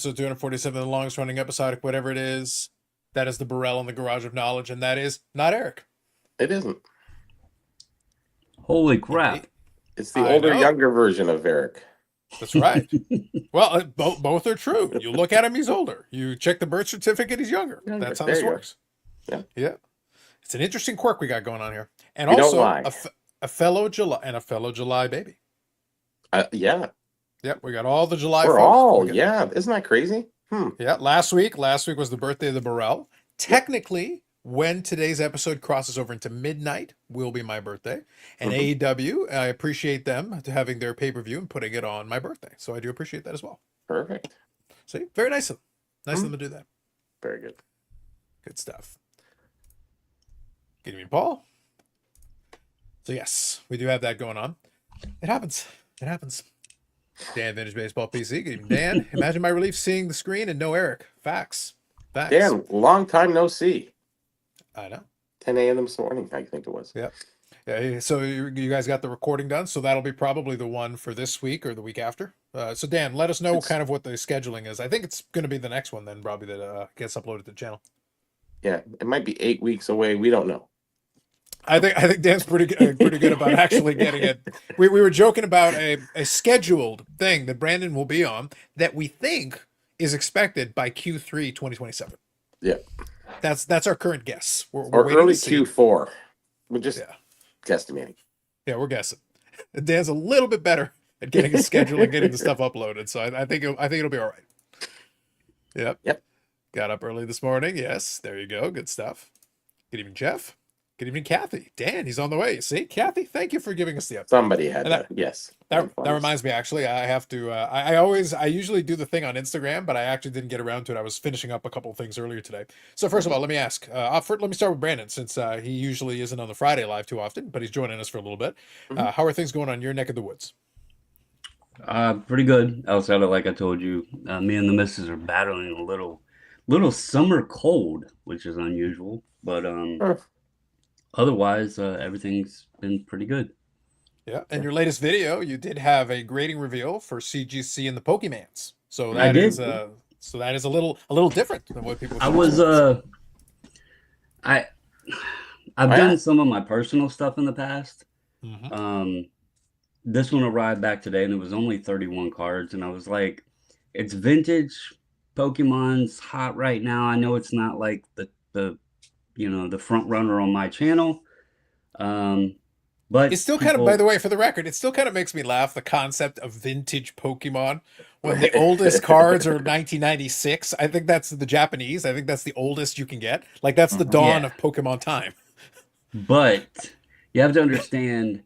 episode 247, the longest running episodic, whatever it is. That is the Burrell in the Garage of Knowledge, and that is not Eric. It isn't. Holy crap. It's the older, younger version of Eric. That's right. Well, both are true. You look at him, he's older. You check the birth certificate, he's younger. That's how this works. Yeah. It's an interesting quirk we got going on here. And also a fellow July baby. Yeah. Yep, we got all the July We're folks. all, yeah. Isn't that crazy? Yeah, last week was the birthday of the Burrell. Technically, when today's episode crosses over into midnight, will be my birthday. And AEW, I appreciate them having their pay-per-view and putting it on my birthday. So I do appreciate that as well. Perfect. See, very nice of them. Nice of them to do that. Very good. Good stuff. Good evening, Paul. So yes, we do have that going on. It happens. It happens. Dan, Vintage Baseball PC. Good evening, Dan. Imagine my relief seeing the screen and no Eric. Facts. Dan, long time no see. I know. 10 a.m. this morning, I think it was. Yep. Yeah. So you guys got the recording done. So that'll be probably the one for this week or the week after. So Dan, let us know kind of what the scheduling is. I think it's going to be the next one then, probably that gets uploaded to the channel. Yeah, it might be 8 weeks away. We don't know. I think Dan's pretty good about actually getting it. We were joking about a scheduled thing that Brandon will be on that we think is expected by Q3 2027. Yeah. That's our current guess. We're or early Q4. We're just guesstimating. Yeah, we're guessing. Dan's a little bit better at getting a schedule and getting the stuff uploaded, so I think it'll be all right. Yep. Got up early this morning. Yes, there you go. Good stuff. Good evening, Jeff. Good evening, Kathy. Dan, he's on the way. See, Kathy, thank you for giving us the update. Somebody had that. Yes. That reminds me, actually, I have to, I usually do the thing on Instagram, but I actually didn't get around to it. I was finishing up a couple of things earlier today. So first of all, let me ask, let me start with Brandon, since he usually isn't on the Friday live too often, but he's joining us for a little bit. How are things going on your neck of the woods? Pretty good. Outside of, like I told you, me and the missus are battling a little summer cold, which is unusual, but otherwise, everything's been pretty good. Yeah, and your latest video, you did have a grading reveal for CGC and the Pokemans. So that is a little different than what people. I've done some of my personal stuff in the past. This one arrived back today, and it was only 31 cards, and I was like, it's vintage. Pokemon's hot right now. I know it's not like the front runner on my channel. But it's still kind of, by the way, for the record, it still kind of makes me laugh, the concept of vintage Pokemon when the oldest cards are 1996. I think that's the Japanese. I think that's the oldest you can get. Like, that's the dawn of Pokemon time. But you have to understand,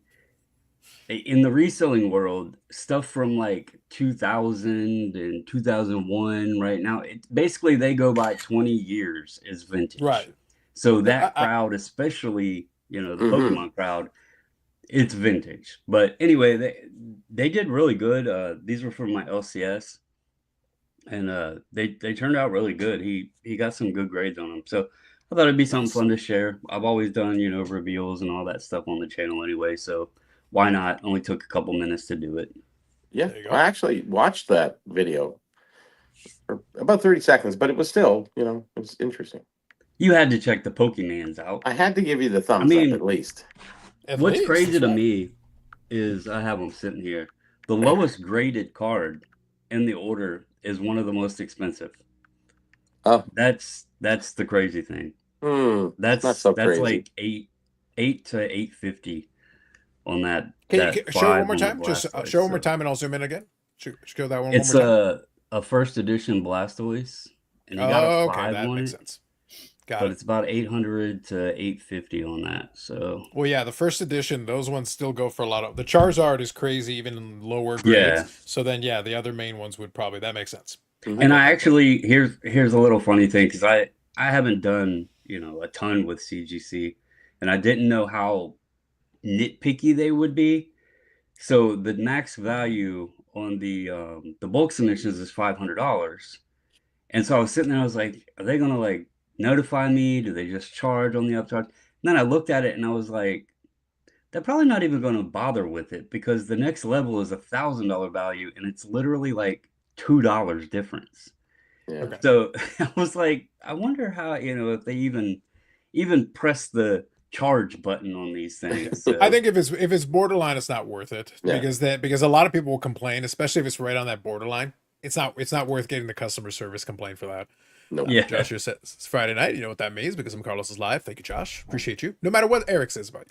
in the reselling world, stuff from like 2000 and 2001 right now, basically they go by 20 years as vintage. Right. So that crowd, especially, the Pokemon crowd, it's vintage. But anyway, they did really good. These were from my LCS, and they turned out really good. He got some good grades on them. So I thought it'd be something fun to share. I've always done, reveals and all that stuff on the channel anyway. So why not? Only took a couple minutes to do it. Yeah, I actually watched that video for about 30 seconds, but it was still, it was interesting. You had to check the Pokemans out. I had to give you the thumbs up at least. What's crazy to me is I have them sitting here. The lowest graded card in the order is one of the most expensive. Oh, that's the crazy thing. That's not so crazy. That's like eight to 850 on that. Can you show it one more time? Just show it one more time, and I'll zoom in again. Show that one. It's a first edition Blastoise, and you got a 5 that on makes it. sense. But it's about 800 to 850 on that. So well, yeah, the first edition, those ones still go for a lot of. The Charizard is crazy, even in lower grades. Yeah. So then, yeah, the other main ones would probably, that makes sense. And I actually, here's a little funny thing, because I haven't done a ton with CGC, and I didn't know how nitpicky they would be. So the max value on the bulk submissions is $500, and so I was sitting there, I was like, are they gonna like notify me? Do they just charge on the upcharge? And then I looked at it and I was like, they're probably not even going to bother with it, because the next level is $1,000 value, and it's literally like $2 difference. Yeah. Okay. So I was like, I wonder how, if they even press the charge button on these things. So, I think if it's borderline, it's not worth it Yeah. because a lot of people will complain, especially if it's right on that borderline. It's not worth getting the customer service complaint for that. Nope. yeah. Josh here says it's Friday night. You know what that means because I'm Carlos's live. Thank you, Josh. Appreciate you. No matter what Eric says about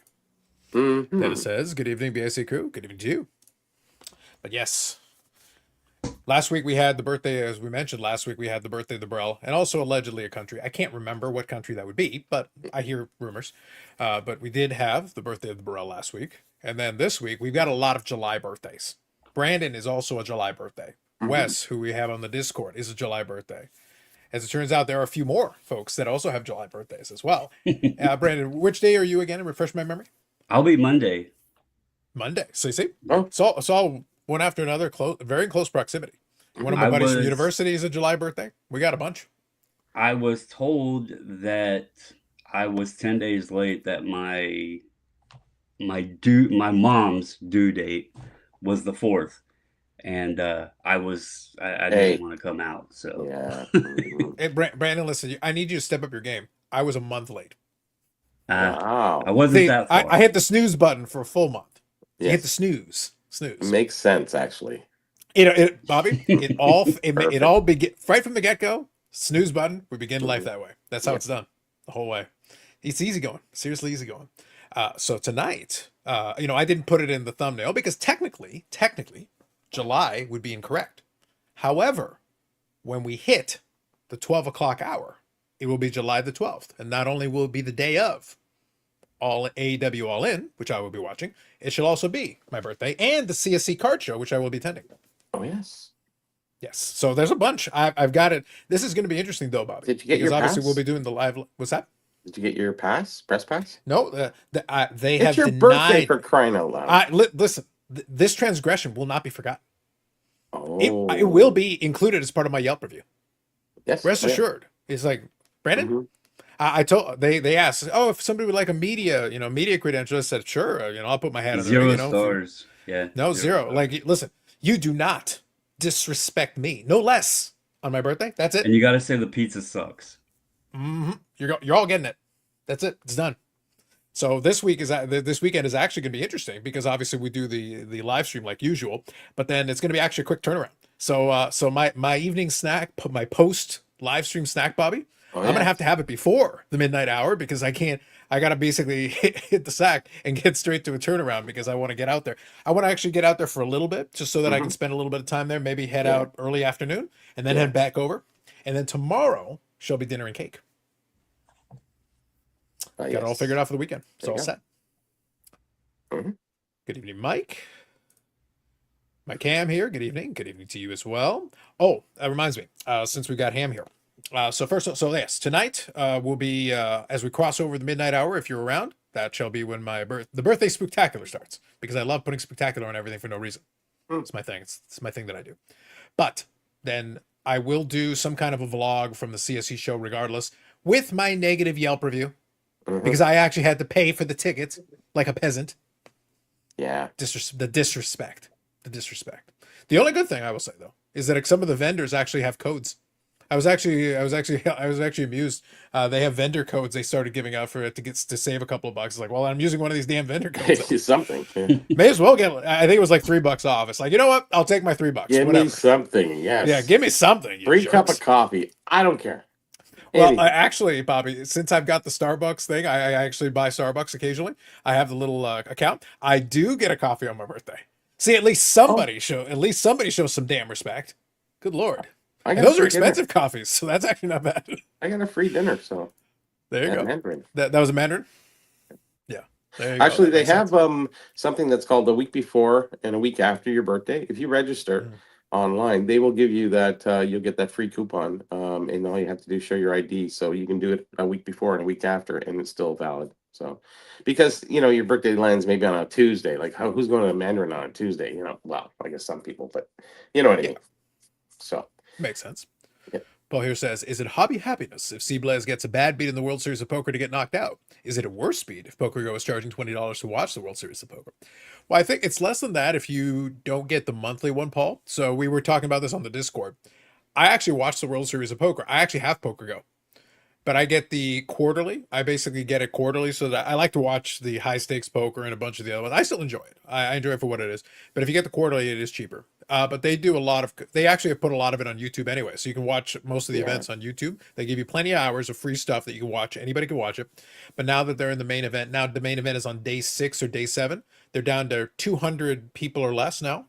you. Mhm. Dennis says, "Good evening, BSC crew. Good evening to you." But yes, last week we had the birthday, as we mentioned last week, we had the birthday of the Brel, and also allegedly a country. I can't remember what country that would be, but I hear rumors. But we did have the birthday of the Brel last week. And then this week, we've got a lot of July birthdays. Brandon is also a July birthday. Wes, who we have on the Discord, is a July birthday. As it turns out, there are a few more folks that also have July birthdays as well. Brandon, which day are you again? Refresh my memory. I'll be Monday. Monday. So you see, Oh. it's all one after another, very close proximity. One of my I buddies from was- university is a July birthday. We got a bunch. I was told that I was 10 days late, that my mom's due date was the 4th. And I Hey. didn't want to come out. So Yeah. Mhm. Hey, Brandon, listen, I need you to step up your game. I was a month late. I Wow. wasn't See, that far. I hit the snooze button for a full month. You hit Yes. the snooze. Makes sense, actually. Bobby, it all begin right from the get go. Snooze button. We begin life that way. That's how Yeah. it's done the whole way. It's easy going. Seriously easy going. So tonight, I didn't put it in the thumbnail because technically, July would be incorrect. However, when we hit the 12 o'clock hour, it will be July the 12th, and not only will it be the day of all AEW All In, which I will be watching, it shall also be my birthday and the CSC card show, which I will be attending. Oh, yes. Yes. So there's a bunch. I've got it. This is going to be interesting, though, Bobby. Did you get because your obviously pass? we'll be doing the live. What's that? Did you get your press pass? No, they It's have your birthday denied. for crying out loud. Listen, this transgression will not be forgotten. Oh. It will be included as part of my Yelp review. Yes. Rest oh, yeah. assured. It's like, Brandon, Mhm. I told they asked, oh, if somebody would like a media credential. I said, sure, I'll put my hat on the 0 ring, stars. Yeah. No, zero. stars. Like, listen, you do not disrespect me, no less on my birthday. That's it. And you got to say the pizza sucks. You're all getting it. That's it. It's done. So this weekend is actually going to be interesting because obviously we do the live stream like usual, but then it's going to be actually a quick turnaround. So my evening snack, my post live stream snack, Bobby, Oh, I'm yeah. gonna have it before the midnight hour because I gotta basically hit the sack and get straight to a turnaround because I want to get out there. I want to actually get out there for a little bit just so that I can spend a little bit of time there, maybe head out early afternoon and then head back over. And then tomorrow shall be dinner and cake. Got it all Yes. figured out for the weekend. It's There all you go. set. Mhm. Good evening, Mike. Mike Ham here. Good evening. Good evening to you as well. Oh, that reminds me, since we got Ham here. So yes, tonight will be as we cross over the midnight hour. If you're around, that shall be when the birthday spectacular starts because I love putting spectacular on everything for no reason. It's my thing. It's my thing that I do. But then I will do some kind of a vlog from the CSC show, regardless, with my negative Yelp review because I actually had to pay for the tickets like a peasant. Yeah. The disrespect. The only good thing I will say though is that some of the vendors actually have codes. I was actually amused. They have vendor codes they started giving out for it to save a couple of bucks. It's like, well, I'm using one of these damn vendor codes. It's something. Yeah. May as well get. I think it was like $3 off. It's like, you know what? I'll take my $3. Give Whatever. me something. Yes. Yeah, give me something. You Free cup jerks. of coffee. I don't care. Well, Anything. actually, Bobby, since I've got the Starbucks thing, I actually buy Starbucks occasionally. I have the little account. I do get a coffee on my birthday. See, at least somebody shows some damn respect. Good Lord. I And got a those are free dinner. expensive coffees, so that's actually not bad. I got a free dinner, so There you yeah, go. Mandarin. That was a Mandarin? Yeah. There you go. Actually, That they makes sense. have something that's called a week before and a week after your birthday. If you register online, they will give you that. You'll get that free coupon, and all you have to do is show your ID. So you can do it a week before and a week after, and it's still valid. So, because your birthday lands maybe on a Tuesday. Like, who's going to Mandarin on a Tuesday? Well, I guess some people, but you know what I mean. So Makes sense. Yep. Paul here says, is it hobby happiness if C-Blaze gets a bad beat in the World Series of Poker to get knocked out? Is it a worse beat if PokerGo is charging $20 to watch the World Series of Poker? Well, I think it's less than that if you don't get the monthly one, Paul. So we were talking about this on the Discord. I actually watch the World Series of Poker. I actually have Poker Go, but I get the quarterly. I basically get it quarterly so that I like to watch the high stakes poker and a bunch of the other ones. I still enjoy it. I enjoy it for what it is. But if you get the quarterly, it is cheaper. But they do a lot of, they actually have put a lot of it on YouTube anyway. So you can watch most of the events on YouTube. They give you plenty of hours of free stuff that you can watch. Anybody can watch it. But now that they're in the main event, now the main event is on day 6 or day 7. They're down to 200 people or less now.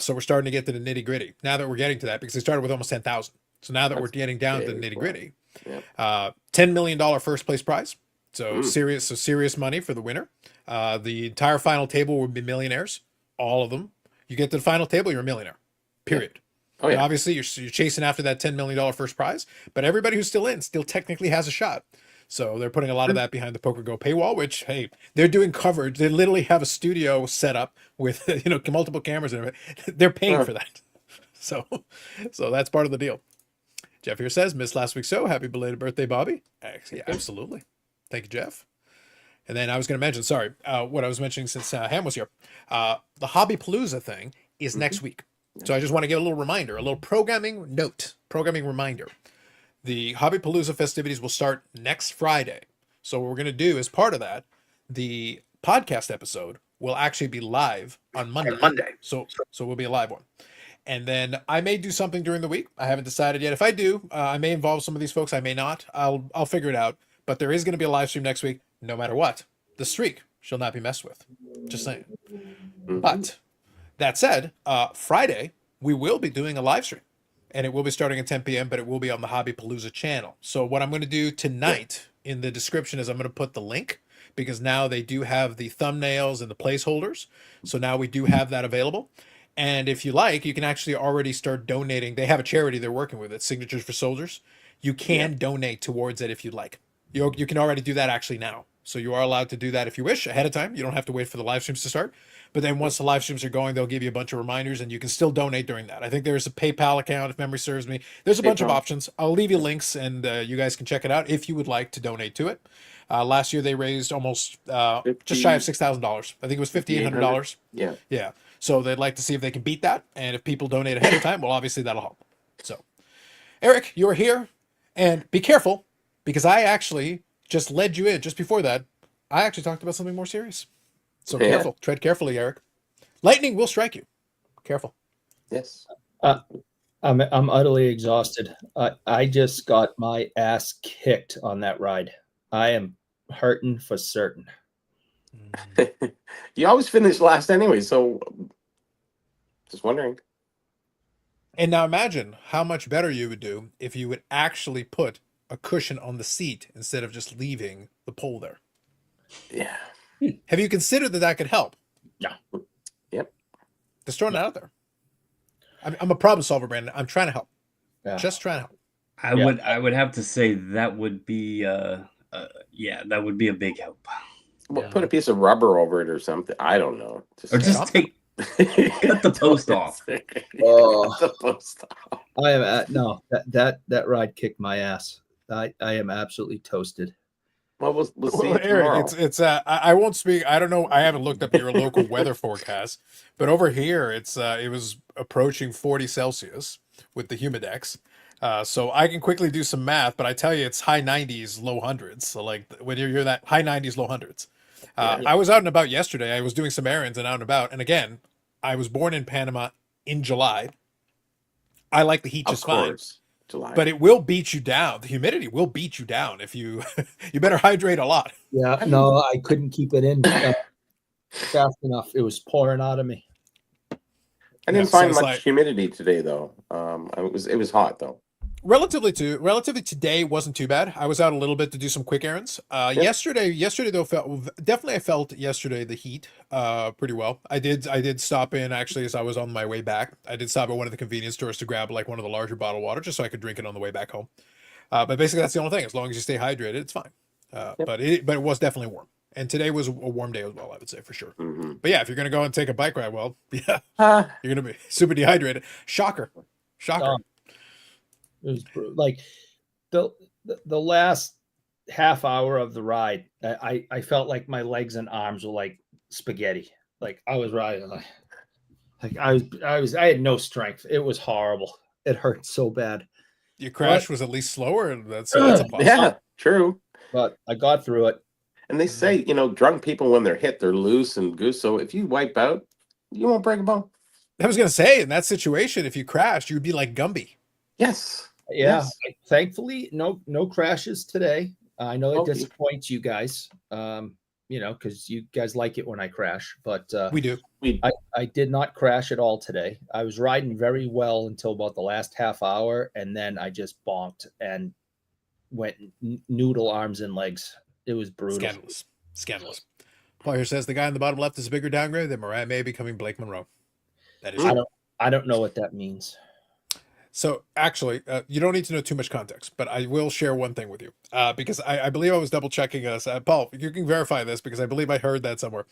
So we're starting to get to the nitty gritty. Now that we're getting to that, because they started with almost 10,000. So now that we're getting down to the nitty gritty, $10 million first place prize. So serious money for the winner. The entire final table would be millionaires, all of them. You get to the final table, you're a millionaire. Period. Oh, yeah. And obviously, you're chasing after that $10 million first prize, but everybody who's still in still technically has a shot. So they're putting a lot of that behind the Poker Go paywall, which, hey, they're doing coverage. They literally have a studio set up with multiple cameras and everything. They're paying for that. So that's part of the deal. Jeff here says, missed last week's show. Happy belated birthday, Bobby. Yeah, absolutely. Thank you, Jeff. And then I was going to mention, what I was mentioning since Ham was here. The HobbyPalooza thing is next week. So I just want to give a little reminder, a little programming reminder. The HobbyPalooza festivities will start next Friday. So what we're going to do as part of that, the podcast episode will actually be live on Monday. So we'll be a live one. And then I may do something during the week. I haven't decided yet. If I do, I may involve some of these folks. I may not. I'll figure it out. But there is going to be a live stream next week, no matter what. The streak shall not be messed with. Just saying. But that said, Friday, we will be doing a live stream. And it will be starting at 10 p.m., but it will be on the HobbyPalooza channel. So what I'm going to do tonight in the description is I'm going to put the link, because now they do have the thumbnails and the placeholders. So now we do have that available. And if you like, you can actually already start donating. They have a charity they're working with. It's Signatures for Soldiers. You can donate towards it if you'd like. You can already do that actually now. So you are allowed to do that if you wish ahead of time. You don't have to wait for the live streams to start. But then once the live streams are going, they'll give you a bunch of reminders, and you can still donate during that. I think there's a PayPal account, if memory serves me. There's a bunch of options. I'll leave you links, and you guys can check it out if you would like to donate to it. Last year, they raised almost just shy of $6,000. I think it was $5,800. Yeah. So they'd like to see if they can beat that. And if people donate ahead of time, well, obviously that'll help. So, Eric, you're here. And be careful, because I actually just led you in just before that. I actually talked about something more serious. So careful. Tread carefully, Eric. Lightning will strike you. Careful. Yes. I'm utterly exhausted. I just got my ass kicked on that ride. I am hurting for certain. You always finish last anyway, so just wondering. And now imagine how much better you would do if you would actually put a cushion on the seat instead of just leaving the pole there. Yeah. Have you considered that could help? Yeah. Yep. Just throwing it out there. I'm a problem solver, Brandon. I'm trying to help. Yeah. Just trying to help. I would have to say that would be that would be a big help. Well, put a piece of rubber over it or something. I don't know. Or just cut the post off. Oh. Cut the post off. I am that ride kicked my ass. I am absolutely toasted. Well, we'll see. Eric, it's I won't speak. I don't know. I haven't looked up your local weather forecast, but over here it was approaching 40 Celsius with the humidex. So I can quickly do some math, but I tell you, it's high 90s, low hundreds. So like when you're that high 90s, low hundreds. I was out and about yesterday. I was doing some errands and out and about. And again, I was born in Panama in July. I like the heat just fine. July. But it will beat you down. The humidity will beat you down if you you better hydrate a lot. Yeah, no, I couldn't keep it in fast enough. It was pouring out of me. I didn't find much humidity today, though. It was hot though. Relatively today wasn't too bad. I was out a little bit to do some quick errands. Yesterday though I felt yesterday the heat pretty well. I did stop in actually as I was on my way back. I did stop at one of the convenience stores to grab like one of the larger bottled water just so I could drink it on the way back home. But basically that's the only thing. As long as you stay hydrated, it's fine. But it was definitely warm. And today was a warm day as well, I would say for sure. Mm-hmm. But yeah, if you're gonna go and take a bike ride, well, yeah, you're gonna be super dehydrated. Shocker. It was like the last half hour of the ride. I felt like my legs and arms were like spaghetti. Like I was riding, like I had no strength. It was horrible. It hurt so bad. Your crash was at least slower. That's a plus. Yeah, true. But I got through it. And they say, drunk people, when they're hit, they're loose and goose. So if you wipe out, you won't break a bone. I was going to say, in that situation, if you crashed, you'd be like Gumby. Yes. Yeah. Yes. Thankfully, no crashes today. I know it Okay. disappoints you guys, because you guys like it when I crash. But We do. I did not crash at all today. I was riding very well until about the last half hour, and then I just bonked and went noodle arms and legs. It was brutal. Scandalous. Paul here says the guy in the bottom left is a bigger downgrade than Mariah May becoming Blake Monroe. That is true. I don't know what that means. So actually, you don't need to know too much context, but I will share one thing with you because I believe I was double checking us. Paul, you can verify this because I believe I heard that somewhere.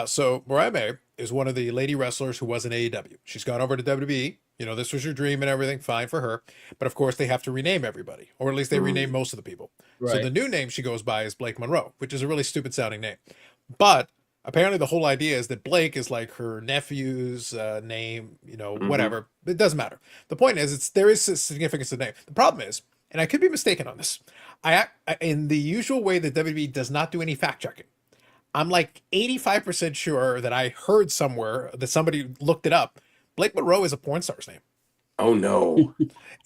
So Mariah May is one of the lady wrestlers who was in AEW. She's gone over to WWE. This was your dream and everything. Fine for her. But of course, they have to rename everybody, or at least they rename most of the people. Right. So the new name she goes by is Blake Monroe, which is a really stupid sounding name. But apparently the whole idea is that Blake is like her nephew's name, whatever. It doesn't matter. The point is, there is a significance to the name. The problem is, and I could be mistaken on this, I in the usual way that WWE does not do any fact checking, I'm like 85% sure that I heard somewhere that somebody looked it up. Blake Monroe is a porn star's name. Oh, no.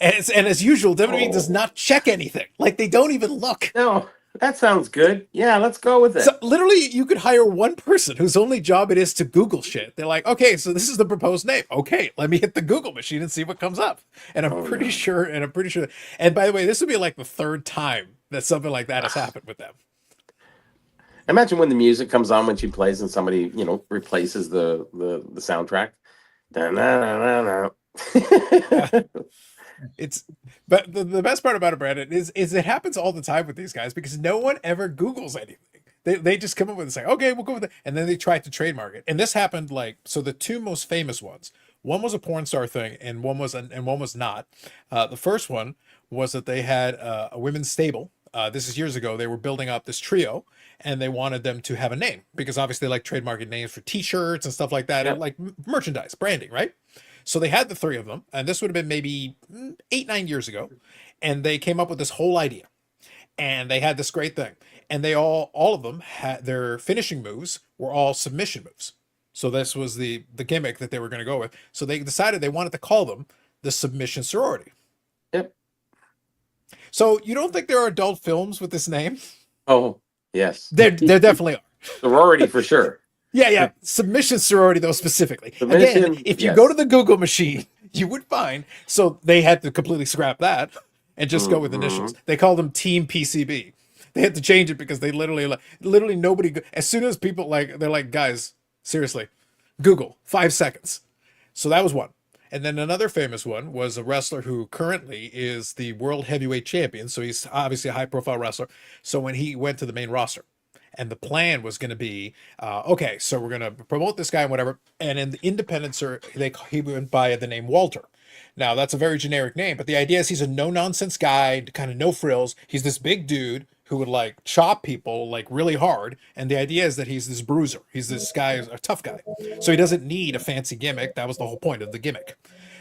And as usual, WWE does not check anything. Like, they don't even look. No, that sounds good. Yeah, let's go with it. So literally, you could hire one person whose only job it is to Google shit. They're like, okay, so this is the proposed name. Okay, let me hit the Google machine and see what comes up. And I'm pretty sure. And by the way, this would be like the third time that something like that has happened with them. Imagine when the music comes on when she plays and somebody, replaces the soundtrack. Da-na-na-na-na. But the best part about it, Brandon, is it happens all the time with these guys because no one ever Googles anything. They just come up with it and say, okay, we'll go with it. And then they try to trademark it. And this happened so the two most famous ones, one was a porn star thing and one was not. The first one was that they had a women's stable. This is years ago. They were building up this trio and they wanted them to have a name because obviously they like trademarking names for t-shirts and stuff like that. And like merchandise, branding, right? So they had the three of them, and this would have been maybe 8-9 years ago, and they came up with this whole idea, and they had this great thing, and they all of them had their finishing moves were all submission moves. So this was the gimmick that they were going to go with. So they decided they wanted to call them the Submission Sorority. Yep. So you don't think there are adult films with this name? Oh, yes. There definitely are. Sorority for sure. Yeah. Submission Sorority, though, specifically. Submission, Again, if you go to the Google machine, you would find. So they had to completely scrap that and just go with initials. They called them Team PCB. They had to change it because they literally nobody. As soon as people they're like, guys, seriously, Google 5 seconds. So that was one. And then another famous one was a wrestler who currently is the world heavyweight champion. So he's obviously a high profile wrestler. So when he went to the main roster, and the plan was going to be, okay, so we're going to promote this guy and whatever. And in the independents, he went by the name Walter. Now, that's a very generic name, but the idea is he's a no-nonsense guy, kind of no frills. He's this big dude who would chop people really hard. And the idea is that he's this bruiser. He's this guy, a tough guy. So he doesn't need a fancy gimmick. That was the whole point of the gimmick.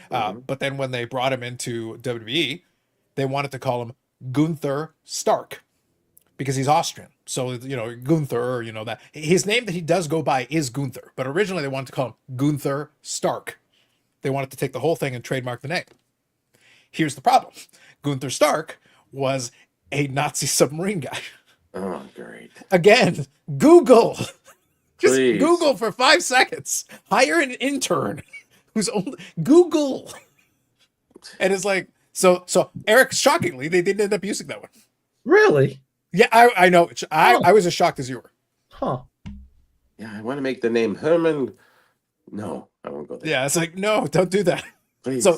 But then when they brought him into WWE, they wanted to call him Gunther Stark because he's Austrian. So, Gunther, that his name that he does go by is Gunther, but originally they wanted to call him Gunther Stark. They wanted to take the whole thing and trademark the name. Here's the problem. Gunther Stark was a Nazi submarine guy. Oh, great. Again, Google. Just Please. Google for 5 seconds. Hire an intern who's only Google. And it's like, so Eric, shockingly, they didn't end up using that one. Really? Yeah, I know. I was as shocked as you were. Huh. Yeah, I want to make the name Herman. No, I won't go there. Yeah, it's like, no, don't do that. Please. So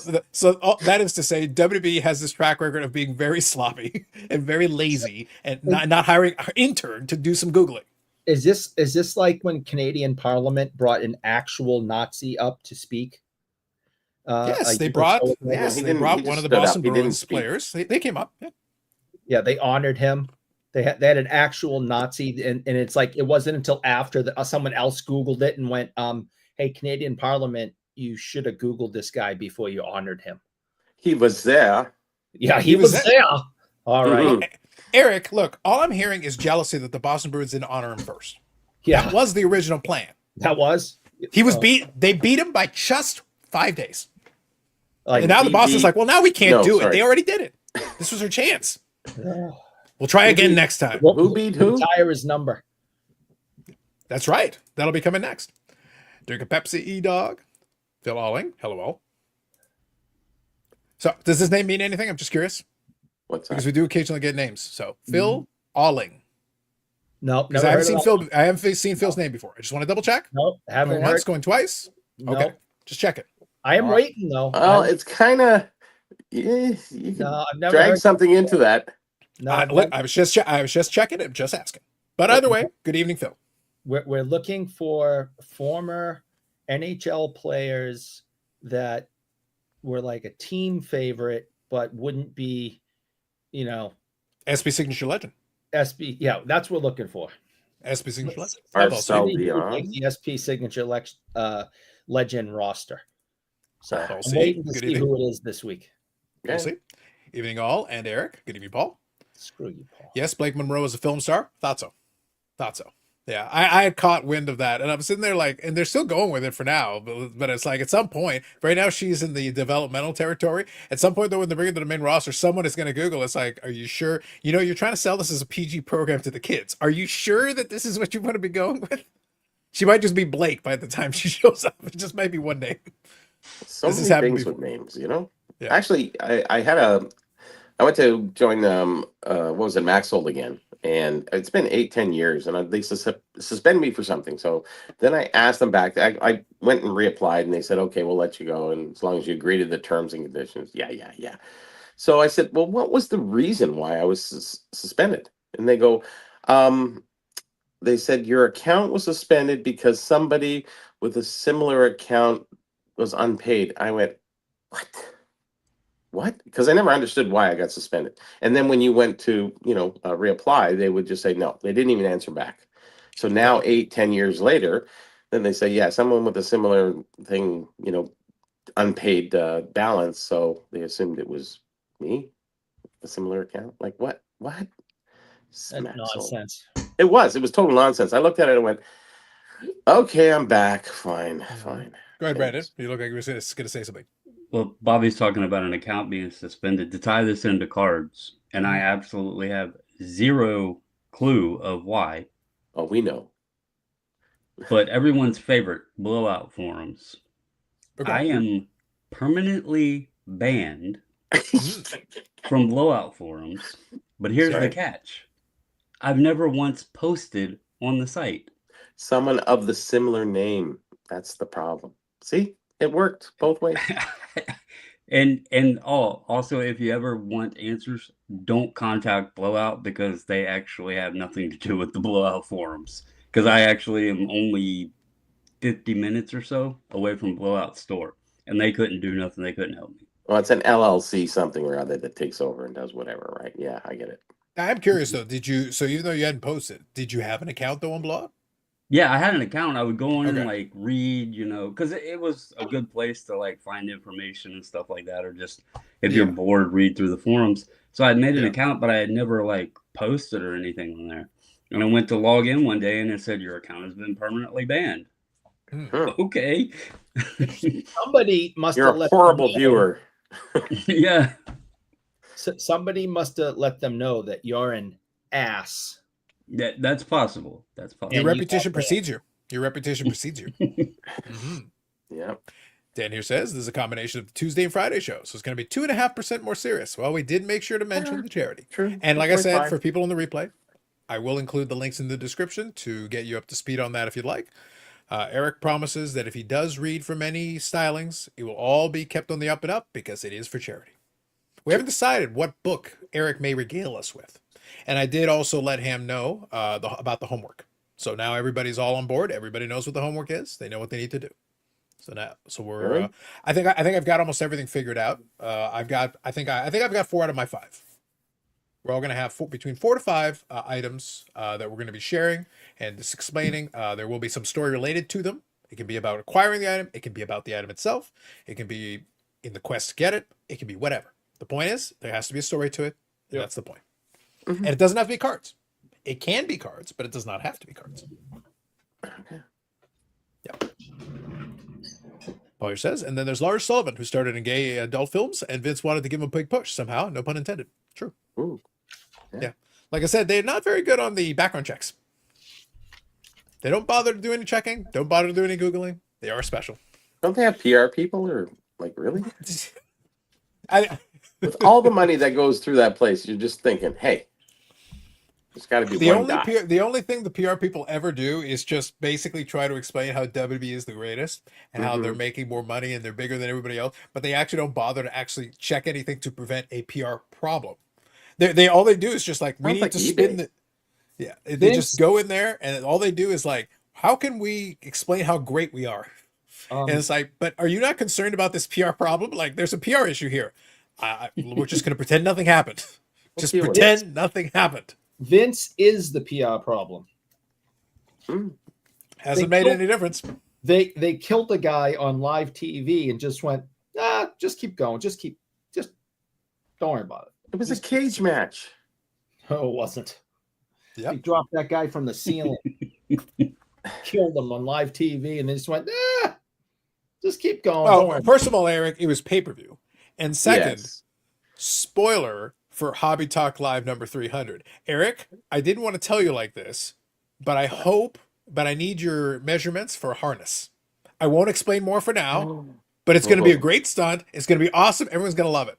that is to say, WWE has this track record of being very sloppy and very lazy and not hiring an intern to do some Googling. Is this like when Canadian Parliament brought an actual Nazi up to speak? Yes, they brought one of the Boston Bruins players. They came up. Yeah, they honored him. They had an actual Nazi, and it's like it wasn't until after someone else Googled it and went, "Hey, Canadian Parliament, you should have Googled this guy before you honored him." He was there. Yeah, he was there. All right. Mhm. Eric, look, all I'm hearing is jealousy that the Boston Bruins didn't honor him first. Yeah, That was the original plan. that was. He was they beat him by just 5 days. Like, And now the Boston's like, well, now we can't do it. sorry. They already did it. This was our chance. oh, We'll try Who again beat- next time. Who beat who? Retire his number. That's right. That'll be coming next. Drink a Pepsi, E-Dog. Phil Alling. Hello, all. So, does his name mean anything? I'm just curious. What's that? Because we do occasionally get names. So, Phil Alling. Nope. Because I haven't seen Phil's name before. I just want to double check. Nope. Haven't Going heard. once, going twice. Nope. Okay. Just check it. I am All right. waiting though. Well, it's kind of you can No, I've never drag heard. something into that. No, I was just checking it. Just asking. But either way, good evening, Phil. we're looking for former NHL players that were like a team favorite, but wouldn't be, SB Signature Legend. SB. Yeah, that's what we're looking for. SB Signature Legend. Marcel Somebody- Dion. Like the SP signature legend roster. So I'll I'm see. waiting to Good see evening. who it is this week. We'll see. Evening, all, and Eric. Good evening, Paul. Screw you, Paul. Yes, Blake Monroe is a film star. Thought so. Yeah, I had caught wind of that, and I'm sitting there like, and they're still going with it for now. But it's like at some point, right now she's in the developmental territory. At some point, though, when they bring her to the main roster, someone is going to Google. It's like, are you sure? You're trying to sell this as a PG program to the kids. Are you sure that this is what you want to be going with? She might just be Blake by the time she shows up. It just might be one name. So This has many happened things before. with names. Yeah. Actually, I went to join what was it, Maxold again, and it's been 8-10 years, and they suspended me for something. So then I asked them back. I went and reapplied, and they said, okay, we'll let you go, and as long as you agree to the terms and conditions. Yeah. So I said, well, what was the reason why I was suspended? And they go, they said your account was suspended because somebody with a similar account was unpaid. I went, what? Because I never understood why I got suspended. And then when you went to, reapply, they would just say, no, they didn't even answer back. So now 8-10 years later, then they say, yeah, someone with a similar thing, unpaid balance. So they assumed it was me, a similar account. Like what? That's nonsense. It was total nonsense. I looked at it and went, okay, I'm back. Fine. Go ahead, Brandon. You look like you were going to say something. Well, Bobby's talking about an account being suspended. To tie this into cards, and I absolutely have zero clue of why, Oh, we know. but everyone's favorite blowout forums. Okay. I am permanently banned from blowout forums, but here's Sorry. the catch. I've never once posted on the site. Someone of the similar name. That's the problem. See, it worked both ways. And also, if you ever want answers, don't contact Blowout because they actually have nothing to do with the Blowout forums. Because I actually am only 50 minutes or so away from Blowout store, and they couldn't do nothing. They couldn't help me. Well, it's an LLC something or other that takes over and does whatever, right? Yeah, I get it. I'm curious though. So even though you hadn't posted, did you have an account though on Blowout? Yeah, I had an account. I would go on and Okay. like read, because it was a good place to like find information and stuff like that, or just if you're Yeah. bored, read through the forums. So I had made an Yeah. account, but I had never like posted or anything on there. And I went to log in one day and it said your account has been permanently banned. Huh. Okay. Somebody must You're have a let horrible them know. viewer. Yeah. Somebody must have let them know that you're an ass. That's possible. That's Your possible. you reputation got precedes you. Your reputation precedes you. Mhm. Yeah. Dan here says this is a combination of the Tuesday and Friday show, so it's going to be 2.5% more serious. Well, we did make sure to mention the charity. True. And like I said, 2.5. for people on the replay, I will include the links in the description to get you up to speed on that if you'd like. Eric promises that if he does read from any stylings, it will all be kept on the up and up because it is for charity. We haven't decided what book Eric may regale us with. And I did also let him know about the homework. So now everybody's all on board. Everybody knows what the homework is. They know what they need to do. So we're. Really? I think I've got almost everything figured out. I think I've got 4 out of my 5. We're all going to have between 4 to 5 items that we're going to be sharing and just explaining. There will be some story related to them. It can be about acquiring the item. It can be about the item itself. It can be in the quest to get it. It can be whatever. The point is, there has to be a story to it. Yep. That's the point. And it doesn't have to be cards. It can be cards, but it does not have to be cards. Okay. Yep. Poyer says, and then there's Lars Sullivan, who started in gay adult films, and Vince wanted to give him a big push somehow. No pun intended. True. Ooh. Yeah. Like I said, they're not very good on the background checks. They don't bother to do any checking. Don't bother to do any Googling. They are special. Don't they have PR people, or like really? I, With all the money that goes through that place, you're just thinking, hey, there's got to be the one only guy. the only thing the PR people ever do is just basically try to explain how WWE is the greatest and how they're making more money and they're bigger than everybody else, but they actually don't bother to actually check anything to prevent a PR problem. They all they do is just like, we Sounds need like to eBay. spin the they Vince- just go in there and all they do is like, how can we explain how great we are? And it's like, but are you not concerned about this PR problem? Like, there's a PR issue here. We're just going to pretend nothing happened. Just deal with pretend nothing happened. Vince is the PR problem. Hasn't made any difference. They killed the guy on live TV and just went, just keep going. Just don't worry about it. It was a cage match. Oh, it wasn't. Yep. He dropped that guy from the ceiling, killed him on live TV, and they just went, just keep going. Don't Oh, worry. first of all, Eric, it was pay-per-view. And second, Yes. spoiler for Hobby Talk Live number 300. Eric, I didn't want to tell you like this, but I need your measurements for a harness. I won't explain more for now, but it's going to be a great stunt. It's going to be awesome. Everyone's going to love it.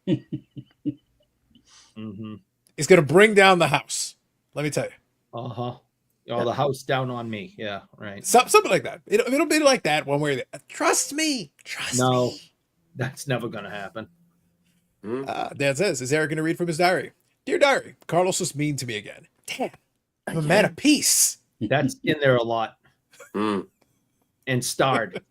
It's going to bring down the house. Let me tell you. Oh, the house down on me. Yeah, right. Something like that. It'll be like that one way. Trust me. Trust No, me. that's never going to happen. Dan says, is Eric going to read from his diary? Dear diary, Carlos was mean to me again. Damn. I'm a man of peace. That's in there a lot. And starred.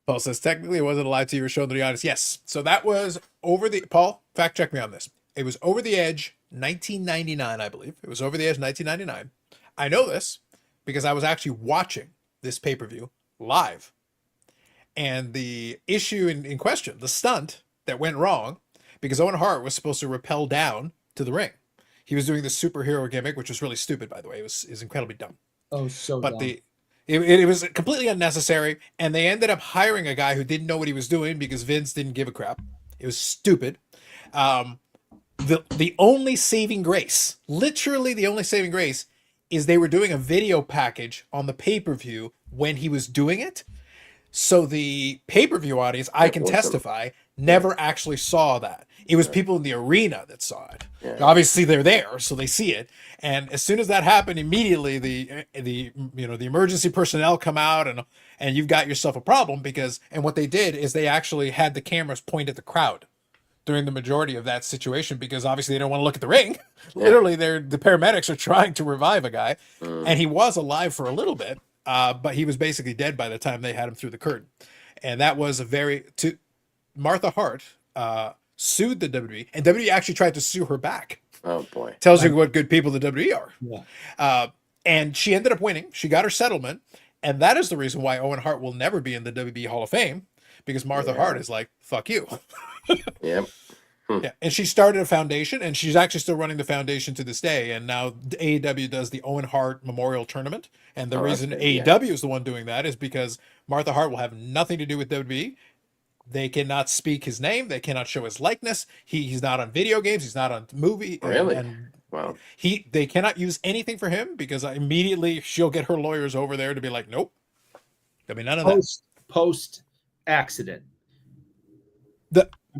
Paul says, technically, it wasn't a live TV show to the audience. Yes. So that was Paul, fact check me on this. It was Over the Edge 1999, I believe. It was Over the Edge 1999. I know this because I was actually watching this pay-per-view live. And the issue in question, the stunt that went wrong, because Owen Hart was supposed to rappel down to the ring. He was doing the superhero gimmick, which was really stupid, by the way. It was incredibly dumb. Oh, so But dumb. it was completely unnecessary, and they ended up hiring a guy who didn't know what he was doing because Vince didn't give a crap. It was stupid. The only saving grace, literally the only saving grace, is they were doing a video package on the pay-per-view when he was doing it. So the pay-per-view audience, I can testify, never actually saw that. It was people in the arena that saw it. Yeah. Obviously, they're there, so they see it. And as soon as that happened, immediately the emergency personnel come out, and you've got yourself a problem and what they did is they actually had the cameras point at the crowd during the majority of that situation because obviously they don't want to look at the ring. Literally, the paramedics are trying to revive a guy, and he was alive for a little bit. But he was basically dead by the time they had him through the curtain. And that was Martha Hart sued the WWE, and WWE actually tried to sue her back. Oh boy. Tells you what good people the WWE are. Yeah. And she ended up winning. She got her settlement. And that is the reason why Owen Hart will never be in the WWE Hall of Fame, because Martha Hart is like, fuck you. Yep. Yeah, and she started a foundation, and she's actually still running the foundation to this day. And now AEW does the Owen Hart Memorial Tournament, and the reason AEW is the one doing that is because Martha Hart will have nothing to do with WWE. They cannot speak his name. They cannot show his likeness. He's not on video games. He's not on movie. Really? Wow. They cannot use anything for him because immediately she'll get her lawyers over there to be like, nope. I mean, none of that. Post accident.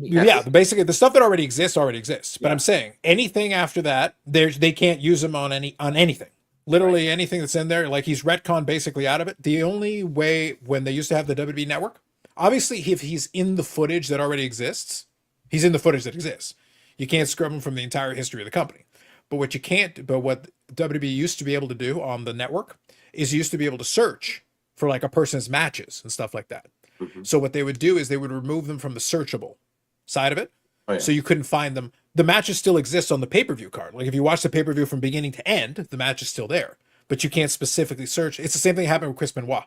Basically the stuff that already exists. But I'm saying anything after that, they can't use him on anything. Literally anything that's in there, like he's retconned basically out of it. The only way when they used to have the WWE Network, obviously if he's in the footage that already exists, he's in the footage that exists. You can't scrub him from the entire history of the company. But what WWE used to be able to do on the network is you used to be able to search for like a person's matches and stuff like that. So what they would do is they would remove them from the searchable side of it. So you couldn't find them. The matches still exist on the pay-per-view card. Like if you watch the pay-per-view from beginning to end, the match is still there, but you can't specifically search. It's the same thing happened with Chris Benoit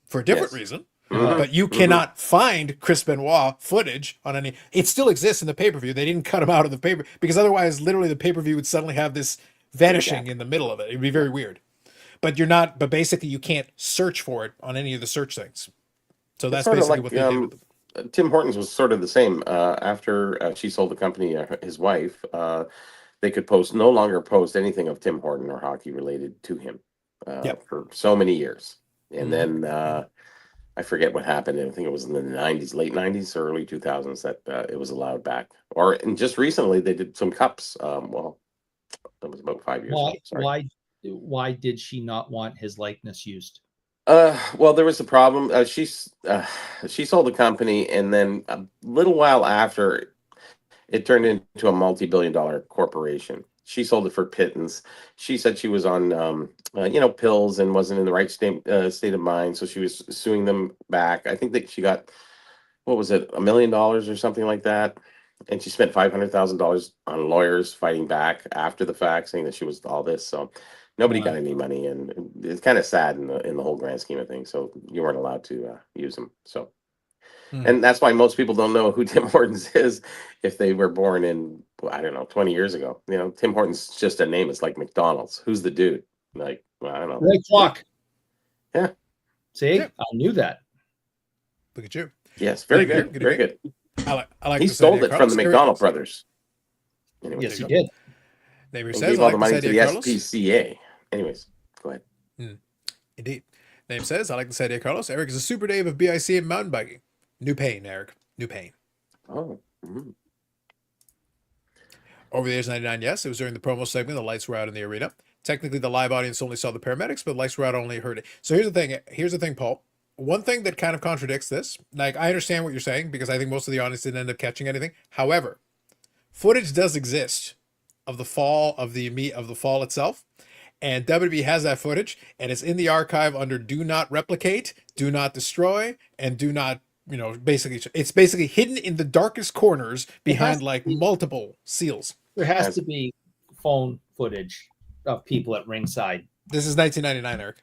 for a different reason. But you cannot find Chris Benoit footage on any. It still exists in the pay-per-view. They didn't cut him out of the paper because otherwise, literally, the pay-per-view would suddenly have this vanishing in the middle of it. It'd be very weird. But you're not. But basically, you can't search for it on any of the search things. So that's basically what they did. With Tim Hortons was sort of the same. After she sold the company, his wife, they could no longer post anything of Tim Horton or hockey related to him for so many years. And then I forget what happened. I think it was in the 90s, late 90s, or early 2000s that it was allowed back. And just recently they did some cups. Well, that was about 5 years ago. Sorry. Why did she not want his likeness used? Well, there was a problem. She sold the company, and then a little while after, it turned into a multi-billion-dollar corporation. She sold it for pittance. She said she was on, pills and wasn't in the right state of mind, so she was suing them back. I think that she got, what was it, $1 million or something like that, and she spent $500,000 on lawyers fighting back after the fact, saying that she was all this. So nobody got any money, and it's kind of sad in the whole grand scheme of things. So you weren't allowed to use them. So. And that's why most people don't know who Tim Hortons is if they were born in, I don't know, 20 years ago. Tim Hortons is just a name. It's like McDonald's. Who's the dude? Like, well, I don't know. Ray Clock. Yeah. See, I knew that. Look at you. Yes, very good. Very good. I like he stole it from the McDonald brothers. Anyways, yes, he did. Neighbor says, gave all the money to the SPCA. Anyways, go ahead. Indeed. Name says, I like this idea, Carlos. Eric is a super Dave of BIC and mountain biking. New pain, Eric. New pain. Oh. Over the age 99, yes. It was during the promo segment. The lights were out in the arena. Technically, the live audience only saw the paramedics, but the lights were out, only heard it. So here's the thing, Paul. One thing that kind of contradicts this, like, I understand what you're saying because I think most of the audience didn't end up catching anything. However, footage does exist of the fall itself, and WWE has that footage, and it's in the archive under "Do Not Replicate," "Do Not Destroy," and "Do Not." It's basically hidden in the darkest corners behind multiple seals. There has to be phone footage of people at ringside. This is 1999, Eric.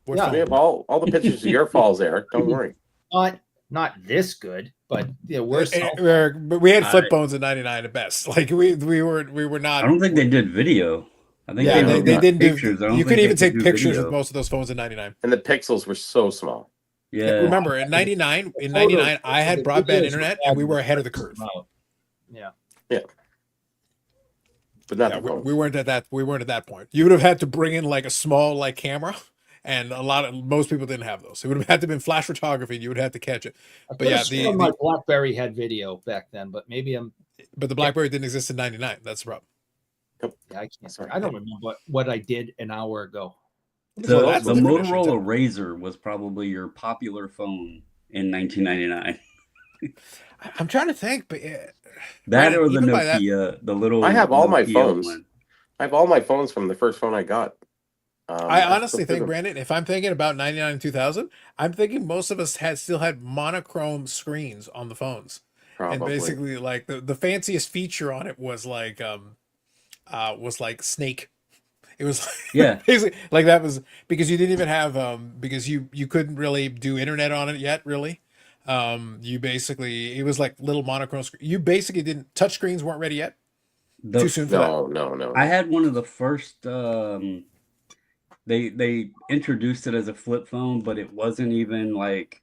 We have all the pictures of your falls, Eric. Don't worry. Not this good, but worse. But we had flip phones in '99 at best. Like we were not. I don't think they did video. I think they didn't pictures. You couldn't even take pictures with most of those phones in '99. And the pixels were so small. Yeah. Remember, in '99, I had broadband internet, and we were ahead of the curve. Yeah. But not we weren't at that. We weren't at that point. You would have had to bring in like a small camera, and most people didn't have those. It would have had to have been flash photography. And you would have to catch it. But yeah, my BlackBerry had video back then, but maybe But the BlackBerry didn't exist in '99. That's the problem. Yeah, I can't. I don't remember what I did an hour ago. The Motorola Razor was probably your popular phone in 1999. I'm trying to think, but that or the Nokia, the little. I have all my phones. One. I have all my phones from the first phone I got. I honestly think, Brandon, if I'm thinking about 99 and 2000, I'm thinking most of us still had monochrome screens on the phones. Probably. And basically, like the fanciest feature on it was like Snake. It was basically like that was because you didn't even have because you couldn't really do internet on it yet, really. You basically, it was like little monochrome screen. You basically didn't, touch screens weren't ready yet. Too soon for that. No. I had one of the first they introduced it as a flip phone, but it wasn't even like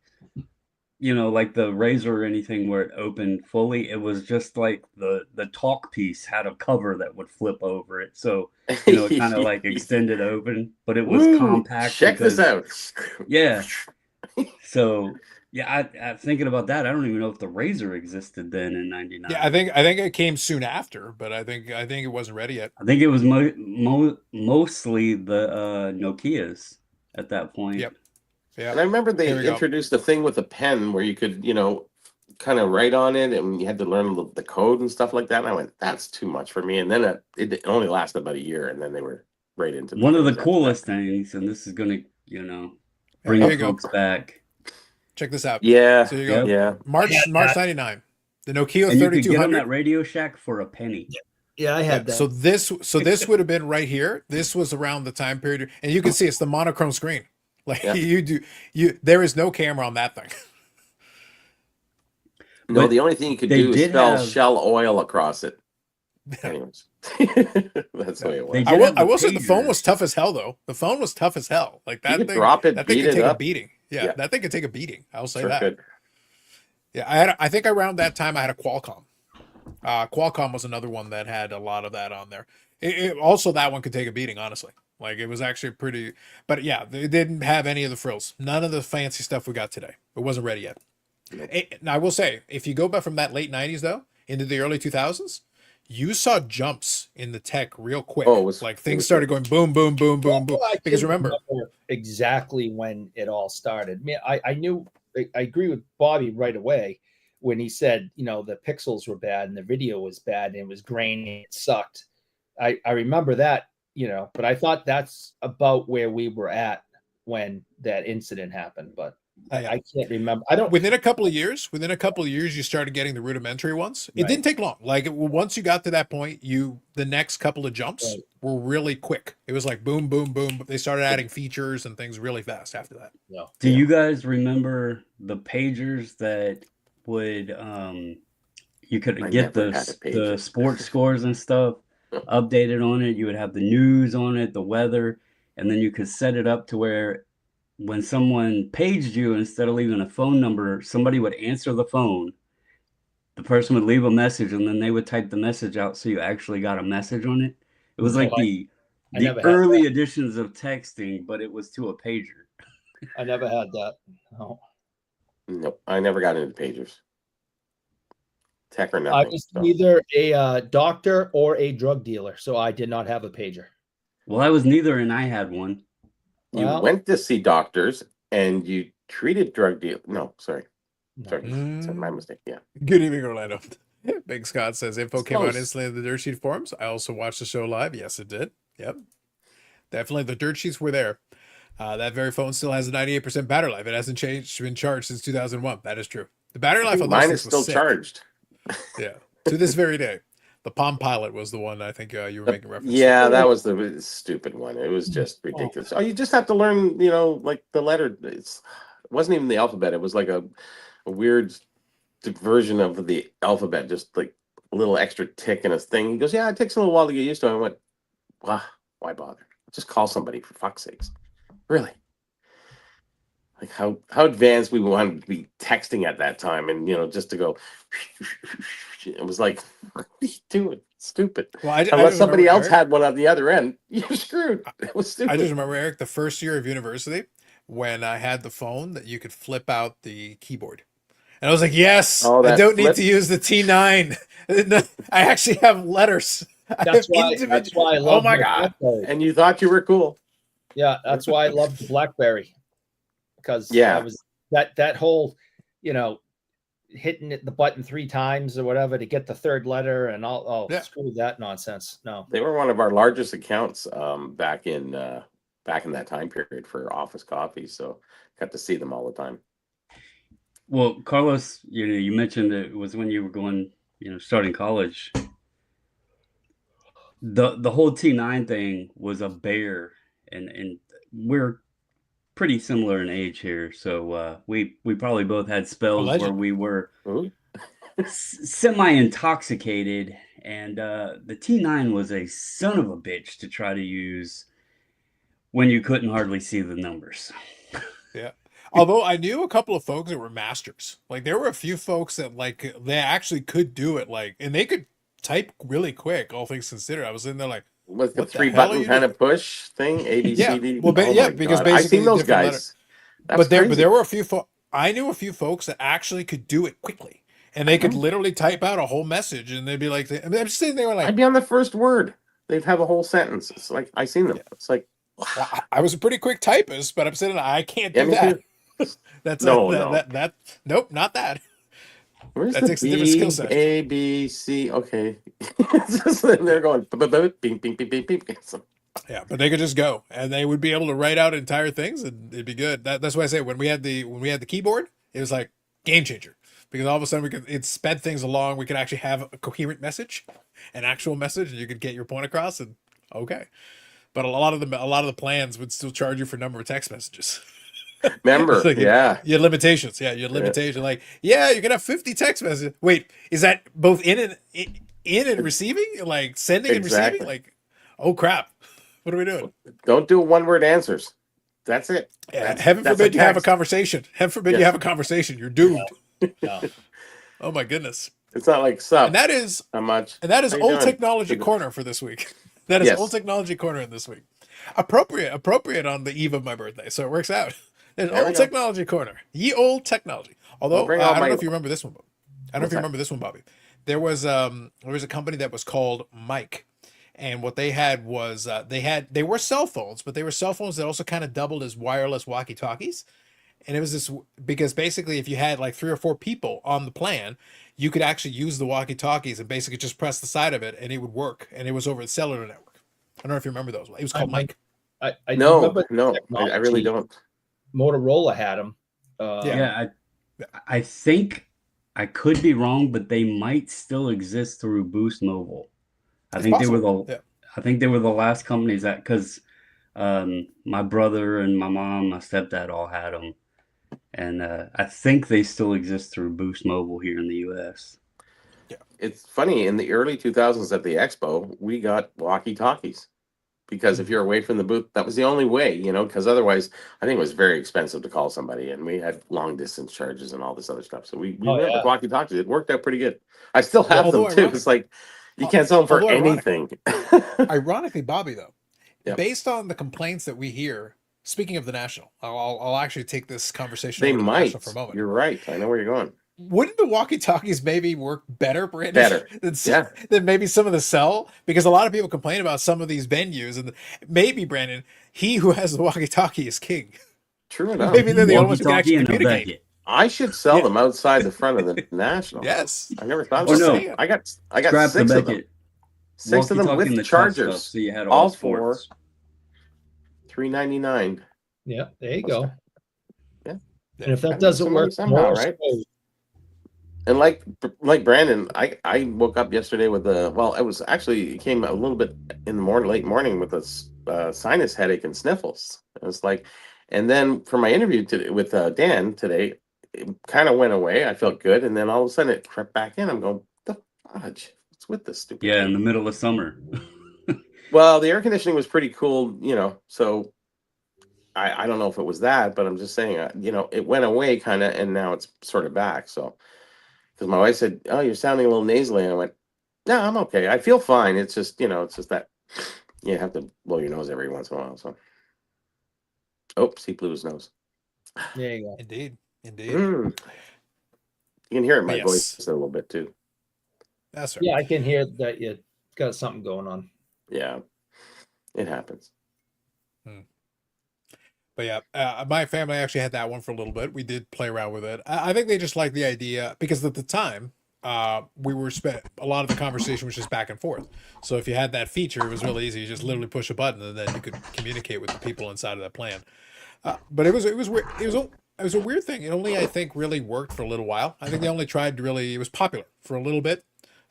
like the Razor or anything where it opened fully. It was just like the talk piece had a cover that would flip over it. So, it kind of like extended open, but it was compact. Check this out. Yeah. So, yeah, I'm thinking about that. I don't even know if the Razor existed then in '99. Yeah, I think it came soon after, but I think it wasn't ready yet. I think it was mostly the Nokias at that point. Yep. Yeah. And I remember they introduced a thing with a pen where you could, kind of write on it, and you had to learn the code and stuff like that. And I went, that's too much for me. And then it only lasted about a year, and then they were right into one of the coolest things. And this is going to, bring folks back. Check this out. Yeah. So you go. Yeah. March '99. The Nokia 3200. You could get them at Radio Shack for a penny. Yeah, I had that. So this would have been right here. This was around the time period, and you can see it's the monochrome screen. Like Yeah. there is no camera on that thing. No, But the only thing you could they do is did spell have- shell oil across it. Anyways, that's the way it They was. did have I the will say the phone pagers. was tough as hell though. The phone was tough as hell. Like that could thing, drop it, that thing beat could it take a up. beating. Yeah, Yeah. that thing could take a beating. I'll say Sure that. could. Yeah, I think around that time I had a Qualcomm. Qualcomm was another one that had a lot of that on there. Also, that one could take a beating, honestly. Like it was actually pretty, but yeah, they didn't have any of the frills. None of the fancy stuff we got today. It wasn't ready yet. Nope. Now I will say, if you go back from that late '90s though into the early 2000s, you saw jumps in the tech real quick. Oh, it was- like it things was started going boom, boom, boom, boom, boom. Well, I Because can't remember, exactly when it all started. I mean, I knew, I agree with Bobby right away when he said, you know, the pixels were bad and the video was bad and it was grainy, it sucked. I remember that, you know, but I thought that's about where we were at when that incident happened. But I can't remember. I don't. within a couple of years, you started getting the rudimentary ones. It Right. didn't take long. Like once you got to that point, the next couple of jumps Right. were really quick. It was like boom, boom, boom. They started adding features and things really fast after that. No. Do you guys remember the pagers that would you could I get never had a the pager. sports scores and stuff updated on it? You would have the news on it, the weather, and then you could set it up to where when someone paged you, instead of leaving a phone number, somebody would answer the phone. The person would leave a message, and then they would type the message out, so you actually got a message on it. It was No, like I the never had early editions of texting, but it was to a pager. I never had that. No. Nope, I never got into pagers. Tech or I nothing. was so. neither a doctor or a drug dealer, so I did not have a pager. Well, I was neither, and I had one. You Well- went to see doctors and you treated drug deal. No, sorry. No. Sorry. Sorry, my mistake. Yeah. Good evening, Orlando. Big Scott says info It's came out close. instantly in the dirt sheet forums. I also watched the show live. Yes, it did. Yep. Definitely the dirt sheets were there. That very phone still has a 98% battery life. It hasn't been charged since 2001. That is true. The battery I life think on those mine things is was still sick. charged. Yeah. To this very day. The Palm Pilot was the one I think you were making reference Yeah, to. that was the stupid one. It was just ridiculous. Oh, you just have to learn, you know, like the letter. It wasn't even the alphabet. It was like a weird version of the alphabet, just like a little extra tick in a thing. He goes, yeah, it takes a little while to get used to it. I went, wow, why bother? Just call somebody, for fuck's sakes. Really? Like how advanced we wanted to be texting at that time, and you know, just to go, it was like, what are you doing? Stupid. Well, I Unless just somebody remember, else Eric, had one on the other end, you're screwed. It was stupid. I just remember, Eric, the first year of university when I had the phone that you could flip out the keyboard. And I was like, yes, Oh, I that don't need flip. to use the T9. I actually have letters. I That's have why. individual- That's why I Oh love my God. BlackBerry. And you thought you were cool. Yeah, that's why I loved the BlackBerry, because Yeah. I was that whole, you know, hitting the button 3 times or whatever to get the third letter and all. Oh, Yeah. screw that nonsense. No. They were one of our largest accounts back in that time period for office coffee. So got to see them all the time. Well, Carlos, you mentioned it was when you were going, starting college. The whole T9 thing was a bear, and we're pretty similar in age here, so we probably both had spells where Allegedly. we were Ooh. semi-intoxicated, and the T9 was a son of a bitch to try to use when you couldn't hardly see the numbers. Yeah. Although I knew a couple of folks that were masters. Like there were a few folks that like they actually could do it, like, and they could type really quick, all things considered. I was in there like, With the What the three hell are button you kind of push thing, A, B, Yeah, C, D. well, my because God. I basically seen those different guys. That's but crazy. there were a few I knew a few folks that actually could do it quickly. And they could literally type out a whole message and they'd be like, I mean, I'm just sitting there like, I'd be on the first word. They'd have a whole sentence. It's like I seen them. It's like well, I was a pretty quick typist, but I'm sitting there, I can't Yeah, do me that. too. That's No, nope, not that. Where's That the takes a different skill B, set. A, B, C? Okay. It's just sitting there going bing, bing, bing, bing, bing. Yeah, but they could just go and they would be able to write out entire things and it'd be good. That's why I say when we had the keyboard, it was like game changer because all of a sudden it sped things along. We could actually have a coherent message, an actual message, and you could get your point across. And okay, but a lot of the plans would still charge you for number of text messages. Remember? Like Yeah. you had limitations. Yeah, you had limitations. Like, yeah, you can have 50 text messages. Wait, is that both in and receiving? Like sending and Exactly. receiving? Like, oh crap. What are we doing? Don't do one-word answers. That's it. Yeah, heaven forbid you have a conversation. Heaven forbid you have a conversation. You're doomed. No. Oh my goodness. It's not like sup. And that is How much? And that is How you Old doing? Technology Good. Corner for this week. That is Yes. Old Technology Corner in this week. Appropriate on the eve of my birthday, so it works out. There's There we Old go. Technology Corner. Ye Old Technology. Although I'll bring I out don't my- know if you remember this one. I don't know if you that? remember this one, Bobby. There was a company that was called Mike, and what they had was they were cell phones, but they were cell phones that also kind of doubled as wireless walkie-talkies. And it was this because basically if you had like 3 or 4 people on the plan, you could actually use the walkie-talkies and basically just press the side of it and it would work. And it was over the cellular network. I don't know if you remember those. It was called Mike. I No, remember no, I really technology. don't. Motorola had them. Yeah, I think I could be wrong, but they might still exist through Boost Mobile. I It's think they were possible. the Yeah. I think they were the last companies that because my brother and my mom, my stepdad all had them, and I think they still exist through Boost Mobile here in the U.S. It's funny, in the early 2000s at the expo, we got walkie-talkies because if you're away from the booth, that was the only way, because otherwise I think it was very expensive to call somebody and we had long distance charges and all this other stuff. So we Oh, went yeah. with walkie-talkies. It worked out pretty good. I still have Although them too. ironic- It's like you can't sell them for although ironic- anything. Ironically, Bobby, though, Yeah. based on the complaints that we hear, speaking of the National, I'll actually take this conversation They over to the might. National for a moment. You're right. I know where you're going. Wouldn't the walkie-talkies maybe work better, Brandon? Better. than, than maybe some of the cell? Because a lot of people complain about some of these venues, and maybe, Brandon, he who has the walkie-talkie is king. True enough. Maybe they're the only ones who can Walkie-talkie actually and a communicate. Beckett. I should sell Yeah. them outside the front of the National. Yes. I never thought Oh, about no. that. I got Scrap 6 the of them. Beckett. 6 of them Walkie-talkie and with the tough chargers. stuff, so you had all all four. sports. $3.99. Yeah, there you go. Yeah. And if that Gotta make doesn't some money work, somehow, more right? so. And like Brandon, I woke up yesterday with it came a little bit in the morning, late morning with a sinus headache and sniffles. It was like, and then for my interview today with Dan today, it kind of went away. I felt good, and then all of a sudden it crept back in. I'm going, the fudge? What's with this stupid? Yeah, thing?" in the middle of summer. Well, the air conditioning was pretty cool, so I don't know if it was that, but I'm just saying, it went away kind of, and now it's sort of back. So, because my wife said, "Oh, you're sounding a little nasally," and I went, "No, I'm okay. I feel fine. It's just, it's just that you have to blow your nose every once in a while." So, he blew his nose. There you go. Indeed. You can hear it in my Yes. voice a little bit too. That's right. Yeah, I can hear that you got something going on. Yeah, it happens. But yeah, my family actually had that one for a little bit. We did play around with it. I think they just liked the idea because at the time, we were a lot of the conversation was just back and forth. So if you had that feature, it was really easy. You just literally push a button and then you could communicate with the people inside of that plan. But it was weird. It was a weird thing. It only, I think, really worked for a little while. I think they only tried to really. It was popular for a little bit.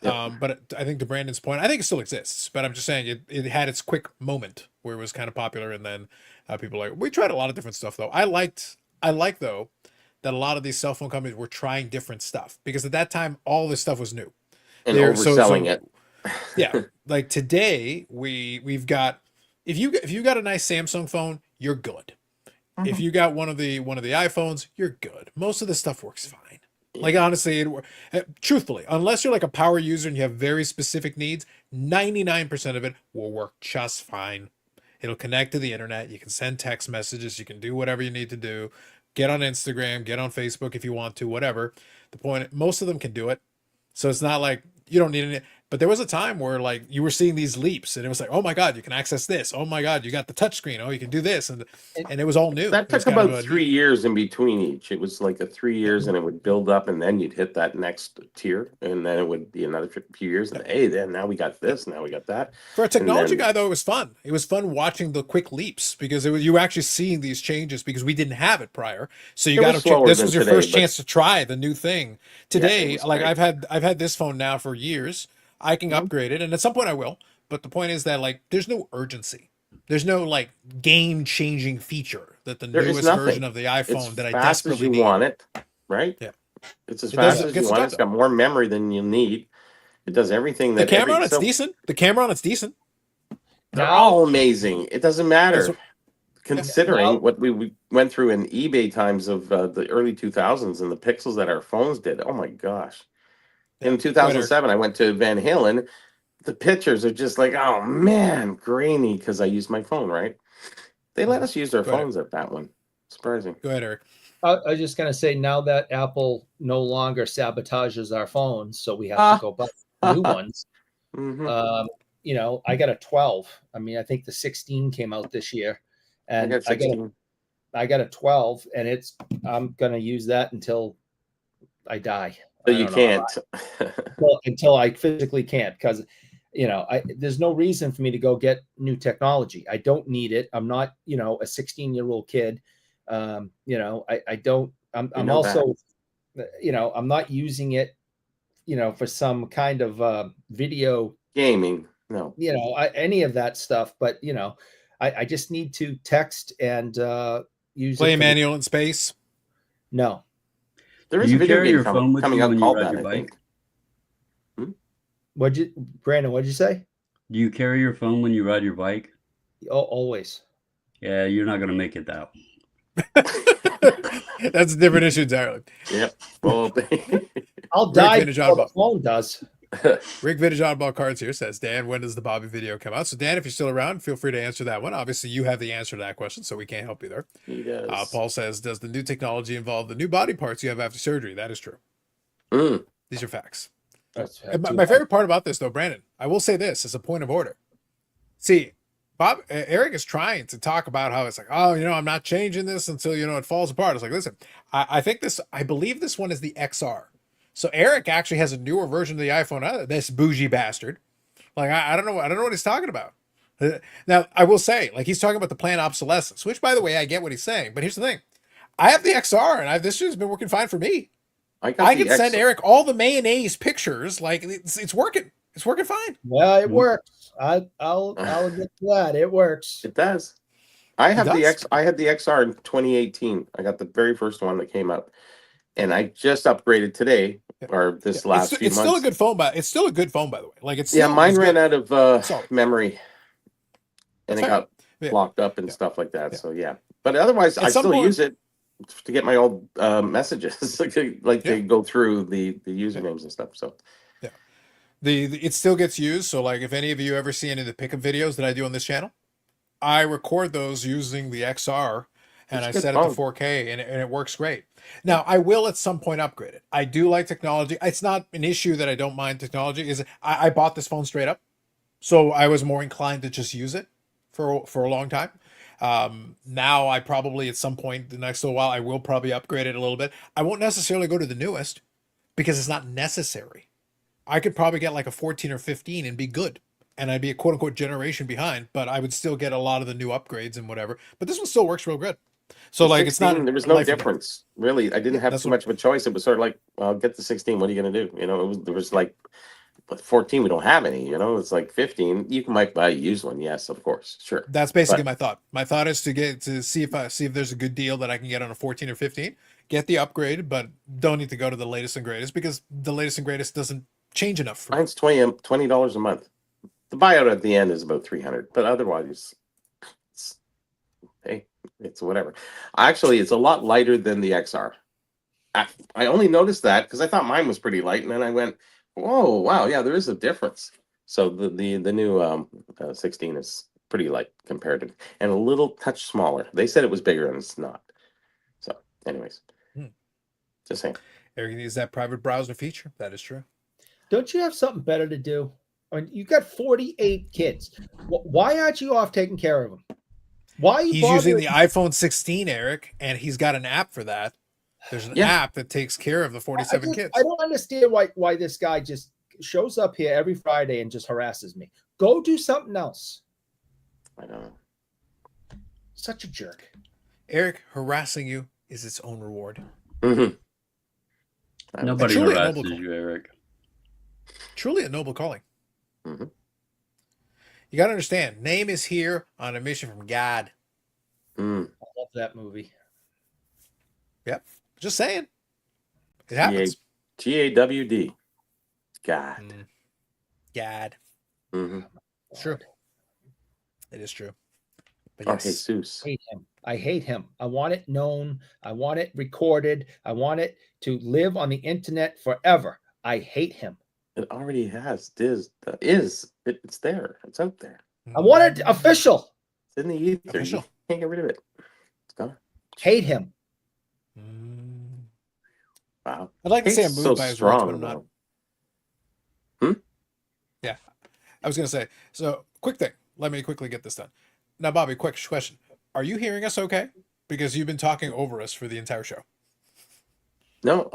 Yep. But I think to Brandon's point, I think it still exists. But I'm just saying it had its quick moment where it was kind of popular, and then people were like, we tried a lot of different stuff though. I like though that a lot of these cell phone companies were trying different stuff because at that time all this stuff was new. And They're- overselling it. Yeah, like today we've got if you got a nice Samsung phone, you're good. If you got one of the iPhones, you're good. Most of this stuff works fine. Like honestly, truthfully, unless you're like a power user and you have very specific needs, 99% of it will work just fine. It'll connect to the internet. You can send text messages. You can do whatever you need to do. Get on Instagram, get on Facebook if you want to, whatever. The point, most of them can do it. So it's not like you don't need any. But there was a time where like you were seeing these leaps and it was like, oh my God, you can access this. Oh my God, you got the touch screen. Oh, you can do this. And it was all new. That It was took kind of about a- 3 years in between each. It was like 3 years, and it would build up, and then you'd hit that next tier, and then it would be another few years. And then now we got this, now we got that. For a technology then- guy, though, it was fun. It was fun watching the quick leaps because you were actually seeing these changes because we didn't have it prior. So you It got was to. slower This than was your today, first but- chance to try the new thing. Today, was like great. I've had this phone now for years. I can upgrade it, and at some point I will. But the point is that like there's no urgency. There's no like game-changing feature that the There is newest nothing. version of the It's iPhone that I fast as desperately you need. want it, right? Yeah. It's as It fast does as get you the want. job It's got more memory than you need. It does everything The that camera on every it's decent. The camera on it's decent. they're Now- all amazing. It doesn't matter. That's Considering Now- what we went through in eBay times of the early 2000s and the pixels that our phones did. Oh my gosh. In 2007, I went to Van Halen. The pictures are just like, oh man, grainy because I used my phone, right? They let us use our Go ahead. phones at that one. Surprising. Go ahead, Eric. I was just going to say, now that Apple no longer sabotages our phones, so we have to go buy new ones. Mhm. You know, I got a 12. I mean, I think the 16 came out this year, and got 16. I got a 12, and I'm going to use that until I die. So I you don't know. can't. Well, until I physically can't, because you know, there's no reason for me to go get new technology. I don't need it. I'm not, you know, a 16-year-old kid. You know, I don't. I'm also, you know, I'm not using it, you know, for some kind of video Gaming. No. You know, any of that stuff. But you know, I just need to text and use Play it a manual in space. No. There is Do a you video carry game your phone with coming you out when you called ride that, your I bike? think. Brandon, what'd you say? Do you carry your phone when you ride your bike? Oh, always. Yeah, you're not gonna make it that. That's a different issue entirely. Yep. Well, I'll die Vintage before the Oddball. phone does. Rick Vintage Oddball Cards here says, Dan, when does the Bobby video come out? So, Dan, if you're still around, feel free to answer that one. Obviously, you have the answer to that question, so we can't help you there. He does. Paul says, does the new technology involve the new body parts you have after surgery? That is true. These are facts. My favorite part about this, though, Brandon, I will say this as a point of order. See, Eric is trying to talk about how it's like, oh, you know, I'm not changing this until, you know, it falls apart. It's like, listen, I believe this one is the XR. So Eric actually has a newer version of the iPhone. This bougie bastard. Like, I don't know what he's talking about. Now, I will say, like, he's talking about the planned obsolescence, which, by the way, I get what he's saying. But here's the thing. I have the XR, and this has been working fine for me. I can send Eric all the mayonnaise pictures. Like, it's working. It's working fine. Well, it works. I'll admit to that. It works. It does. I had the XR in 2018. I got the very first one that came out. And I just upgraded today or this last few months. It's still a good phone, it's still a good phone, by the way. Like it's mine ran out of memory, and it got Yeah. locked up and stuff like that. So yeah, but otherwise, I still use it to get my old messages, like they go through the usernames and stuff. So yeah, it still gets used. So like, if any of you ever see any of the pickup videos that I do on this channel, I record those using the XR. And I set it to 4K, and it works great. Now, I will at some point upgrade it. I do like technology. It's not an issue that I don't mind technology. I bought this phone straight up, so I was more inclined to just use it for a long time. Now, I probably at some point the next little while, I will probably upgrade it a little bit. I won't necessarily go to the newest because it's not necessary. I could probably get like a 14 or 15 and be good. And I'd be a quote unquote generation behind, but I would still get a lot of the new upgrades and whatever. But this one still works real good. So like 16, it's not there was no difference really. I didn't have too much of a choice. It was sort of like, well, get the 16. What are you going to do? You know, there was like, but 14 we don't have any. You know, it's like 15. You might buy a used one. Yes, of course, sure. That's basically my thought. My thought is to see if there's a good deal that I can get on a 14 or 15. Get the upgrade, but don't need to go to the latest and greatest because the latest and greatest doesn't change enough. For Mine's $20 a month. The buyout at the end is about 300, but otherwise, it's whatever. Actually, it's a lot lighter than the XR. I only noticed that because I thought mine was pretty light, and then I went, "Whoa, wow, yeah, there is a difference." So the new 16 is pretty light compared to, and a little touch smaller. They said it was bigger, and it's not. So, anyways, just saying. Eric needs that private browser feature. That is true. Don't you have something better to do? I mean, you got 48 kids. Why aren't you off taking care of them? Why are you He's using the iPhone 16, Eric, and he's got an app for that. There's an app that takes care of the 47 kids. I don't understand why this guy just shows up here every Friday and just harasses me. Go do something else. I don't know. Such a jerk. Eric, harassing you is its own reward. Nobody harasses you, Eric. Truly a noble calling. You got to understand, name is here on a mission from God. I love that movie. Yep. Just saying. It happens. GAWD. God. God. Mm-hmm. It's true. It is true. But Oh, yes. Jesus. I hate him. I hate him. I want it known. I want it recorded. I want it to live on the internet forever. I hate him. It already has. It's there. It's out there. I want it official. It's in the ether. Official. You can't get rid of it. It's gone. Hate him. Wow. I'd like to say I'm Hate's moved so by his words, strong, but I'm not. though. Yeah. I was going to say, so quick thing. Let me quickly get this done. Now, Bobby, quick question. Are you hearing us okay? Because you've been talking over us for the entire show. No,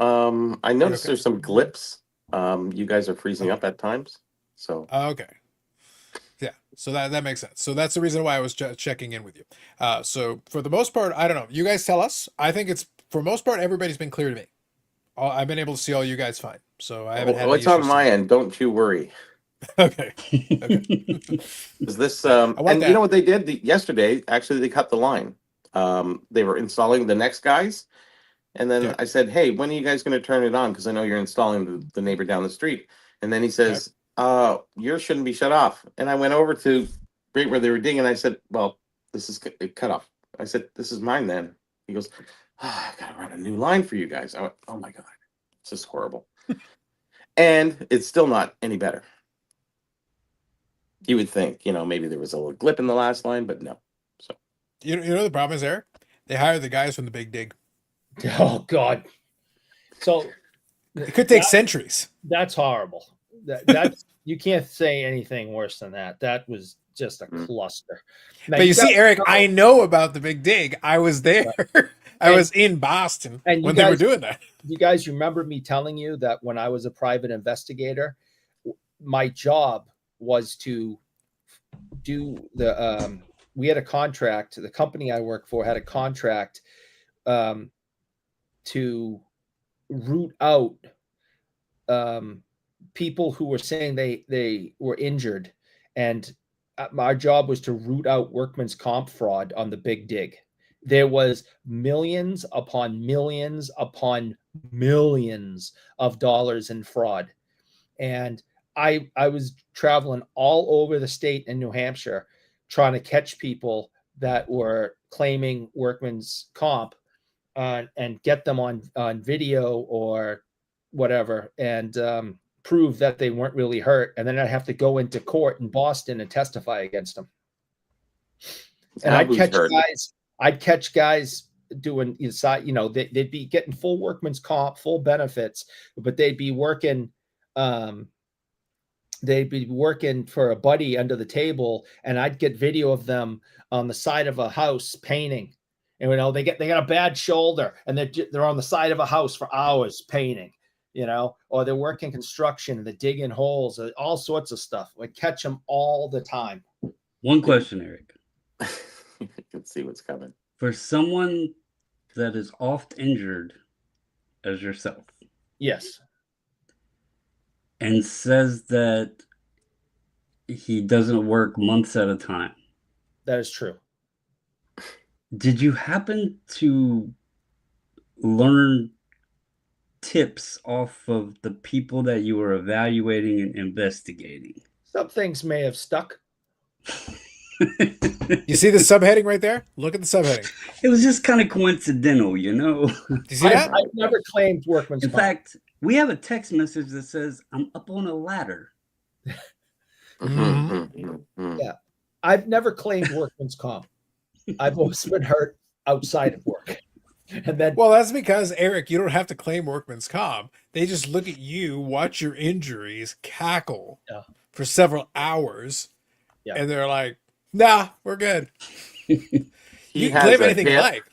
I noticed Okay. there's some blips. You guys are freezing up at times. So Okay. Yeah. So that makes sense. So that's the reason why I was checking in with you. So for the most part, I don't know. You guys tell us. I think it's, for most part, everybody's been clear to me. I've been able to see all you guys fine. So I haven't had any it's on issues. my end. Don't you worry. Okay. Is this want and that. you know what they did yesterday? Actually, they cut the line. They were installing the next guys, and then Okay. I said, "Hey, when are you guys going to turn it on? Because I know you're installing the neighbor down the street." And then he says, "Yours shouldn't be shut off." And I went over to right where they were digging. And I said, "Well, this is cut off." I said, "This is mine." Then he goes, "I got to run a new line for you guys." I went, "Oh my god, this is horrible," and it's still not any better. You would think, maybe there was a little glip in the last line, but no. So You know the problem is, Eric? They hired the guys from the Big Dig. Oh God. So It could take centuries. that's horrible. That's you can't say anything worse than that. That was just a cluster. Now, But you see, guys Eric, know- I know about the Big Dig. I was there. I was in Boston and you when they were guys- doing that. You guys remember me telling you that when I was a private investigator, my job was to do the we had a contract. The company I work for had a contract to root out people who were saying they were injured, and our job was to root out workman's comp fraud on the Big Dig. There was millions upon millions upon millions of dollars in fraud, and I was traveling all over the state in New Hampshire trying to catch people that were claiming workman's comp and get them on video or whatever, and prove that they weren't really hurt. And then I'd have to go into court in Boston and testify against them. And I'd catch guys doing inside, they'd be getting full workman's comp, full benefits, but they'd be working for a buddy under the table, and I'd get video of them on the side of a house painting. And they got a bad shoulder, and they're on the side of a house for hours painting, or they're working construction and they're digging holes, all sorts of stuff. I catch them all the time. One question, Eric. You can see what's coming. For someone that is oft injured as yourself, Yes, and says that he doesn't work months at a time, that is true. did you happen to learn tips off of the people that you were evaluating and investigating? Some things may have stuck. You see the subheading right there? Look at the subheading. It was just kind of coincidental, Do you see that? I've never claimed workman's In comp. fact, we have a text message that says, "I'm up on a ladder." Yeah, I've never claimed workman's comp. I've always been hurt outside of work. And then, Well, that's because, Eric, you don't have to claim workman's comp. They just look at you, watch your injuries, cackle for several hours, and they're like, "Nah, we're good." You can claim anything you like.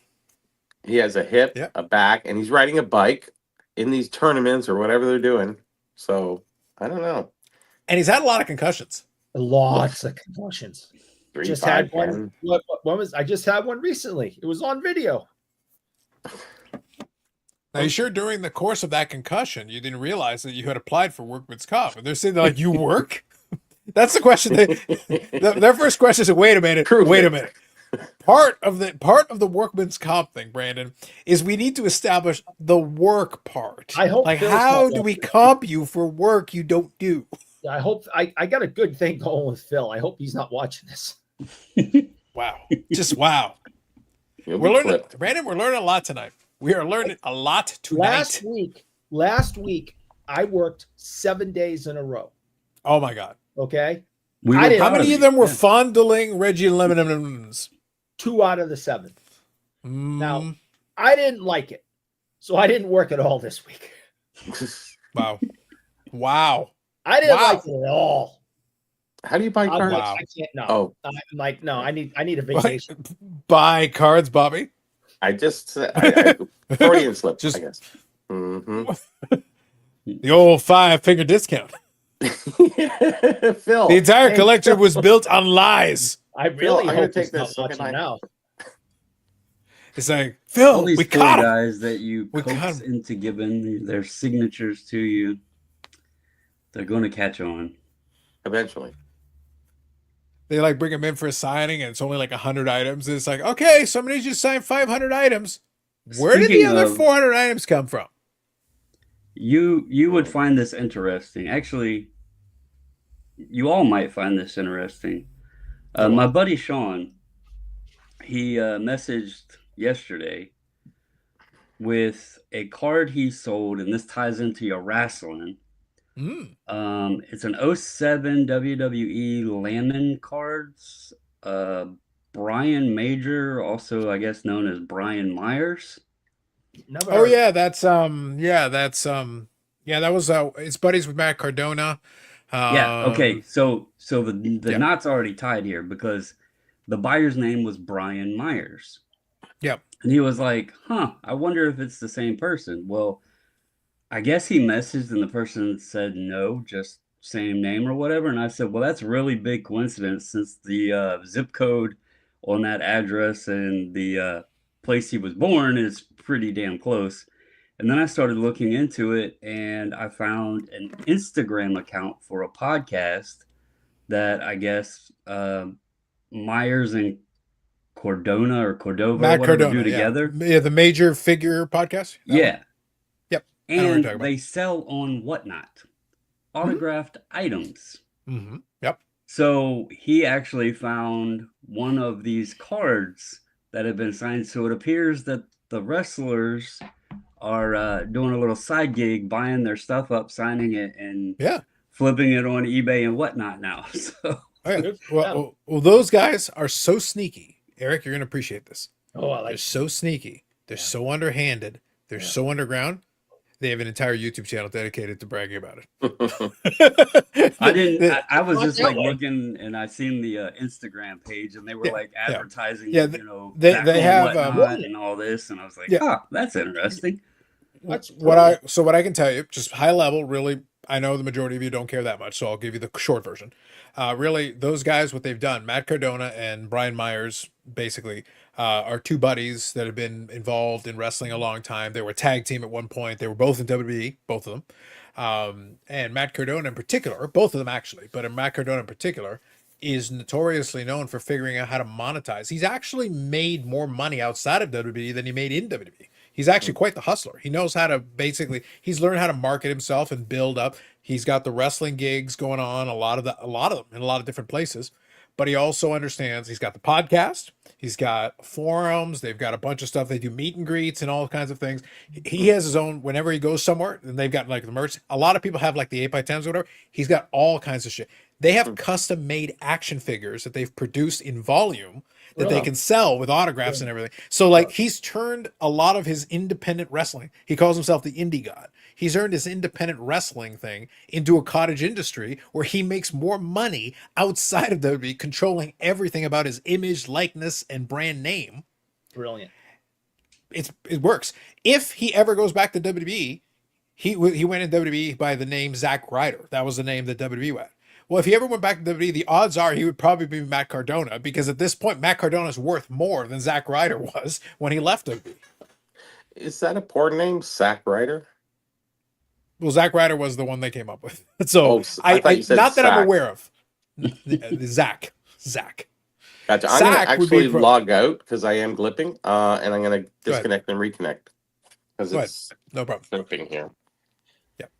He has a hip, a back, and he's riding a bike in these tournaments or whatever they're doing. So I don't know. And he's had a lot of concussions. lots of concussions. 3, Just 5, had 10. one. When was I just had one recently? It was on video. Now, you sure during the course of that concussion, you didn't realize that you had applied for workman's comp? And they're saying, like, you work? That's the question. Their first question is, wait a minute, wait a minute. Part of the workman's comp thing, Brandon, is we need to establish the work part. I hope. Like, Phil's how not do we watching. comp you for work you don't do? I hope I got a good thing going with Phil. I hope he's not watching this. Wow. Just wow. You'll We're be learning, flipped. Brandon, we're learning a lot tonight. We are learning a lot tonight. Last week, I worked 7 days in a row. Oh my God. Okay. How many of them were fondling Reggie Lemons? 2 out of the 7. Mm. Now, I didn't like it, so I didn't work at all this week. Wow. Wow. I didn't like it at all. How do you buy cards? Wow. I can't. No. Oh. I'm like, no. I need a vacation. Buy cards, Bobby. I just said Freudian slip, Just- I guess. Mm-hmm. The old 5-finger discount. Phil. The entire hey, collection Phil, was built on lies. I really I'm gonna hope take he's not this, so can watching I- now. It's like, All Phil, these we poor caught him. guys that you We coax caught 'em. into giving their signatures to you, they're going to catch on. Eventually. They like bring him in for a signing, and it's only like 100 items. And it's like, okay, somebody just signed 500 items. Where did the Speaking other of- 400 items come from? You would find this interesting. Actually, you all might find this interesting. My buddy Sean, he messaged yesterday with a card he sold, and this ties into your wrestling. It's an 07 WWE Landman cards. Brian Major, also I guess known as Brian Myers. Never Oh heard. yeah, that was it's buddies with Matt Cardona. Yeah. Okay. So the yeah. knot's already tied here because the buyer's name was Brian Myers. Yep. And he was like, I wonder if it's the same person. Well, I guess he messaged and the person said no, just same name or whatever. And I said, well, that's really big coincidence since the zip code on that address and the place he was born is pretty damn close. And then I started looking into it and I found an Instagram account for a podcast that I guess Myers and Cardona or Cordova Matt whatever Cardona do together. Yeah, the Major Figure podcast. That Yeah. one? Yep. I know what you're And talking about. they sell on Whatnot, autographed items. Mm-hmm. Yep. So he actually found one of these cards that had been signed. So it appears that the wrestlers are doing a little side gig, buying their stuff up, signing it, and flipping it on eBay and Whatnot now. So well, those guys are so sneaky. Eric, you're going to appreciate this. Oh, I like They're so sneaky. They're so underhanded. They're so underground. They have an entire YouTube channel dedicated to bragging about it. I didn't. I was Not just that like way. looking, and I seen the Instagram page, and they were like advertising. Yeah, you know, they back on have, Whatnot and all this, and I was like, that's interesting. That's what I can tell you, just high level, really. I know the majority of you don't care that much, so I'll give you the short version. Really, those guys, what they've done, Matt Cardona and Brian Myers, basically, are two buddies that have been involved in wrestling a long time. They were a tag team at one point. They were both in WWE, both of them. And Matt Cardona in particular, both of them actually, but Matt Cardona in particular, is notoriously known for figuring out how to monetize. He's actually made more money outside of WWE than he made in WWE. He's actually quite the hustler. He knows how to he's learned how to market himself and build up. He's got the wrestling gigs going on, a lot of them in a lot of different places. But he also understands, he's got the podcast, he's got forums, they've got a bunch of stuff. They do meet and greets and all kinds of things. He has his own, whenever he goes somewhere, and they've got like the merch. A lot of people have like the 8x10s or whatever. He's got all kinds of shit. They have custom made action figures that they've produced in volume that they can sell with autographs and everything. So like he's turned a lot of his independent wrestling. He calls himself the indie god. He's earned his independent wrestling thing into a cottage industry where he makes more money outside of WWE, controlling everything about his image, likeness, and brand name. Brilliant. It works. If he ever goes back to WWE, he went in WWE by the name Zack Ryder. That was the name that WWE had. Well, if he ever went back to WWE, the odds are he would probably be Matt Cardona, because at this point, Matt Cardona is worth more than Zack Ryder was when he left WWE. Is that a porn name, Zack Ryder? Well, Zack Ryder was the one they came up with. So I thought you said not that I'm Sack. aware of. Zach. Gotcha. I'm Zach gonna would be actually pro- log out because I am glipping, and I'm gonna ahead. disconnect and reconnect because Go ahead. it's No problem. flipping here.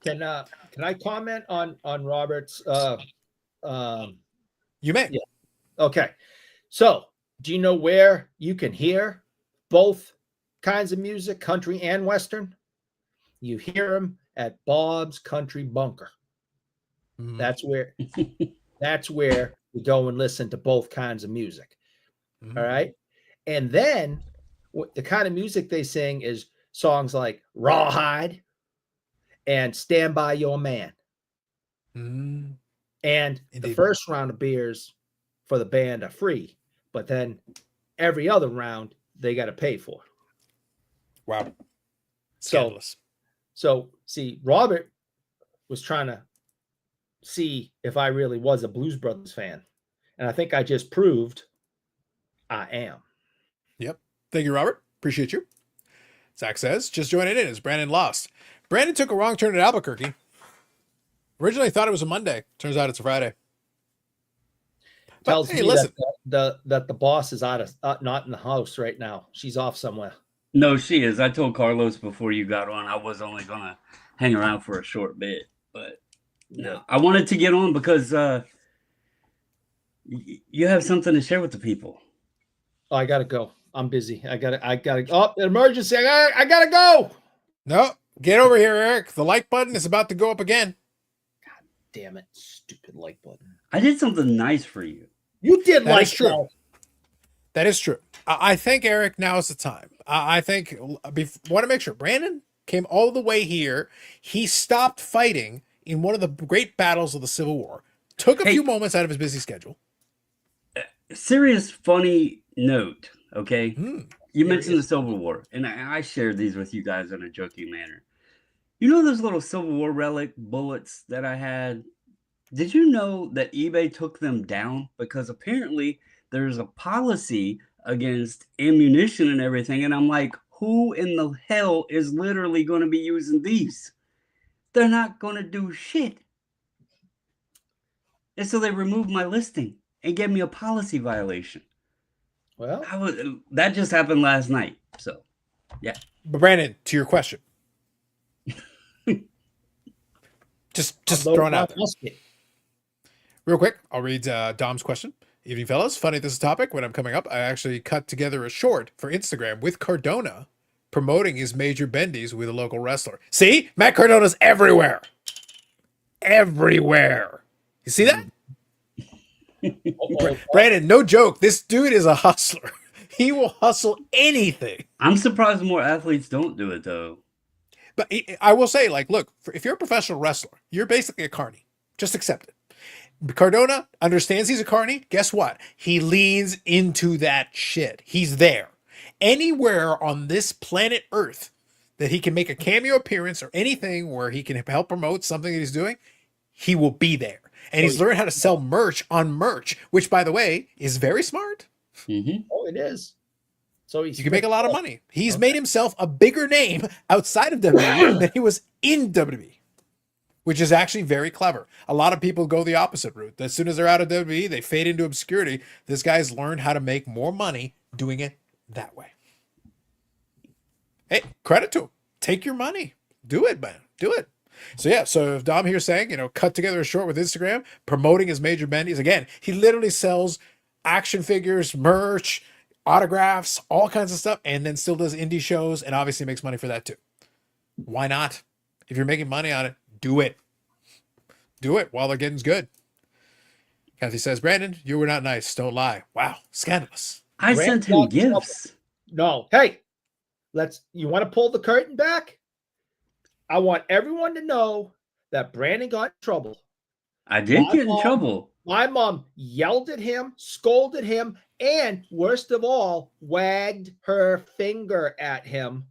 Can I comment on Robert's? You may. Yeah. Okay. So, do you know where you can hear both kinds of music, country and western? You hear them at Bob's Country Bunker. Mhm. That's where you go and listen to both kinds of music. Mhm. All right. And then the kind of music they sing is songs like Rawhide and Stand By Your Man. Mhm. And the Indeed. first round of beers for the band are free, but then every other round they got to pay for. Wow. Scandalous. So see, Robert was trying to see if I really was a Blues Brothers fan. And I think I just proved I am. Yep. Thank you, Robert. Appreciate you. Zach says, just joining in as Brandon lost. Brandon took a wrong turn at Albuquerque. Originally thought it was a Monday. Turns out it's a Friday. But, Tells hey, me listen. that the boss is not in the house right now. She's off somewhere. No, she is. I told Carlos before you got on I was only gonna hang around for a short bit, but no, I wanted to get on because you have something to share with the people. Oh, I gotta go. I'm busy. I gotta. Oh, an emergency! I gotta go. No, get over here, Eric. The like button is about to go up again. God damn it! Stupid like button. I did something nice for you. You did That like is true. that. That is true. I think, Eric, now is the time. I think, want to make sure. Brandon came all the way here. He stopped fighting in one of the great battles of the Civil War. Took a few moments out of his busy schedule. Serious, funny note, okay? You mentioned Serious. the Civil War, and I shared these with you guys in a joking manner. You know those little Civil War relic bullets that I had? Did you know that eBay took them down? Because apparently there's a policy against ammunition and everything. And I'm like, who in the hell is literally going to be using these? They're not going to do shit. And so they removed my listing and gave me a policy violation. Well, that just happened last night. So, yeah. But Brandon, to your question. just throwing out there. Real quick, I'll read Dom's question. Evening, fellas. Funny this is topic. When I'm coming up, I actually cut together a short for Instagram with Cardona promoting his major bendies with a local wrestler. See? Matt Cardona's everywhere. Everywhere. You see that? Brandon, no joke. This dude is a hustler. He will hustle anything. I'm surprised more athletes don't do it, though. But I will say, like, look, if you're a professional wrestler, you're basically a carny. Just accept it. Cardona understands he's a carny. Guess what? He leans into that shit. He's there. Anywhere on this planet Earth that he can make a cameo appearance or anything where he can help promote something that he's doing, he will be there. And he's learned how to sell merch on merch, which, by the way, is very smart. Mm-hmm. Oh, it is. So you can make a lot of money. He's made himself a bigger name outside of WWE than he was in WWE. Which is actually very clever. A lot of people go the opposite route. As soon as they're out of WWE, they fade into obscurity. This guy's learned how to make more money doing it that way. Hey, credit to him. Take your money. Do it, man. Do it. So yeah, so if Dom here saying, cut together a short with Instagram, promoting his major bendies. Again, he literally sells action figures, merch, autographs, all kinds of stuff, and then still does indie shows and obviously makes money for that too. Why not? If you're making money on it, do it. Do it while the getting's good. Kathy says, Brandon, you were not nice. Don't lie. Wow. Scandalous. I sent him gifts. No. Hey, you want to pull the curtain back? I want everyone to know that Brandon got in trouble. I did get in trouble. My mom yelled at him, scolded him, and worst of all, wagged her finger at him.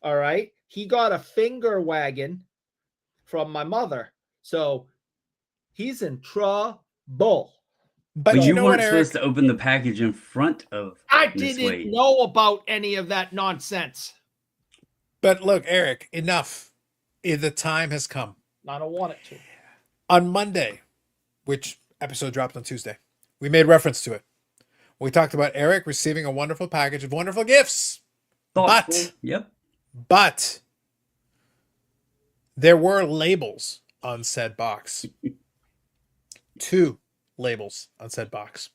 All right. He got a finger wagging from my mother. So he's in trouble. But you weren't supposed to open the package in front of I didn't know about any of that nonsense. But look, Eric, enough. The time has come. I don't want it to. On Monday, which episode dropped on Tuesday. We made reference to it. We talked about Eric receiving a wonderful package of wonderful gifts. Thoughtful. Yep. But there were labels on said box. 2 labels on said box.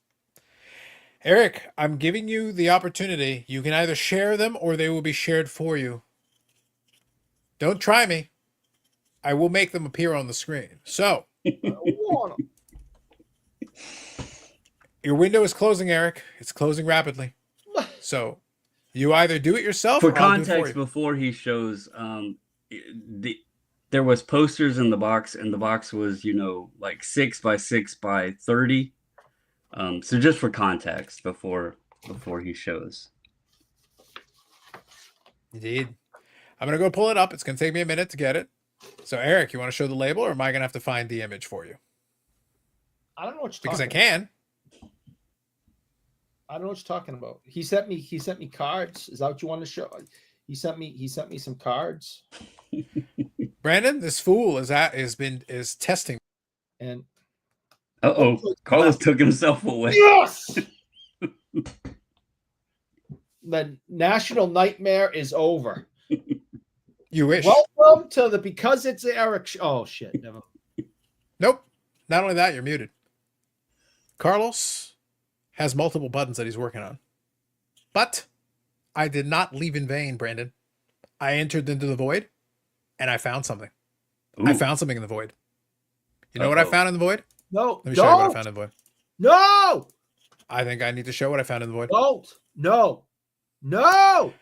Eric, I'm giving you the opportunity. You can either share them or they will be shared for you. Don't try me. I will make them appear on the screen. So, your window is closing, Eric. It's closing rapidly. So, you either do it yourself For or I'll do it context, for you. before he shows, there was posters in the box, and the box was, like 6 by 6 by 30. So just for context, before he shows. Indeed. I'm going to go pull it up. It's going to take me a minute to get it. So, Eric, you want to show the label, or am I going to have to find the image for you? I don't know what you're Because I talking can. I don't know what you're talking about. He sent me cards. Is that what you want to show? He sent me some cards. Brandon, this fool is testing. And Carlos took himself away. yes, the national nightmare is over. You wish. Welcome to the Because It's Eric. Oh shit! Never. Nope. Not only that, you're muted. Carlos has multiple buttons that he's working on. But I did not leave in vain, Brandon. I entered into the void and I found something. Ooh. I found something in the void. You know what I found in the void? No. Let me show you what I found in the void. No. I think I need to show what I found in the void. Don't. No. No.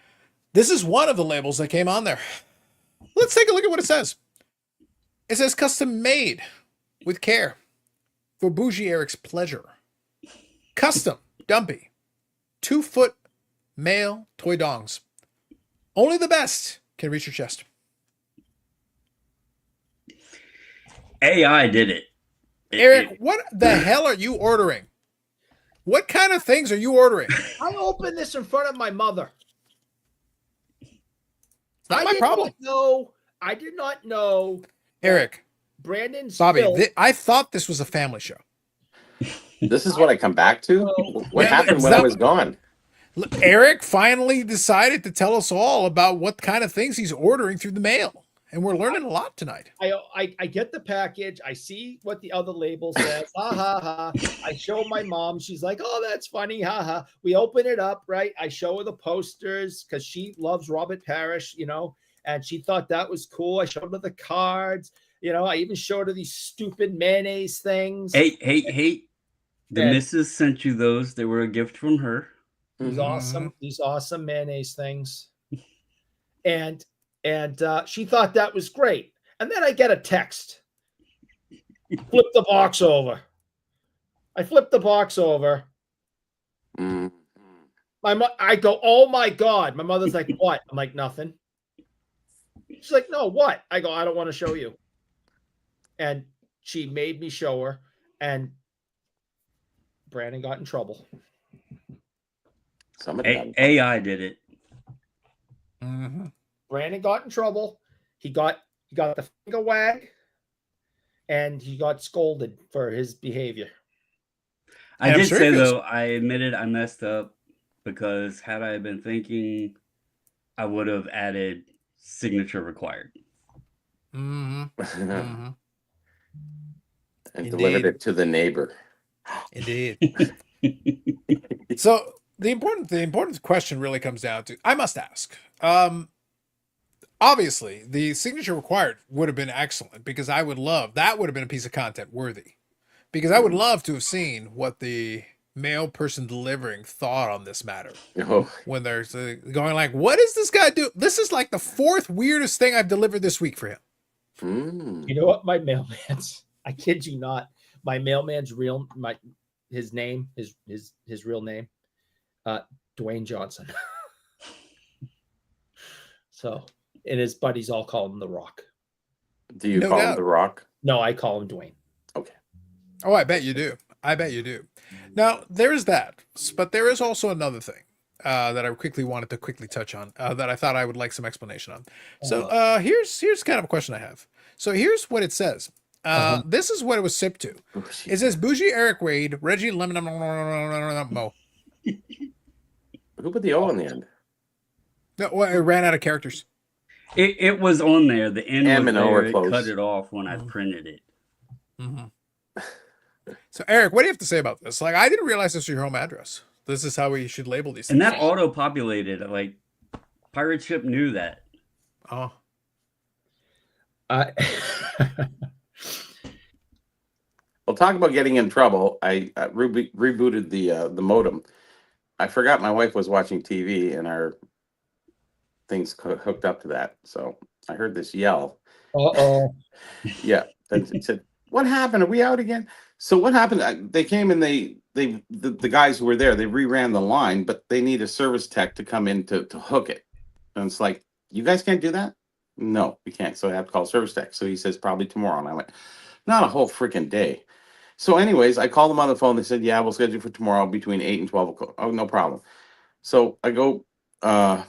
This is one of the labels that came on there. Let's take a look at what it says. It says custom made with care for Bougie Eric's pleasure. Custom dumpy 2-foot male toy dongs. Only the best can reach your chest. AI did it. Eric, what the hell are you ordering? What kind of things are you ordering? I opened this in front of my mother. It's not my problem. I did not know. Eric, Brandon's Bobby, bill- I thought this was a family show. This is what I come back to. What happened when I was gone? Eric finally decided to tell us all about what kind of things he's ordering through the mail. And we're learning a lot tonight. I get the package. I see what the other label says. Ha ha ha. I show my mom. She's like, "Oh, that's funny." Ha ha. We open it up, right? I show her the posters because she loves Robert Parrish, and she thought that was cool. I showed her the cards. I even showed her these stupid mayonnaise things. Hey. The missus sent you those. They were a gift from her. These awesome mayonnaise things. And she thought that was great. And then I get a text. Flip the box over. I flip the box over. I go, "Oh my God." My mother's like, "What?" I'm like, "Nothing." She's like, "No, what?" I go, "I don't want to show you." And she made me show her. And Brandon got in trouble. AI did it. Mm-hmm. Brandon got in trouble. He got the finger wag, and he got scolded for his behavior. I did say though, I admitted I messed up because had I been thinking, I would have added signature required. Mm-hmm. Mm-hmm. And delivered it to the neighbor. Indeed. So the important question really comes down to, I must ask, obviously the signature required would have been excellent because that would have been a piece of content worthy, because I would love to have seen what the male person delivering thought on this matter. When they're going like, what does this guy do? This is like the 4th weirdest thing I've delivered this week for him. You know what? My mailman's, I kid you not, my mailman's real name, his real name, Dwayne Johnson. So, and his buddies all call him The Rock. Do you call him The Rock? No, I call him Dwayne. Okay. Oh, I bet you do. Now, there is that, but there is also another thing that I wanted to quickly touch on that I thought I would like some explanation on. So here's kind of a question I have. So here's what it says. This is what it was sipped to. It says Bougie Eric Wade, Reggie Lemon Mo. Who put the O on the end? No, well, it ran out of characters. It was on there. The N M was and O there. are It close. cut it off when I printed it. So Eric, what do you have to say about this? Like, I didn't realize this was your home address. This is how we should label these And things. that auto-populated. Like, Pirate Ship knew that. Oh, Well, talk about getting in trouble. I rebooted the modem. I forgot my wife was watching TV and our things hooked up to that. So I heard this yell. Yeah. It said, "What happened? Are we out again?" So what happened? They came and the guys who were there, they reran the line, but they need a service tech to come in to hook it. And it's like, you guys can't do that? No, we can't. So I have to call service tech. So he says, probably tomorrow. And I went, not a whole freaking day. So anyways, I called them on the phone. They said, yeah, we'll schedule for tomorrow between 8 and 12 o'clock. Oh, no problem. So I go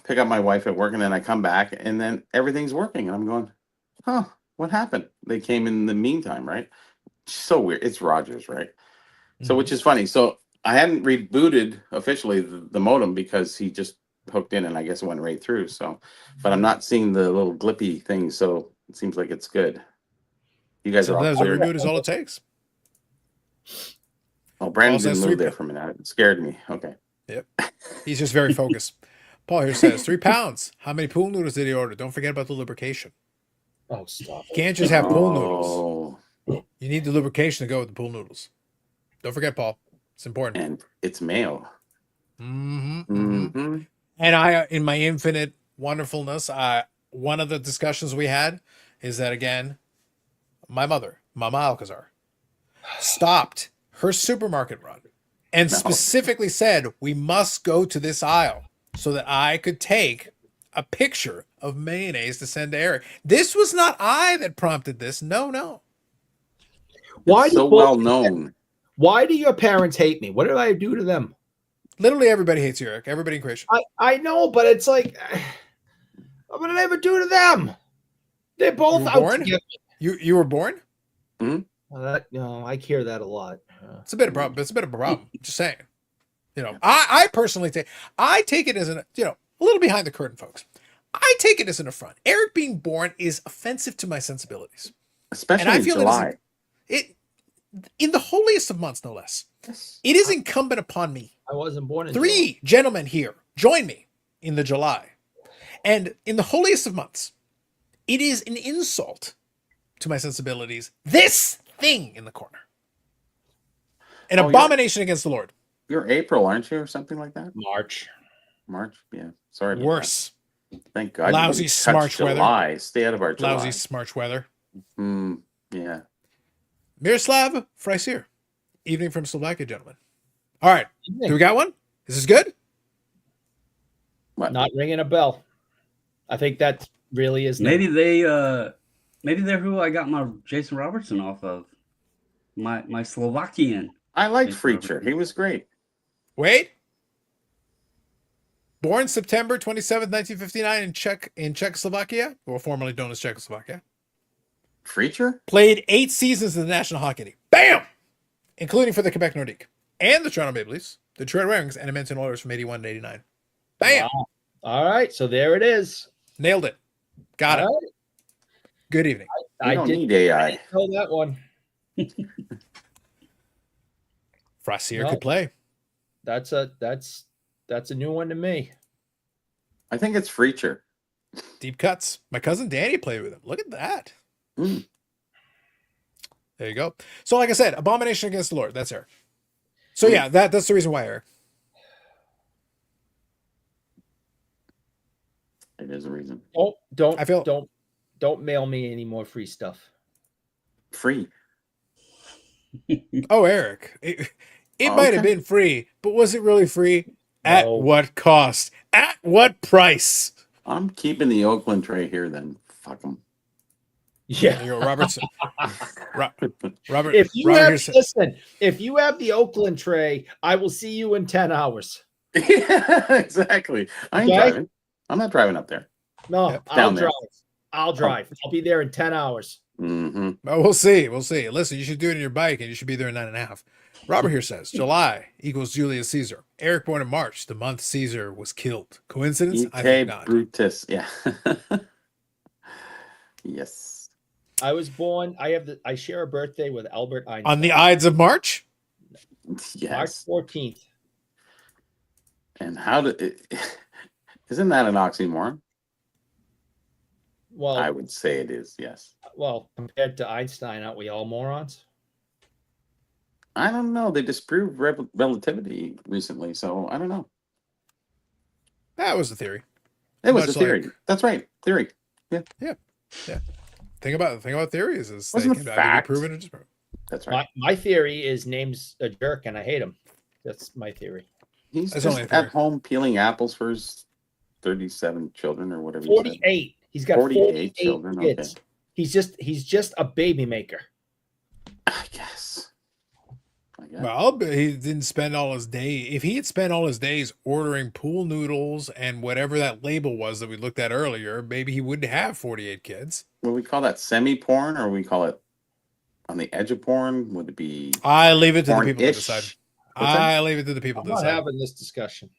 pick up my wife at work, and then I come back, and then everything's working. And I'm going, huh, what happened? They came in the meantime, right? So weird. It's Rogers, right? So which is funny. So I hadn't rebooted officially the modem because he just hooked in, and I guess it went right through. So, but I'm not seeing the little glippy thing. So it seems like it's good. You guys are all a cleared. reboot is all it takes. Oh, Brandon Paul says didn't move 3 there for a minute. It scared me. Okay. Yep. He's just very focused. Paul here says 3 pounds. How many pool noodles did he order? Don't forget about the lubrication. Oh, stop. You can't just have pool noodles. Oh, You need the lubrication to go with the pool noodles. Don't forget, Paul. It's important. and it's male. And I, in my infinite wonderfulness, one of the discussions we had is that, again, my mother, Mama Alcazar, stopped her supermarket run and specifically said, we must go to this aisle so that I could take a picture of mayonnaise to send to Eric. This was not I that prompted this. No. Why It's so well known. Why do your parents hate me? What did I do to them? Literally everybody hates you, Eric. Everybody in creation. I know, but it's like, what did I ever do to them? They're both out to get me. You were born? No, I hear that a lot. It's a bit of a problem. It's a bit of a problem. Just saying. You know, I personally take it as a little behind the curtain, folks. I take it as an affront. Eric being born is offensive to my sensibilities. Especially and I in feel July. It in the holiest of months, no less. Yes. It is incumbent upon me. I wasn't born in 3 gentlemen here join me in the July. And in the holiest of months, it is an insult to my sensibilities. This thing in the corner. An abomination against the Lord. You're April, aren't you, or something like that? March. Yeah. Sorry. about Worse. that. Thank God. Lousy You touched March weather. July. Stay out of our July. Lousy March weather. Yeah. Miroslav Freisier. Evening from Slovakia, gentlemen. All right. Do we got one? Is this good? What? Not ringing a bell. I think that really is. Maybe they're who I got my Jason Robertson off of. My Slovakian. I liked Freacher. He was great. Wait. Born September 27th, 1959 in Czechoslovakia, or formerly known as Czechoslovakia. Freacher? Played 8 seasons in the National Hockey League. Bam! Including for the Quebec Nordique and the Toronto Maple Leafs, the Detroit Red Wings, and Edmonton Oilers from 81 to 89. Bam! Wow. All right, so there it is. Nailed it. Got it. All right. Good evening. I don't need AI. know that one. Freisier No. could play. That's a new one to me. I think it's Freacher. Deep cuts. My cousin Danny played with him. Look at that. Mm. There you go. So, like I said, abomination against the Lord. That's Eric. So, yeah, that's the reason why, Eric. It is a reason. Don't mail me any more free stuff. Free. Oh, Eric. It might have been free, but was it really free? At what cost? At what price? I'm keeping the Oakland tray here then. Fuck them. Yeah. There you go, Robertson. Robert. If you Robert if you have the Oakland tray, I will see you in 10 hours. Yeah, exactly. I ain't driving. I'm not driving up there. No, Yep. I'll Down there. drive. I'll drive. I'll be there in 10 hours. Mm-hmm. Well, we'll see. We'll see. Listen, you should do it in your bike, and you should be there in 9.5. Robert here says July equals Julius Caesar. Eric born in March, the month Caesar was killed. Coincidence? I think not. Brutus. Yeah. Yes. I was born. I share a birthday with Albert Einstein. On the Ides of March? Yes. March 14th. And how isn't that an oxymoron? Well, I would say it is, yes. Well, compared to Einstein, aren't we all morons? I don't know. They disproved relativity recently, so I don't know. That was the theory. It was Much a theory. like- That's right. Theory. Yeah. Thing about theories is Wasn't they a can either be fact. proven or disproven. That's right. My theory is name's a jerk and I hate him. That's my theory. He's That's just only a theory. at home peeling apples for his 37 children or whatever. he said. 48. He's got 48 children. kids. Okay. He's just a baby maker. I guess. Well, but he didn't spend all his day. If he had spent all his days ordering pool noodles and whatever that label was that we looked at earlier, maybe he wouldn't have 48 kids. Would we call that semi-porn, or we call it on the edge of porn? Would it be? I leave it to the people to porn-ish? decide. What's that? I leave it to the people I'm to not decide. having this discussion.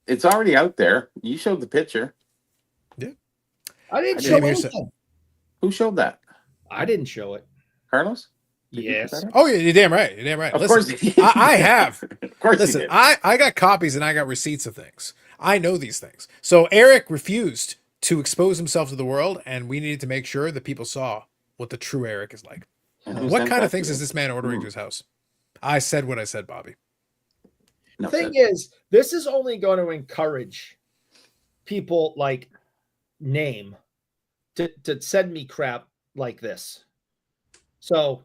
It's already out there. You showed the picture. I didn't I show didn't hear anything. Who showed that? I didn't show it. Carlos? Did you put Yes. that up? Oh, yeah, you're damn right. You're damn right. Of Listen, course. I have. Of course Listen, you did. I got copies and I got receipts of things. I know these things. So Eric refused to expose himself to the world, and we needed to make sure that people saw what the true Eric is like. And who What sent kind that of things to is you? this man ordering to his house? I said what I said, Bobby. No, The thing is, this is only going to encourage people like Name to send me crap like this. So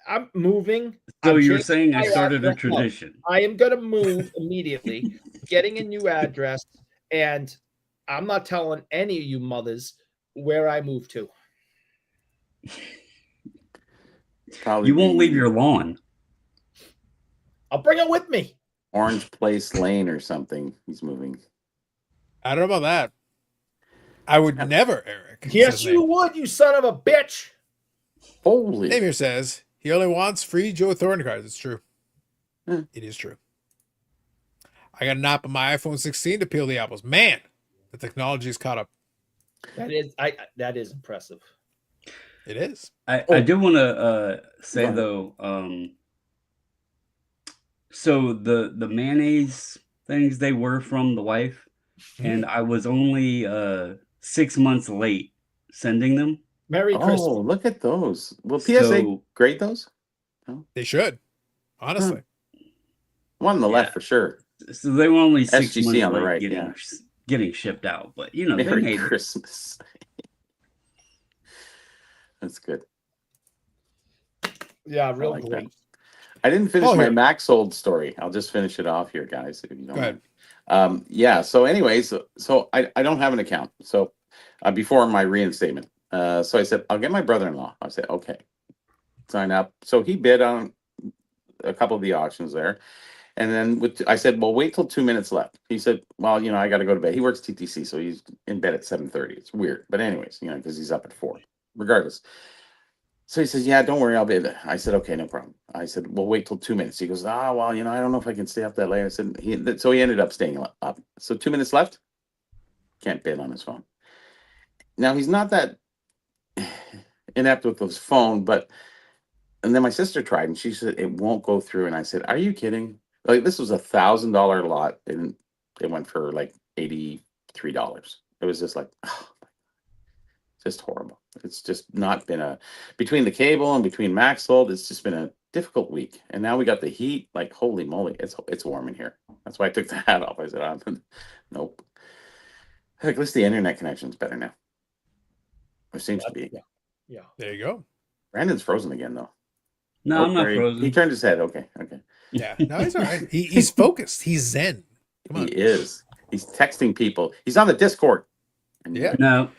I'm moving. So I'm you're changing saying I my started a address. No, tradition. I am going to move immediately, getting a new address, and I'm not telling any of you mothers where I move to. Probably You won't be leave your lawn. I'll bring it with me. Orange Place Lane or something. He's moving. I don't know about that. I would never, Eric. Yes, says you Name. would, you son of a bitch. Holy. Name here says he only wants free Joe Thorne cards. It's true. Hmm. It is true. I got an app on my iPhone 16 to peel the apples. Man, the technology is caught up. That is impressive. It is. I do want to say Go though, so the mayonnaise things, they were from the wife, and I was only 6 months late sending them. Merry Oh, Christmas. look at those. Will PSA So- grade those? They should. Honestly. One on the Yeah. left for sure. So they were only 6 SGC months on the late right, getting yeah. getting shipped out, but you know they Merry made it. Christmas. That's good. Yeah, real like great. I didn't finish Oh, my here. Maxold story. I'll just finish it off here, guys. If you don't Go ahead. mind. Yeah. So, anyways, so I don't have an account. So, before my reinstatement, so I said I'll get my brother-in-law. I said okay, sign up. So he bid on a couple of the auctions there, and then I said, well, wait till 2 minutes left. He said, well, I got to go to bed. He works TTC, so he's in bed at 7:30. It's weird, but anyways, because he's up at 4. Regardless. So he says, yeah, don't worry, I'll be there. I said, okay, no problem. I said, well, wait till 2 minutes. He goes, well, I don't know if I can stay up that late. I said, so he ended up staying up. So 2 minutes left. Can't bid on his phone. Now, he's not that inept with his phone, and then my sister tried, and she said, it won't go through. And I said, are you kidding? Like, this was $1,000 lot, and it went for like $83. It was just like, oh, just horrible. It's just not been between the cable and between Maxold, it's just been a difficult week. And now we got the heat. Like, holy moly, it's warm in here. That's why I took the hat off. I said, nope. At least the internet connection's better now. It seems to be. Yeah. There you go. Brandon's frozen again, though. No, I'm not He frozen. turned his head. Okay. Yeah. No, he's all right. He's focused. He's zen. Come on. He is. He's texting people. He's on the Discord. Yeah. No.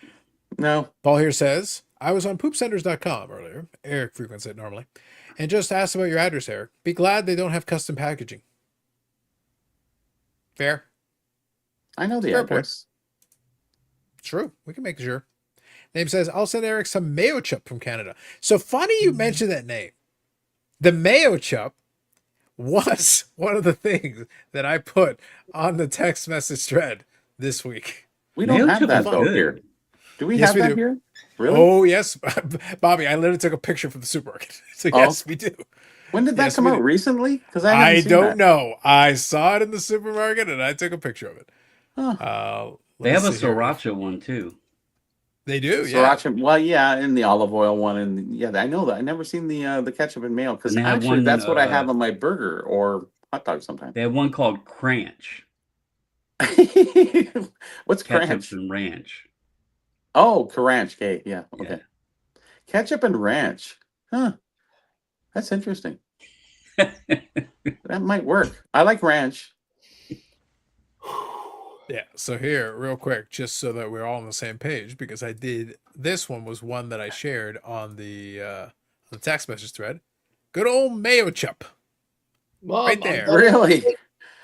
Paul here says, I was on poopcenters.com earlier. Eric frequents it normally. And just asked about your address, Eric. Be glad they don't have custom packaging. Fair. I know the Fair address. True. We can make sure. Name says, I'll send Eric some mayo chup from Canada. So funny you mentioned that name. The mayo chup was one of the things that I put on the text message thread this week. We don't Mayo have chup that is though good. here. Do we Yes, have we that do. here? Really? Oh, yes. Bobby, I literally took a picture from the supermarket. So yes, we do. When did that Yes, come we out? do. Recently? Because I I haven't seen don't that. know. I saw it in the supermarket and I took a picture of it. Huh. They have a let's see here. sriracha one too. They do, yeah. Sriracha, well, yeah, and the olive oil one, and yeah, I know that. I never seen the ketchup and mayo because And they have actually one, that's what I have on my burger or hot dog sometimes. They have one called Cranch. What's Ketchup ranch? and ranch. Oh, ranch. Okay, yeah, okay. Yeah. Ketchup and ranch. Huh. That's interesting. That might work. I like ranch. Yeah. So here, real quick, just so that we're all on the same page, because I did this one was one that I shared on the text message thread. Good old mayo chup. Mom, Right there. Really?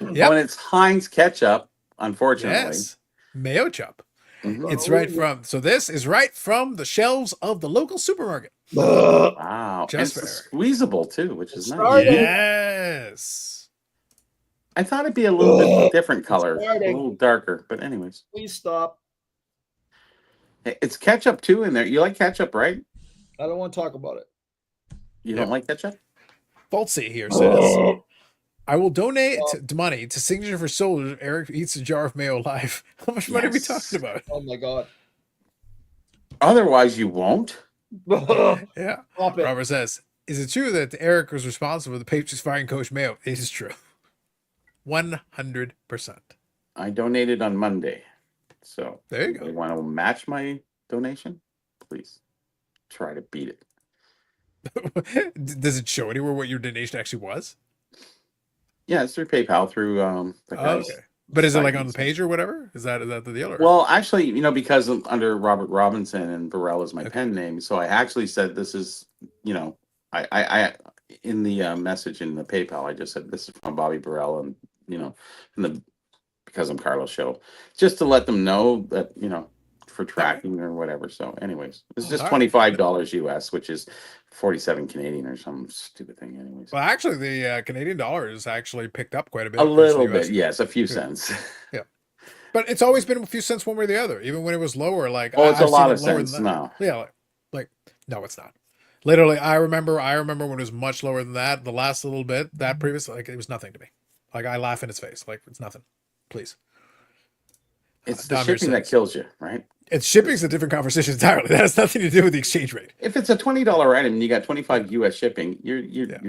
Yep. When it's Heinz ketchup, unfortunately. Yes. Mayo chup. Mhm. It's right from this is right from the shelves of the local supermarket. Wow. And Just it's for squeezable too, which is nice. Starting. Yes. I thought it'd be a little bit different color, a Starting. little darker, but anyways. Please stop. Hey, it's ketchup too in there. You like ketchup, right? I don't want to talk about it. You Yep. don't like ketchup? Falsey here says, I will donate money to Signature for Soldiers if Eric eats a jar of mayo live. How much money are we Yes. talking about? Oh my god. Otherwise, you won't. Stop Yeah. it. Robert says, is it true that Eric was responsible for the Patriots firing Coach Mayo? It is true. 100%. I donated on Monday. So There you you go. want to match my donation? Please try to beat it. Does it show anywhere what your donation actually was? Yeah, it's through PayPal, through the Oh, guy's okay. But is it site like on and the stuff. page or whatever? Is that the deal? Or? Well, actually, because under Robert Robinson and Burrell is my Okay. pen name, so I actually said this is, I in the message in the PayPal, I just said this is from Bobby Burrell, and and the Because I'm Carlos show, just to let them know that for tracking or whatever. So, anyways, it's just All right. $25 US, which is 47 Canadian or some stupid thing. Anyways, Well, actually, the Canadian dollar has actually picked up quite a bit. a versus the little US. bit, yes, a few Yeah. cents. But it's always been a few cents one way or the other, even when it was lower. Like, Oh, it's a I've lot seen of it lower cents than that. now. Yeah, like no, it's not. Literally, I remember when it was much lower than that. The last little bit, that previous, like, it was nothing to me. Like, I laugh in his face, like it's nothing. Please, It's the Dom here shipping that says- kills you, right? it's shipping's a different conversation entirely. That has nothing to do with the exchange rate. If it's a $20 item and you got 25 US shipping, you're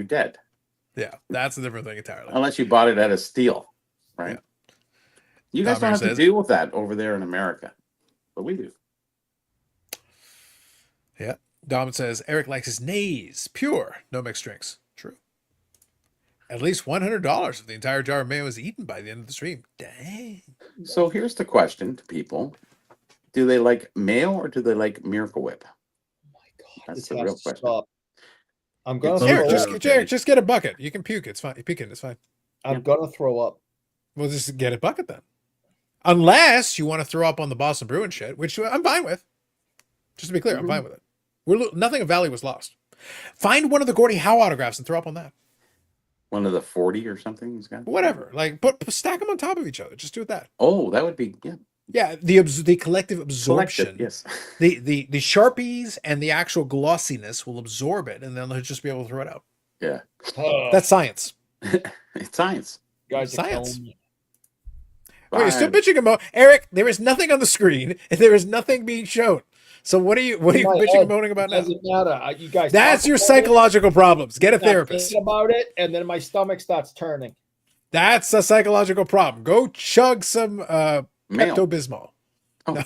dead. Yeah, that's a different thing entirely. Unless you bought it at a steal, right? Yeah. You guys Tom don't here have to says- deal with that over there in America, but we do. Yeah, Dom says Eric likes his nays pure, no mixed drinks. True. At least $100 if the entire jar of mayo is eaten by the end of the stream. Dang. So here's the question to people: do they like mayo or do they like Miracle Whip? Oh my god. That's This the has real to question. stop. I'm gonna It's throw Eric, Eric, up. just get a bucket. You can puke. It's fine. You puke it. It's fine. I'm gonna throw up. Well, just get a bucket then. Unless you want to throw up on the Boston Bruin shit, which I'm fine with. Just to be clear, I'm fine with it. Nothing of value was lost. Find one of the Gordie Howe autographs and throw up on that. One of the 40 or something he's got. Whatever. Like, stack them on top of each other. Just do it that. Oh, that would be Yeah, the collective absorption. Collective, yes. The Sharpies and the actual glossiness will absorb it, and then they'll just be able to throw it out. Yeah, That's science. it's science. You guys are science. killing me. Wait, you're still Fine. bitching about Eric. There is nothing on the screen, and there is nothing being shown. So what are you In my bitching head, and moaning about it now? doesn't matter. You guys. That's talk your about it, psychological problems. Get a I think therapist. about it, and then my stomach starts turning. That's a psychological problem. Go chug some Mayo. Pepto-Bismol. Oh. No.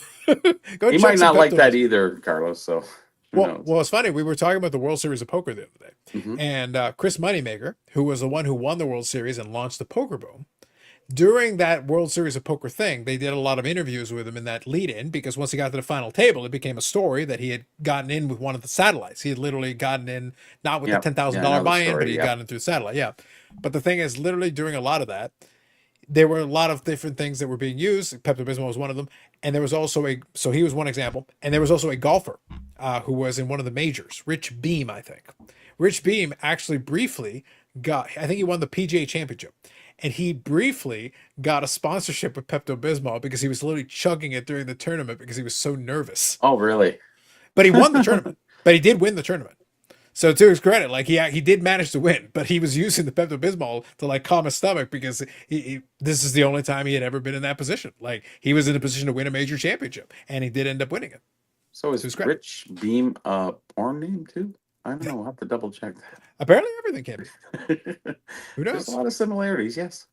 Go He chug might some not like that Pepto-Bismol. either, Carlos. So who Well, knows? it's funny. We were talking about the World Series of Poker the other day. Mhm. And Chris Moneymaker, who was the one who won the World Series and launched the poker boom, during that World Series of Poker thing, they did a lot of interviews with him in that lead-in, because once he got to the final table, it became a story that he had gotten in with one of the satellites. He had literally gotten in, not with Yep. the $10,000 Yeah, I know the buy-in, story, but he had yeah. gotten in through the satellite. Yeah. But the thing is, literally during a lot of that, there were a lot of different things that were being used. Pepto-Bismol was one of them. And there was also so he was one example. And there was also a golfer who was in one of the majors, Rich Beam, I think. Rich Beam actually briefly I think he won the PGA Championship. And he briefly got a sponsorship with Pepto-Bismol because he was literally chugging it during the tournament because he was so nervous. Oh, really? But he won the tournament. But he did win the tournament. So to his credit, like he did manage to win, but he was using the Pepto-Bismol to like calm his stomach because this is the only time he had ever been in that position. Like he was in a position to win a major championship, and he did end up winning it. So is Rich Beam a porn name too? I don't know. I'll have to double check that. Apparently everything can be. Who knows? There's a lot of similarities, yes.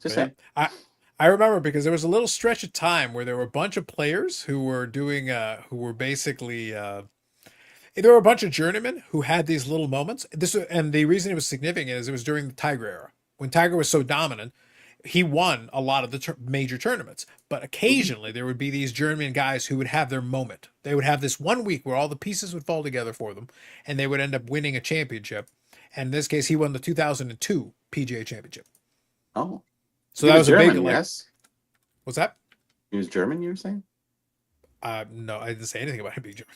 Just saying. I remember because there was a little stretch of time where there were a bunch of players who were doing who were basically there were a bunch of journeymen who had these little moments. And the reason it was significant is it was during the Tiger era. When Tiger was so dominant, he won a lot of the major tournaments. But occasionally there would be these journeyman guys who would have their moment. They would have this 1 week where all the pieces would fall together for them, and they would end up winning a championship. And in this case, he won the 2002 PGA Championship. Oh. So that was German, a big, yes. What's that? He was German, you were saying? No, I didn't say anything about him being German.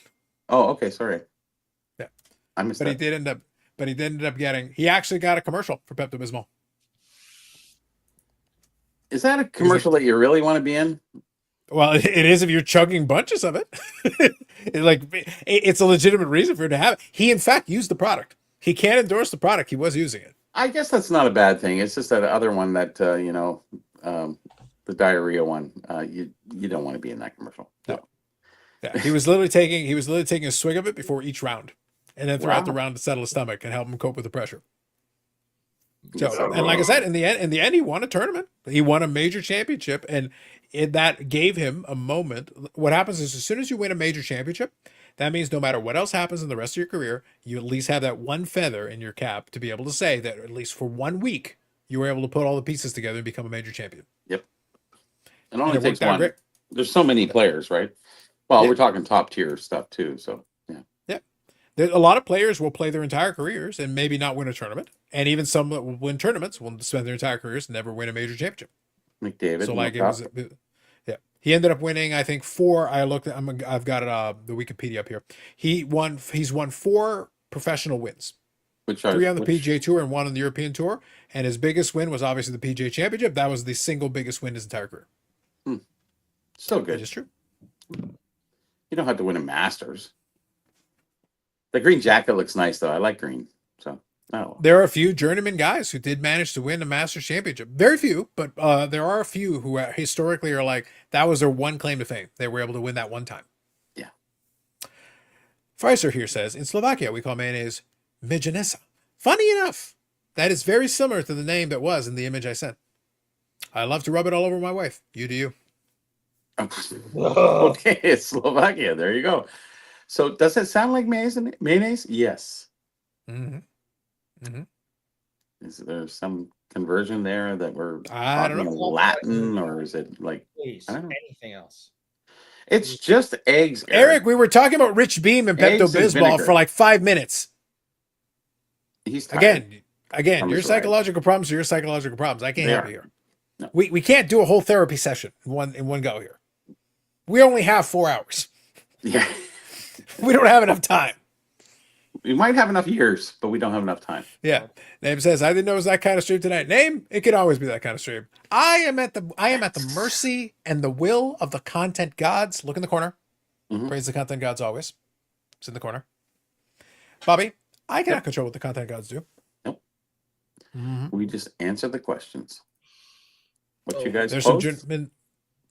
Oh, okay, sorry. Yeah. I missed that. He did end up he actually got a commercial for Pepto-Bismol. Is that a commercial that you really want to be in? Well, it is if you're chugging bunches of it. It's a legitimate reason for him to have it. He, in fact, used the product. He can't endorse the product. He was using it. I guess that's not a bad thing. It's just that other one that, the diarrhea one, you don't want to be in that commercial. No. Yeah, he was literally taking a swig of it before each round, and then throughout the round to settle his stomach and help him cope with the pressure. So, and like I said, in the end, he won a tournament. He won a major championship, and that gave him a moment. What happens is, as soon as you win a major championship, that means no matter what else happens in the rest of your career, you at least have that one feather in your cap to be able to say that at least for 1 week, you were able to put all the pieces together and become a major champion. Yep. It only takes one. Great. There's so many players, right? Well, we're talking top tier stuff too. So yeah. A lot of players will play their entire careers and maybe not win a tournament, and even some that will win tournaments will spend their entire careers and never win a major championship. McDavid. So like he ended up winning, I think, 4. I've got the Wikipedia up here. He's won 4 professional wins. 3 on the PGA Tour and 1 on the European Tour. And his biggest win was obviously the PGA Championship. That was the single biggest win in his entire career. So good. Which is true. You don't have to win a Masters. The green jacket looks nice, though. I like green. So, there are a few journeyman guys who did manage to win a Masters Championship. Very few, but there are a few who historically are like, that was their one claim to fame. They were able to win that one time. Yeah. Pfizer here says, in Slovakia, we call mayonnaise Mijanesa. Funny enough, that is very similar to the name that was in the image I sent. I love to rub it all over my wife. You do you. Okay, it's Slovakia. There you go. So does it sound like mayonnaise? Yes. Mm-hmm. Mm-hmm. Is there some conversion there that we're I don't know, Latin, or is it like anything else? It's just eggs. Eric, we were talking about Rich Beam and Pepto-Bismol for like 5 minutes. He's tired. Again, your psychological problems are your psychological problems. I can't help you here. No. We can't do a whole therapy session in one go here. We only have 4 hours. Yeah. We don't have enough time. We might have enough years, but we don't have enough time. Yeah. Name says, I didn't know it was that kind of stream tonight. Name, it can always be that kind of stream. I am at the mercy and the will of the content gods. Look in the corner. Mm-hmm. Praise the content gods always. It's in the corner. Bobby, I cannot control what the content gods do. Nope. Mm-hmm. We just answer the questions. What you guys there's post? some journeymen.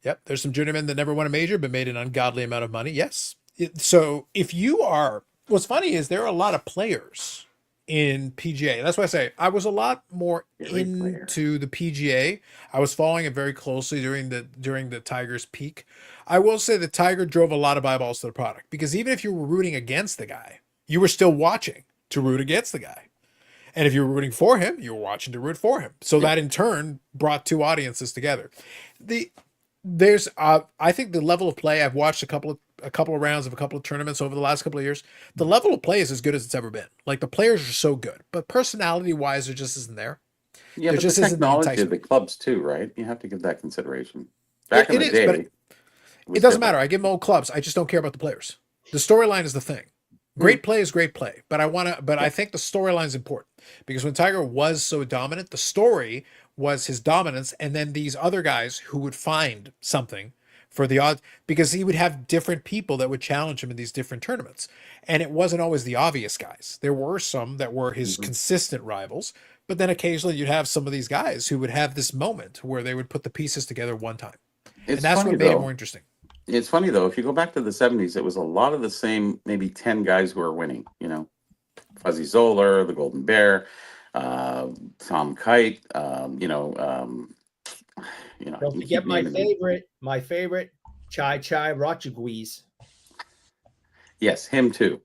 Yep. There's some journeymen that never won a major but made an ungodly amount of money. Yes. So if you are, what's funny is there are a lot of players in PGA. That's why I say I was a lot more into the PGA. I was following it very closely during the Tiger's peak. I will say that Tiger drove a lot of eyeballs to the product because even if you were rooting against the guy, you were still watching to root against the guy. And if you were rooting for him, you were watching to root for him. So that in turn brought 2 audiences together. I think the level of play, I've watched a couple of rounds of a couple of tournaments over the last couple of years. The level of play is as good as it's ever been. Like the players are so good, but personality wise, there just isn't there. Yeah, There but just the isn't the technology of enticement. the clubs too, right? You have to give that consideration. Back in It the is, day, but was it doesn't different. matter. I give them old clubs. I just don't care about the players. The storyline is the thing. Great play is great play, but I think the storyline is important because when Tiger was so dominant, the story was his dominance, and then these other guys who would find something for the odds because he would have different people that would challenge him in these different tournaments, and it wasn't always the obvious guys. There were some that were his consistent rivals, but then occasionally you'd have some of these guys who would have this moment where they would put the pieces together one time, and that's what made it more interesting. It's funny though, if you go back to the 70s, it was a lot of the same, maybe 10 guys who were winning, you know, Fuzzy Zoeller, the Golden Bear, Tom Kite, Don't forget my favorite, Chai Rochaguis. Yes, him too.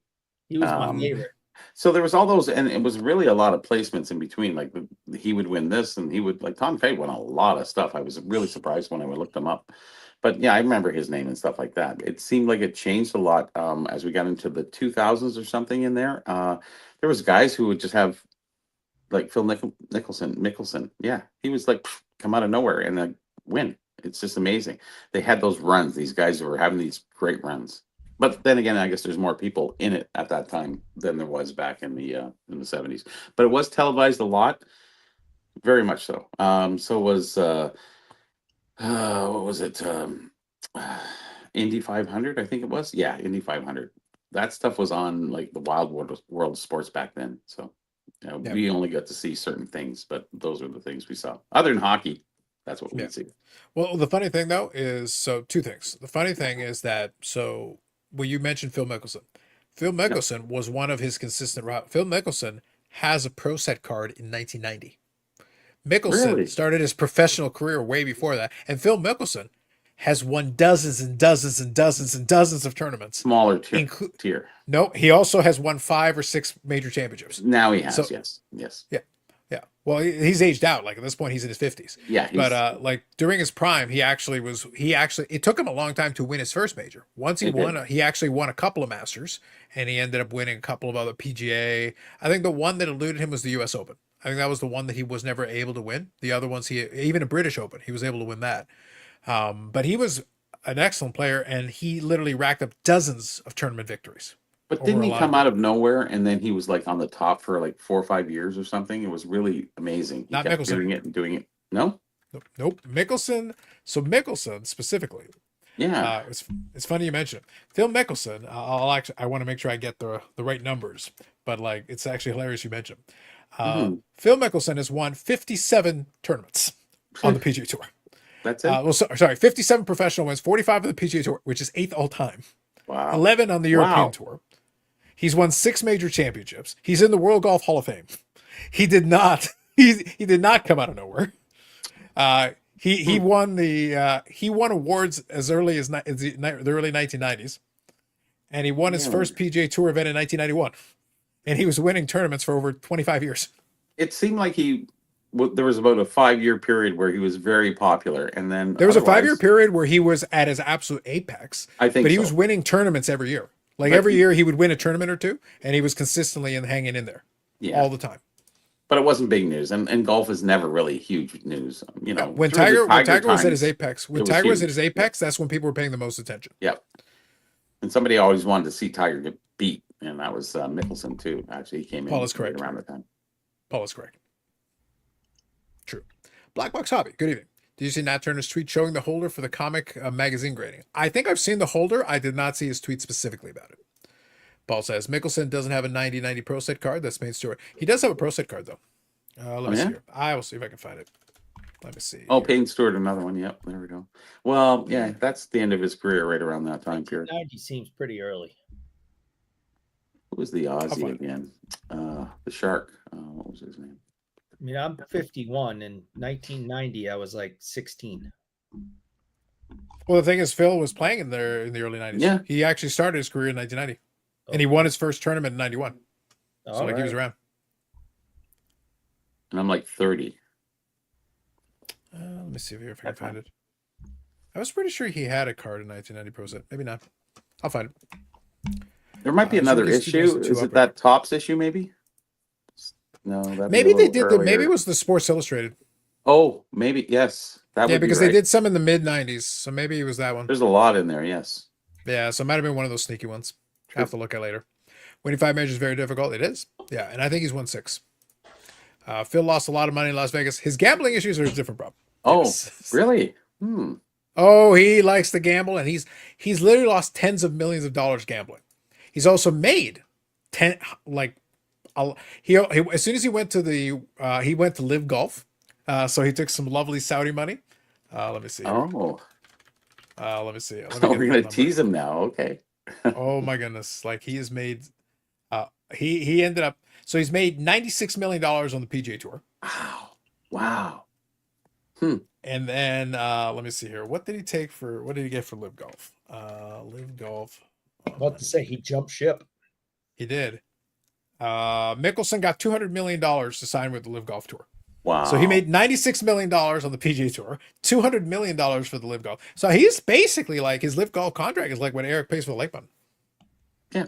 He was my favorite. So there was all those, and it was really a lot of placements in between. Like he would win this, and he would, like, Tom Kite won a lot of stuff. I was really surprised when I looked him up. But yeah, I remember his name and stuff like that. It seemed like it changed a lot as we got into the 2000s or something in there. There was guys who would just have, like Phil Mickelson. Yeah, he was like come out of nowhere and then win. It's just amazing. They had those runs. These guys were having these great runs. But then again, I guess there's more people in it at that time than there was back in the 70s. But it was televised a lot, very much so. So was what was it? Indy 500, I think it was. Yeah, Indy 500. That stuff was on like the wild world of sports back then. So we only got to see certain things, but those are the things we saw. Other than hockey, that's what we could see. Well, the funny thing though is two things. The funny thing is that you mentioned Phil Mickelson. Phil Mickelson was one of his consistent routes. Phil Mickelson has a pro set card in 1990. Mickelson started his professional career way before that, and Phil Mickelson has won dozens and dozens and dozens and dozens of tournaments. Smaller tier. No, he also has won 5 or 6 major championships. Now he has, yes. Yeah. Well, he's aged out. Like at this point, he's in his 50s. Yeah. But like during his prime, it took him a long time to win his first major. Once he won, he actually won a couple of Masters, and he ended up winning a couple of other PGA. I think the one that eluded him was the U.S. Open. I think that was the one that he was never able to win. The other ones, even a British Open, he was able to win that. But he was an excellent player, and he literally racked up dozens of tournament victories. But didn't he come out of nowhere, and then he was like on the top for like 4 or 5 years or something? It was really amazing. He kept Mickelson doing it. No? Nope. Mickelson. So Mickelson specifically. Yeah. It's funny you mention it. Phil Mickelson. I want to make sure I get the right numbers, but like it's actually hilarious you mentioned. Phil Mickelson has won 57 tournaments on the PGA Tour. That's it. 57 professional wins, 45 of the PGA Tour, which is 8th all time. Wow. 11 on the European Tour. He's won 6 major championships. He's in the World Golf Hall of Fame. He did not. He did not come out of nowhere. He won awards as early as the early 1990s, and he won his first PGA Tour event in 1991, and he was winning tournaments for over 25 years. It seemed like there was about a 5-year period where he was very popular, and then there was a 5-year period where he was at his absolute apex. I think, but he was winning tournaments every year. Like every year, he would win a tournament or two, and he was consistently hanging in there all the time. But it wasn't big news, and golf is never really huge news. You know, when Tiger was at his apex, that's when people were paying the most attention. Yep. And somebody always wanted to see Tiger get beat, and that was Mickelson too. Actually, he came in around the time. Paul is correct. True. Black Box Hobby. Good evening. Did you see Nat Turner's tweet showing the holder for the comic magazine grading? I think I've seen the holder. I did not see his tweet specifically about it. Paul says, Mickelson doesn't have a 90-90 Pro Set card. That's main story. He does have a Pro Set card, though. Let me see here. I will see if I can find it. Let me see. Oh, Payne Stewart, another one. Yep, there we go. Well, yeah, that's the end of his career right around that time period. 90 seems pretty early. Who was the Aussie again? The Shark. What was his name? I mean, I'm 51. In 1990, I was like 16. Well, the thing is, Phil was playing in the early 90s. Yeah. He actually started his career in 1990. And he won his first tournament in 91. So he was around. And I'm like 30. Let me see if I can find it. I was pretty sure he had a card in 1990 Pro Set. Maybe not. I'll find it. There might be another issue. Is it that Topps issue, maybe? No, that'd be Maybe a they little did. Maybe earlier. it was the Sports Illustrated. Oh, maybe yes. That Yeah, would be because right. they did some in the mid '90s, so maybe it was that one. There's a lot in there. Yes. Yeah, so it might have been one of those sneaky ones. Have to look at later. Winning 5 majors is very difficult. It is. Yeah, and I think he's won 6. Phil lost a lot of money in Las Vegas. His gambling issues are a different problem. Oh, Yes. really? Oh, he likes to gamble, and he's literally lost tens of millions of dollars gambling. He's also made he as soon as he went to Live Golf, so he took some lovely Saudi money. Let me see. Oh, let me see. Let me so get we're that gonna number. tease him now. Okay. Oh my goodness! Like he has made, he ended up. So he's made $96 million on the PGA Tour. Wow. And then let me see here. What did he get for Live Golf? Live Golf. About to say he jumped ship. He did. Mickelson got $200 million to sign with the Live Golf Tour. Wow. So he made $96 million on the PGA Tour, $200 million for the Live Golf. So he's basically like his Live Golf contract is like what Eric pays for the Lake Button. Yeah.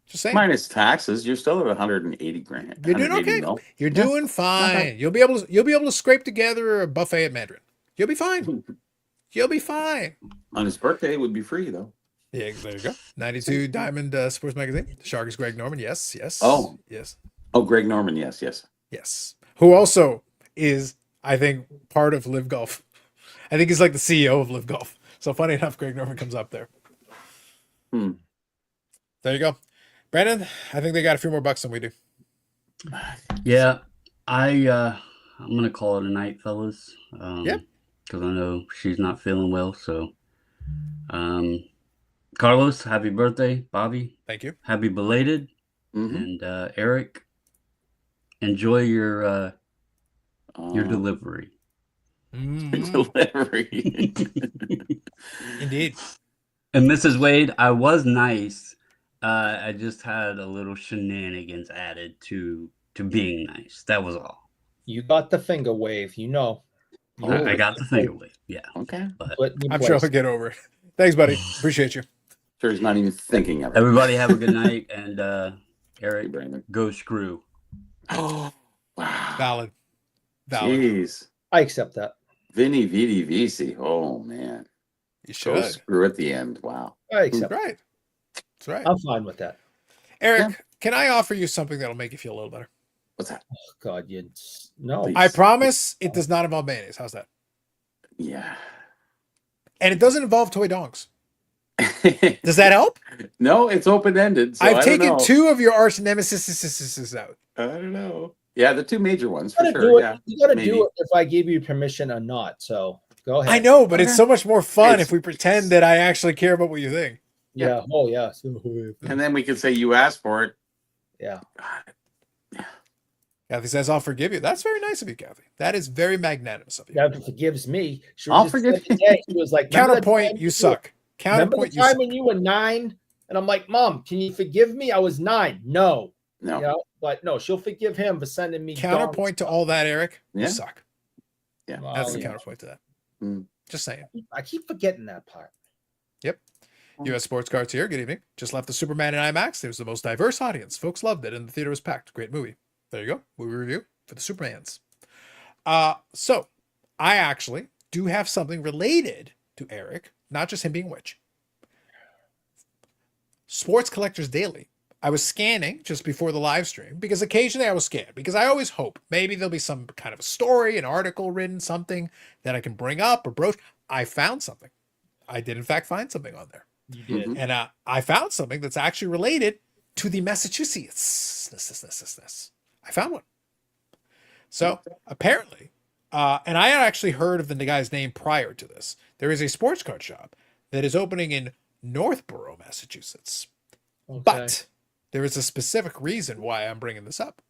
Just saying. Minus taxes, you're still at 180 grand. You're doing 180 okay. mil. You're doing fine. You'll be able to scrape together a buffet at Mandarin. You'll be fine. You'll be fine. On his birthday, it would be free though. Yeah, there you go. 92 Diamond Sports Magazine. The Shark is Greg Norman. Yes. Oh. Yes. Oh, Greg Norman. Yes. Yes. Who also is, I think, part of Live Golf. I think he's like the CEO of Live Golf. So funny enough, Greg Norman comes up there. There you go. Brandon, I think they got a few more bucks than we do. Yeah, I'm gonna call it a night, fellas. Yep. Because I know she's not feeling well. So, Carlos, happy birthday, Bobby. Thank you. Happy belated, and Eric, enjoy your delivery. Delivery. Indeed. And Mrs. Wade, I was nice. I just had a little shenanigans added to being nice. That was all. You got the finger wave, you know. I got the finger wave. Yeah. Okay. But I'm sure I'll get over it. Thanks, buddy. Appreciate you. Sure, he's not even thinking of it. everybody have a good night. And Eric, Brandon. go screw. Oh, wow. Valid. Jeez. I accept that. Vinny Vidi Vici. Oh, man. You Go should. screw at the end. Wow. I accept That's right. That's right. I'm fine with that. Eric, can I offer you something that'll make you feel a little better? What's that? Oh, God, no. Please. I promise it does not involve mayonnaise. How's that? Yeah. And it doesn't involve toy dongs. Does that help? No, it's open-ended. So I've I don't taken know. 2 of your arch nemesis out. I don't know. Yeah, the 2 major ones You for gotta sure. do it. Yeah. You gotta maybe. do it if I give you permission or not. So go ahead. I know, but it's so much more fun It's- if we pretend that I actually care about what you think. Yeah. Oh, yeah. And then we can say you asked for it. Yeah. Kathy says, I'll forgive you. That's very nice of you, Kathy. That is very magnanimous of you. That forgives me. She I'll just forgive the other day, She was like, Counterpoint, you suck. Remember Counterpoint, the you time suck. when you were 9? And I'm like, Mom, can you forgive me? I was 9. No. No. You know, but no, she'll forgive him for sending me. Counterpoint to all that, Eric. Yeah. You suck. Yeah. Well, That's the yeah. counterpoint to that. Just saying. I keep forgetting that part. Yep. U.S. Sports Cards here. Good evening. Just left the Superman in IMAX. It was the most diverse audience. Folks loved it, and the theater was packed. Great movie. There you go. Movie review for the Supermans. So I actually do have something related to Eric, not just him being a witch. Sports Collectors Daily. I was scanning just before the live stream because occasionally I will scan because I always hope maybe there'll be some kind of a story, an article written, something that I can bring up or broach. I found something. I did in fact find something on there. You did. And I found something that's actually related to the Massachusetts. I found one. So apparently, and I had actually heard of the guy's name prior to this. There is a sports card shop that is opening in Northborough, Massachusetts. Okay. But there is a specific reason why I'm bringing this up.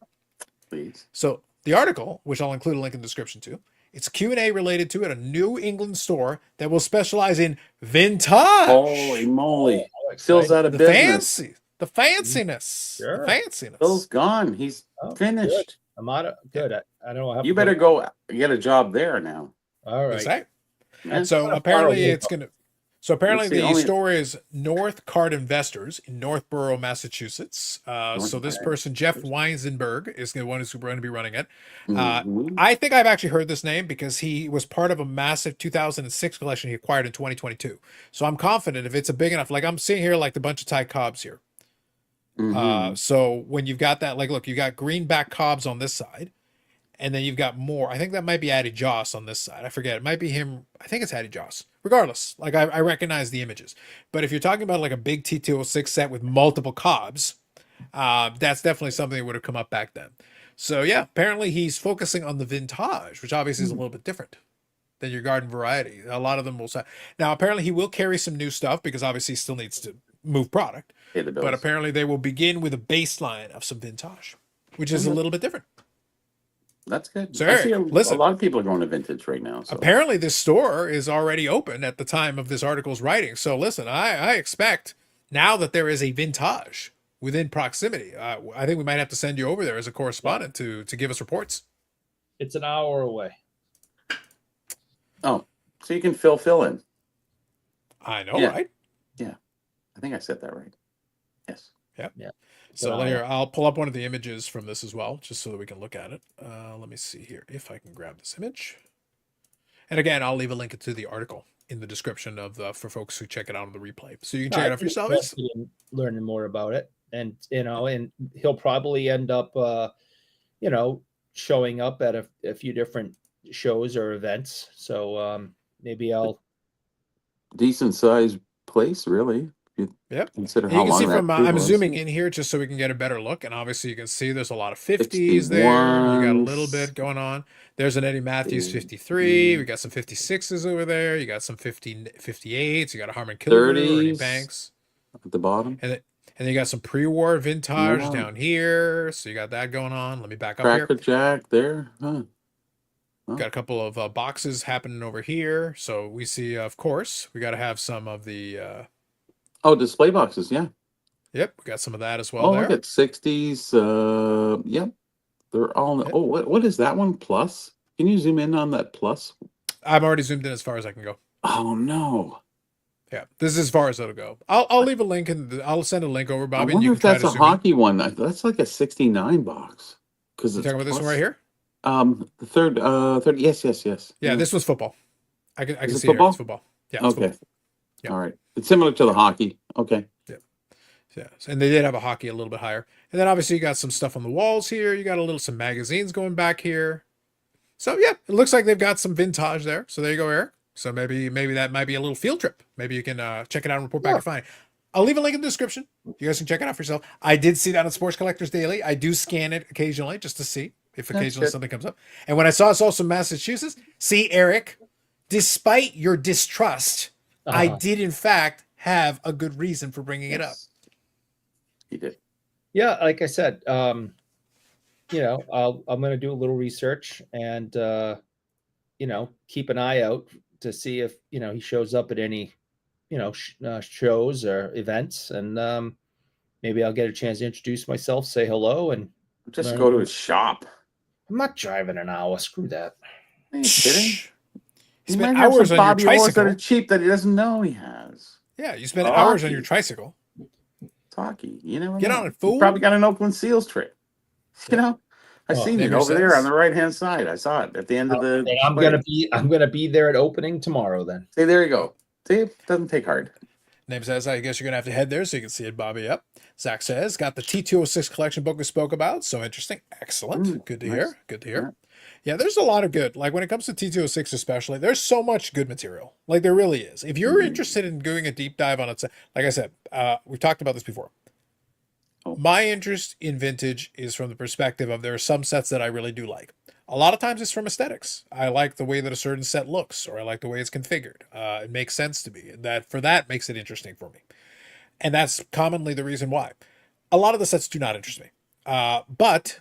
Please. So the article, which I'll include a link in the description to, it's Q&A related to it, a New England store that will specialize in vintage. Holy moly. Phil's out of the business. the fanciness, Sure. the fanciness. Phil's gone. He's Oh, finished. Good. I'm out of good. I don't know how You better go get a job there now. All right. That's right. Yeah. So What a apparently horrible- it's So apparently That's the the only- store is North Card Investors in Northborough, Massachusetts. So this person, Jeff Weinzenberg, is the one who's going to be running it. Mhm. I think I've actually heard this name because he was part of a massive 2006 collection he acquired in 2022. So I'm confident if it's a big enough, like I'm seeing here, like the bunch of Thai Cobs here. Mhm. So when you've got that, like, look, you got greenback Cobs on this side, and then you've got more. I think that might be Addy Joss on this side. I forget. It might be him. I think it's Addy Joss. Regardless, like I recognize the images. But if you're talking about like a big T206 set with multiple Cobs, that's definitely something that would have come up back then. So yeah, apparently he's focusing on the vintage, which obviously is a little bit different than your garden variety. A lot of them will say. Now, apparently he will carry some new stuff because obviously he still needs to move product. Pay the bills. But apparently they will begin with a baseline of some vintage, which is a little bit different. That's good. So, I Eric, see listen. a lot of people are going to vintage right now. So. Apparently this store is already open at the time of this article's writing. So listen, I expect now that there is a vintage within proximity, I think we might have to send you over there as a correspondent to give us reports. It's an hour away. Oh, so you can fill in. I know, Yeah. right? Yeah, I think I said that right. Yes. Yeah. So Wow. here, I'll pull up one of the images from this as well, just so that we can look at it. Let me see here if I can grab this image. And again, I'll leave a link to the article in the description of the for folks who check it out on the replay, so you can check it out for yourselves. Interested in learning more about it, and and he'll probably end up, showing up at a few different shows or events. So maybe I'll. Decent sized place, really. Yep. Consider And how you can long see that from food I'm was. zooming in here just so we can get a better look, and obviously you can see there's a lot of 50s there. You got a little 51s. bit going on. There's an Eddie Matthews 53. We got some 56s over there. You got some 58s. You got a Harmon Killebrew, Ernie 30s. Banks, At the bottom. and then you got some pre-war vintage Yeah. down here. So you got that going on. Let me back up here. Cracker Jack there. Huh. Got a couple of boxes happening over here. So we see, of course, we got to have some of the. Oh, display boxes. Yeah. Yep, we got some of that as well. Oh, there. look at 60s. Yep. They're all. Yep. Oh, what is that one? Plus? Can you zoom in on that plus? I'm already zoomed in as far as I can go. Oh no. Yeah, this is as far as it'll go. I'll leave a link and I'll send a link over, I Bobby. And wonder you if can try that's to a zoom in. hockey one. That's like a 69 box. Because You it's talking about this one plus. right here? The third. Yes. Yeah, this was football. I can Is it see it here. football? It's football. Yeah. It's Okay. football. Yeah. All right. It's similar to the hockey. Okay. Yeah, and they did have a hockey a little bit higher. And then obviously you got some stuff on the walls here. You got some magazines going back here. So yeah, it looks like they've got some vintage there. So there you go, Eric. So maybe that might be a little field trip. Maybe you can check it out and report back and find. I'll leave a link in the description. You guys can check it out for yourself. I did see that on Sports Collectors Daily. I do scan it occasionally just to see if occasionally good. something comes up. And when I saw it's also Massachusetts, see, Eric, despite your distrust, I did in fact have a good reason for bringing it up. He did. Yeah, like I said, I'm going to do a little research and keep an eye out to see if he shows up at any shows or events, and maybe I'll get a chance to introduce myself, say hello, and Just learn. go to his shop. I'm not driving an hour. Screw that. Are you kidding? You He spent might have hours some on your Bobby Orrs that tricycle. are cheap that he doesn't know he has. Yeah, you spent hours on your Hockey. tricycle. Talkie. You never Get know. on it, He fool. probably got an Oakland Seals trip. I Oh, seen it never over there says. on the right hand side. I saw it at the end of the. And I'm gonna be there at opening tomorrow. Then. See, there you go. See, it doesn't take hard. Name says, I guess you're going to have to head there so you can see it, Bobby. Yep. Zach says, got the T206 collection book we spoke about. So interesting. Excellent. Ooh, Good to nice. hear. Good to hear. Yeah, there's a lot of good. Like when it comes to T206 especially, there's so much good material. Like there really is. If you're interested in doing a deep dive on it, like I said, we've talked about this before. Oh. My interest in vintage is from the perspective of there are some sets that I really do like. A lot of times it's from aesthetics. I like the way that a certain set looks, or I like the way it's configured. It makes sense to me. That makes it interesting for me. And that's commonly the reason why. A lot of the sets do not interest me. But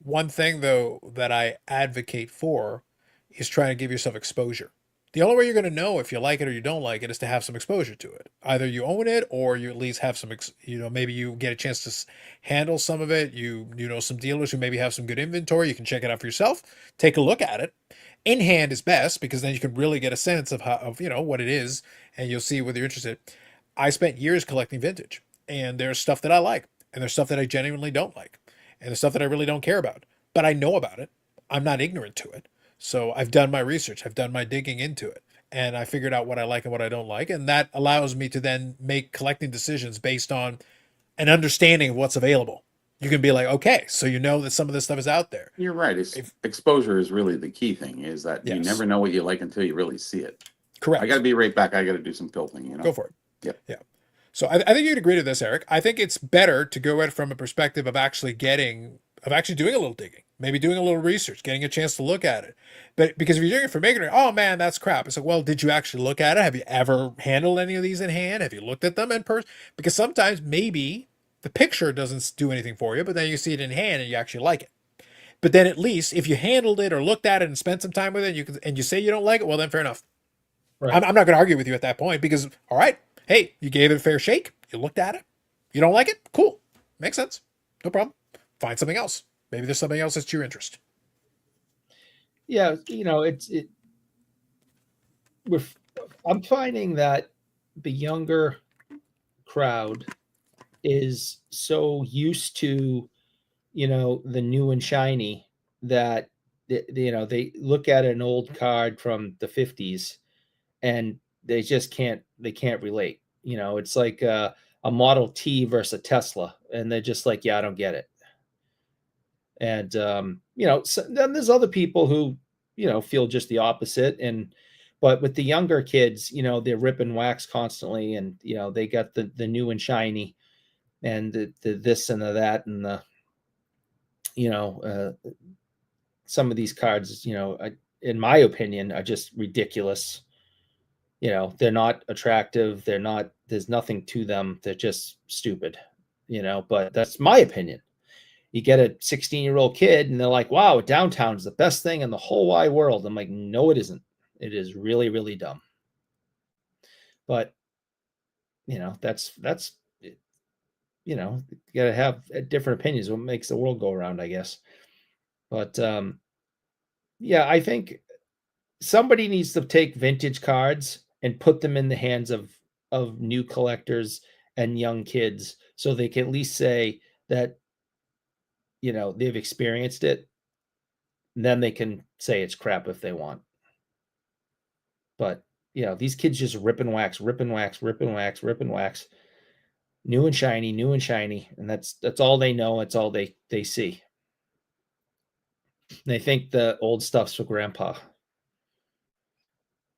one thing, though, that I advocate for is trying to give yourself exposure. The only way you're going to know if you like it or you don't like it is to have some exposure to it. Either you own it or you at least have some, maybe you get a chance to handle some of it. You know some dealers who maybe have some good inventory. You can check it out for yourself, take a look at it, In hand is best because then you can really get a sense of what it is, and you'll see whether you're interested. I spent years collecting vintage, and there's stuff that I like, and there's stuff that I genuinely don't like, and there's stuff that I really don't care about. But I know about it. I'm not ignorant to it. So I've done my research. I've done my digging into it. And I figured out what I like and what I don't like. And that allows me to then make collecting decisions based on an understanding of what's available. You can be like, okay, so you know that some of this stuff is out there. You're right. Exposure is really the key thing, is that you never know what you like until you really see it. Correct. I got to be right back. I got to do some filtering, Go for it. Yep. Yeah. So I think you'd agree to this, Eric. I think it's better to go at it from a perspective of actually doing a little digging, maybe doing a little research, getting a chance to look at it. But because if you're doing it for ignorant, oh man, that's crap. It's like, well, did you actually look at it? Have you ever handled any of these in hand? Have you looked at them in person? Because sometimes maybe the picture doesn't do anything for you, but then you see it in hand and you actually like it. But then at least if you handled it or looked at it and spent some time with it, and you say you don't like it, well then fair enough. Right. I'm not going to argue with you at that point because, all right, hey, you gave it a fair shake. You looked at it. You don't like it? Cool. Makes sense. No problem. Find something else. Maybe there's something else that's to your interest. Yeah, I'm finding that the younger crowd is so used to, the new and shiny that, they look at an old card from the 50s and they just can't relate. It's like a Model T versus a Tesla, and they're just like, yeah, I don't get it. And, so then there's other people who, feel just the opposite. But with the younger kids, they're ripping wax constantly, and, they got the new and shiny and the this and the that. And some of these cards, in my opinion, are just ridiculous. They're not attractive. There's nothing to them. They're just stupid, but that's my opinion. You get a 16-year-old kid and they're like, wow, downtown is the best thing in the whole wide world. I'm like, no, it isn't. It is really, really dumb. But, that's, you got to have different opinions. What makes the world go around, I guess. But, I think somebody needs to take vintage cards and put them in the hands of new collectors and young kids so they can at least say that, they've experienced it. Then they can say it's crap if they want. But, these kids just rip and wax, new and shiny. And that's all they know. It's all they see. They think the old stuff's for grandpa.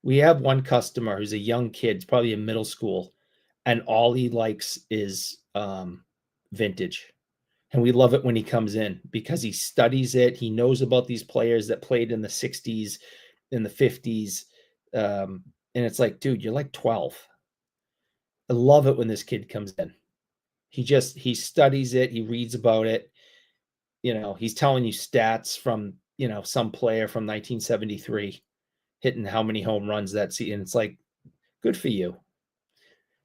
We have one customer who's a young kid, probably in middle school, and all he likes is vintage. And we love it when he comes in because he studies it. He knows about these players that played in the 60s, in the 50s. And it's like, dude, you're like 12. I love it when this kid comes in. He studies it. He reads about it. He's telling you stats from, some player from 1973 hitting how many home runs that season. It's like, good for you.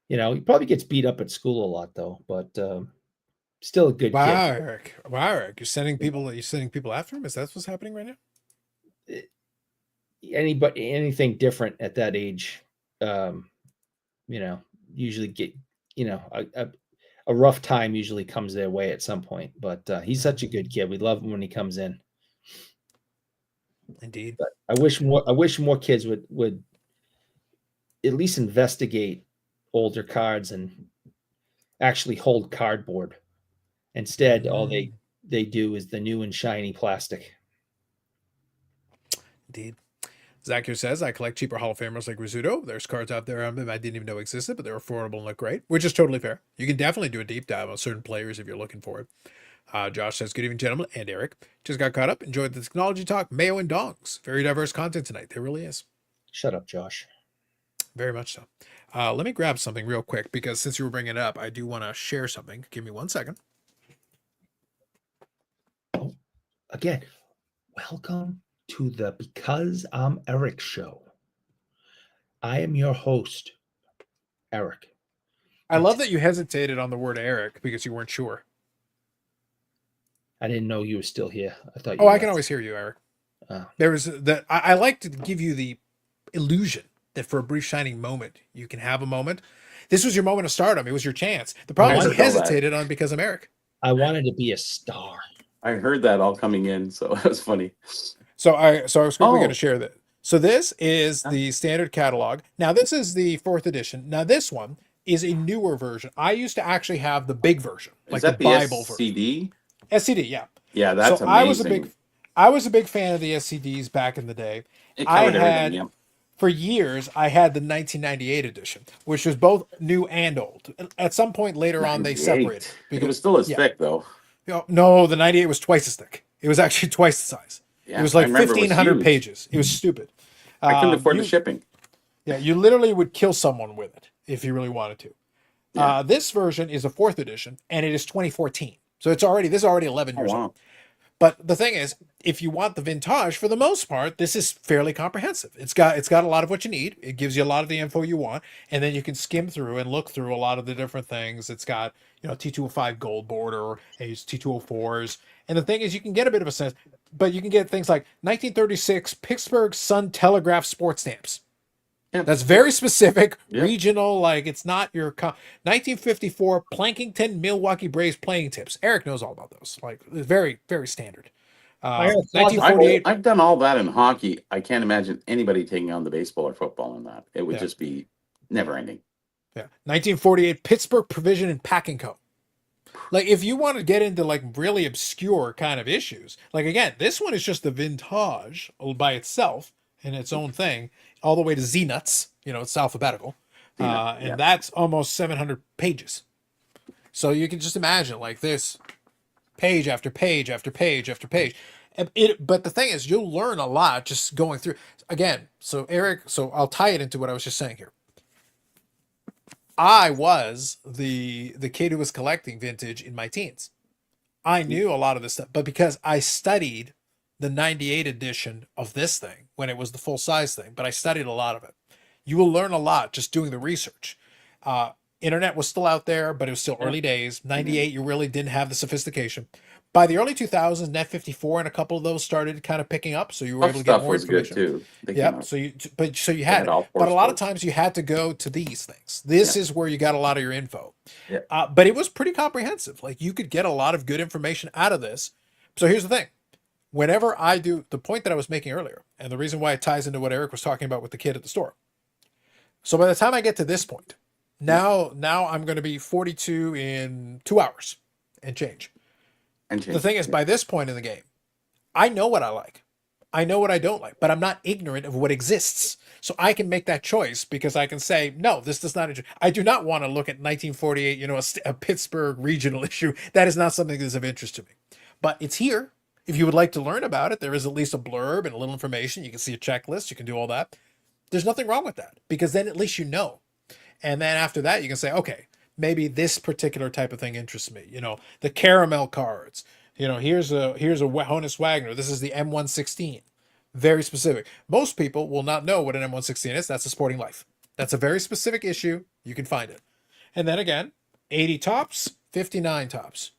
He probably gets beat up at school a lot though, but still a good kid. Eric. Wow, Eric. You're sending people after him? Is that what's happening right now? Anything different at that age, usually get, a rough time usually comes their way at some point, but he's such a good kid. We love him when he comes in. Indeed. But I wish more kids would at least investigate older cards and actually hold cardboard. Instead, all they do is the new and shiny plastic. Indeed. Zach here says, I collect cheaper Hall of Famers like Rizzuto. There's cards out there on them I didn't even know existed, but they're affordable and look great, which is totally fair. You can definitely do a deep dive on certain players if you're looking for it. Josh says, good evening, gentlemen, and Eric. Just got caught up. Enjoyed the technology talk, mayo and dongs. Very diverse content tonight. There really is. Shut up, Josh. Very much so. Let me grab something real quick because since you were bringing it up, I do want to share something. Give me 1 second. Oh, again, welcome to the Because I'm Eric show. I am your host, Eric. I love that you hesitated on the word Eric because you weren't sure. I didn't know you were still here. I thought. I can always hear you, Eric. There was that I like to give you the illusion that for a brief shining moment you can have a moment. This was your moment of stardom. It was your chance. The problem is you hesitated on because of Eric. I wanted to be a star. I heard that all coming in, so that was funny. So I was quickly going to share that. So this is the standard catalog. Now this is the 4th edition. Now this one is a newer version. I used to actually have the big version, like the Bible SCD? version. SCD, yeah. Yeah, that's so amazing. I was a big fan of the SCDs back in the day. For years, I had the 1998 edition, which was both new and old. At some point later on, they separated. Because, it was still as thick, though. No, the 98 was twice as thick. It was actually twice the size. Yeah, it was like 1,500 pages. It was stupid. I couldn't afford the shipping. Yeah, you literally would kill someone with it if you really wanted to. Yeah. This version is a 4th edition, and it is 2014. So this is already 11 years old. But the thing is, if you want the vintage, for the most part, this is fairly comprehensive. It's got a lot of what you need. It gives you a lot of the info you want, and then you can skim through and look through a lot of the different things. It's got, T205 gold border, T204s. And the thing is, you can get a bit of a sense, but you can get things like 1936 Pittsburgh Sun-Telegraph sports stamps. Yep. That's very specific, regional, like it's not your 1954 Plankington Milwaukee Braves playing tips. Eric knows all about those. Like very, very standard. 1948. I've done all that in hockey. I can't imagine anybody taking on the baseball or football in that. It would just be never ending. Yeah. 1948 Pittsburgh Provision and Packing Co. Like if you want to get into like really obscure kind of issues, like again, this one is just the vintage by itself in its own thing, all the way to Z-Nuts, it's alphabetical. And that's almost 700 pages. So you can just imagine like this page after page after page after page. But the thing is, you'll learn a lot just going through. Again, so Eric, I'll tie it into what I was just saying here. I was the kid who was collecting vintage in my teens. I knew a lot of this stuff, but because I studied the 98 edition of this thing when it was the full size thing, but I studied a lot of it. You will learn a lot just doing the research. Internet was still out there, but it was still early days. 98, you really didn't have the sophistication. By the early 2000s, Net 54 and a couple of those started kind of picking up, so you were able to get more information. Good too. Yeah, so you had it. But a lot of times you had to go to these things. This is where you got a lot of your info. Yeah. But it was pretty comprehensive. Like you could get a lot of good information out of this. So here's the thing. Whenever I do the point that I was making earlier, and the reason why it ties into what Eric was talking about with the kid at the store. So by the time I get to this point, now I'm going to be 42 in 2 hours and change. The thing is, by this point in the game, I know what I like. I know what I don't like, but I'm not ignorant of what exists. So I can make that choice because I can say, no, this does not interest. I do not want to look at 1948, a Pittsburgh regional issue. That is not something that is of interest to me. But it's here. If you would like to learn about it, there is at least a blurb and a little information. You can see a checklist. You can do all that. There's nothing wrong with that because then at least you know. And then after that, you can say, okay, maybe this particular type of thing interests me. The caramel cards. Here's a Honus Wagner. This is the M116. Very specific. Most people will not know what an M116 is. That's a Sporting Life. That's a very specific issue. You can find it. And then again, 80 tops, 59 tops.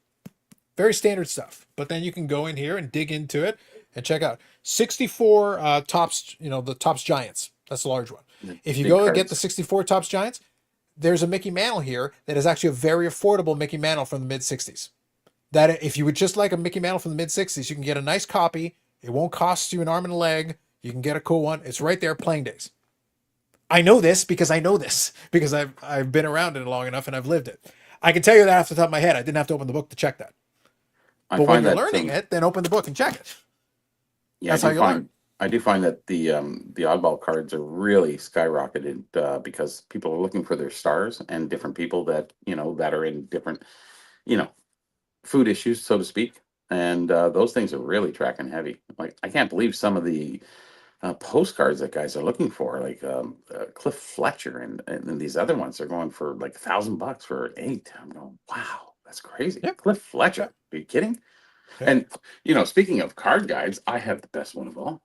Very standard stuff. But then you can go in here and dig into it and check out 64 tops, the Tops Giants. That's the large one. If you go and get the 64 Tops Giants, there's a Mickey Mantle here that is actually a very affordable Mickey Mantle from the mid-60s. That if you would just like a Mickey Mantle from the mid-60s, you can get a nice copy. It won't cost you an arm and a leg. You can get a cool one. It's right there, playing days. I know this because I've been around it long enough and I've lived it. I can tell you that off the top of my head. I didn't have to open the book to check that. But when you're learning it, then open the book and check it. Yeah, that's how you learn. I do find that the oddball cards are really skyrocketed because people are looking for their stars and different people that that are in different food issues, so to speak, and those things are really tracking heavy. Like I can't believe some of the postcards that guys are looking for, like Cliff Fletcher and these other ones are going for like $1,000 for 8. I'm going, wow, that's crazy. Yeah. Cliff Fletcher, are you kidding? Yeah. And speaking of card guides, I have the best one of all.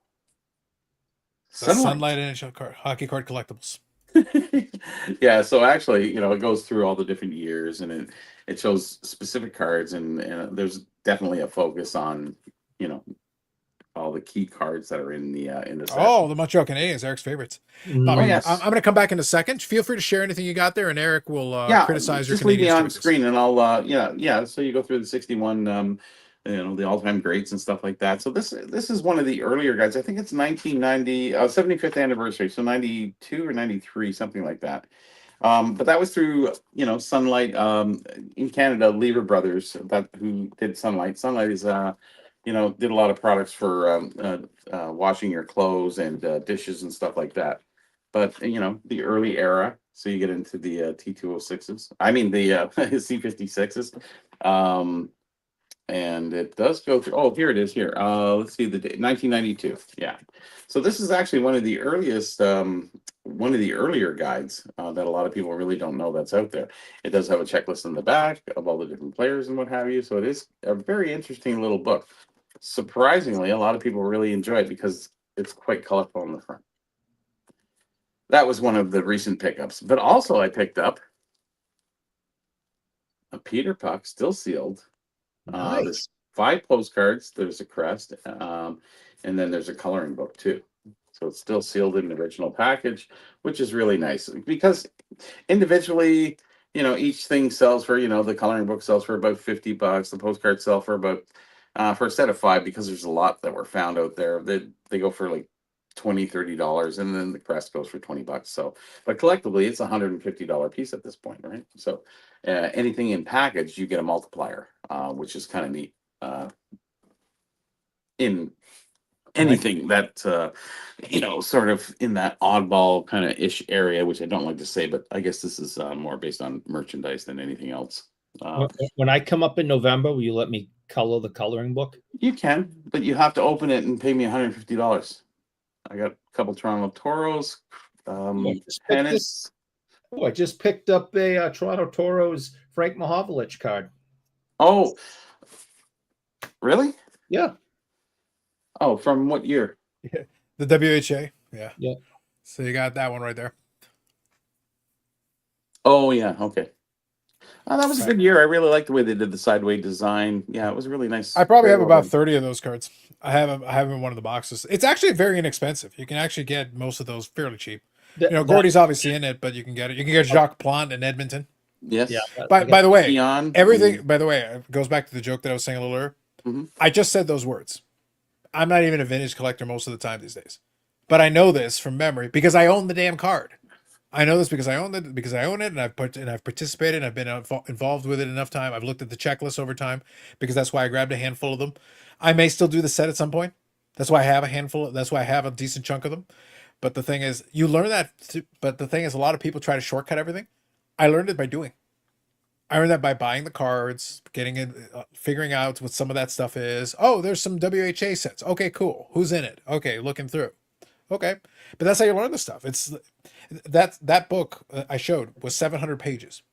Sunlight NHL card, hockey card collectibles. Yeah, so actually, it goes through all the different years and it shows specific cards and there's definitely a focus on, a all the key cards that are in the set. Oh, the Montreal Canadiens, Eric's favorites. Oh, yes. I'm going to come back in a second. Feel free to share anything you got there, and Eric will criticize your just leave me Canadiens on choices. screen, and I'll yeah. So you go through the 61, the all-time greats and stuff like that. So this is one of the earlier guys. I think it's 1990, 75th anniversary, so 92 or 93, something like that. But that was through, Sunlight, in Canada, Lever Brothers, who did Sunlight. Sunlight is, did a lot of products for washing your clothes and dishes and stuff like that. But, the early era, so you get into the T206s, I mean, the C56s. And it does go through, oh, here it is here. Let's see the date, 1992. Yeah. So this is actually one of the earliest, one of the earlier guides that a lot of people really don't know that's out there. It does have a checklist in the back of all the different players and what have you. So it is a very interesting little book. Surprisingly, a lot of people really enjoy it because it's quite colorful in the front. That was one of the recent pickups. But also I picked up a Peter Puck, still sealed. Nice. There's 5 postcards. There's a crest, and then there's a coloring book too. So it's still sealed in the original package, which is really nice because individually, each thing sells for, the coloring book sells for about $50. The postcards sell for about for a set of 5, because there's a lot that were found out there. They go for like $20-$30, and then the crest goes for $20. So, but collectively, it's $150 piece at this point, right? So, anything in package, you get a multiplier, which is kind of neat. In anything that sort of in that oddball kind of ish area, which I don't like to say, but I guess this is more based on merchandise than anything else. When I come up in November, will you let me color the coloring book? You can, but you have to open it and pay me $150. I got a couple Toronto Toros, tennis. I just picked up a Toronto Toros Frank Mahovlich card. Oh, really? Yeah. Oh, from what year? Yeah. The WHA. Yeah. Yeah. So you got that one right there. Oh, yeah. Okay. Oh, that was a good year. I really liked the way they did the sideway design. Yeah, it was really nice. I probably have about 30 of those cards. I have them in one of the boxes. It's actually very inexpensive. You can actually get most of those fairly cheap. Gordy's obviously in it, but you can get it. You can get Jacques Plante in Edmonton. Yes. Yeah. By the way, Keon, everything. By the way, it goes back to the joke that I was saying a little earlier. Mm-hmm. I just said those words. I'm not even a vintage collector most of the time these days, but I know this from memory because I own the damn card. I know this because I own it, and I've participated, and I've been involved with it enough time. I've looked at the checklist over time because that's why I grabbed a handful of them. I may still do the set at some point. That's why I have a handful. That's why I have a decent chunk of them. But the thing is, you learn that. But the thing is, a lot of people try to shortcut everything. I learned it by doing. I learned that by buying the cards, getting it, figuring out what some of that stuff is. Oh, there's some WHA sets. Okay, cool. Who's in it? Okay, looking through. Okay, but that's how you learn the stuff. It's that book I showed was 700 pages.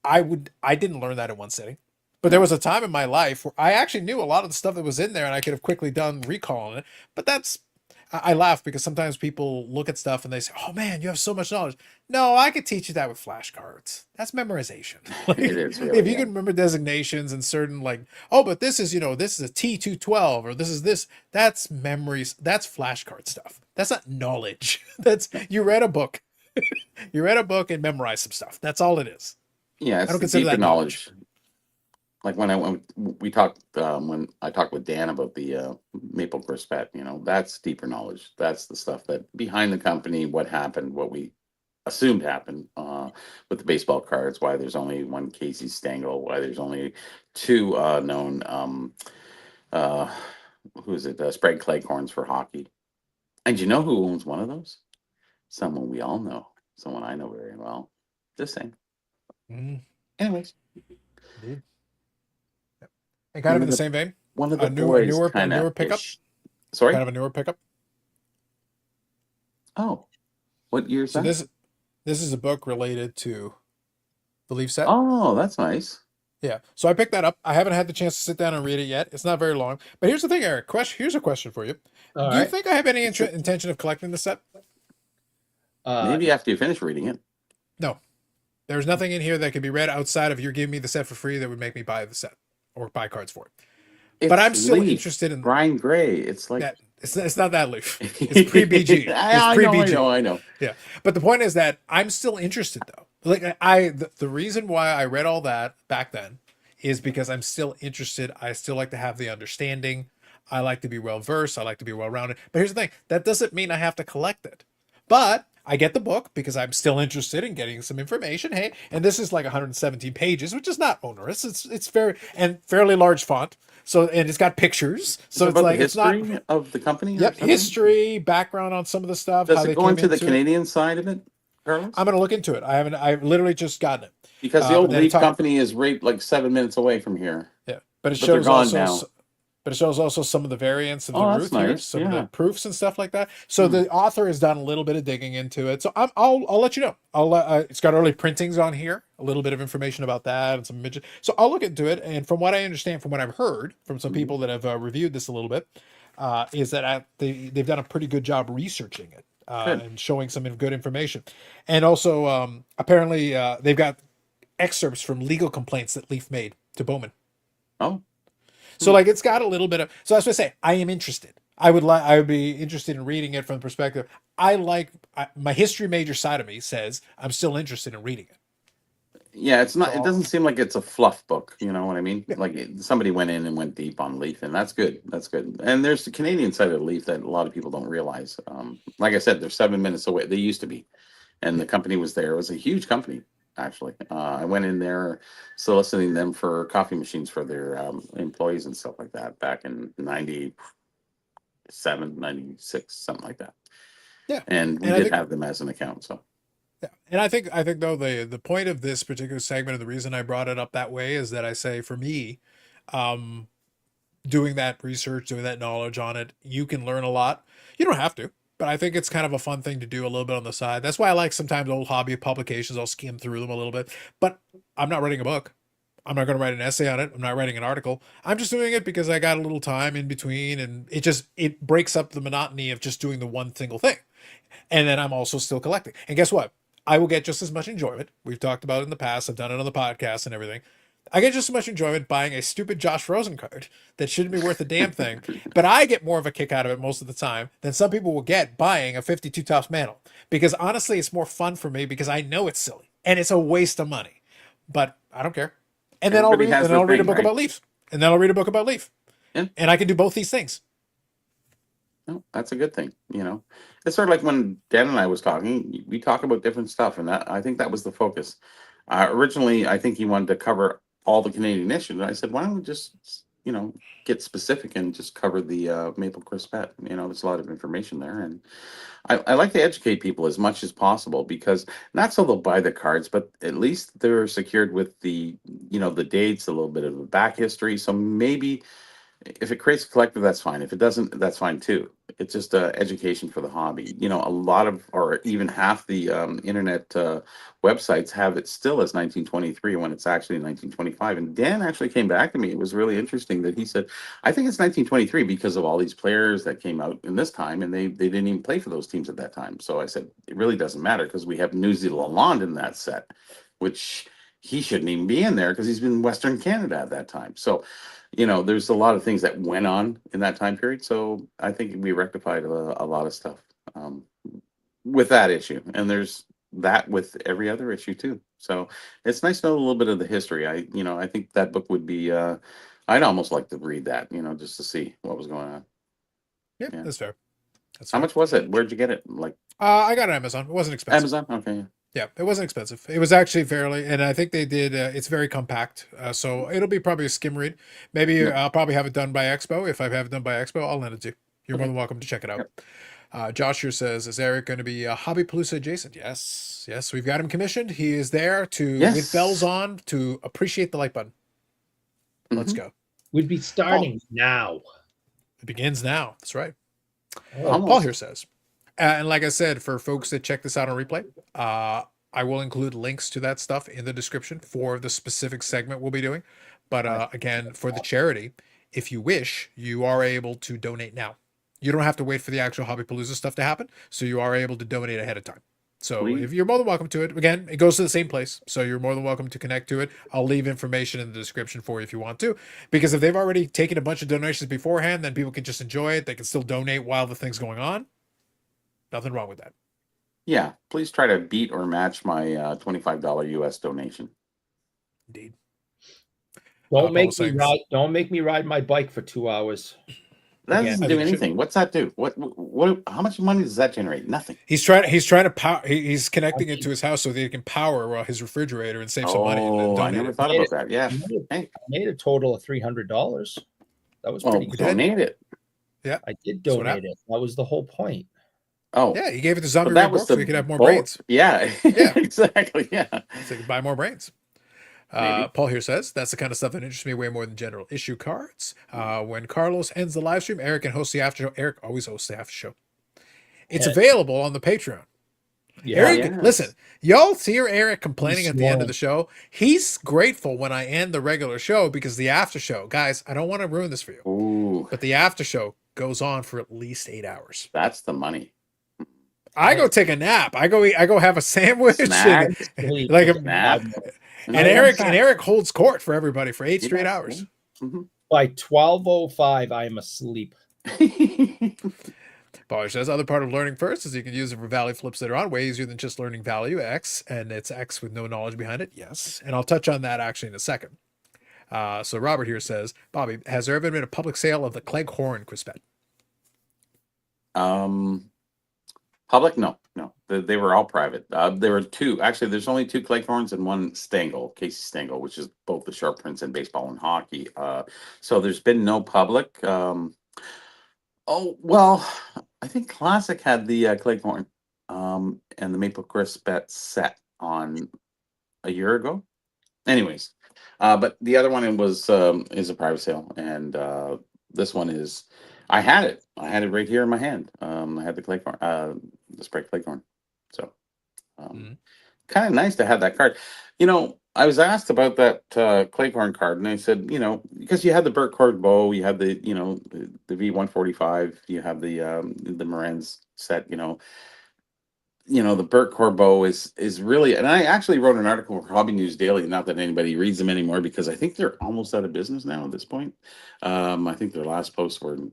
I didn't learn that in one sitting, but there was a time in my life where I actually knew a lot of the stuff that was in there, and I could have quickly done recall on it. But I laugh because sometimes people look at stuff and they say, "Oh man, you have so much knowledge." No, I could teach you that with flashcards. That's memorization. Like, it is really, if you can remember designations and certain but this is this is a T212 or this is this. That's memories. That's flashcard stuff. That's not knowledge. That's you read a book. You read a book and memorized some stuff. That's all it is. Yeah, it's I don't consider deeper that knowledge. Like when we talked when I talked with Dan about the Maple Crispet, that's deeper knowledge. That's the stuff that behind the company, what happened, what we assumed happened with the baseball cards, why there's only one Casey Stengel, why there's only 2 known who is it? Sprague Claycorns for hockey. And you know who owns one of those? Someone we all know. Someone I know very well. Just saying. Anyways. Indeed. And kind of in the same vein. One of the newer pickup. Sorry? Kind of a newer pickup. Oh. What year is that? This is a book related to the Leaf set. Oh, that's nice. Yeah. So I picked that up. I haven't had the chance to sit down and read it yet. It's not very long. But here's the thing, Eric. Here's a question for you. Do you think I have any intention of collecting the set? Maybe after you finish reading it. No. There's nothing in here that can be read outside of you're giving me the set for free that would make me buy the set or buy cards for it. but I'm still Leaf. interested in Brian Gray. It's like that. It's not that Leaf. It's pre-BG. I know. Yeah, but the point is that I'm still interested though. Like the reason why I read all that back then is because I'm still interested. I still like to have the understanding. I like to be well versed. I like to be well rounded. But here's the thing: that doesn't mean I have to collect it. But I get the book because I'm still interested in getting some information. Hey, and this is like 117 pages, which is not onerous. It's very and fairly large font. So and it's got pictures. So it's about like the it's not. history of the company. Yep, history, background on some of the stuff. Does how it they go came into the it. Canadian side of it, Carlos? I'm gonna look into it. I've literally just gotten it. Because the but old then it Leaf talk- company is right like 7 minutes away from here. Yeah, but it But they're shows gone also. now. But it shows also some of the variants of the Oh, root that's here, nice, some of the yeah. proofs and stuff like that. So the author has done a little bit of digging into it. So I'll let you know. It's got early printings on here, a little bit of information about that and some images. So I'll look into it. And from what I understand, from what I've heard from some people that have reviewed this a little bit, is that they've done a pretty good job researching it and showing some good information. And also, apparently, they've got excerpts from legal complaints that Leaf made to Bowman. Oh, So like it's got a little bit of. So that's what I say. I am interested. I would be interested in reading it from the perspective. My history major side of me says I'm still interested in reading it. yeah. It's not. So- It doesn't seem like it's a fluff book. You know what I mean? Like somebody went in and went deep on Leaf, and that's good. That's good. And there's the Canadian side of Leaf that a lot of people don't realize. Like I said, they're 7 minutes away. They used to be, and the company was there. It was a huge company. Actually, I went in there soliciting them for coffee machines for their employees and stuff like that back in 97, 96, something like that. Yeah. And we And I did think- have them as an account. So Yeah. And I think though the point of this particular segment and the reason I brought it up that way is that I say for me, doing that research, doing that knowledge on it, you can learn a lot. You don't have to. But I think it's kind of a fun thing to do a little bit on the side. That's why I like sometimes old hobby publications. I'll skim through them a little bit. But I'm not writing a book. I'm not going to write an essay on it. I'm not writing an article. I'm just doing it because I got a little time in between, and it breaks up the monotony of just doing the one single thing. And then I'm also still collecting. And guess what? I will get just as much enjoyment. We've talked about it in the past. I've done it on the podcast and everything. I get just as much enjoyment buying a stupid Josh Rosen card that shouldn't be worth a damn thing, but I get more of a kick out of it most of the time than some people will get buying a 52 Topps Mantle. Because honestly, it's more fun for me because I know it's silly and it's a waste of money, but I don't care. And then Everybody has their I'll read a thing, book right? about Leaf, and then I'll read a book about Leaf, Yeah. and I can do both these things. no, that's a good thing. You know, it's sort of like when Dan and I was talking. We talk about different stuff, and I think that was the focus. Originally, I think he wanted to cover all the Canadian issues. And I said, why don't we just, get specific and just cover the Maple Crispet? There's a lot of information there. And I like to educate people as much as possible because not so they'll buy the cards, but at least they're secured with the dates, a little bit of the back history. So maybe if it creates a collector, that's fine. If it doesn't, that's fine too. It's just education for the hobby. A lot of, or even half the internet websites have it still as 1923 when it's actually 1925. And Dan actually came back to me. It was really interesting that he said, I think it's 1923 because of all these players that came out in this time, and they didn't even play for those teams at that time. So I said, it really doesn't matter because we have Newsy Lalonde in that set, which he shouldn't even be in there because he's been in Western Canada at that time. So there's a lot of things that went on in that time period. So I think we rectified a lot of stuff with that issue. And there's that with every other issue too. So it's nice to know a little bit of the history. I think that book would be, I'd almost like to read that, just to see what was going on. Yeah, Yeah. that's fair. How much was it? Where'd you get it? Like I got it on Amazon. It wasn't expensive. Amazon? Okay. Yeah, it wasn't expensive. It was actually fairly, and I think they did. It's very compact, so it'll be probably a skim read. Maybe Yeah. I'll probably have it done by Expo. If I have it done by Expo, I'll lend it to you. You're more than welcome to check it out. Josh here says, "Is Eric going to be HobbyPalooza adjacent?" Yes, we've got him commissioned. He is there with Yes. bells on to appreciate the like button. Let's go. We'd be starting now. It begins now. That's right. Oh, Almost. Paul here says, and like I said, for folks that check this out on replay, I will include links to that stuff in the description for the specific segment we'll be doing. But again, for the charity, if you wish, you are able to donate now. You don't have to wait for the actual HobbyPalooza stuff to happen, so you are able to donate ahead of time. So Please. if you're more than welcome to it, again, it goes to the same place. So you're more than welcome to connect to it. I'll leave information in the description for you if you want to, because if they've already taken a bunch of donations beforehand, then people can just enjoy it. They can still donate while the thing's going on. Nothing wrong with that. Yeah, please try to beat or match my $25 US donation. Indeed. Don't make Paul me Sings. ride. Don't make me ride my bike for 2 hours. That Again, doesn't I do think you should. anything. What's that do? What? How much money does that generate? Nothing. He's trying to power. He's connecting it to his house so that he can power his refrigerator and save some money. And then Oh, I donate never it. thought about that. Yeah. I Hey, made a total of $300. That was well, pretty we good. did. donate it. I did That's what donate it. That was the whole point. Oh, Yeah, he gave it to but Zombie that Ray was Brooks so the he could have more bulk. brains. Yeah, Yeah. exactly. Yeah. So he could buy more brains. Maybe. Paul here says that's the kind of stuff that interests me way more than general issue cards. When Carlos ends the live stream, Eric can host the after show. Eric always hosts the after show. It's Yeah. available on the Patreon. Yeah. Eric, yes. listen, y'all hear Eric complaining He's at the end of snoring. the show. He's grateful when I end the regular show because the after show, guys, I don't want to ruin this for you, Ooh, but the after show goes on for at least 8 hours. that's the money. I go take a nap. I go have a sandwich. Snack. Sleep Like for a- 5 Nap. minutes. And I Eric love and that. Eric holds court for everybody for 8 He straight does, hours. By 12:05, I am asleep. Mhm. Baller says other part of learning first is you can use it for value flips later on, way easier than just learning value X, and it's X with no knowledge behind it. Yes, and I'll touch on that actually in a second. So Robert here says, Bobby, has there ever been a public sale of the Cleghorn Crispet? Public? No. They were all private. There were two. Actually, there's only two Cleghorns and one Stengel, Casey Stengel, which is both the sharp prints in baseball and hockey. So there's been no public. Oh, well, I think Classic had the Cleghorn and the Maple Crispet set on a year ago. Anyways, but the other one is a private sale, and this one is. I had it right here in my hand. I had the Cleghorn, the spray Cleghorn. So, kind of nice to have that card. I was asked about that Cleghorn card, and I said, because you had the Burt Corbeau, you had the the V145, you have the Moran's set, the Burt Corbeau is really, and I actually wrote an article for Hobby News Daily. Not that anybody reads them anymore because I think they're almost out of business now at this point. I think their last posts were in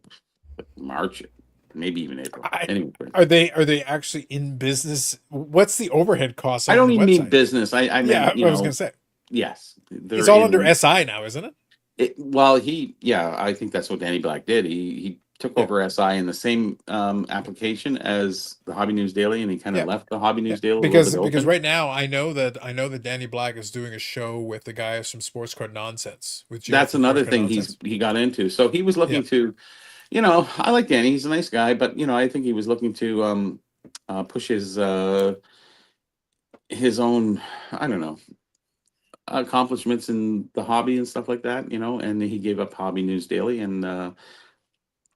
March, maybe even April. Anyway, Are they actually in business? What's the overhead cost? I On don't the even mean website? business. I mean, Yeah, I was gonna say yes, it's all under SI now, isn't it? I think that's what Danny Black did. He took over SI in the same application as the Hobby News Daily, and he kind of left the Hobby News Daily because open. right now I know that Danny Black is doing a show with the guys from Sports Card Nonsense. That's another thing he got into. So he was looking to, I like Danny. He's a nice guy, but I think he was looking to push his own, I don't know, accomplishments in the hobby and stuff like that, and he gave up Hobby News Daily, and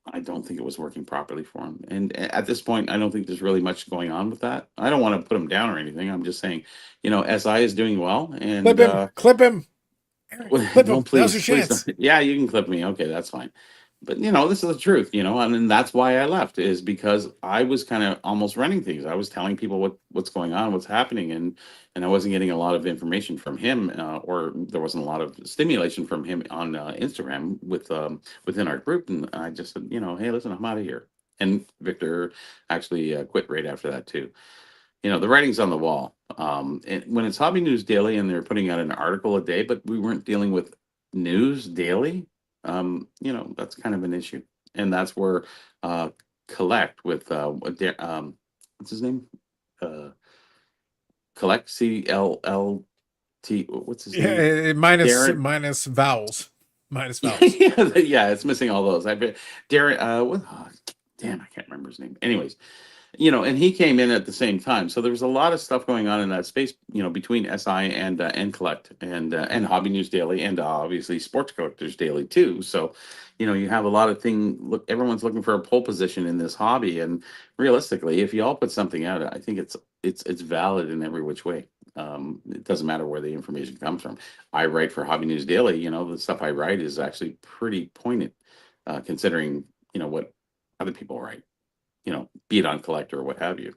I don't think it was working properly for him. And at this point, I don't think there's really much going on with that. I don't want to put him down or anything. I'm just saying, SI is doing well, and clip him. Clip him. Please, Now's your please chance. don't. Yeah, you can clip me. Okay, that's fine. But this is the truth, and that's why I left, is because I was kind of almost running things. I was telling people what's going on, what's happening, and I wasn't getting a lot of information from him, or there wasn't a lot of stimulation from him on Instagram within our group. And I just said, hey, listen, I'm out of here. And Victor actually quit right after that too. The writing's on the wall. And when it's Hobby News Daily and they're putting out an article a day, but we weren't dealing with news daily. That's kind of an issue, and that's where Collect with what's his name? Collect CLLT. What's his name? Yeah, minus vowels. Minus vowels. yeah, it's missing all those. I bet Darren. What? Oh, damn, I can't remember his name. Anyways. And he came in at the same time, so there was a lot of stuff going on in that space, between SI and Collect and Hobby News Daily, and obviously Sports Collectors Daily too. So, you have a lot of things. Look, everyone's looking for a pole position in this hobby, and realistically, if you all put something out, I think it's valid in every which way. It doesn't matter where the information comes from. I write for Hobby News Daily. The stuff I write is actually pretty poignant, considering what other people write. beat on collector or what have you.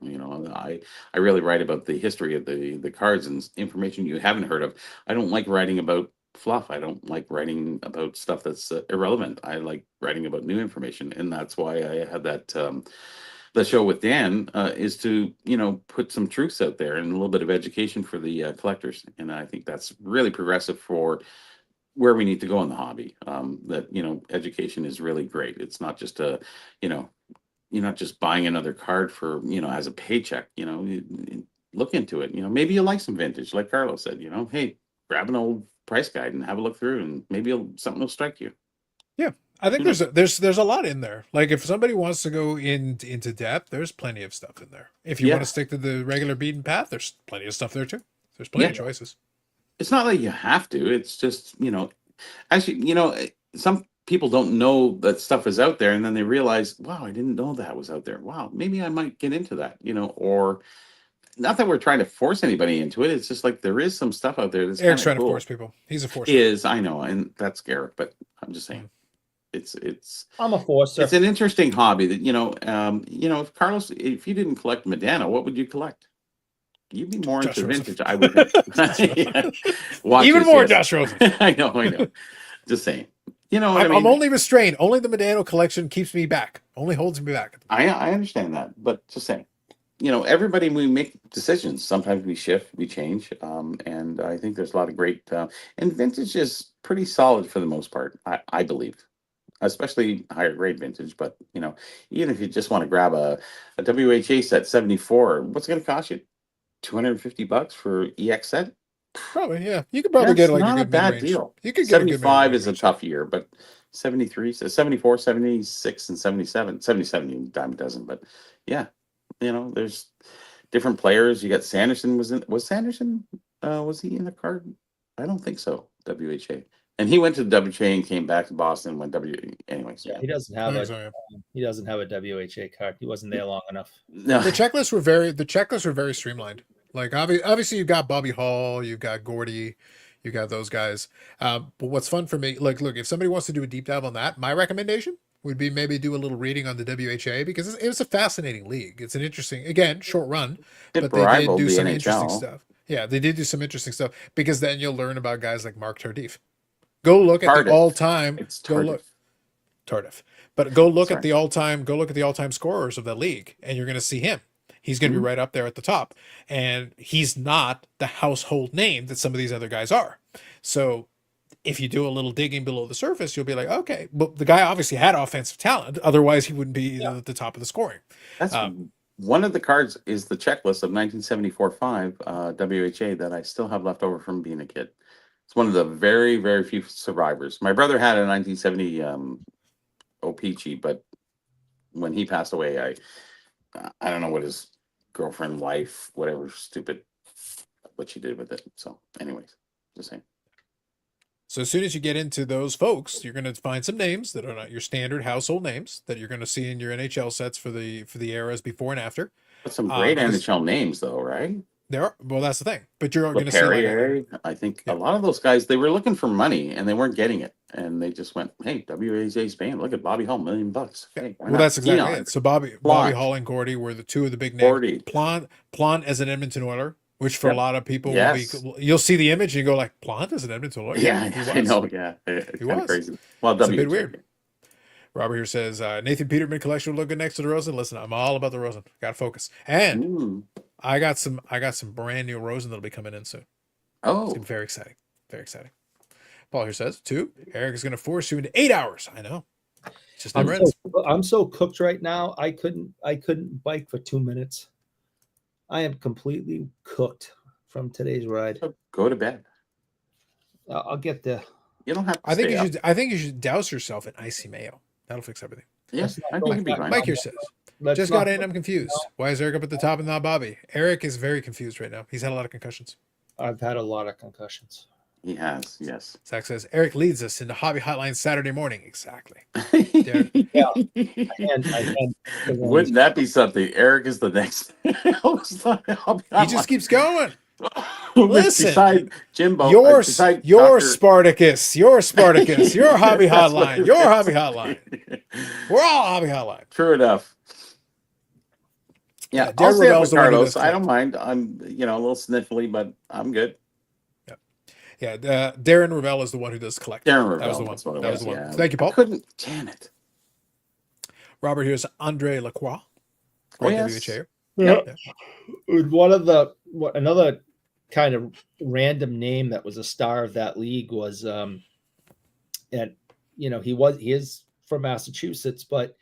I really write about the history of the cards and information you haven't heard of. I don't like writing about fluff. I don't like writing about stuff that's irrelevant. I like writing about new information, and that's why I had that the show with Dan is to put some truths out there and a little bit of education for the collectors. And I think that's really progressive for where we need to go in the hobby. That education is really great. It's not just you're not just buying another card for as a paycheck. Look into it. Maybe you like some vintage, like Carlos said. Hey, grab an old price guide and have a look through, and maybe something will strike you. Yeah, I think there's a lot in there. Like if somebody wants to go into depth, there's plenty of stuff in there. If you want to stick to the regular beaten path, there's plenty of stuff there too. There's plenty of choices. It's not like you have to. It's just actually some people don't know that stuff is out there, and then they realize, wow, I didn't know that was out there. Wow, maybe I might get into that. Or not that we're trying to force anybody into it. It's just like there is some stuff out there that's Eric's trying cool. to force people. He's a forcer. He is, I know, and that's Garrett, but I'm just saying. It's I'm a forcer. It's an interesting hobby that if Carlos, if you didn't collect Medana, what would you collect? You'd be more into vintage, I would think. Even more Josh Rosen. I know. Just saying. I'm only restrained. Only the Medano collection keeps me back. Only holds me back. I understand that, but just saying. Everybody, we make decisions. Sometimes we shift, we change, and I think there's a lot of great. And vintage is pretty solid for the most part, I believe. Especially higher grade vintage, but even if you just want to grab a WHA set 74, what's it going to cost you? $250 for EX set? Probably, yeah. You could probably get like not a good bad mid-range. deal. You could get 75 is a tough year, but 73, 74, 76, and 77. 77 you dime a dozen, but yeah, there's different players. You got Sanderson was Sanderson? Was he in the card? I don't think so. WHA. And he went to the WHA and came back to Boston when anyways. Yeah, he doesn't have a WHA card. He wasn't there long enough. No. The checklists were very streamlined. Like obviously you've got Bobby Hall, you've got Gordy, you got those guys. But what's fun for me, like look, if somebody wants to do a deep dive on that, my recommendation would be maybe do a little reading on the WHA because it was a fascinating league. It's an interesting, again, short run, but they did do some interesting stuff. Yeah, they did do some interesting stuff because then you'll learn about guys like Mark Tardif. Go look at the all-time. It's Tardif. But go look at the all-time scorers of that league, and you're going to see him. He's going to be right up there at the top, and he's not the household name that some of these other guys are. So if you do a little digging below the surface, you'll be like, okay, but the guy obviously had offensive talent. Otherwise, he wouldn't be at the top of the scoring. That's one of the cards is the checklist of 1974-5 WHA that I still have left over from being a kid. It's one of the very, very few survivors. My brother had a 1970 O-Peachy, but when he passed away, I don't know what his girlfriend, wife, whatever stupid, what she did with it. So anyways, just saying. So as soon as you get into those folks, you're going to find some names that are not your standard household names that you're going to see in your NHL sets for the eras before and after. But some great NHL names, though, right? There are. Well, that's the thing. But you're going to see. I think a lot of those guys, they were looking for money and they weren't getting it, and they just went, "Hey, WHA's paying. Look at Bobby Hall, $1 million. Hey, well, that's exactly it. So Bobby Hall and Gordy were the two of the big names. Plant as an Edmonton Oiler. Which for a lot of people, you'll see the image and you go like, Plant is an Edmonton Oiler. Yeah, I know. Yeah, he was crazy. Well, it's a bit weird. Robert here says Nathan Peterman collection would look good next to the Rosen. Listen, I'm all about the Rosen. Got to focus. And I got some brand new Rosen that'll be coming in soon. Oh, it's very exciting. Very exciting. Paul here says 2. Eric is going to force you into 8 hours. I know. It's just never ends. I'm so cooked right now. I couldn't bike for 2 minutes. I am completely cooked from today's ride. Go to bed. I'll get there. You don't have to I think you should douse yourself in icy mayo. That'll fix everything. Yes, I think it'd be fine. Mike here says, just got in. I'm confused. Why is Eric up at the top and not Bobby? Eric is very confused right now. He's had a lot of concussions. I've had a lot of concussions. He has, yes. Zach says, Eric leads us into Hobby Hotline Saturday morning. Exactly. Yeah. Wouldn't that be something? Eric is the next. He just keeps going. Listen, beside Jimbo, you're Spartacus. You're Spartacus. You're Hobby Hotline. You're Hobby Hotline. We're all Hobby Hotline. True enough. Yeah, Darren I'll stay up Rovell's with the one who does Carlos. I don't collect. mind. I'm, a little sniffly, but I'm good. Yeah, Darren Rovell is the one who does collect. Darren That was the Rovell, one. that's what it That was was. the one. Yeah. Thank you, I Paul. couldn't. Damn it. Robert, here's Andre Lacroix. Oh, Great yes. WHA. Yeah. Another kind of random name that was a star of that league was and he is from Massachusetts, but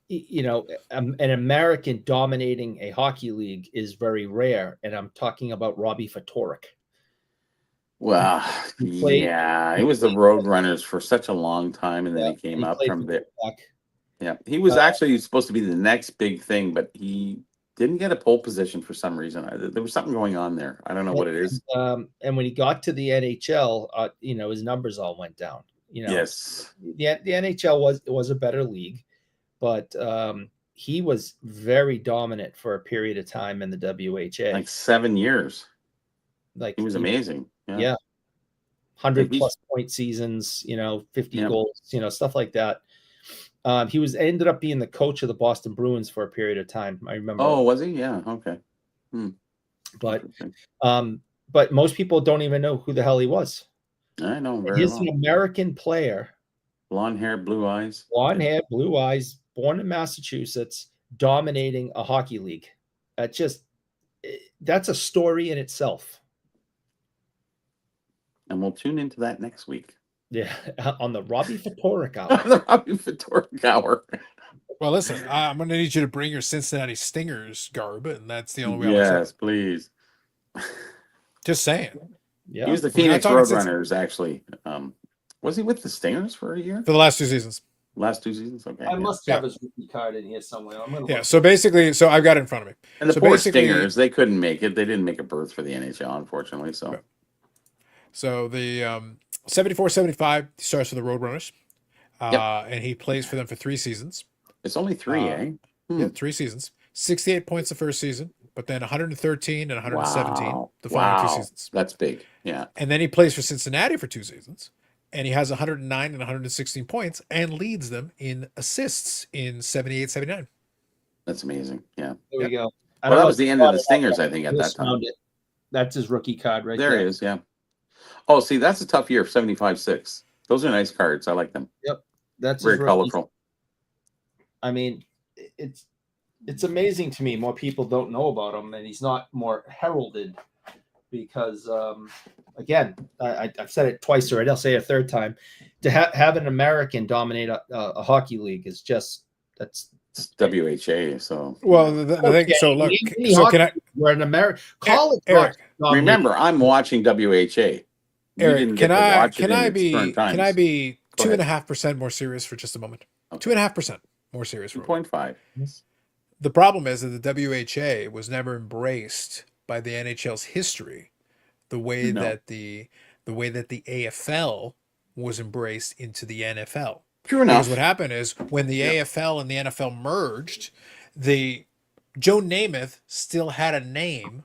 an American dominating a hockey league is very rare, and I'm talking about Robbie Ftorek. Well, He played- yeah, it was the Roadrunners for such a long time, and then Yeah, he came he up played from for there. Quebec. Yeah, he was actually supposed to be the next big thing, but he didn't get a pole position for some reason. There was something going on there. I don't know what it is. And when he got to the NHL, his numbers all went down. Yes. The NHL was a better league, but he was very dominant for a period of time in the WHA. Like 7 years. Like He was amazing. Yeah. 100 Like plus point seasons, 50 Yeah. goals, stuff like that. He ended up being the coach of the Boston Bruins for a period of time. I remember. Oh, was he? Yeah. Okay. But Interesting. but most people don't even know who the hell he was. I know him very He's well. an American player, Blonde hair, blue eyes. blonde hair, blue eyes, born in Massachusetts, dominating a hockey league. That's a story in itself. And we'll tune into that next week. Yeah, on the Robbie Ftorek hour. The Robbie Ftorek hour. Well, listen, I'm going to need you to bring your Cincinnati Stingers garb, and that's the only way I'll Yes, accept please. it. Just saying. Yeah, He was the We're not Phoenix talking Roadrunners, actually. Was he with the Stingers for a year? For the last 2 seasons. Last 2 seasons? Okay. I yeah. must have his rookie card in here somewhere. I'm gonna Yeah, look. so basically, I've got it in front of me. And the so poor basically- Stingers, they couldn't make it. They didn't make a berth for the NHL, unfortunately. So Okay. So the 74-75 he starts for the Roadrunners, and he plays for them for 3 seasons. it's only 3, eh? Yeah, 3 seasons. 68 points the first season, but then 113 and 117 the following 2 seasons. That's big. Yeah. And then he plays for Cincinnati for 2 seasons, and he has 109 and 116 points and leads them in assists in 78-79. That's amazing. Yeah. There we go. Well, that was the end of the Stingers, I think, at that Just time. found it. That's his rookie card right There there. it is. Yeah. Oh, see, that's a tough year, 75-6. Those are nice cards. I like them. That's Very his rookie. colorful. I mean, it's amazing to me more people don't know about him, and he's not more heralded because, again, I've said it twice already. I'll say it a third time. To have an American dominate a hockey league is just It's WHA. So Well, the thing, so look, Any so hockey can I, we're an American college. Eric, dominate- remember, I'm watching WHA. We didn't Eric, get can to I watch it can in I its be current can I times. be Go ahead. 2.5% more serious for just a moment? Okay. 2.5% more serious for a moment. 2.5. The problem is that the WHA was never embraced by the NHL's history the way No. that the AFL was embraced into the NFL. True Because enough. what happened is when the AFL and the NFL merged, Joe Namath still had a name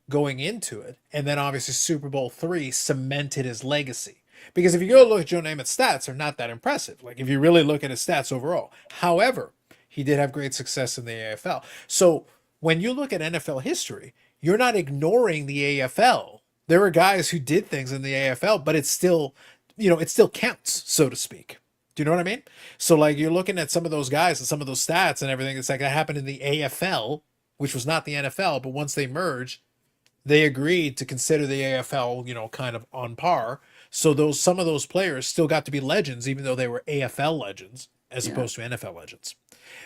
going into it, and then obviously Super Bowl III cemented his legacy. Because if you go look at Joe Namath's stats, they're not that impressive. Like if you really look at his stats overall. However, he did have great success in the AFL. So when you look at NFL history, you're not ignoring the AFL. There were guys who did things in the AFL, but it's still, it still counts, so to speak. Do you know what I mean? So like you're looking at some of those guys and some of those stats and everything. It's like that happened in the AFL, which was not the NFL, but once they merged, they agreed to consider the AFL, kind of on par. So some of those players still got to be legends, even though they were AFL legends as opposed to NFL legends.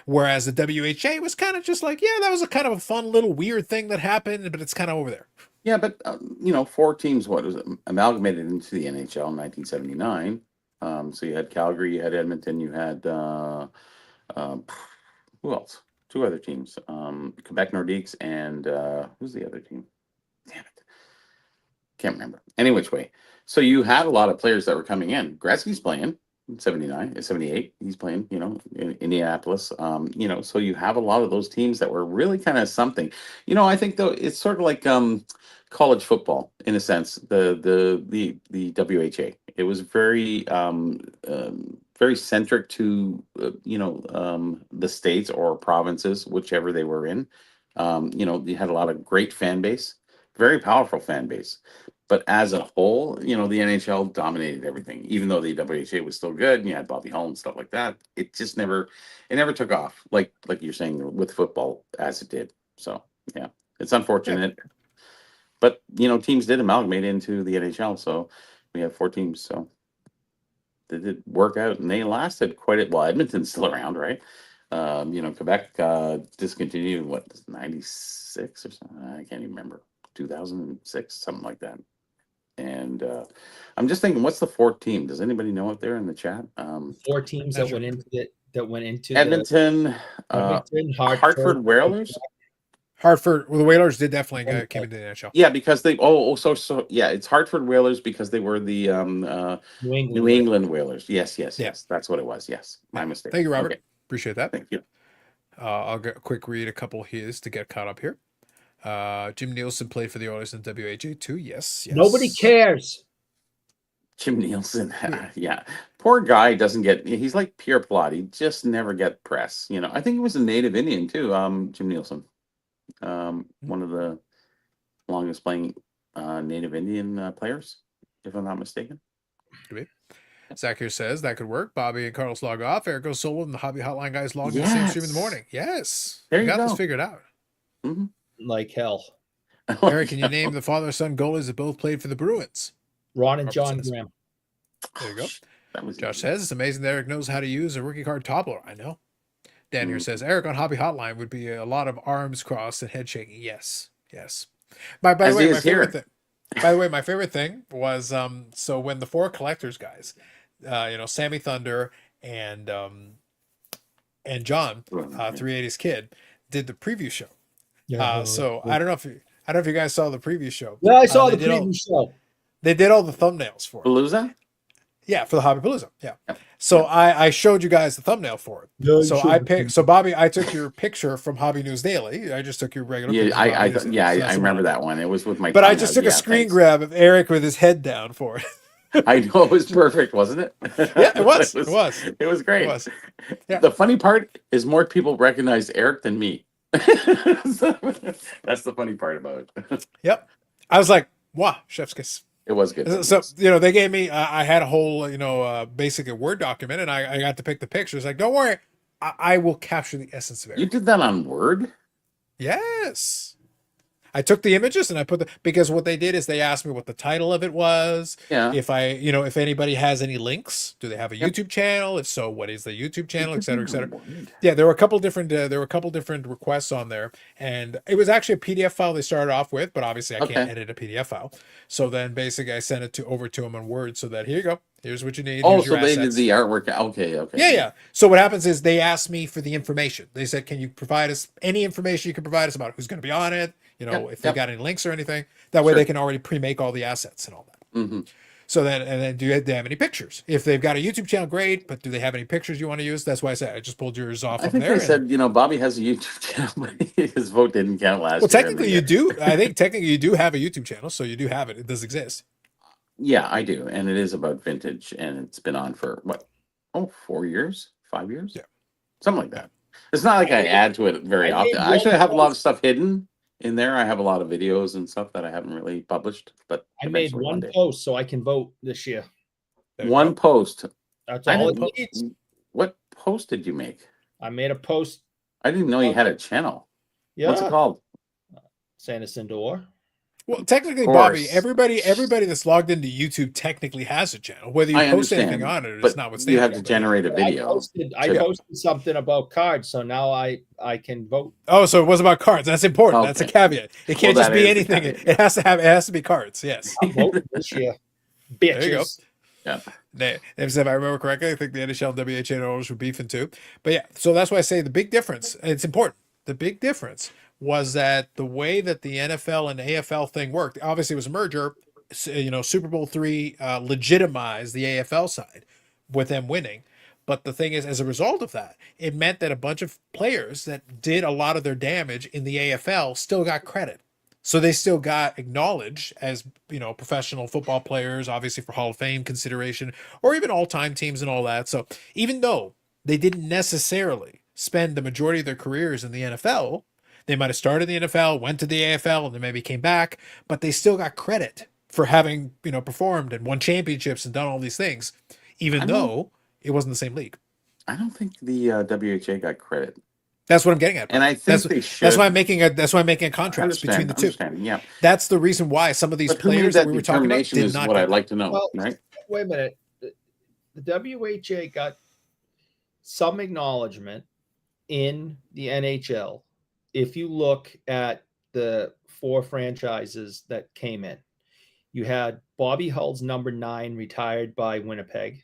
Whereas the WHA was kind of just like, yeah, that was a kind of a fun little weird thing that happened, but it's kind of over there. Yeah, but 4 teams, was it, amalgamated into the NHL in 1979. So you had Calgary, you had Edmonton, you had who else? 2 other teams, Quebec Nordiques, and who's the other team? Damn it, can't remember. Any which way. So you had a lot of players that were coming in. Gretzky's playing. 79, 78. He's playing, in Indianapolis. So you have a lot of those teams that were really kind of something. I think though it's sort of like college football in a sense. The WHA. It was very very centric to the states or provinces, whichever they were in. You had a lot of great fan base, very powerful fan base. But as a whole, the NHL dominated everything. Even though the WHA was still good, and you had Bobby Hull and stuff like that, it just never took off like you're saying with football as it did. So yeah, it's unfortunate. But teams did amalgamate into the NHL, so we have 4 teams. So they did work out, and they lasted quite a while. Edmonton's still around, right? Quebec discontinued what 96 or something. I can't even remember. 2006, something like that. And I'm just thinking, what's the 4th team? Does anybody know out there in the chat? 4 teams that went into it. That went into Edmonton, Hartford Whalers. Hartford, well, the Whalers did definitely came into the NHL. Yeah, because they it's Hartford Whalers because they were the New England Whalers. Yes, that's what it was. Yes, my mistake. Thank you, Robert. Okay. Appreciate that. Thank you. I'll get a quick read a couple his to get caught up here. Jim Nielsen played for the Oilers in WHA too. Yes. Nobody cares. Jim Nielsen, yeah. Poor guy doesn't get. He's like Pierre Plot. He just never get press. I think he was a native Indian too. Jim Nielsen, one of the longest playing native Indian players, if I'm not mistaken. Zach here says that could work. Bobby and Carlos log off. Eric goes solo, and the Hobby Hotline guys log in the same stream in the morning. Yes, there you got go. This figured out. Mm-hmm. Like hell. Eric, can you name the father-son goalies that both played for the Bruins? Ron and John Graham. There you go. Josh says it's amazing that Eric knows how to use a rookie card toppler. I know. Dan here says Eric on Hobby Hotline would be a lot of arms crossed and head shaking. Yes. By the way, my favorite thing was so when the 4 collectors guys, Sammy Thunder and John, 380's kid, did the preview show. So I don't know if you guys saw the preview show. Yeah, I saw the preview show. They did all the thumbnails for it. Palooza? Yeah, for the HobbyPalooza. Yeah. So I showed you guys the thumbnail for it. Yeah, so Bobby, I took your picture from Hobby News Daily. I just took your regular picture. I remember that one. It was with my. But I just took a screen grab of Eric with his head down for it. I know, it was perfect, wasn't it? Yeah, it was. It was great. It was. Yeah. The funny part is more people recognized Eric than me. That's the funny part about it. Yep. I was like, wow, chef's kiss. It was good. So, they gave me, I had a whole, basically a Word document, and I got to pick the pictures. Like, don't worry, I will capture the essence of it. You did that on Word? Yes. I took the images and I put because what they did is they asked me what the title of it was. Yeah. If if anybody has any links, do they have a YouTube channel? If so, what is the YouTube channel, et cetera, et cetera. Yeah, there were a couple different requests on there, and it was actually a PDF file they started off with, but obviously I can't edit a PDF file. So then basically I sent it over to them on Word so that here you go. Here's what you need. Oh, so they did the artwork. Okay. Yeah. So what happens is they asked me for the information. They said, can you provide us any information you can provide us about who's going to be on it? If they got any links or anything. That way they can already pre-make all the assets and all that. Mm-hmm. So then do they have any pictures? If they've got a YouTube channel, great. But do they have any pictures you want to use? That's why I said I just pulled yours off. I think they said, Bobby has a YouTube channel, but his vote didn't count last year. Well, technically you do. I think technically you do have a YouTube channel, so you do have it. It does exist. Yeah, I do. And it is about vintage, and it's been on for 4 years, 5 years? Yeah. Something like that. It's not like I add to it very often. I actually have a lot of stuff hidden in there. I have a lot of videos and stuff that I haven't really published, but I made one post so I can vote this year. One post. That's all it needs. What post did you make? I made a post. I didn't know you had a channel. Yeah. What's it called? Santa Sindor. Well, technically, Bobby, everybody that's logged into YouTube technically has a channel. Whether you post anything on it, it's not what's you have to generate a video. I posted something about cards, so now I can vote. Oh, so it was about cards. That's important. Okay. That's a caveat. It can't just be anything. It has to be cards. Yes. I'm voting this year. Bitches. There you go. Yeah. If I remember correctly, I think the NHL and WHA owners were beefing too. But yeah, so that's why I say the big difference, and it's important. The big difference was that the way that the NFL and AFL thing worked, obviously it was a merger, Super Bowl III legitimized the AFL side with them winning. But the thing is, as a result of that, it meant that a bunch of players that did a lot of their damage in the AFL still got credit. So they still got acknowledged as, professional football players, obviously for Hall of Fame consideration, or even all-time teams and all that. So even though they didn't necessarily spend the majority of their careers in the NFL, They might have started in the NFL, went to the AFL, and then maybe came back, but they still got credit for having, performed and won championships and done all these things, even though it wasn't the same league. I don't think the WHA got credit. That's what I'm getting at. And I think they should. That's why I'm making a contrast between the two. Yeah. That's the reason why some of these But who made players that we were talking about determination did is not what get I'd like to know, Well, right? Wait a minute. The WHA got some acknowledgement in the NHL. If you look at the 4 franchises that came in, you had Bobby Hull's number 9 retired by Winnipeg.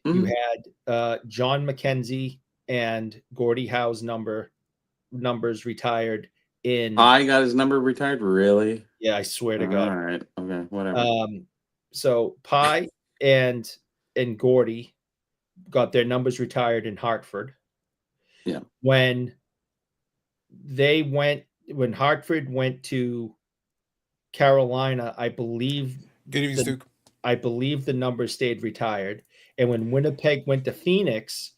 You had John McKenzie and Gordie Howe's numbers retired in. I got his number retired, really? Yeah, I swear to God. All right, okay, whatever. So Pye and Gordie got their numbers retired in Hartford. Yeah. When Hartford went to Carolina, I believe Good evening, Stu. I believe the number stayed retired. And when Winnipeg went to Phoenix,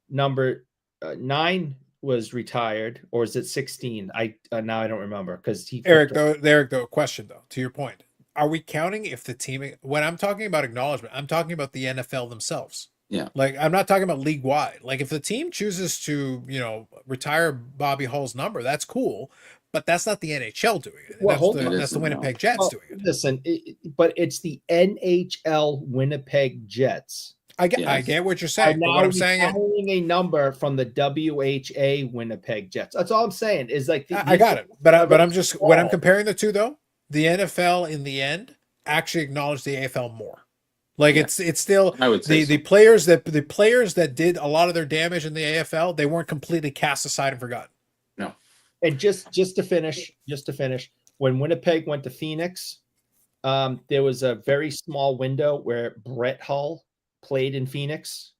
number 9 was retired, or is it 16? Now I don't remember because Eric, though, question though, to your point, are we counting if the team? When I'm talking about acknowledgement, I'm talking about the NFL themselves. Yeah. Like, I'm not talking about league wide. Like, if the team chooses to, retire Bobby Hull's number, that's cool. But that's not the NHL doing it. Well, That's the Winnipeg Jets doing it. Listen, but it's the NHL Winnipeg Jets. I get what you're saying. But what I'm saying is, a number from the WHA Winnipeg Jets. That's all I'm saying. Is like I got it. But I'm just when I'm comparing the two though, the NFL in the end actually acknowledged the AFL more. Like it's still I would say the players that did a lot of their damage in the AFL, they weren't completely cast aside and forgotten. No. And just to finish, when Winnipeg went to Phoenix, there was a very small window where Brett Hull played in Phoenix,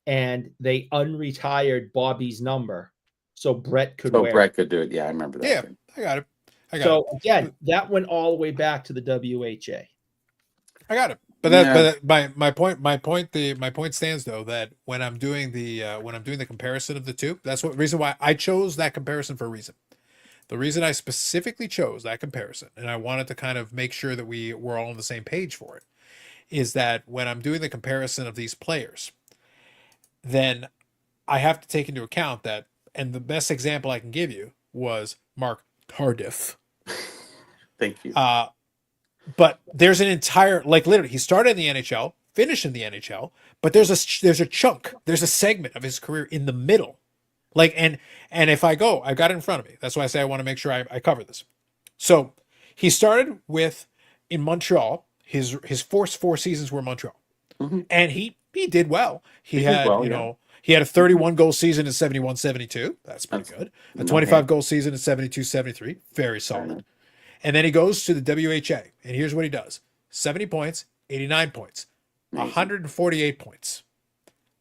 and they unretired Bobby's number so Brett could wear. Brett could do it. Yeah, I remember that. Yeah, I got it. So again, that went all the way back to the WHA. I got it. But my point stands though that when I'm doing the comparison of the two, that's what reason why I chose that comparison for a reason. The reason I specifically chose that comparison, and I wanted to kind of make sure that we were all on the same page for it, is that when I'm doing the comparison of these players, then I have to take into account that, and the best example I can give you was Mark Tardif. Thank you. But there's an entire, like literally, he started in the NHL, finished in the NHL, but there's a chunk, there's a segment of his career in the middle. Like, and if I've got it in front of me. That's why I say I want to make sure I cover this. So he started in Montreal. His first 4 seasons were in Montreal. Mm-hmm. And he did well. He had a 31 goal season in 71-72. That's pretty good. A 25 goal season in 72-73. Very solid. And then he goes to the WHA, and here's what he does: 70 points, 89 points, 148 points,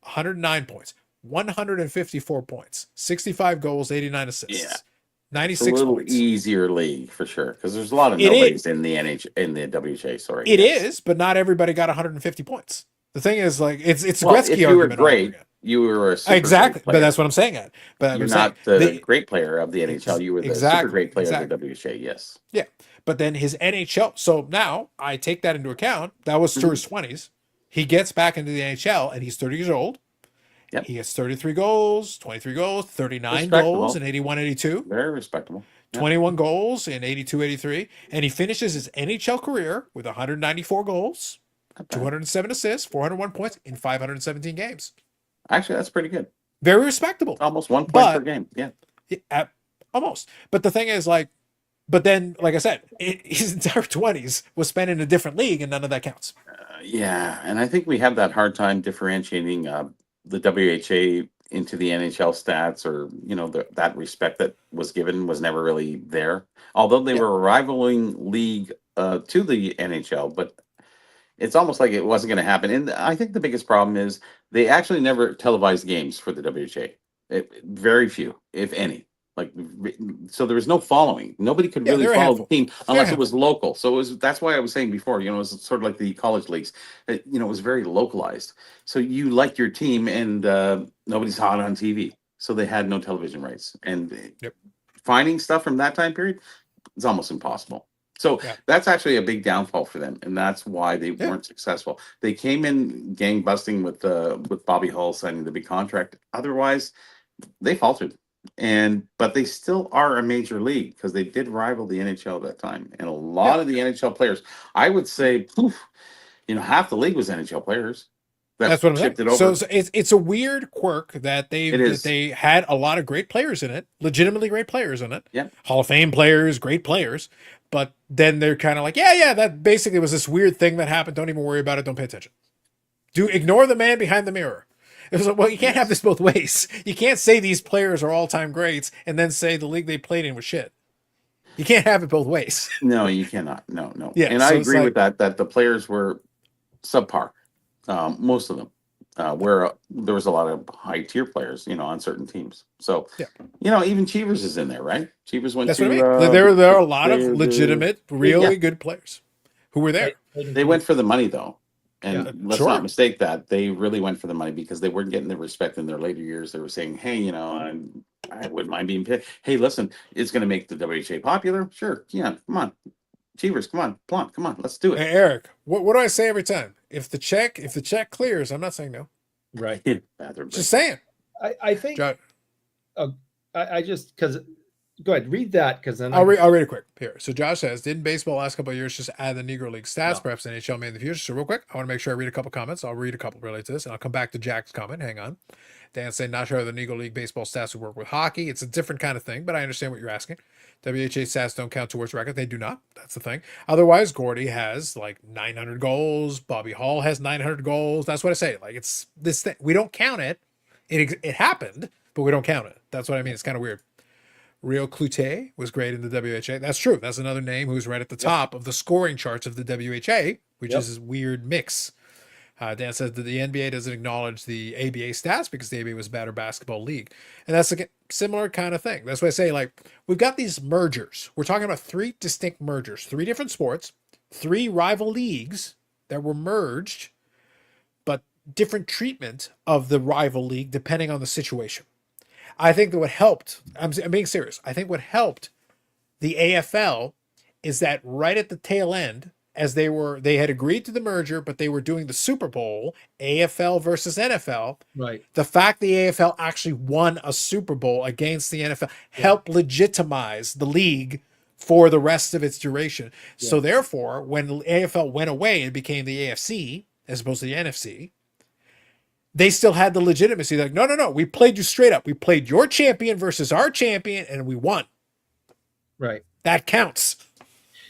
109 points, 154 points, 65 goals, 89 assists, 96 it's a little points. Easier league for sure, because there's a lot of nobodies in the WHA. Sorry, it is, but not everybody got 150 points. The thing is, like, it's Gretzky if you were argument. Great, you were a super exactly, great player. But that's what I'm saying. But you're not the great player of the NHL. You were the super great player of the WHA. Yes. Yeah, but then his NHL. So now I take that into account. That was through his 20s. He gets back into the NHL, and he's 30 years old. Yep. He has 33 goals, 23 goals, 39 goals in 81-82. Very respectable. Yep. 21 goals in 82-83. And he finishes his NHL career with 194 goals, 207 assists, 401 points in 517 games. Actually, that's pretty good. Very respectable. Almost 1 point per game. Yeah. Almost. But the thing is, like, but then, like I said, his entire 20s was spent in a different league, and none of that counts. Yeah. And I think we have that hard time differentiating the WHA into the NHL stats, or that respect that was given was never really there. Although they were a rivaling league to the NHL, but it's almost like it wasn't going to happen. And I think the biggest problem is they actually never televised games for the WHA. Very few, if any. So there was no following. Nobody could really follow the team unless it was local. So that's why I was saying before, it was sort of like the college leagues. It was very localized. So you liked your team, and nobody's hot on TV. so they had no television rights, and Yep. finding stuff from that time period is almost impossible. So Yeah. that's actually a big downfall for them, and that's why they Yeah. weren't successful. They came in gangbusting with Bobby Hull signing the big contract. Otherwise, they faltered. But they still are a major league because they did rival the NHL at that time, and a lot of the NHL players, I would say, half the league was NHL players. That's what I'm saying. shipped it over. So it's a weird quirk that they had a lot of great players in it, legitimately great players in it. Yeah. Hall of Fame players, great players. But then they're kind of like, yeah, that basically was this weird thing that happened. Don't even worry about it. Don't pay attention. Ignore the man behind the mirror. It was like, well, you can't have this both ways. You can't say these players are all-time greats and then say the league they played in was shit. You can't have it both ways. No, you cannot. No. Yeah, And so I it's agree like- with that the players were subpar. Most of them. Where there was a lot of high-tier players, on certain teams. So, Yeah. even Cheevers is in there, right? Cheevers went That's to... what I mean. There are a lot of the- legitimate, really good players who were there. They went for the money, though. And Yeah, let's sure. not mistake that. They really went for the money because they weren't getting the respect in their later years. They were saying, hey, I wouldn't mind being paid. Hey, listen, it's going to make the WHA popular. Sure. Yeah, come on. Cheevers, come on. Plonk, come on. Let's do it. Hey, Eric, what do I say every time? If the check clears, I'm not saying no. Right. Bathroom break. Just saying. I think Jo- I just because go ahead, read that because then I'll read it quick here. So Josh says, didn't baseball last couple of years just add the Negro League stats? No. Perhaps NHL made in the future. So real quick, I want to make sure I read a couple comments. I'll read a couple related to this, and I'll come back to Jack's comment. Hang on. Dan saying, not sure how the Negro League baseball stats would work with hockey. It's a different kind of thing, but I understand what you're asking. WHA stats don't count towards record. They do not. That's the thing. Otherwise, Gordy has like 900 goals. Bobby Hall has 900 goals. That's what I say. Like, it's this thing. We don't count it. It happened, but we don't count it. That's what I mean. It's kind of weird. Real Cloutier was great in the WHA. That's true. That's another name who's right at the top of the scoring charts of the WHA, which is this weird mix. Dan says that the NBA doesn't acknowledge the ABA stats because the ABA was a better basketball league. And that's a similar kind of thing. That's why I say, like, we've got these mergers. We're talking about 3 distinct mergers, 3 different sports, 3 rival leagues that were merged, but different treatment of the rival league depending on the situation. I think that what helped, I'm being serious, I think what helped the AFL is that right at the tail end, as they had agreed to the merger, but they were doing the Super Bowl, AFL versus NFL. right. The fact the AFL actually won a Super Bowl against the NFL helped legitimize the league for the rest of its duration. Yeah. So therefore, when the AFL went away and became the AFC as opposed to the NFC, they still had the legitimacy. They're like, no, we played you straight up. We played your champion versus our champion, and we won. Right. That counts.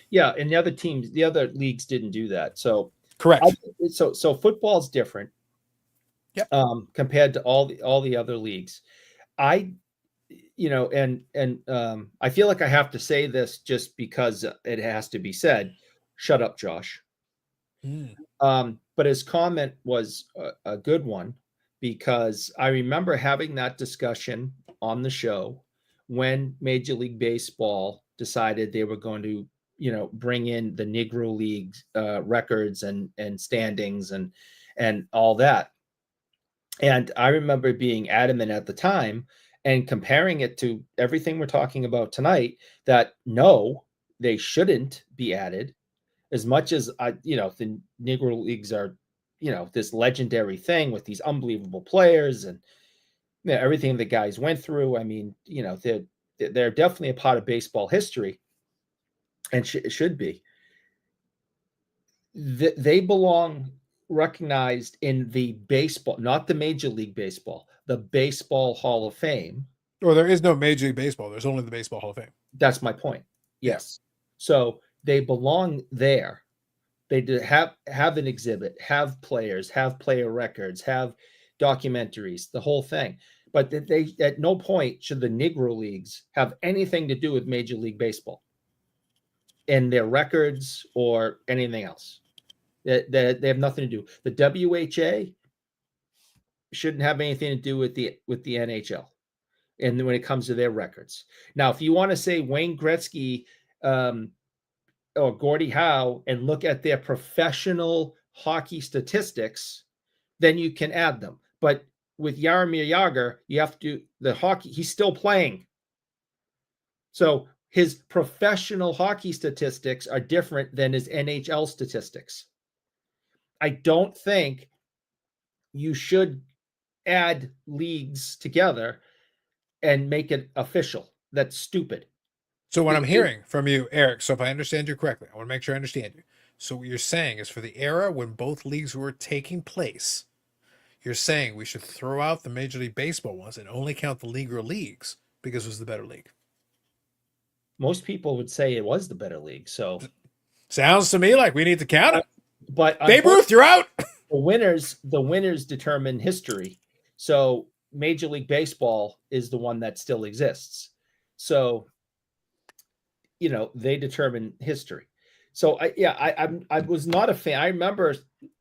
Yeah, and the other leagues didn't do that. So Correct. so football's different. Yep. Compared to all the other leagues. I feel like I have to say this just because it has to be said. Shut up, Josh. But his comment was a good one because I remember having that discussion on the show when Major League Baseball decided they were going to, bring in the Negro Leagues records and standings and all that. And I remember being adamant at the time and comparing it to everything we're talking about tonight that no, they shouldn't be added. As much as the Negro Leagues are, this legendary thing with these unbelievable players and everything the guys went through. I mean, they're definitely a part of baseball history, and should be. They belong recognized in the baseball, not the Major League Baseball, the Baseball Hall of Fame. Or there is no Major League Baseball. There's only the Baseball Hall of Fame. That's my point. Yes. So they belong there. They have an exhibit, have players, have player records, have documentaries, the whole thing. But they at no point should the Negro Leagues have anything to do with Major League Baseball in their records or anything else. They have nothing to do. The WHA shouldn't have anything to do with the NHL. And when it comes to their records. Now, if you want to say Wayne Gretzky or Gordie Howe and look at their professional hockey statistics, then you can add them. But with Jaromir Jagr, you have to do the hockey. He's still playing. So his professional hockey statistics are different than his NHL statistics. I don't think you should add leagues together and make it official. That's stupid. So what I'm hearing from you, Eric, so if I understand you correctly, I want to make sure I understand you. So what you're saying is for the era when both leagues were taking place, you're saying we should throw out the Major League Baseball ones and only count the Negro Leagues because it was the better league. Most people would say it was the better league. So sounds to me like we need to count it. But Babe Ruth, you're out. The winners determine history. So Major League Baseball is the one that still exists. So, they determine history. So I was not a fan. I remember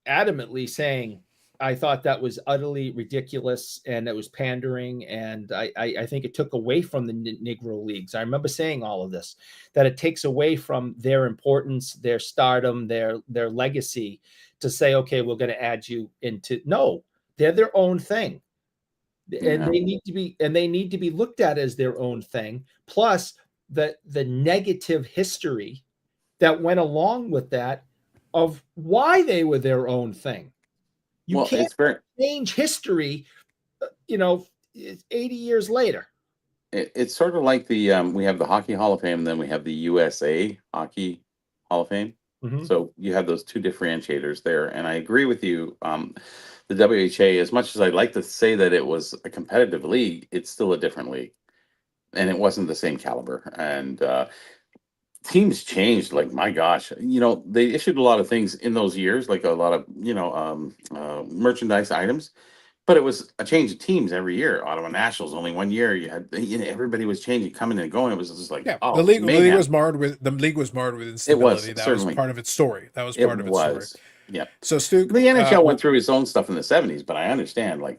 adamantly saying I thought that was utterly ridiculous and it was pandering. And I think it took away from the Negro Leagues. I remember saying all of this, that it takes away from their importance, their stardom, their legacy to say, okay, we're going to add you into. No, they're their own thing. And they need to be looked at as their own thing. Plus the negative history that went along with that of why they were their own thing. You can't change history, 80 years later. It's sort of like the we have the Hockey Hall of Fame, and then we have the USA Hockey Hall of Fame. Mm-hmm. So you have those two differentiators there, and I agree with you. The WHA, as much as I'd like to say that it was a competitive league, it's still a different league, and it wasn't the same caliber. And teams changed, like, my gosh, they issued a lot of things in those years, like a lot of merchandise items, but it was a change of teams every year. Ottawa Nationals only 1 year. You had everybody was changing, coming and going. It was just like, the league was marred with instability. That was part of its story. That was part of its story. Yeah. So Stu, the NHL went through its own stuff in the 70s, but I understand, WHA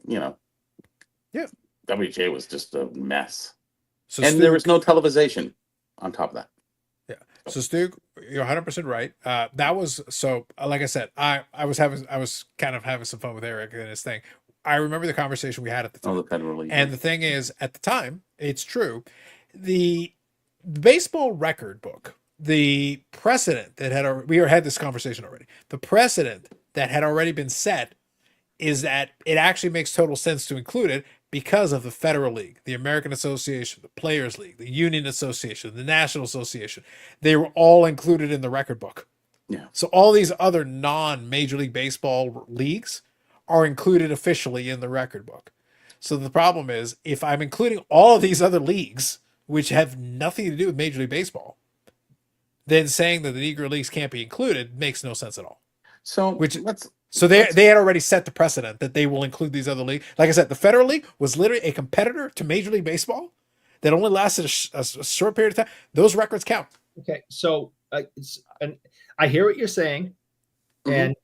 was just a mess. So and there was no television on top of that. Yeah. So Stu, you're 100% right. That was so. Like I said, I was kind of having some fun with Eric and his thing. I remember the conversation we had at the time. The Federal League. And the thing is, at the time, it's true. The baseball record book, the precedent that we had this conversation already. The precedent that had already been set is that it actually makes total sense to include it because of the Federal League, the American Association, the Players League, the Union Association, the National Association. They were all included in the record book. Yeah. So all these other non-Major League Baseball leagues are included officially in the record book. So the problem is, if I'm including all of these other leagues, which have nothing to do with Major League Baseball, then saying that the Negro Leagues can't be included makes no sense at all. So they had already set the precedent that they will include these other leagues. Like I said, the Federal League was literally a competitor to Major League Baseball that only lasted a short period of time. Those records count. Okay, so and I hear what you're saying. And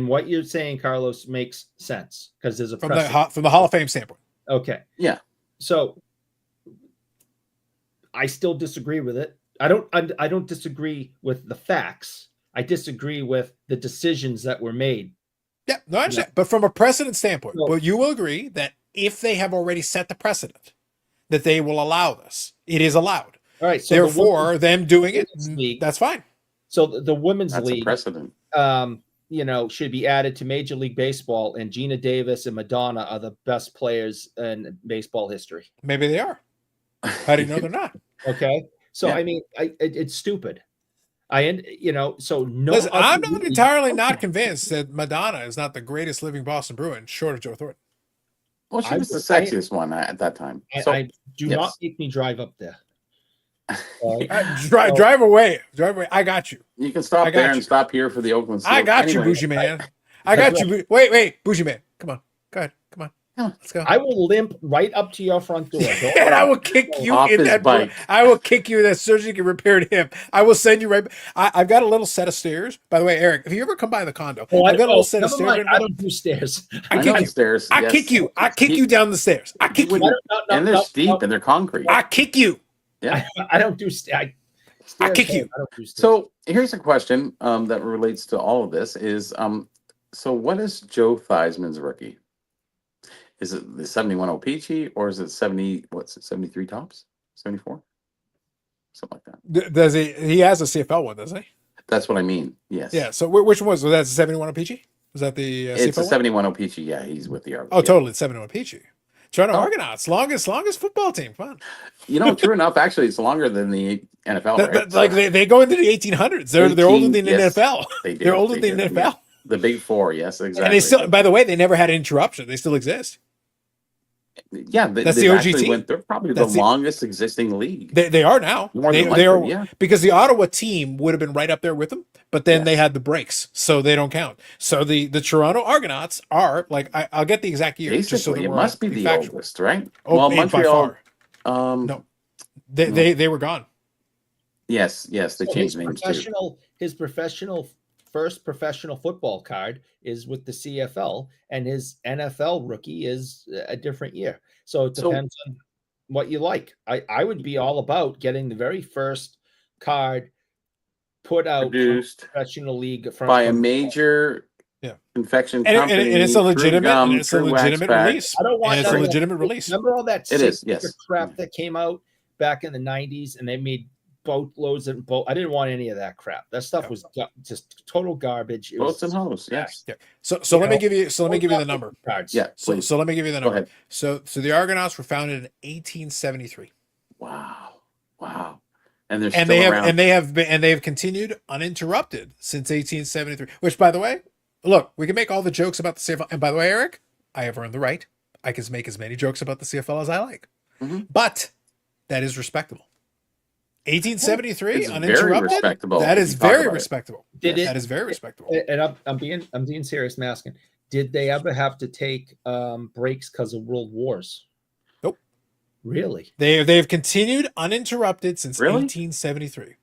what you're saying, Carlos, makes sense because there's a from the Hall of Fame standpoint. Okay. Yeah. So I still disagree with it. I don't disagree with the facts. I disagree with the decisions that were made. Yeah, no, I understand. Yeah. But from a precedent standpoint, but you will agree that if they have already set the precedent, that they will allow this. It is allowed. All right. So therefore, them doing it, that's fine. So the women's league, a precedent. Should be added to Major League Baseball, and Gina Davis and Madonna are the best players in baseball history. Maybe they are. How do you know they're not? Okay. So, yeah. I mean, it's stupid. So no. Listen, I'm not entirely not convinced that Madonna is not the greatest living Boston Bruin, short of Joe Thornton. Well, she was the sexiest one at that time. Do not make me drive up there. Drive away. I got you. You can stop there and stop here for the Oakland Seals. I got you, Bougie Man. I got you. Wait, Bougie Man. Come on. Go ahead. Come on. Let's go. I will limp right up to your front door. And I will kick you in that bike. I will kick you in that surgery repaired hip. I will send you right. I've got a little set of stairs. By the way, Eric, if you ever come by the condo, I've got a little set of stairs. I don't do stairs. I kick you. Stairs. I kick you. I kick you down the stairs. I kick you. And they're steep and they're concrete. I kick you. Yeah. I don't do stairs. I kick you. So here's a question that relates to all of this is, so what is Joe Theismann's rookie? Is it the 71 O-Pee-Chee or is it 70? What's it? 73 tops? 74? Something like that. Does he? He has a CFL one, doesn't he? That's what I mean. Yes. Yeah. So which one was that? 71 Peachy? Was that the It's CFL a one? 71 O-Pee-Chee. Yeah, he's with the Argos. Oh, yeah. totally. It's 71 Peachy. Toronto Oh. Argonauts, longest football team. Come on. You know, true enough, actually, it's longer than the NFL. Right? Like they go into the 1800s. They're older than the yes, NFL. They do. They're older They than the do, NFL. yeah. The Big Four, yes, exactly. And they still, by the way, they never had an interruption. They still exist. Yeah, that's they the OG actually team. They're probably That's the longest existing league. They are now. More They than likely, are yeah. because the Ottawa team would have been right up there with them, but then Yes. they had the breaks, so they don't count. So the Toronto Argonauts are like I'll get the exact year. Basically, just so that it we're must be on the factual. oldest, right? Oh, well, by Montreal. far. No. No. They were gone. Yes, they So changed names too. his first professional football card is with the CFL, and his NFL rookie is a different year. So it depends on what you like. I would be all about getting the very first card put out Produced from professional league by a major confection company. And it's a legitimate, gum, and it's a true wax legitimate pack. release. I don't want And it's a none of legitimate that. release. Remember all that It is, six-figure yes. crap that came out back in the 90s, and they made boatloads and boat. I didn't want any of that crap. That stuff was just total garbage. It Boats was and hoes, yes. Yeah. So let me give you the number. cards. Yeah, So please. let me give you the Go number. ahead. So the Argonauts were founded in 1873. Wow. And they're And still they have continued uninterrupted since 1873. Which, by the way, look, we can make all the jokes about the CFL. And by the way, Eric, I have earned the right. I can make as many jokes about the CFL as I like. Mhm. But that is respectable. 1873 It's very uninterrupted. respectable That if is you talk very about it. respectable. Did That it? is very respectable. And I'm being serious. I'm asking, did they ever have to take breaks because of world wars? Nope. Really? They've continued uninterrupted since Really? 1873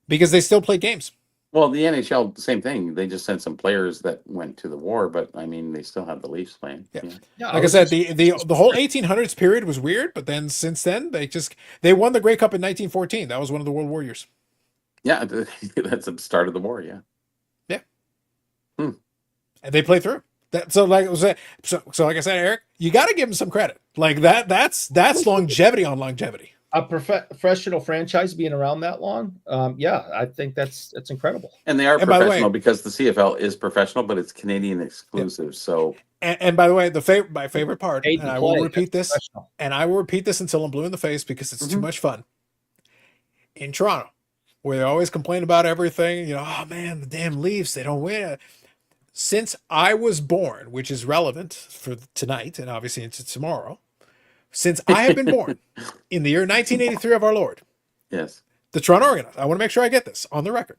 because they still play games. Well, the NHL, same thing. They just sent some players that went to the war, but I mean, they still have the Leafs playing. Yeah. Yeah, Like I said, the whole 1800s period was weird, but then since then they won the Grey Cup in 1914. That was one of the World War years. Yeah, that's the start of the war. Yeah. And they play through. So like I said, Eric, you got to give them some credit. Like that's longevity on longevity. a professional franchise being around that long. Yeah, I think that's incredible. And they are And by the way- professional because the CFL is professional, but it's Canadian exclusive. So And by the way, my favorite part, Paid and to I will play, repeat that's this, professional. and I will repeat this until I'm blue in the face because it's too Mhm. much fun. In Toronto, where they always complain about everything, oh man, the damn Leafs, they don't win. Since I was born, which is relevant for tonight and obviously into tomorrow, since I have been born in the year 1983 of our Lord, yes, the Toronto Argonauts, I want to make sure I get this on the record.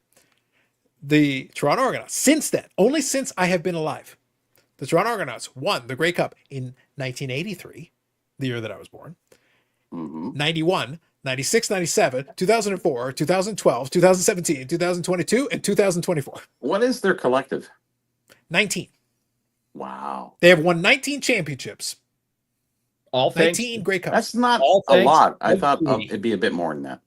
The Toronto Argonauts, since then, only since I have been alive, the Toronto Argonauts won the Grey Cup in 1983, the year that I was born, hmm 91, 96, 97, 2004, 2012, 2017, 2022, and 2024. What is their collective? 19. Wow, They have won 19 championships, All thanks 19 Grey Cups. that's not All a thanks lot. to I thought Flutie. it'd be a bit more than that.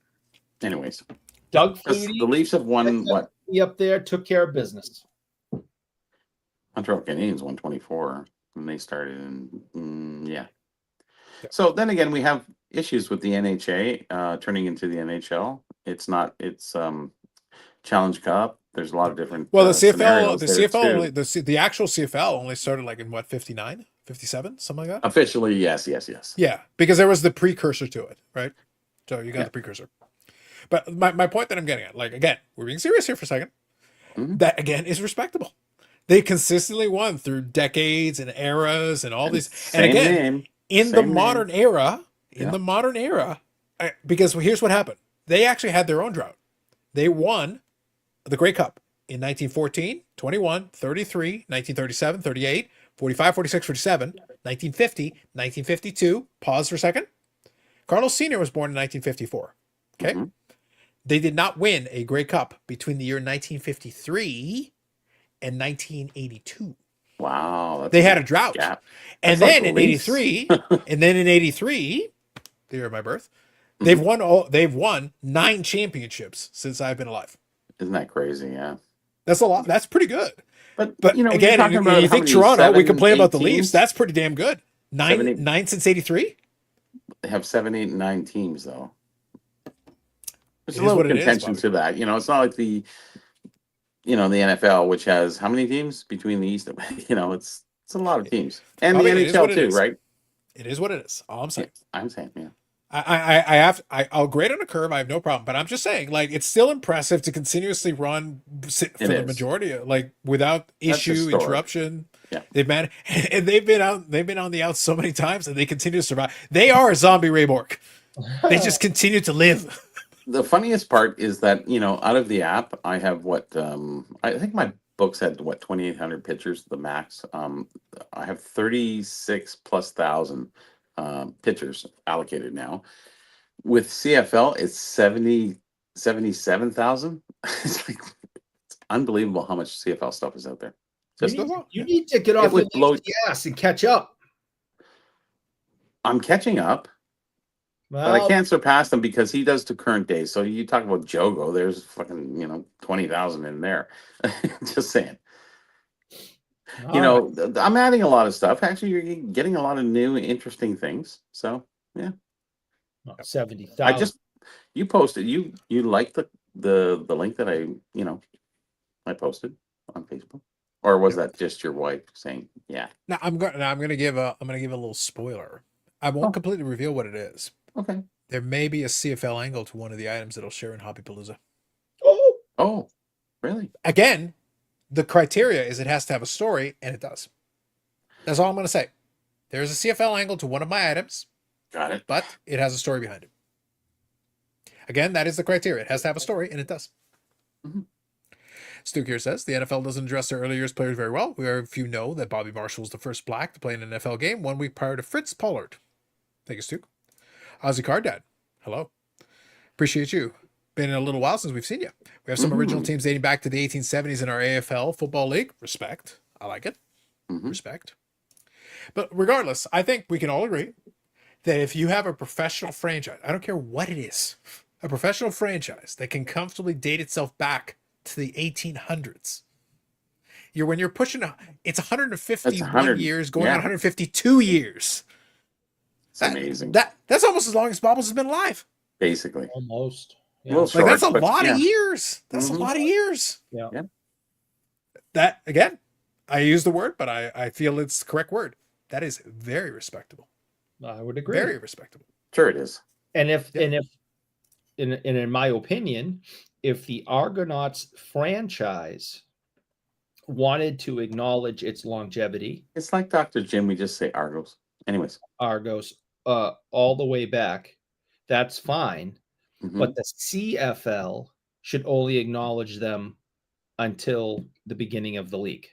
Anyways, Doug 'cause the Flutie, Leafs have won what? he up there took care of business. Montreal Canadiens 124 when they started, and yeah. Yeah. So then again, we have issues with the NHA turning into the NHL. It's Challenge Cup. There's a lot of different. Well, the CFL, scenarios the there, CFL, too. only, the actual CFL only started like in what, 59, 57, something like that. Officially, yes. Yeah, because there was the precursor to it, right? So you got Yeah. the precursor. But my point that I'm getting at, like, again, we're being serious here for a second. Mhm. That again is respectable. They consistently won through decades and eras and all these. And Same again, name. in the Same name. modern era, Yeah. because here's what happened. They actually had their own drought. They won the Grey Cup in 1914, 21, 33, 1937, 38, 45, 46, 47, 1950, 1952. Pause for a second. Carlos Sr. was born in 1954. Okay. Mhm. They did not win a Grey Cup between the year 1953 and 1982. Wow. They had a drought. gap. And That's then like in the Leafs. 83, the year of my birth, Mm-hmm. they've won 9 championships since I've been alive. Isn't that crazy? Yeah. That's a lot. That's pretty good. But But you know, again, you're talking and about you how think many, Toronto, we 7, complain about 8 the Leafs. teams? That's pretty damn good. Nine since 83? They have 7, 8, and 9 teams though. There's It a is little what it is, contention Bobby. to that. It's not like the NFL, which has how many teams between the East and it's a lot of teams. And Bobby, the it is what NHL it too, is. right? It is what it is. All I'm saying. I'm saying, yeah. I'll grade on a curve. I have no problem, but I'm just saying, like, it's still impressive to continuously run for the majority, like without issue, interruption. Yeah, they've and they've been on the outs so many times, and they continue to survive. They are a zombie Ray Bork. They just continue to live. The funniest part is that out of the app, I have I think my books had 2,800 pictures, the max. I have 36,000+ pitchers allocated now. With CFL, it's 77,000. It's like it's unbelievable how much CFL stuff is out there. You need to get off your ass and catch up. I'm catching up, but I can't surpass them because he does to current day. So you talk about Jogo, there's fucking 20,000 in there. Just saying. I'm adding a lot of stuff. Actually, you're getting a lot of new, interesting things. So yeah. 70,000. You posted. You liked the link that I posted on Facebook, or was that just your wife saying, "Yeah"? Now I'm gonna give a little spoiler. I won't completely reveal what it is. Okay. There may be a CFL angle to one of the items that'll share in HobbyPalooza. Oh, really? Again, the criteria is it has to have a story, and it does. That's all I'm going to say. There's a CFL angle to one of my items. Got it. But it has a story behind it. Again, that is the criteria. It has to have a story, and it does. Mm-hmm. Stu here says, the NFL doesn't address their early years players very well. Very few know that Bobby Marshall was the first black to play in an NFL game 1 week prior to Fritz Pollard. Thank you, Stu. Ozzy Cardad, hello. Appreciate you. Been a little while since we've seen you. We have some original teams dating back to the 1870s in our AFL football league. Respect. I like it. Respect. But regardless, I think we can all agree that if you have a professional franchise, I don't care what it is, a professional franchise that can comfortably date itself back to the 1800s, when you're pushing, it's 151 years, going on 152 years. It's amazing. That's almost as long as Bobbles has been alive. Basically. Almost. Yeah. Like that's a lot of years. That's a lot of years. Yeah. That, again, I use the word, but I feel it's the correct word. That is very respectable. I would agree. Very respectable. Sure it is. And in my opinion, if the Argonauts franchise wanted to acknowledge its longevity, it's like Dr. Jim, we just say Argos. Anyways. Argos, all the way back, that's fine. But the CFL should only acknowledge them until the beginning of the league.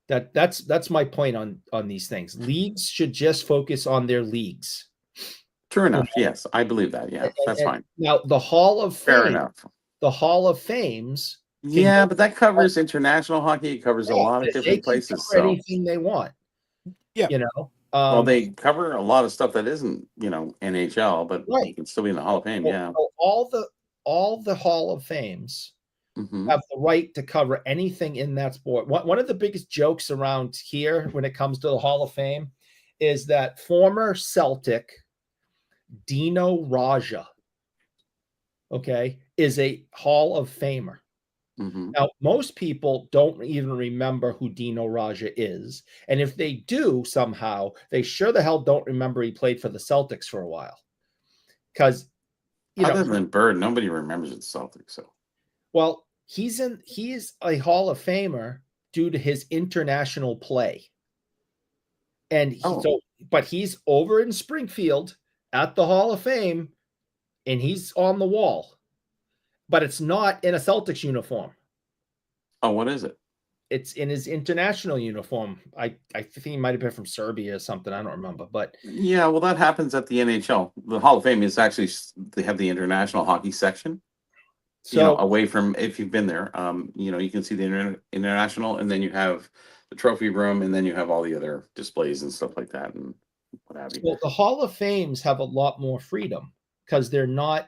That's my point on these things. Leagues should just focus on their leagues. True enough. Yes, I believe that. Yeah, that's fine. Now the Hall of Fame. Fair enough. The Hall of Fames. Yeah, but that covers international hockey. It covers a lot of different places. So anything they want. Yeah. Well, they cover a lot of stuff that isn't, NHL, but it can still be in the Hall of Fame. Yeah. So all the Hall of Fames have the right to cover anything in that sport. One of the biggest jokes around here when it comes to the Hall of Fame is that former Celtic Dino Raja, is a Hall of Famer. Now, most people don't even remember who Dino Raja is. And if they do somehow, they sure the hell don't remember he played for the Celtics for a while. Because, other than Bird, nobody remembers the Celtics. So, well, he is a Hall of Famer due to his international play. And but he's over in Springfield at the Hall of Fame, and he's on the wall. But it's not in a Celtics uniform. Oh, what is it? It's in his international uniform. I think he might have been from Serbia or something. I don't remember. But yeah, well, that happens at the NHL. The Hall of Fame is actually, they have the international hockey section. So away from, if you've been there, you can see the international, and then you have the trophy room, and then you have all the other displays and stuff like that, and what have you. Well, the Hall of Fames have a lot more freedom because they're not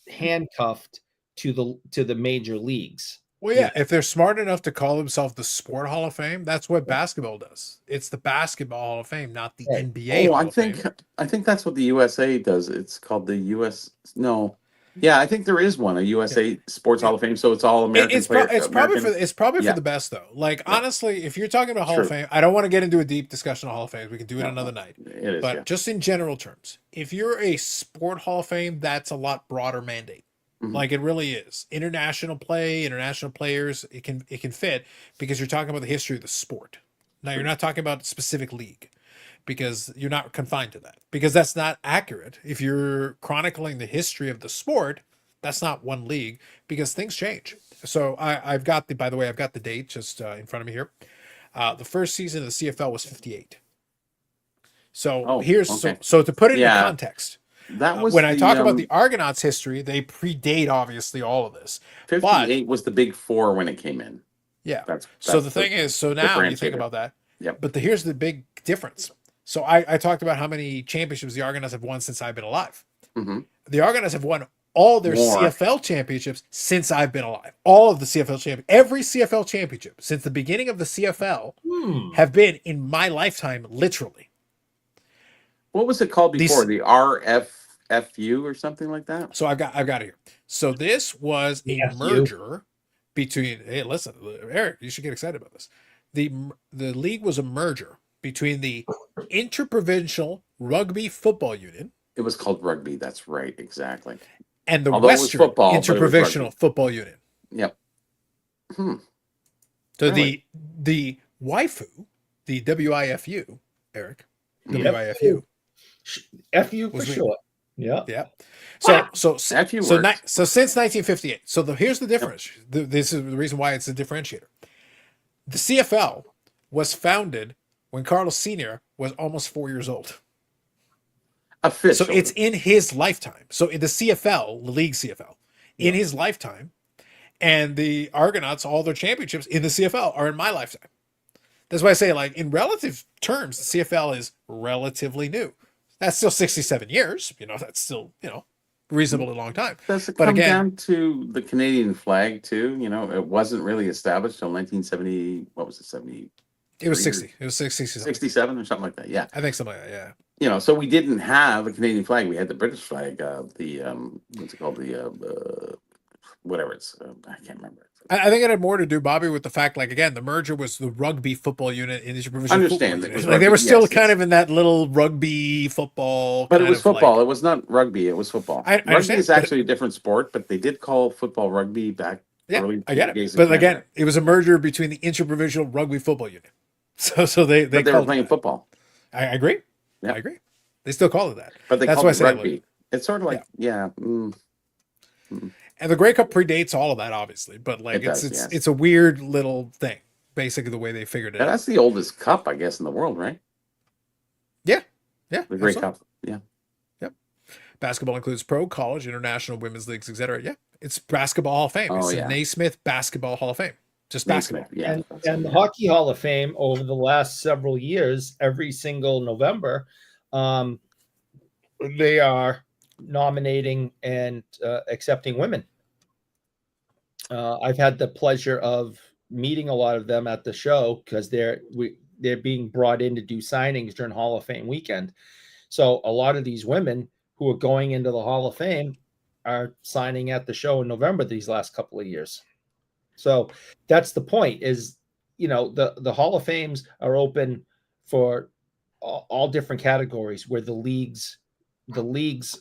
handcuffed to the major leagues. Well, yeah, if they're smart enough to call themselves the Sport Hall of Fame, that's what basketball does. It's the Basketball Hall of Fame, not the Right. NBA Oh, Hall of Fame. I think that's what the USA does. It's called the US. No, yeah, I think there is one, a USA Sports Hall of Fame. So it's all American It's players. probably Yeah. for the best though. Like Yeah. honestly, if you're talking about Hall of True. Fame, I don't want to get into a deep discussion of Hall of Fame. We can do it No, another night. It is, But yeah. just in general terms, if you're a Sport Hall of Fame, that's a lot broader mandate. Mhm. Like it really is. International play, international players, it can fit because you're talking about the history of the sport. Now you're not talking about a specific league because you're not confined to that. Because that's not accurate. If you're chronicling the history of the sport, that's not one league because things change. So I've got by the way, I've got the date just in front of me here. The first season of the CFL was 58. So here's okay. so to put it Yeah. into context. That was When I talk about the Argonauts history, they predate obviously all of this. 58 was the big four when it came in. Yeah. That's So the thing is, so now you think differentiator. about that. Yep. But here's the big difference. So I talked about how many championships the Argonauts have won since I've been alive. Mm-hmm. The Argonauts have won all their More. CFL championships since I've been alive. All of the CFL every CFL championship since the beginning of the CFL have been in my lifetime, literally. What was it called before? The RFFU or something like that? So I've got it here. So this was a FU. merger between. Hey, listen, Eric, you should get excited about this. The league was a merger between the Interprovincial Rugby Football Union. It was called rugby. That's right, exactly. And the Although it was Western football, but it was Interprovincial rugby. Football Union. Yep. So Really? the WIFU, the WIFU, Eric, Mhm. WIFU. FU for Was we- sure. Yeah. Yeah. FU works. So since 1958. So here's the difference. This is the reason why it's a differentiator. The CFL was founded when Carlos Sr. was almost 4 years old. Official. So it's in his lifetime. So in the CFL, the league CFL, in his lifetime, and the Argonauts, all their championships in the CFL are in my lifetime. That's why I say, like, in relative terms, the CFL is relatively new. That's still 67 years. That's still, reasonably long time. Does it But come again- down to the Canadian flag too? It wasn't really established till 1970. What was it? 70, It was 3 60. It was 60. 67 or something like that. Yeah. I think something like that, yeah. So we didn't have a Canadian flag. We had the British flag. What's it called? The whatever it's. I can't remember. I think it had more to do, Bobby, with the fact, like, again, the merger was the rugby football unit in the provincial Understand football it was unit. Like, they were rugby, still yes, kind yes. of in that little rugby football. But it kind was of, like- football. It was not rugby. It was football. I Rugby understand, is but- actually a different sport, but they did call football rugby back. Yeah, early I get it. days of But Canada. again, it was a merger between the interprovincial rugby football unit. So they but they were called it playing that. football. I agree. Yeah. I agree. They still call it that. But they That's called why I it say, like, rugby. It's sort of like And the Grey Cup predates all of that, obviously. But like, It does, yes. it's a weird little thing. Basically, the way they figured it yeah, out. that's the oldest cup, I guess, in the world, right? Yeah, The Grey absolutely. Cup. Yeah. Basketball includes pro, college, international, women's leagues, etc. Yeah, it's Basketball Hall of Fame. It's Oh, the yeah. Naismith Basketball Hall of Fame. Just basketball. Yeah. And the Hockey Hall of Fame over the last several years, every single November, they are nominating and accepting women. I've had the pleasure of meeting a lot of them at the show because they're being brought in to do signings during Hall of Fame weekend. So a lot of these women who are going into the Hall of Fame are signing at the show in November these last couple of years. So that's the point is, the Hall of Fames are open for all different categories where the leagues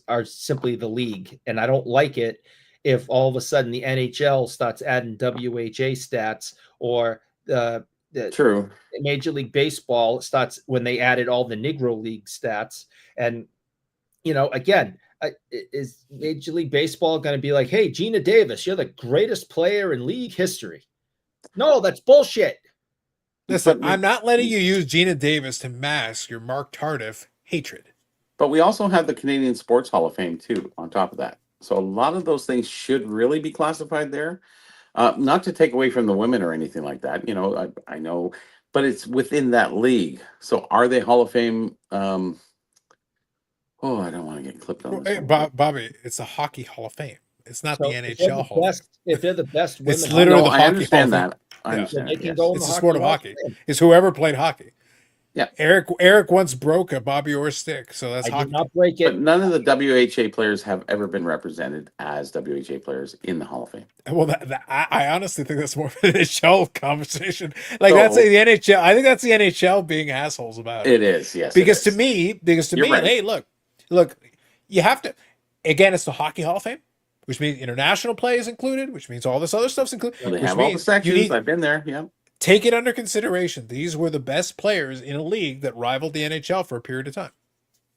are simply the league. And I don't like it if all of a sudden the NHL starts adding WHA stats or the True. Major League Baseball starts when they added all the Negro League stats. And, again, is Major League Baseball going to be like, hey, Gina Davis, you're the greatest player in league history? No, that's bullshit. Listen, I'm not letting you use Gina Davis to mask your Mark Tardif hatred. But we also have the Canadian Sports Hall of Fame, too, on top of that. So a lot of those things should really be classified there. Not to take away from the women or anything like that. I know, but it's within that league. So are they Hall of Fame? I don't want to get clipped on this. Hey, one. Bobby, it's a Hockey Hall of Fame. It's not So the NHL Hall of Fame. if they're the best women, It's literally No, the I Hockey understand Hall of that. I Yeah. understand. they It, can yes. go in It's the the sport of Hall hockey. Fame. It's whoever played hockey. Yeah. Eric once broke a Bobby Orr stick, so that's I hockey. did not break But it. none of the WHA players have ever been represented as WHA players in the Hall of Fame. Well, I honestly think that's more of an NHL conversation. Like that's So- the NHL. I think that's the NHL being assholes about it. It is, yes. Because it to is. me, You're right. hey, look, you have to. Again, it's the Hockey Hall of Fame, which means international play is included, which means all this other stuff's included. Well, they which have all the means sections. you need I've been there. Yeah. take it under consideration. These were the best players in a league that rivaled the NHL for a period of time.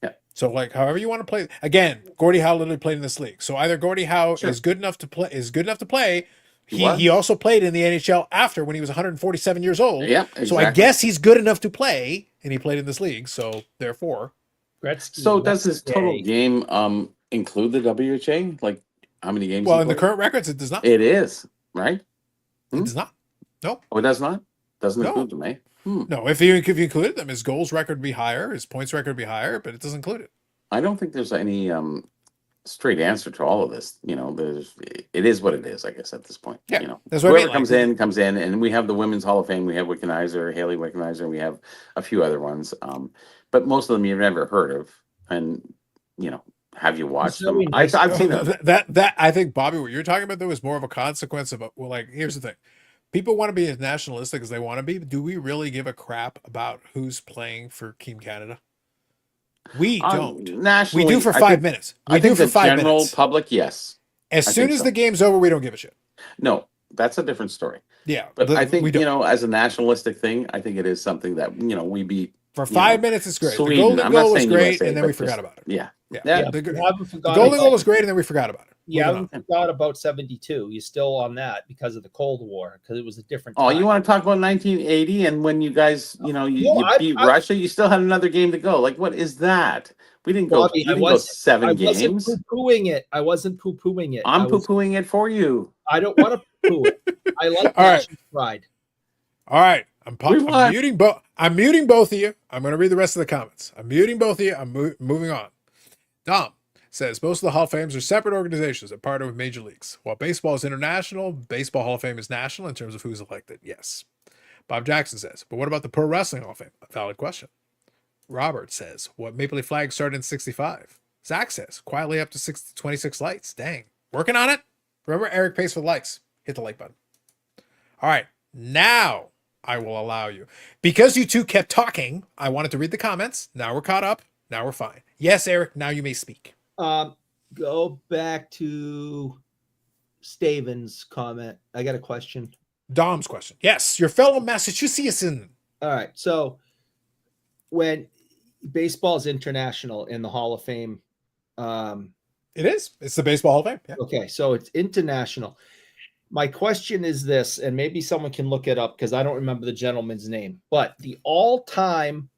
Yeah. So, like, however you want to play. Again, Gordie Howe literally played in this league. So either Gordie Howe Sure. is good enough to play. He was. He also played in the NHL after when he was 147 years old. Yeah. Exactly. So I guess he's good enough to play, and he played in this league. So therefore, Gretzky. So does his total Messier. game include the WHA? Like how many games? well, he in the played? current records, it does not. It is, right? It does not. Oh, it does not? Doesn't No. include them, eh? No, if you included them, his goals record would be higher, his points record would be higher, but it doesn't include it. I don't think there's any straight answer to all of this. You know, it is what it is, I guess, at this point. Yeah, You know, that's what I whoever mean, comes in, and we have the Women's Hall of Fame. We have Wickenheiser, Haley Wickenheiser, we have a few other ones. But most of them you've never heard of. And, you know, have you watched So them? we I've seen them. That I think, Bobby, what you're talking about though is more of a consequence of well, like here's the thing: people want to be as nationalistic as they want to be. But do we really give a crap about who's playing for Team Canada? We don't. Nationally, We do for I 5 think- minutes. I We do think for the 5 general minutes. public, yes. As I soon think as so. the game's over, we don't give a shit. No, that's a different story. Yeah, But I think, we don't. you know, as a nationalistic thing, I think it is something that, you know, we beat. For you 5 know, minutes, it's great. Sweden. The golden I'm not goal was saying great, USA, and then but we forgot just- about it. Yeah. Yeah, Yeah. The, You haven't the forgot golden about- goal was great, and then we forgot about it. You Moving haven't on. forgot about 72. You're still on that because of the Cold War, because it was a different Oh, time. you want to talk about 1980 and when you guys, you know, you, No, you beat Russia, you still had another game to go. Like, what is that? We didn't go. Bobby, We didn't go 7 I wasn't games. poo-pooing it. I wasn't poo-pooing it. I'm poo-pooing it for you. I don't want to poo it. I like All right. national pride. All right, We I'm won. muting both. I'm muting both of you. I'm going to read the rest of the comments. I'm muting both of you. I'm moving on. Dom says most of the Hall of Fames are separate organizations that partner with major leagues. While baseball is international, Baseball Hall of Fame is national in terms of who's elected. Yes. Bob Jackson says, but what about the Pro Wrestling Hall of Fame? A valid question. Robert says, what Maple Leaf flag started in 65? Zach says, quietly up to 26 likes. Dang. Working on it. Remember, Eric pays for the likes. Hit the like button. All right. Now I will allow you. Because you two kept talking, I wanted to read the comments. Now we're caught up. Now we're fine. Yes, Eric, now you may speak. Go back to Staven's comment. I got a question. Dom's question. Yes, your fellow Massachusettsian. All right. So when baseball is international in the Hall of Fame, It is. It's the Baseball Hall of Fame. Yeah. okay, so it's international. My question is this, and maybe someone can look it up because I don't remember the gentleman's name, but the all-time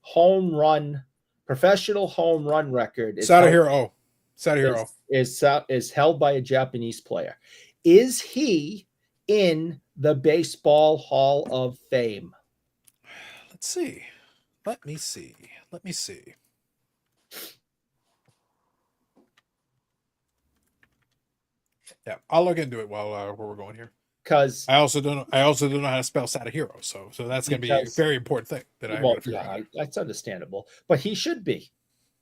professional home run record is Sadahiro. Sadahiro. is held by a Japanese player. Is he in the Baseball Hall of Fame? Let's see. Let me see. Let me see. Yeah, I'll look into it while we're going here. Because I also don't know how to spell Sadahiro, so that's going to be a Because- very important thing that I well, got to figure out. that's understandable, but he should be.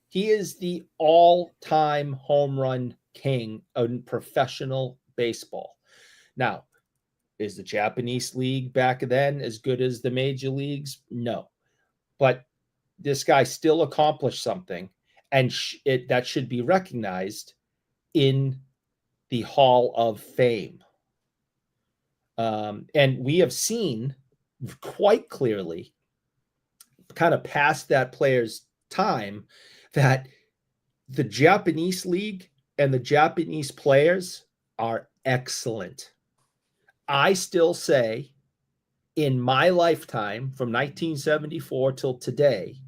He is the all-time home run king in professional baseball. Now, is the Japanese league back then as good as the major leagues? No, but this guy still accomplished something, and that should be recognized in the Hall of Fame. And we have seen quite clearly, kind of past that player's time, that the Japanese league and the Japanese players are excellent. I still say in my lifetime from 1974 till today,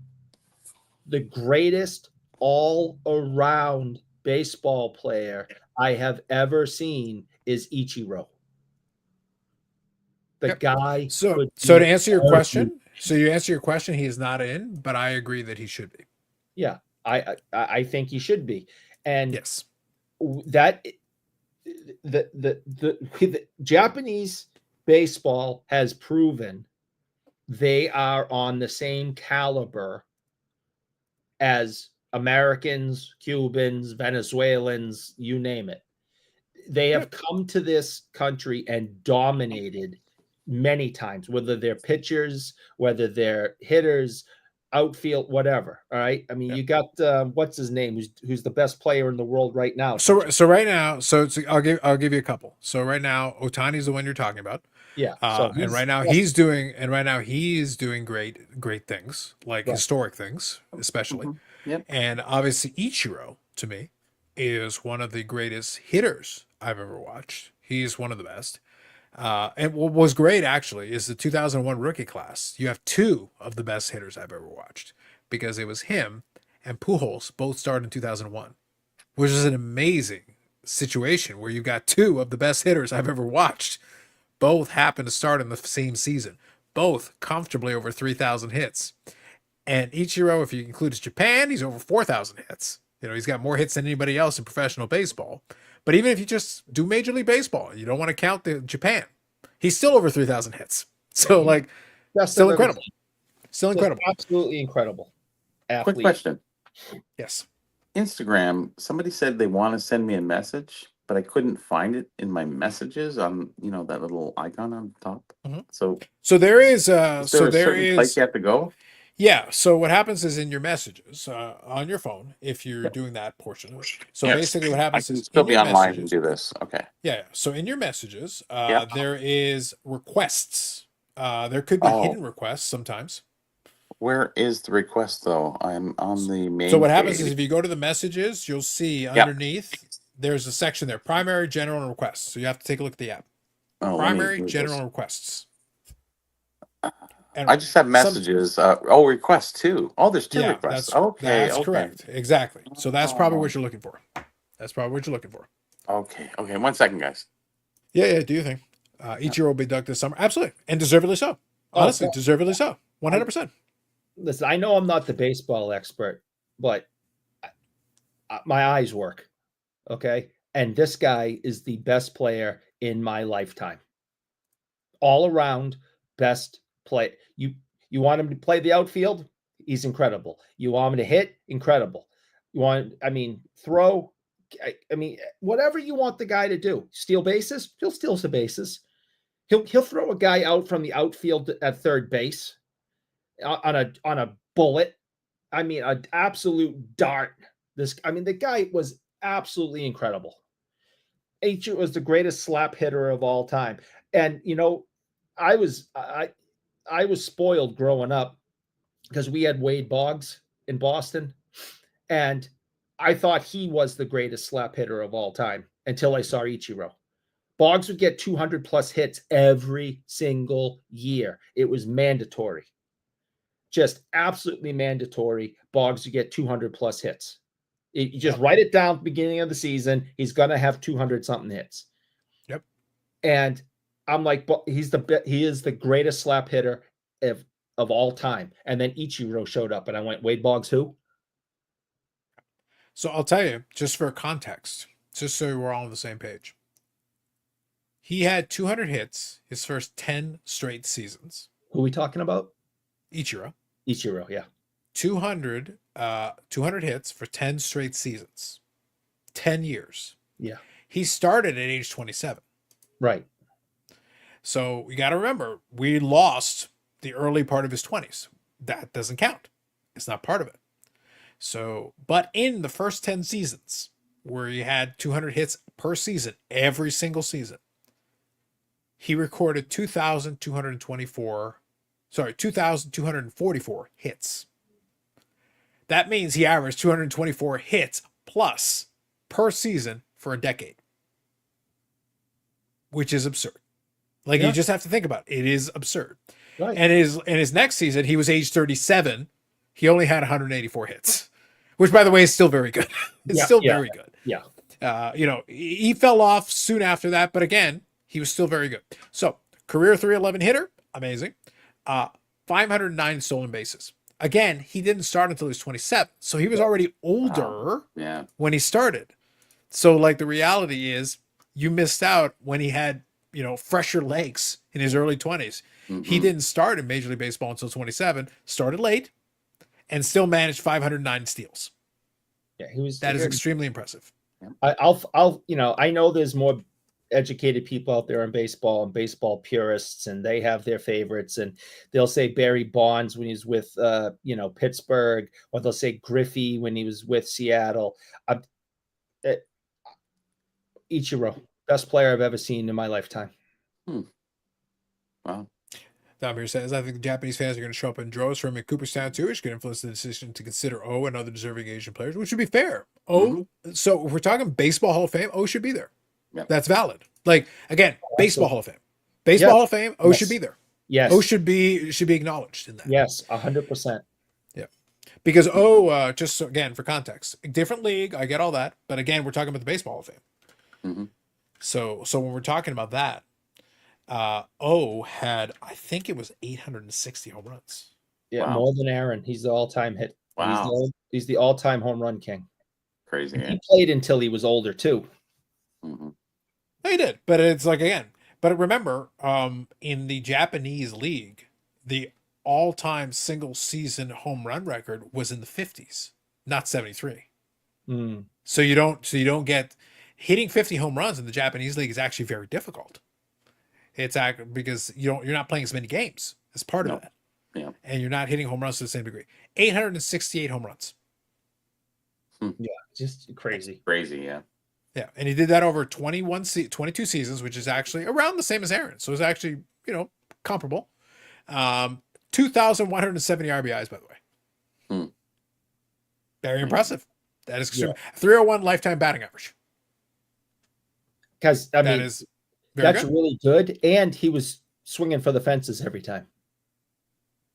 the greatest all-around baseball player I have ever seen is Ichiro. The Yep. guy. So could to be answer your everything. question, he is not in, but I agree that he should be. Yeah, I think he should be, and Yes. that the Japanese baseball has proven they are on the same caliber as Americans, Cubans, Venezuelans, you name it. They have come to this country and dominated many times, whether they're pitchers, whether they're hitters, outfield, whatever. All right. I mean, you got what's his name, who's the best player in the world right now. So right now, I'll give you a couple. So right now, Otani's the one you're talking about. Yeah. And right now he's doing great things, like historic things, especially. Yep. And obviously Ichiro, to me, is one of the greatest hitters I've ever watched. He's one of the best. And what was great, actually, is the 2001 rookie class. You have two of the best hitters I've ever watched, because it was him and Pujols both started in 2001, which is an amazing situation where you've got two of the best hitters I've ever watched. Both happen to start in the same season, both comfortably over 3,000 hits. And Ichiro, if you include Japan, he's over 4,000 hits. You know, he's got more hits than anybody else in professional baseball. But even if you just do Major League Baseball, you don't want to count the Japan, he's still over 3,000 hits. So, like, That's still incredible. Still incredible. Absolutely incredible. Athlete. Quick question. Yes. Instagram, somebody said they want to send me a message, but I couldn't find it in my messages on, that little icon on the top. Mhm. So there is there a certain place you have to go? Yeah. So what happens is in your messages on your phone, if you're doing that portion of it. So basically what I happens can is still in be your online and messages, do this. Okay. Yeah. So in your messages, Yeah. there is requests. There could be hidden requests sometimes. Where is the request though? I'm on the main. So what happens is page. if you go to the messages, you'll see underneath there's a section there, primary, general, and requests. So you have to take a look at the app. Oh, let me Primary, do general, this. and requests. And I just have messages. Requests too. Oh, there's two requests. That's okay. correct. Exactly. So that's probably what you're looking for. Okay. 1 second, guys. Yeah. Do you think Ichiro will be ducked this summer? Absolutely, and deservedly so. Honestly, deservedly so. 100%. Listen, I know I'm not the baseball expert, but my eyes work. Okay. And this guy is the best player in my lifetime. All around best play. You want him to play the outfield? He's incredible. You want him to hit? Incredible. Throw? Whatever you want the guy to do. Steal bases? He'll steal some bases. He'll throw a guy out from the outfield at third base on a bullet. An absolute dart. The guy was absolutely incredible. H was the greatest slap hitter of all time. And I was spoiled growing up because we had Wade Boggs in Boston, and I thought he was the greatest slap hitter of all time until I saw Ichiro. Boggs would get 200 plus hits every single year. It was mandatory. Just absolutely mandatory. Boggs would get 200 plus hits. You just write it down at the beginning of the season. He's going to have 200 something hits. Yep. And I'm like, he is the greatest slap hitter of all time. And then Ichiro showed up and I went, Wade Boggs, who? So I'll tell you, just for context, just so we're all on the same page. He had 200 hits his first 10 straight seasons. Who are we talking about? Ichiro, yeah. 200 hits for 10 straight seasons. 10 years. Yeah. He started at age 27. Right. So you got to remember, we lost the early part of his 20s. That doesn't count. It's not part of it. So, but in the first 10 seasons where he had 200 hits per season, every single season, he recorded 2,244 hits. That means he averaged 224 hits plus per season for a decade, which is absurd. Like, you just have to think about it. It is absurd. Right. And his next season, he was age 37. He only had 184 hits, which, by the way, is still very good. It's still very good. Yeah. He fell off soon after that, but again, he was still very good. So, career 311 hitter, amazing. 509 stolen bases. Again, he didn't start until he was 27. So he was already older when he started. So, like, the reality is you missed out when he had, fresher legs in his early 20s. He didn't start in Major League Baseball until 27, started late, and still managed 509 steals. Yeah, he was. That is extremely impressive. I know there's more educated people out there in baseball and baseball purists, and they have their favorites, and they'll say Barry Bonds when he's with Pittsburgh, or they'll say Griffey when he was with Seattle. Ichiro, best player I've ever seen in my lifetime. Wow. Domir says, I think the Japanese fans are going to show up in droves from Cooperstown too, which could influence the decision to consider O and other deserving Asian players, which would be fair. So if we're talking Baseball Hall of Fame, O should be there. Yep. That's valid. Like, again, Baseball Hall of Fame. Baseball Hall of Fame, O should be there. Yes. O should be acknowledged in that. Yes, 100%. Yeah. Because O, just again, for context, different league, I get all that. But again, we're talking about the Baseball Hall of Fame. So when we're talking about that, O had, I think it was 860 home runs. Yeah, Wow. more than Aaron. He's the all-time hit. Wow. He's the all-time home run king. Crazy. He played until he was older too. He did, but it's like, again, but remember, in the Japanese league, the all-time single season home run record was in the 50s, not 73. So you don't get hitting 50 home runs in the Japanese league is actually very difficult. It's because you're not playing as many games as part of that. Yeah. And you're not hitting home runs to the same degree. 868 home runs. Yeah, just crazy. Crazy, yeah. Yeah, and he did that over 22 seasons, which is actually around the same as Aaron. So it's actually, comparable. 2,170 RBIs, by the way. Very impressive. That is extreme. 301 lifetime batting average. Because That is very that's good. really good, and he was swinging for the fences every time.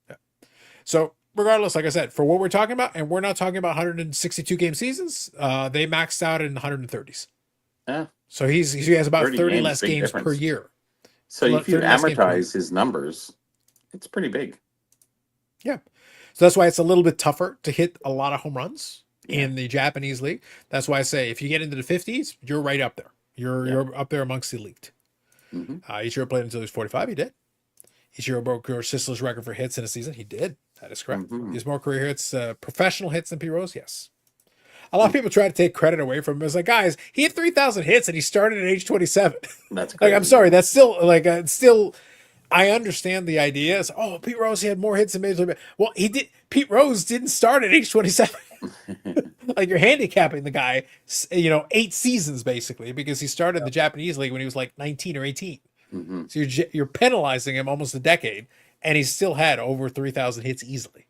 Yeah. So regardless, like I said, for what we're talking about, and we're not talking about 162 game seasons, they maxed out in 130s. Yeah. So he has about 30 games, less big games per difference. year. So if you 30 less games per year. amortize his numbers, it's pretty big. Yeah. So that's why it's a little bit tougher to hit a lot of home runs in the Japanese league. That's why I say if you get into the 50s, you're right up there. You're up there amongst the elite. Ichiro played until he was 45. He did. Ichiro broke Sisler's record for hits in a season. He did. That is correct. He has more career hits, professional hits than Pete Rose. Yes. A lot of people try to take credit away from him. It's like, guys, he had 3,000 hits and he started at age 27. That's like, crazy. I'm sorry. That's still it's still. I understand the idea. It's, Pete Rose, he had more hits than Major League. Well, he did. Pete Rose didn't start at age 27. Like, you're handicapping the guy, 8 seasons basically, because he started the Japanese league when he was like 19 or 18. So you're penalizing him almost a decade, and he still had over 3,000 hits easily.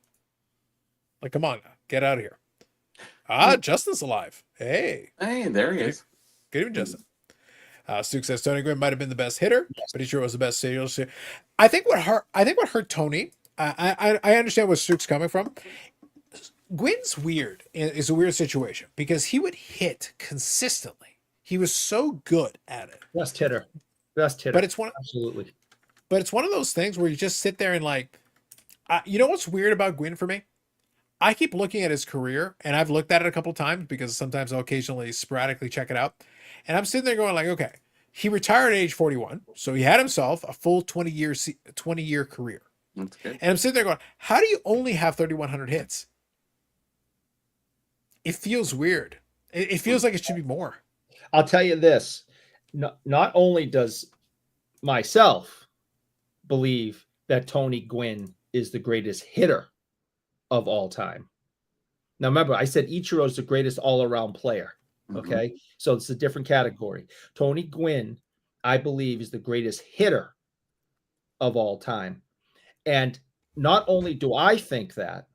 Like, come on, now, get out of here. Justin's alive. Hey, there he is. Good evening, Justin. Stu says Tony Gwynn might have been the best hitter, but he sure was the best steal. I think what hurt Tony. I understand where Stu's coming from. Gwynn's weird. Is a weird situation because he would hit consistently. He was so good at it. Best hitter. But it's absolutely. But it's one of those things where you just sit there and like, you know what's weird about Gwynn for me? I keep looking at his career, and I've looked at it a couple of times because sometimes I'll occasionally sporadically check it out. And I'm sitting there going like, okay, he retired at age 41. So he had himself a full 20-year career. That's good. And I'm sitting there going, how do you only have 3,100 hits? It feels weird. It feels like it should be more. I'll tell you this. Not only does myself believe that Tony Gwynn is the greatest hitter of all time. Now, remember, I said Ichiro's the greatest all-around player. Okay? So it's a different category. Tony Gwynn, I believe, is the greatest hitter of all time. And not only do I think that,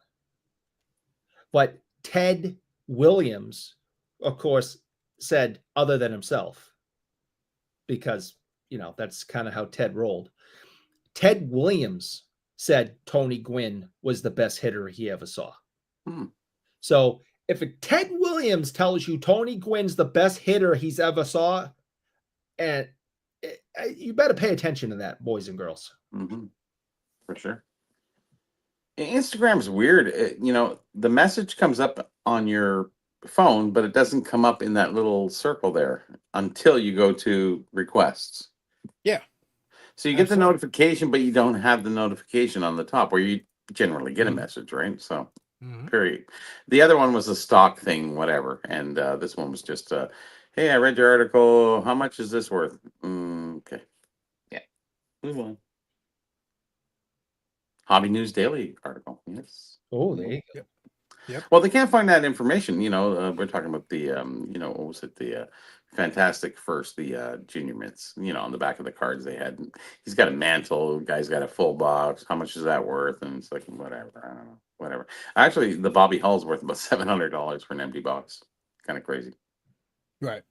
but Ted Williams, of course, said other than himself, because, that's kind of how Ted rolled. Ted Williams said Tony Gwynn was the best hitter he ever saw. So if Ted Williams tells you Tony Gwynn's the best hitter he's ever saw, and you better pay attention to that, boys and girls. For sure. Instagram's weird. The message comes up on your phone, but it doesn't come up in that little circle there until you go to requests. Yeah. So you get the Absolutely. notification, but you don't have the notification on the top where you generally get a message, right? So, period. The other one was a stock thing, whatever. And this one was just, hey, I read your article. How much is this worth? Okay. Yeah. Move on. Hobby News Daily article. Yes. Oh, there you go. Well, they can't find that information. You know, we're talking about the, you know, what was it? The Fantastic First, the junior mints. You know, on the back of the cards they had. He's got a mantle. The guy's got a full box. How much is that worth? And it's like, whatever. I don't know. Whatever. Actually, the Bobby Hull's worth about $700 for an empty box. Kind of crazy. Right.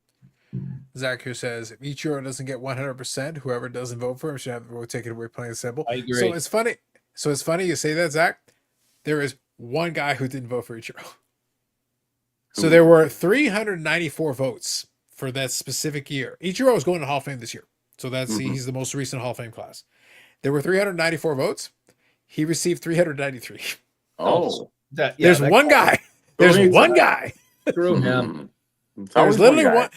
Zach here says, if Ichiro doesn't get 100%, whoever doesn't vote for him should have the vote taken away, plain and simple. I agree. So it's funny. So it's funny you say that, Zach. There is one guy who didn't vote for Ichiro. So there were 394 votes for that specific year. Ichiro is going to Hall of Fame this year. So that's he's the most recent Hall of Fame class. There were 394 votes. He received 393. Oh. There's one guy. There's one guy. Screw him. There's literally one.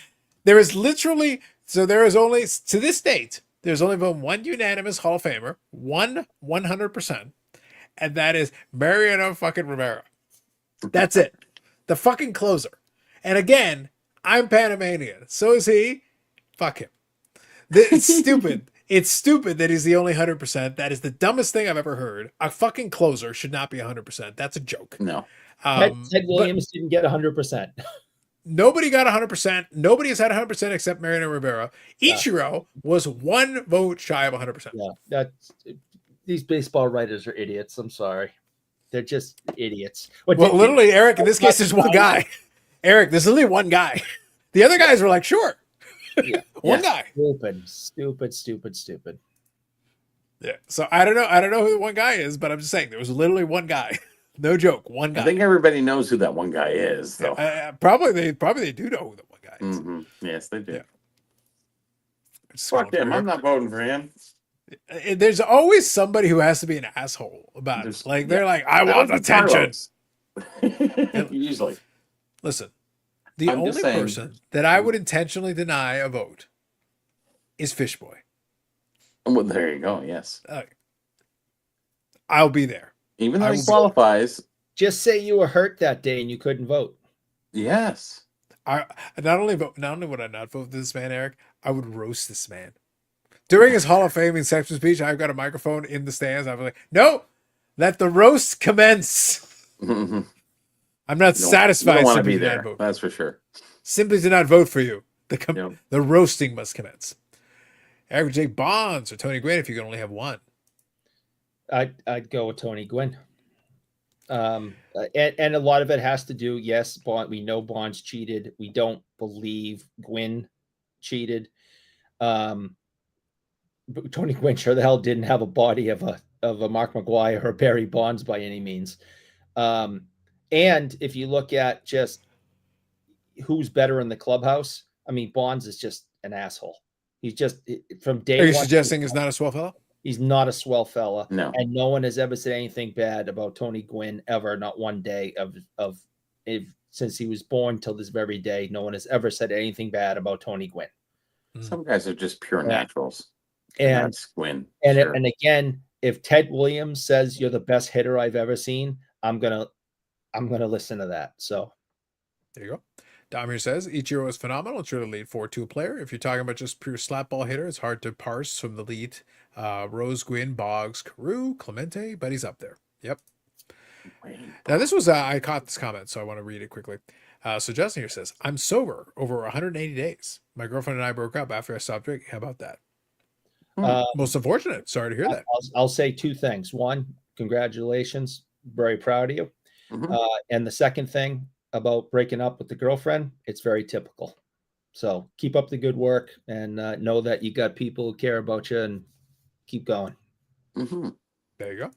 There is literally, so there is only, to this date, there's only been one unanimous Hall of Famer, 100%, and that is Mariano fucking Rivera. That's it. The fucking closer. And again, I'm Panamanian. So is he. Fuck him. It's stupid. It's stupid that he's the only 100%. That is the dumbest thing I've ever heard. A fucking closer should not be 100%. That's a joke. No. Ted Williams didn't get 100%. Nobody got 100%. Nobody has had 100% except Mariano Rivera. Ichiro was one vote shy of 100%. Yeah, these baseball writers are idiots. I'm sorry. They're just idiots. Well, literally, Eric, in this case, there's one guy. Eric, there's only one guy. The other guys were like, sure. Yeah. One guy. Stupid. Yeah. So I don't know who the one guy is, but I'm just saying there was literally one guy. No joke. One guy. I think everybody knows who that one guy is, though. Probably they do know who the one guy is. Yes, they do. Yeah. Fuck him. I'm not voting for him. There's always somebody who has to be an asshole about it. Like they're like, I want attention. Usually. Listen, the only person that I would intentionally deny a vote is Fishboy. Well, there you go. Yes. I'll be there. Even though he qualifies. Just say you were hurt that day and you couldn't vote. Yes. I not only would I not vote for this man, Eric, I would roast this man. During his Hall of Fame inception speech, I've got a microphone in the stands. I'm like, no, let the roast commence. I'm not satisfied. You don't want to be there. That's for sure. Simply to not vote for you. The roasting must commence. Eric J. Bonds or Tony Gwynn if you can only have one. I'd go with Tony Gwynn. And a lot of it has to do, yes, Bond, we know Bonds cheated. We don't believe Gwynn cheated. But Tony Gwynn sure the hell didn't have a body of a Mark McGwire or Barry Bonds by any means. And if you look at just who's better in the clubhouse, I mean, Bonds is just an asshole. He's just from day one. Are you suggesting he's not a swell fella? He's not a swell fella. No. And no one has ever said anything bad about Tony Gwynn ever, not one day since he was born till this very day. No one has ever said anything bad about Tony Gwynn. Some guys are just pure naturals. And that's Gwynn. And again, if Ted Williams says you're the best hitter I've ever seen, I'm gonna listen to that. So there you go. Dom here says Ichiro is phenomenal. It's really a lead 4-2 player. If you're talking about just pure slap ball hitter, it's hard to parse from the lead. Rose, Gwynn, Boggs, Carew, Clemente, but he's up there. Yep. Now this was I caught this comment, so I want to read it quickly. So Justin here says, I'm sober over 180 days. My girlfriend and I broke up after I stopped drinking. How about that? Most unfortunate. Sorry to hear that. I'll say two things. One, congratulations. Very proud of you. And the second thing about breaking up with the girlfriend, it's very typical. So keep up the good work and know that you got people who care about you and keep going. There you go.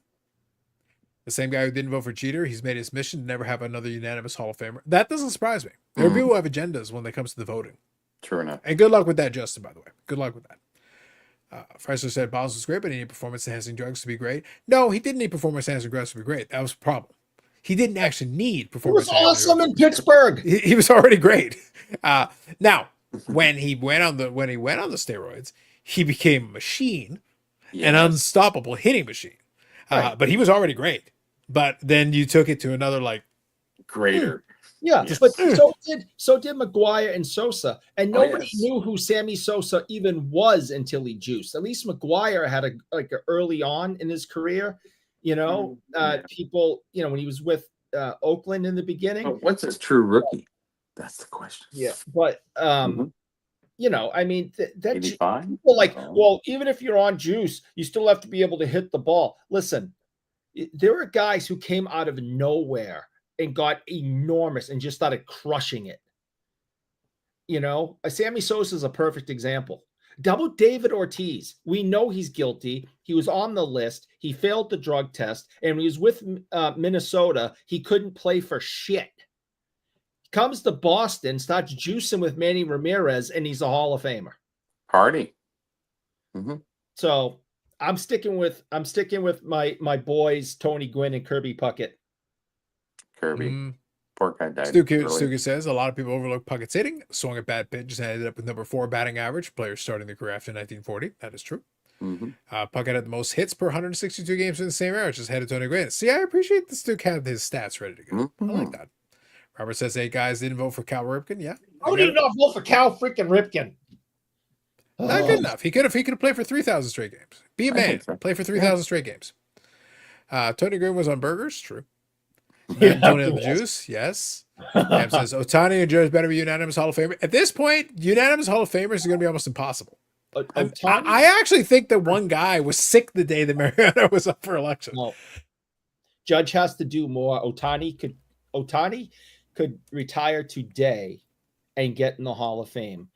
The same guy who didn't vote for Jeter, he's made his mission to never have another unanimous Hall of Famer. That doesn't surprise me. There are people who have agendas when it comes to the voting. True enough. And good luck with that, Justin, by the way. Good luck with that. Freisler said Bonds was great, but he needed performance-enhancing drugs to be great. No, he didn't need performance-enhancing drugs to be great. That was the problem. he didn't actually need He performance. was awesome in Pittsburgh. He was already great. Now, when he went on the steroids, he became a machine, an unstoppable hitting machine. Right. But he was already great. But then you took it to another like Greater. Yeah, Yes. but so did McGuire and Sosa, and nobody knew who Sammy Sosa even was until he juiced. At least McGuire had a early on in his career, people, when he was with Oakland in the beginning. But what's his true rookie? That's the question. Yeah, but I mean that 85? people well, even if you're on juice, you still have to be able to hit the ball. Listen, there are guys who came out of nowhere and got enormous and just started crushing it. Sammy Sosa is a perfect example. Double David Ortiz. We know he's guilty. He was on the list. He failed the drug test. And when he was with Minnesota, he couldn't play for shit. He comes to Boston, starts juicing with Manny Ramirez, and he's a Hall of Famer. Party. So I'm sticking with my boys, Tony Gwynn and Kirby Puckett. Kirby. Poor guy died. Stuckey says a lot of people overlook Puckett's hitting, swung at bad pitches, and ended up with number 4 batting average. Players starting their career after 1940. That is true. Puckett had the most hits per 162 games in the same era, just ahead of Tony Gwynn. See, I appreciate the Stuck had his stats ready to go. I like that. Robert says 8 guys didn't vote for Cal Ripken. Yeah. How did not vote for Cal freaking Ripken? Not good enough. He could have played for 3,000 straight games. Be a man. Play for 3,000 straight games. Tony Gwynn was on burgers. True. Tony on the juice. Yes. Cam says Otani and Judge better be unanimous Hall of Famer. At this point, unanimous Hall of Famers is going to be almost impossible. I actually think that one guy was sick the day that Mariano was up for election. No. Judge has to do more. Otani could retire today and get in the Hall of Fame.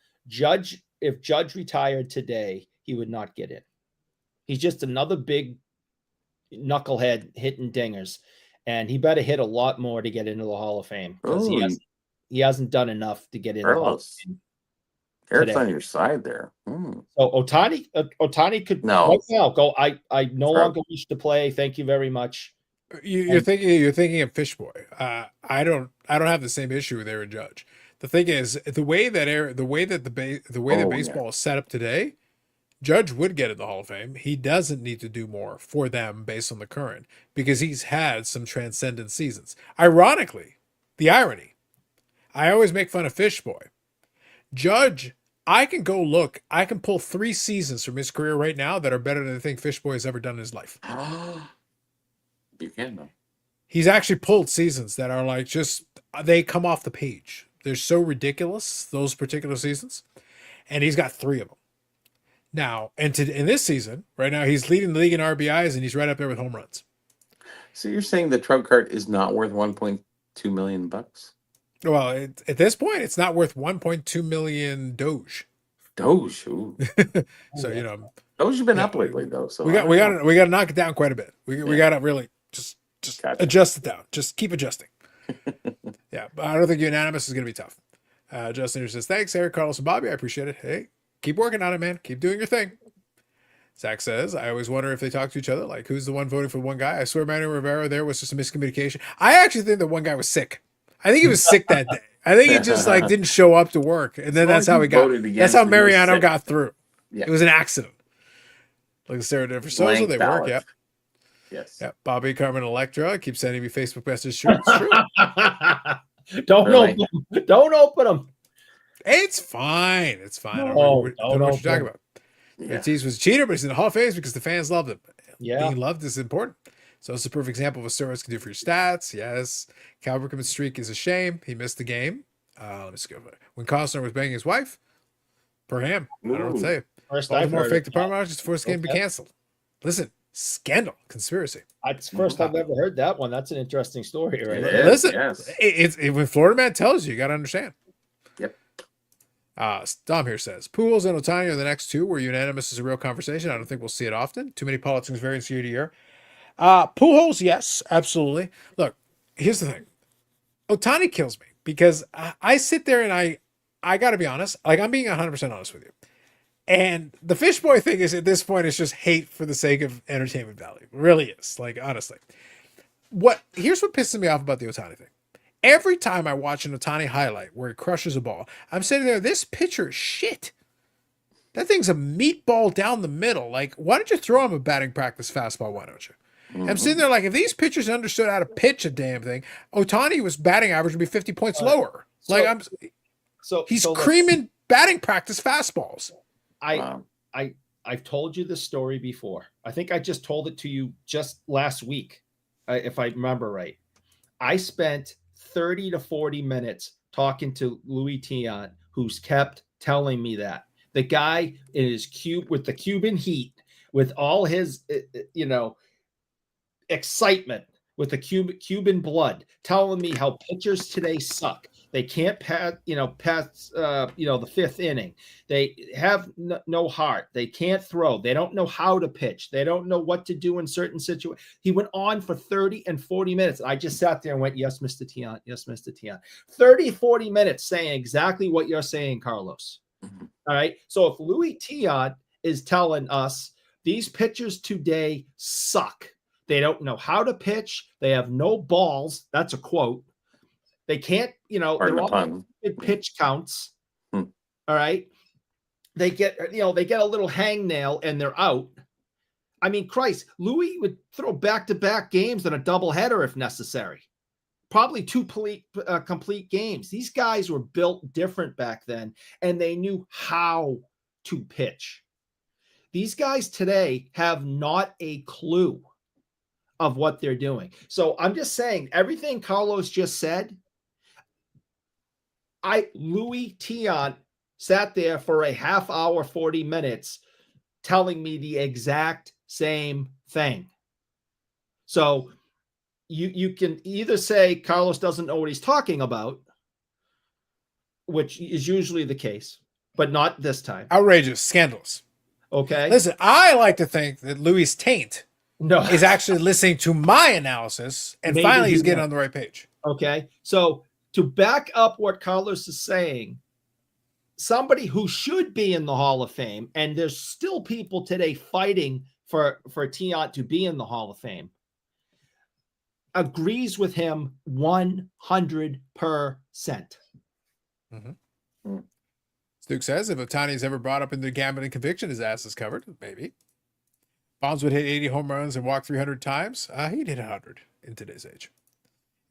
If Judge retired today, he would not get in. He's just another big knucklehead hitting dingers, and he better hit a lot more to get into the Hall of Fame because he hasn't done enough to get in the Hall of Fame. Eric's on your side there. So Otani could right now go. I no longer wish to play. Thank you very much. You're thinking of Fishboy. I don't have the same issue with Aaron Judge. The thing is, the way that baseball is set up today, Judge would get in the Hall of Fame. He doesn't need to do more for them based on the current because he's had some transcendent seasons. Ironically, the irony, I always make fun of Fishboy. Judge, I can pull 3 seasons from his career right now that are better than anything Fishboy has ever done in his life. You can, though. He's actually pulled seasons that are like they come off the page. They're so ridiculous, those particular seasons. And he's got 3 of them. Now, in this season, right now, he's leading the league in RBIs and he's right up there with home runs. So you're saying the Trout card is not worth $1.2 million? Well, at this point, it's not worth 1.2 million Doge. Doge, ooh. So Doge has been up lately, though. So we got to knock it down quite a bit. We got to really just adjust it down. Just keep adjusting. Yeah, but I don't think unanimous is going to be tough. Justin here says, thanks, Eric, Carlos, and Bobby. I appreciate it. Hey, keep working on it, man. Keep doing your thing. Zach says, I always wonder if they talk to each other. Like, who's the one voting for one guy? I swear Manny Rivera there was just a miscommunication. I actually think that one guy was sick. I think he was sick that day. I think he just didn't show up to work. And then that's how he got. That's how Mariano got through. Yeah. It was an accident. Like Sarah did for Sosa, they work. Yep. Yes. Yeah. Bobby, Carmen, Electra keep sending me Facebook messages. Sure, it's true. Don't open them. It's fine. It's fine. I don't know what you're talking about. Ortiz was a cheater, but he's in the Hall of Fame because the fans loved him. Yeah. Being loved is important. So it's a perfect example of what steroids can do for your stats. Yes. Cal Ripken's streak is a shame. He missed the game. Let's go. When Costner was banging his wife, per him. I don't know what to say. Baltimore faked the Parma just before this game be canceled. Listen, scandal, conspiracy. It's the first time I've ever heard that one. That's an interesting story, right? Listen, it's when Florida Man tells you, you got to understand. Yep. Dom here says, Pujols and Otani are the next 2 where unanimous is a real conversation. I don't think we'll see it often. Too many politics variance year to year. Pujols, yes, absolutely. Look, here's the thing. Otani kills me because I sit there and I got to be honest. Like, I'm being 100% honest with you. And the Fishboy thing is, at this point, it's just hate for the sake of entertainment value. It really is. Like, honestly. Here's what pisses me off about the Otani thing. Every time I watch an Otani highlight where he crushes a ball, I'm sitting there, this pitcher is shit. That thing's a meatball down the middle. Like, why don't you throw him a batting practice fastball? Why don't you? Mm-hmm. I'm sitting there like, if these pitchers understood how to pitch a damn thing, Otani was batting average would be 50 points lower. He's creaming batting practice fastballs. I've told you this story before. I think I just told it to you just last week, if I remember right. I spent 30 to 40 minutes talking to Louis Tiant, who's kept telling me that. The guy in his with the Cuban heat, with all his, excitement, with the Cuban blood, telling me how pitchers today suck. They can't pass the fifth inning. They have no heart. They can't throw. They don't know how to pitch. They don't know what to do in certain situations. He went on for 30 and 40 minutes. I just sat there and went, yes, Mr. Tiant. Yes, Mr. Tiant. 30, 40 minutes saying exactly what you're saying, Carlos. Mm-hmm. All right. So if Louis Tiant is telling us these pitchers today suck, they don't know how to pitch. They have no balls. That's a quote. They can't, they're all pitch counts. All right. They get a little hangnail and they're out. I mean, Christ, Louis would throw back-to-back games and a doubleheader if necessary. Probably two complete games. These guys were built different back then, and they knew how to pitch. These guys today have not a clue of what they're doing. So I'm just saying, everything Carlos just said, Louis Tiant sat there for a half hour, 40 minutes, telling me the exact same thing. So you can either say Carlos doesn't know what he's talking about, which is usually the case, but not this time. Outrageous, scandalous. Okay. Listen, I like to think that Louis Taint is actually listening to my analysis, and finally he's getting on the right page. Okay. So to back up what Carlos is saying, somebody who should be in the Hall of Fame, and there's still people today fighting for Tiant to be in the Hall of Fame, agrees with him 100%. Mm-hmm. Duke says if Otani's ever brought up into gambling conviction, his ass is covered. Maybe. Bonds would hit 80 home runs and walk 300 times. He'd hit 100 in today's age.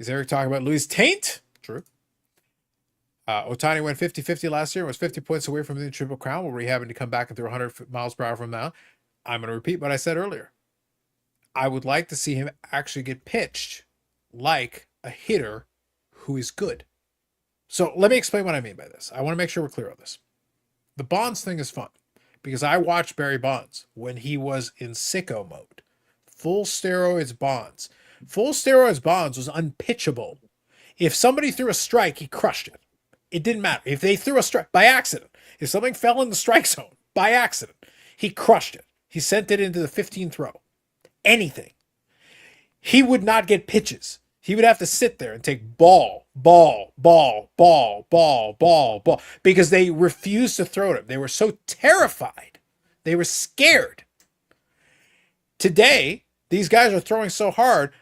Is Eric talking about Louis Taint? True. Otani went 50-50 last year and was 50 points away from the Triple Crown. Will we having to come back and throw 100 miles per hour from now? I'm going to repeat what I said earlier. I would like to see him actually get pitched like a hitter who is good. So let me explain what I mean by this. I want to make sure we're clear on this. The Bonds thing is fun because I watched Barry Bonds when he was in sicko mode. Full steroids Bonds. Full steroids Bonds was unpitchable. If somebody threw a strike, he crushed it. It didn't matter. If they threw a strike by accident, if something fell in the strike zone by accident, he crushed it. He sent it into the 15th row. Anything. He would not get pitches. He would have to sit there and take ball, because they refused to throw to him. They were so terrified. They were scared. Today, these guys are throwing so hard,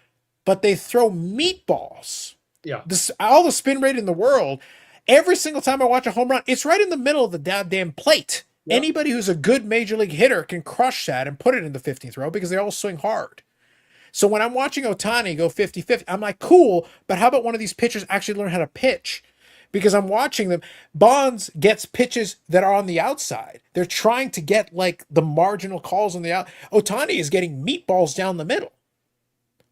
but they throw meatballs. Yeah. All the spin rate in the world, every single time I watch a home run, it's right in the middle of the goddamn plate. Yep. Anybody who's a good major league hitter can crush that and put it in the 15th row because they all swing hard. So when I'm watching Otani go 50-50, I'm like, cool, but how about one of these pitchers actually learn how to pitch? Because I'm watching them. Bonds gets pitches that are on the outside. They're trying to get like the marginal calls on the out. Otani is getting meatballs down the middle.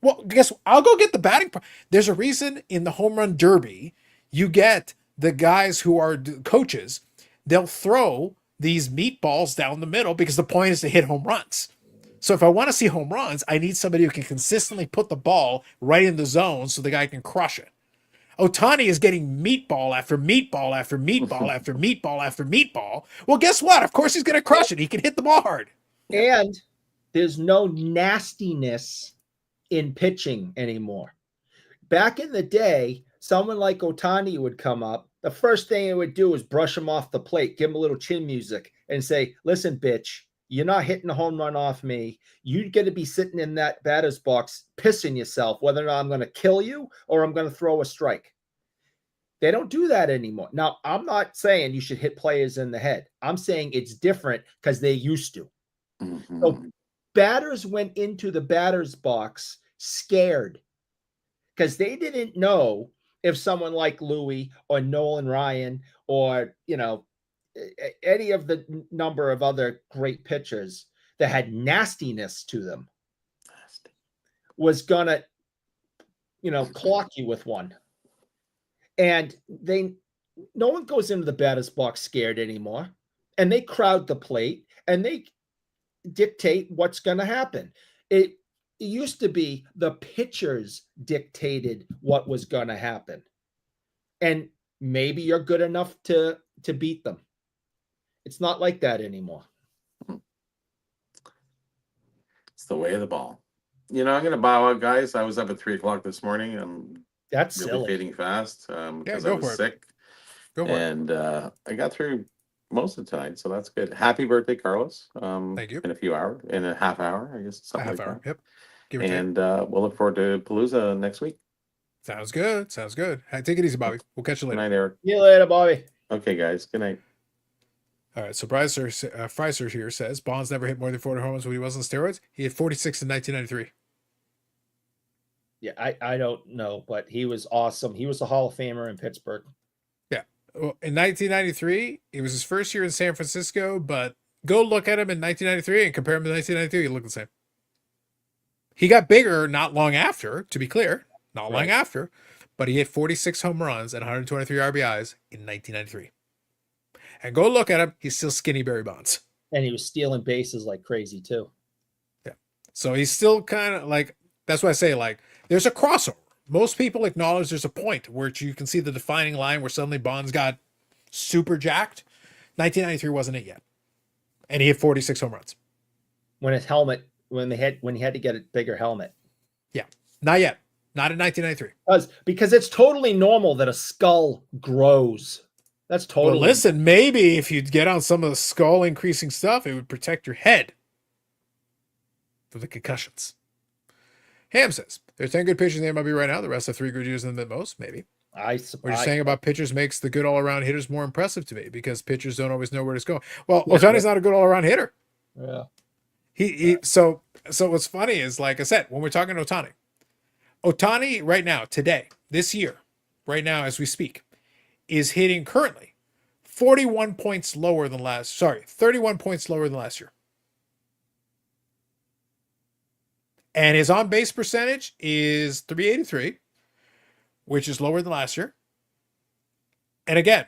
Well, guess what? I'll go get the batting. There's a reason in the home run derby, you get the guys who are coaches. They'll throw these meatballs down the middle because the point is to hit home runs. So if I want to see home runs, I need somebody who can consistently put the ball right in the zone so the guy can crush it. Otani is getting meatball after meatball after meatball after meatball after meatball. Well, guess what? Of course he's going to crush it. He can hit the ball hard. And there's no nastiness in pitching anymore. Back in the day, someone like Otani would come up. The first thing he would do is brush him off the plate, give him a little chin music, and say, listen, bitch, You're not hitting a home run off me. You get to be sitting in that batter's box pissing yourself whether or not I'm going to kill you or I'm going to throw a strike. They don't do that anymore. Now, I'm not saying you should hit players in the head. I'm saying it's different because they used to. So batters went into the batter's box scared because they didn't know if someone like Louis or Nolan Ryan or, any of the number of other great pitchers that had nastiness to them was going to, clock you with one. And no one goes into the batter's box scared anymore. And they crowd the plate and they dictate what's going to happen. It used to be the pitchers dictated what was going to happen. And maybe you're good enough to beat them. It's not like that anymore. It's the way of the ball. I'm going to bow out, guys. I was up at 3:00 this morning. I'm That's really silly. fading fast because I go was for it. sick. Go for it. And I got through most of the tonight, so that's good. Happy birthday, Carlos. Thank you. In a half hour, I guess. A Something half like hour. that. Yep. Give or take. And we'll look forward to Palooza next week. Sounds good. Sounds good. Hey, take it easy, Bobby. We'll catch you Good later. night, Eric. See you later, Bobby. Okay, guys. Good night. All right. So Freiser here says Bonds never hit more than 40 home runs when he was on steroids. He had 46 in 1993. Yeah, I don't know, but he was awesome. He was a Hall of Famer in Pittsburgh. Yeah. Well, in 1993, it was his first year in San Francisco, but go look at him in 1993 and compare him to 1992. He look the same. He got bigger not long after, to be clear, not long after, but he hit 46 home runs and 123 RBIs in 1993. And go look at him. He's still skinny Barry Bonds. And he was stealing bases like crazy, too. Yeah. So he's still kind of like, that's why I say, like, there's a crossover. Most people acknowledge there's a point where you can see the defining line where suddenly Bonds got super jacked. 1993 wasn't it yet. And he hit 46 home runs. When his helmet, when he had to get a bigger helmet. Yeah. Not yet. Not in 1993. Because it's totally normal that a skull grows. That's totally. Well, listen, maybe if you'd get on some of the skull increasing stuff, it would protect your head for the concussions. Ham says, there's 10 good pitchers in the MLB right now. The rest are 3 good years than the most, maybe. What you're saying about pitchers makes the good all-around hitters more impressive to me because pitchers don't always know where it's going. Well, Otani's not a good all-around hitter. Yeah. So what's funny is, like I said, when we're talking Otani right now, today, this year, right now as we speak, is hitting currently 31 points lower than 31 points lower than last year. And his on-base percentage is 383, which is lower than last year. And again,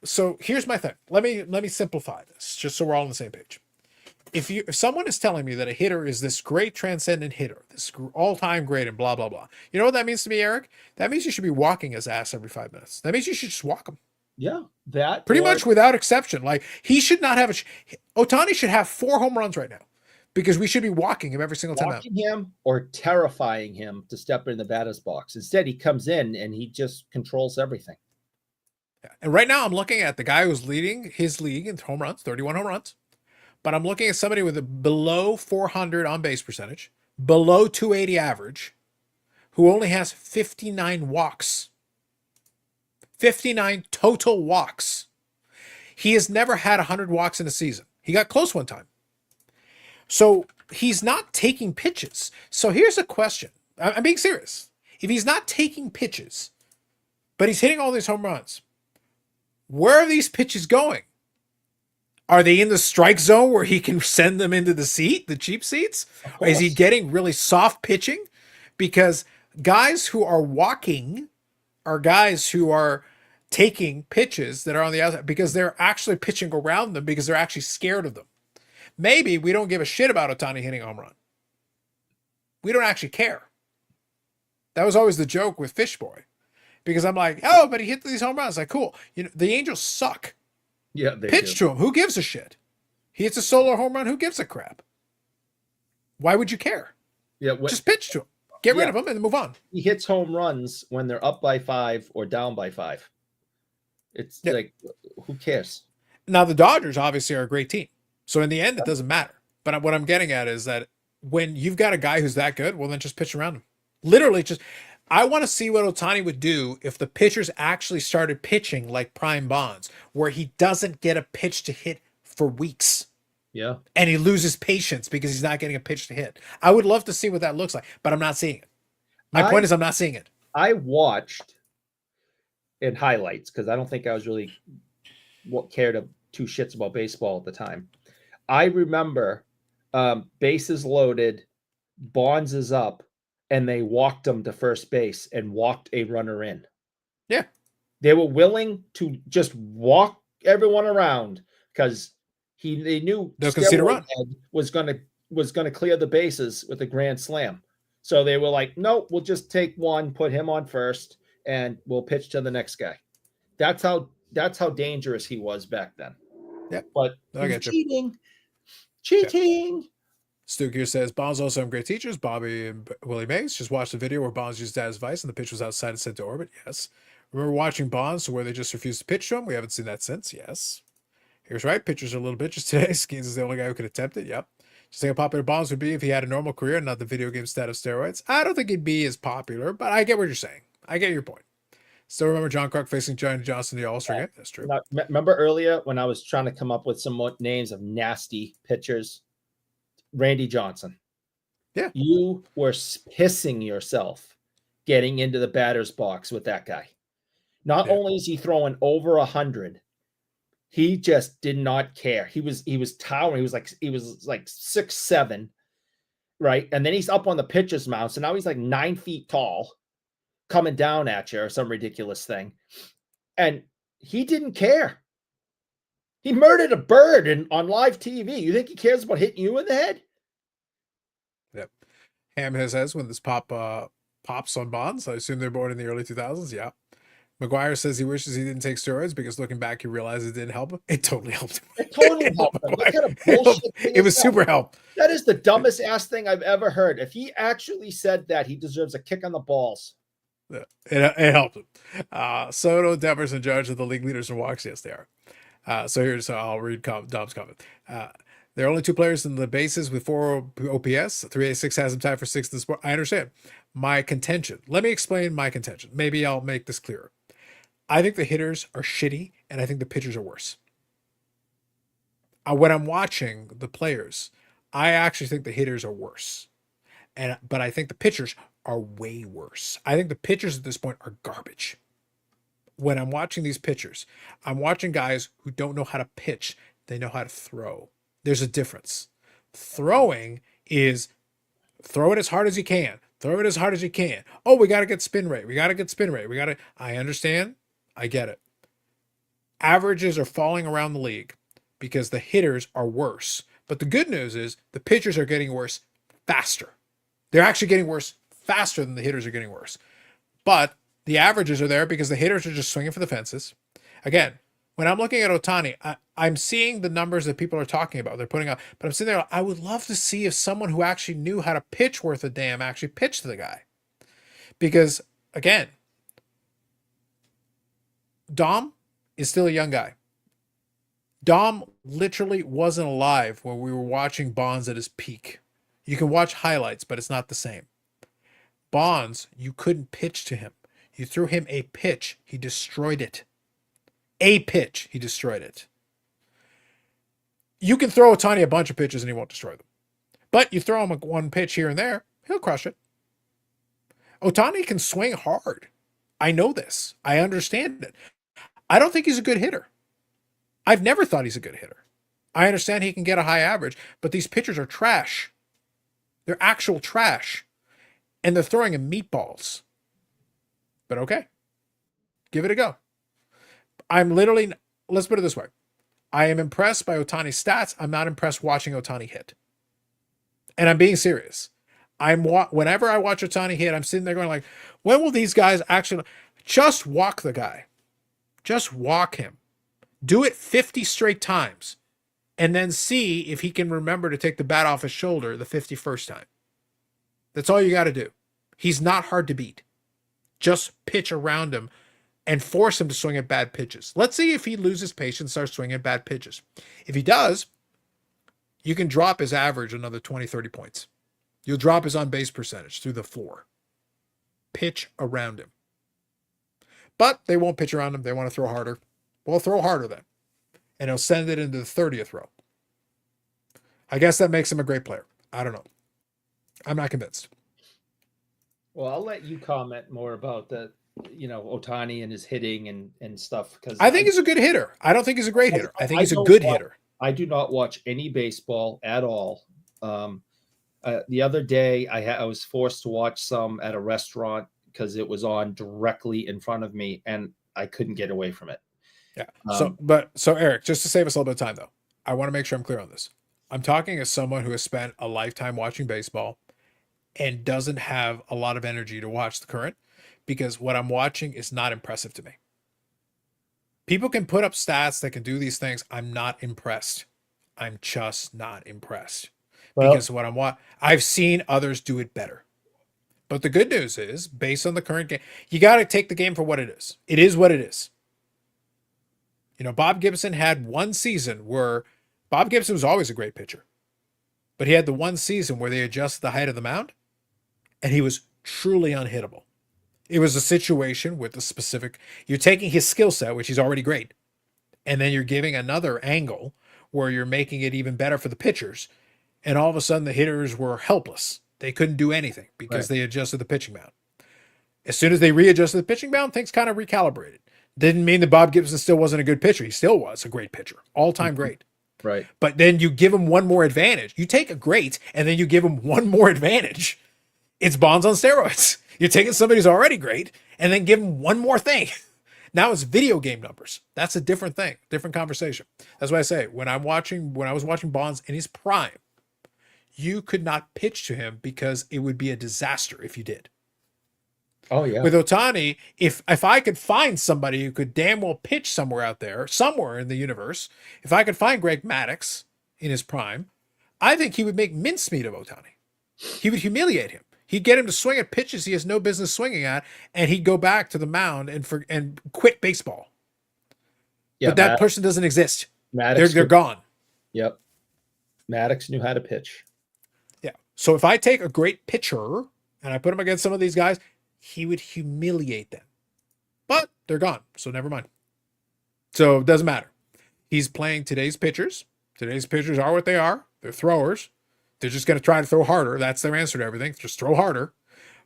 so here's my thing. Let me simplify this, just so we're all on the same page. If someone is telling me that a hitter is this great transcendent hitter, this all-time great and blah, blah, blah, you know what that means to me, Eric? That means you should be walking his ass every 5 minutes. That means you should just walk him. Yeah. That pretty much without exception. Like, he should not have Otani should have 4 home runs right now. Because we should be walking him every single time out. Walking him or terrifying him to step in the batter's box. Instead, he comes in and he just controls everything. Yeah. And right now, I'm looking at the guy who's leading his league in home runs, 31 home runs. But I'm looking at somebody with a below 400 on-base percentage, below 280 average, who only has 59 walks. 59 total walks. He has never had 100 walks in a season. He got close one time. So he's not taking pitches. So here's a question. I'm being serious. If he's not taking pitches, but he's hitting all these home runs, where are these pitches going? Are they in the strike zone where he can send them into the cheap seats? Or is he getting really soft pitching? Because guys who are walking are guys who are taking pitches that are on the outside because they're actually pitching around them because they're actually scared of them. Maybe we don't give a shit about Otani hitting a home run. We don't actually care. That was always the joke with Fishboy. Because I'm like, oh, but he hit these home runs. Like, cool. The Angels suck. Yeah, they pitch to him. Who gives a shit? He hits a solo home run. Who gives a crap? Why would you care? Yeah, just pitch to him. Get rid of him and move on. He hits home runs when they're up by 5 or down by 5. It's like, who cares? Now, the Dodgers obviously are a great team. So in the end, it doesn't matter. But what I'm getting at is that when you've got a guy who's that good, well, then just pitch around him. Literally, just I want to see what Otani would do if the pitchers actually started pitching like prime Bonds, where he doesn't get a pitch to hit for weeks. Yeah. And he loses patience because he's not getting a pitch to hit. I would love to see what that looks like, but I'm not seeing it. My point is I'm not seeing it. I watched in highlights because I don't think I was really cared two shits about baseball at the time. I remember bases loaded, Bonds is up, and they walked him to first base and walked a runner in. Yeah. They were willing to just walk everyone around because they knew they'll concede a run was gonna clear the bases with a grand slam. So they were like, nope, we'll just take one, put him on first, and we'll pitch to the next guy. That's how dangerous he was back then. Yeah. But cheating. Cheating. Yeah. Stu here says, Bonds also have great teachers. Bobby and Willie Mays just watched the video where Bonds used dad's advice and the pitch was outside and sent to orbit. Yes. Remember watching Bonds where they just refused to pitch to him? We haven't seen that since. Yes. Here's right. Pitchers are little bitches today. Skeens is the only guy who could attempt it. Yep. Just think how popular Bonds would be if he had a normal career and not the video game stat of steroids. I don't think he'd be as popular, but I get what you're saying. I get your point. Still remember John Kruk facing Johnny Johnson in the All-Star game? That's true. Now, remember earlier when I was trying to come up with some more names of nasty pitchers? Randy Johnson. Yeah. You were pissing yourself getting into the batter's box with that guy. Not only is he throwing over 100, he just did not care. He was towering. He was like 6'7", right? And then he's up on the pitcher's mound. So now he's like 9 feet tall, coming down at you or some ridiculous thing. And he didn't care. He murdered a bird on live TV. You think he cares about hitting you in the head? Yep. Ham says when this pops on Bonds, I assume they're born in the early 2000s. Yeah. McGuire says he wishes he didn't take steroids because looking back, he realized it didn't help him. It totally helped him. It totally helped him. What kind of bullshit thing it was super help. That is the dumbest ass thing I've ever heard. If he actually said that, he deserves a kick on the balls. Yeah, it helped him. Soto, Devers, and Judge are the league leaders in walks. Yes, they are. So I'll read Dom's comment. There are only 2 players in the bases with 4 OPS. 386 has him tied for 6th in the sport. I understand. My contention. Let me explain my contention. Maybe I'll make this clearer. I think the hitters are shitty, and I think the pitchers are worse. When I'm watching the players, I actually think the hitters are worse. But I think the pitchers are way worse. I think the pitchers at this point are garbage. When I'm watching these pitchers, I'm watching guys who don't know how to pitch. They know how to throw. There's a difference. Throwing is throw it as hard as you can. Throw it as hard as you can. Oh, we got to get spin rate. I understand. I get it. Averages are falling around the league because the hitters are worse. But the good news is the pitchers are getting worse faster. They're actually getting worse faster than the hitters are getting worse. But the averages are there because the hitters are just swinging for the fences. Again, when I'm looking at Otani, I'm seeing the numbers that people are talking about. They're putting up, but I'm sitting there. I would love to see if someone who actually knew how to pitch worth a damn actually pitched to the guy. Because again, Dom is still a young guy. Dom literally wasn't alive when we were watching Bonds at his peak. You can watch highlights, but it's not the same. Bonds, you couldn't pitch to him. You threw him a pitch. He destroyed it. A pitch. He destroyed it. You can throw Otani a bunch of pitches and he won't destroy them. But you throw him one pitch here and there, he'll crush it. Otani can swing hard. I know this. I understand it. I don't think he's a good hitter. I've never thought he's a good hitter. I understand he can get a high average, but these pitchers are trash. They're actual trash. And they're throwing him meatballs. But okay. Give it a go. Let's put it this way. I am impressed by Otani's stats. I'm not impressed watching Otani hit. And I'm being serious. Whenever I watch Otani hit, I'm sitting there going like, when will these guys actually just walk the guy? Just walk him. Do it 50 straight times. And then see if he can remember to take the bat off his shoulder the 51st time. That's all you got to do. He's not hard to beat. Just pitch around him and force him to swing at bad pitches. Let's see if he loses patience, starts swinging at bad pitches. If he does, you can drop his average another 20, 30 points. You'll drop his on-base percentage through the floor. Pitch around him. But they won't pitch around him. They want to throw harder. Well, throw harder then. And he'll send it into the 30th row. I guess that makes him a great player. I don't know. I'm not convinced. Well, I'll let you comment more about Otani and his hitting and stuff. Because I think he's a good hitter. I don't think he's a great hitter. I think he's a good hitter. I do not watch any baseball at all. The other day, I was forced to watch some at a restaurant because it was on directly in front of me, and I couldn't get away from it. Yeah. So Eric, just to save us a little bit of time, though, I want to make sure I'm clear on this. I'm talking as someone who has spent a lifetime watching baseball and doesn't have a lot of energy to watch the current, because what I'm watching is not impressive to me. People can put up stats that can do these things. I'm not impressed. I'm just not impressed. Because I've seen others do it better. But the good news is, based on the current game, you got to take the game for what it is. It is what it is. Bob Gibson had one season where Bob Gibson was always a great pitcher. But he had the one season where they adjusted the height of the mound, and he was truly unhittable. It was a situation with a specific, you're taking his skill set, which he's already great, and then you're giving another angle where you're making it even better for the pitchers. And all of a sudden the hitters were helpless. They couldn't do anything because they adjusted the pitching mound. As soon as they readjusted the pitching mound, things kind of recalibrated. Didn't mean that Bob Gibson still wasn't a good pitcher. He still was a great pitcher. All-time great. Right. But then you give him one more advantage. You take a great, and then you give him one more advantage. It's Bonds on steroids. You're taking somebody who's already great, and then give him one more thing. Now it's video game numbers. That's a different thing, different conversation. That's why I say, when I was watching Bonds in his prime, you could not pitch to him because it would be a disaster if you did. Oh, yeah. With Otani, if I could find somebody who could damn well pitch somewhere out there, somewhere in the universe, if I could find Greg Maddux in his prime, I think he would make mincemeat of Otani. He would humiliate him. He'd get him to swing at pitches he has no business swinging at, and he'd go back to the mound and quit baseball. Yeah, but that person doesn't exist. They're gone. Yep. Maddux knew how to pitch. Yeah. So if I take a great pitcher and I put him against some of these guys, he would humiliate them. But they're gone, so never mind. So it doesn't matter. He's playing today's pitchers. Today's pitchers are what they are. They're throwers. They're just going to try to throw harder. That's their answer to everything. Just throw harder.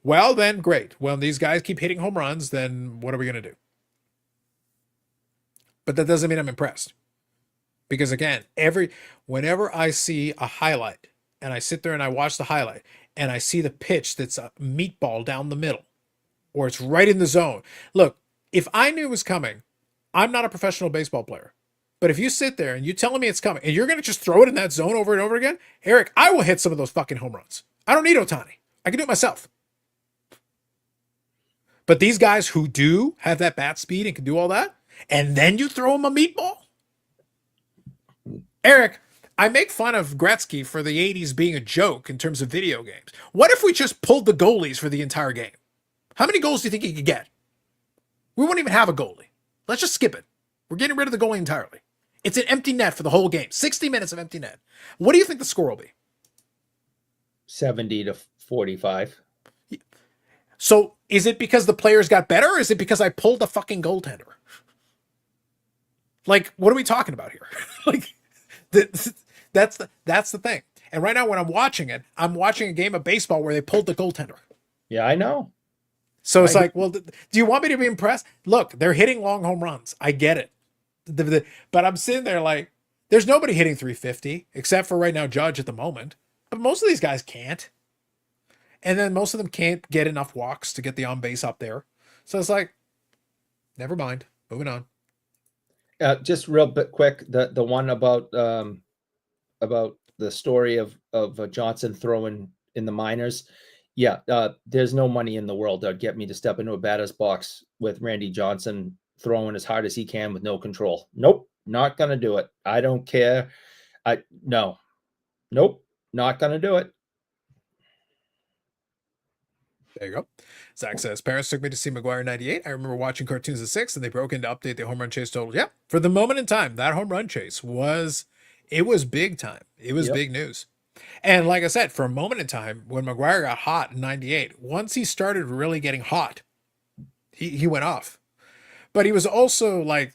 Well, then, great. When these guys keep hitting home runs, then what are we going to do? But that doesn't mean I'm impressed. Because, again, whenever I see a highlight, and I sit there and I watch the highlight, and I see the pitch that's a meatball down the middle, or it's right in the zone. Look, if I knew it was coming, I'm not a professional baseball player. But if you sit there and you're telling me it's coming, and you're going to just throw it in that zone over and over again, Eric, I will hit some of those fucking home runs. I don't need Otani. I can do it myself. But these guys who do have that bat speed and can do all that, and then you throw them a meatball? Eric, I make fun of Gretzky for the 80s being a joke in terms of video games. What if we just pulled the goalies for the entire game? How many goals do you think he could get? We won't even have a goalie. Let's just skip it. We're getting rid of the goalie entirely. It's an empty net for the whole game. 60 minutes of empty net. What do you think the score will be? 70-45. So is it because the players got better, or is it because I pulled the fucking goaltender? Like, what are we talking about here? Like, that's the thing. And right now when I'm watching it, I'm watching a game of baseball where they pulled the goaltender. Yeah, I know. So it's like, well, do you want me to be impressed? Look, they're hitting long home runs. I get it. But I'm sitting there like, there's nobody hitting 350 except for right now Judge at the moment. But most of these guys can't. And then most of them can't get enough walks to get the on base up there. So it's like, never mind. Moving on. Just real bit quick, the one about the story of Johnson throwing in the minors. Yeah, there's no money in the world that'd get me to step into a batter's box with Randy Johnson throwing as hard as he can with no control. Nope, not gonna do it. I don't care. Nope, not gonna do it. There you go. Zach says, parents took me to see McGuire 98. I remember watching cartoons at 6, and they broke in to update the home run chase total. Yeah, for the moment in time, that home run chase was It was big time. It was big news. And like I said, for a moment in time, when McGwire got hot in 98, once he started really getting hot, he went off. But he was also like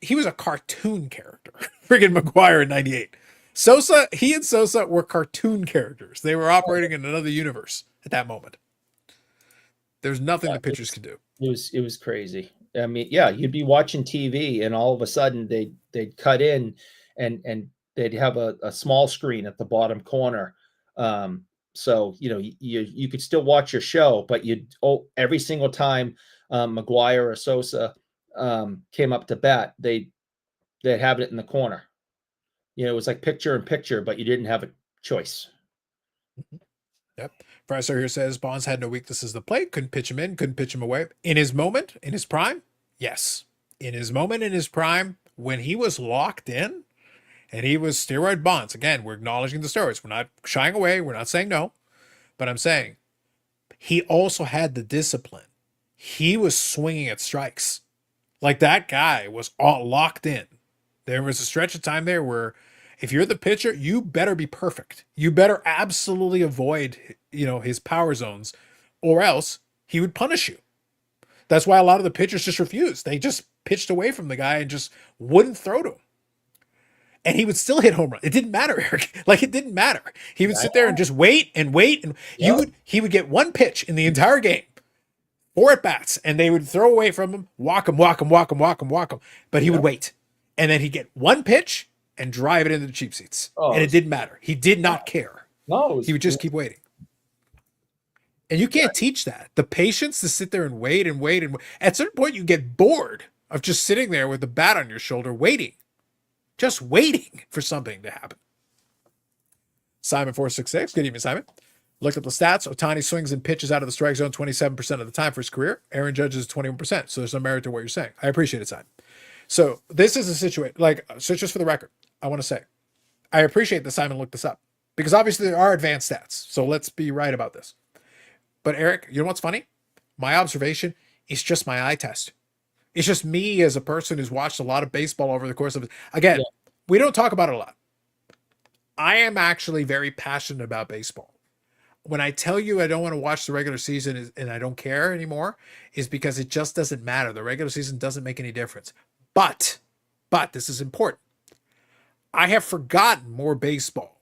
he was a cartoon character. Friggin' McGwire in 98. He and Sosa were cartoon characters. They were operating in another universe at that moment. There's nothing the pitchers could do. It was crazy. I mean, yeah, you'd be watching TV and all of a sudden they'd cut in and they'd have a small screen at the bottom corner. So, you could still watch your show, but every single time McGwire or Sosa came up to bat, they'd have it in the corner. It was like picture in picture, but you didn't have a choice. Yep. Professor here says Bonds had no weaknesses to the plate, couldn't pitch him in, couldn't pitch him away. In his moment, in his prime, yes. In his moment, in his prime, when he was locked in and he was steroid Bonds, again, we're acknowledging the steroids. We're not shying away. We're not saying no. But I'm saying he also had the discipline. He was swinging at strikes. Like that guy was all locked in. There was a stretch of time there where if you're the pitcher, you better be perfect. You better absolutely avoid, his power zones, or else he would punish you. That's why a lot of the pitchers just refused. They just pitched away from the guy and just wouldn't throw to him. And he would still hit home run. It didn't matter, Eric. Like it didn't matter. He would sit there and just wait, and he would get one pitch in the entire game, 4 at bats, and they would throw away from him, walk him. But he would wait. And then he'd get one pitch and drive it into the cheap seats. And it didn't matter. He did not care. No, he would just keep waiting. And you can't teach that. The patience to sit there and wait. At a certain point, you get bored of just sitting there with the bat on your shoulder, waiting. Just waiting for something to happen. Simon 466. Good evening, Simon. Look at the stats. Otani swings and pitches out of the strike zone 27% of the time for his career. Aaron Judge is 21%. So there's no merit to what you're saying. I appreciate it, Simon. So this is a situation, so just for the record, I want to say, I appreciate that Simon looked this up because obviously there are advanced stats. So let's be right about this. But Eric, you know what's funny? My observation is just my eye test. It's just me as a person who's watched a lot of baseball over the course of it. Again, we don't talk about it a lot. I am actually very passionate about baseball. When I tell you I don't want to watch the regular season and I don't care anymore, is because it just doesn't matter. The regular season doesn't make any difference. But this is important. I have forgotten more baseball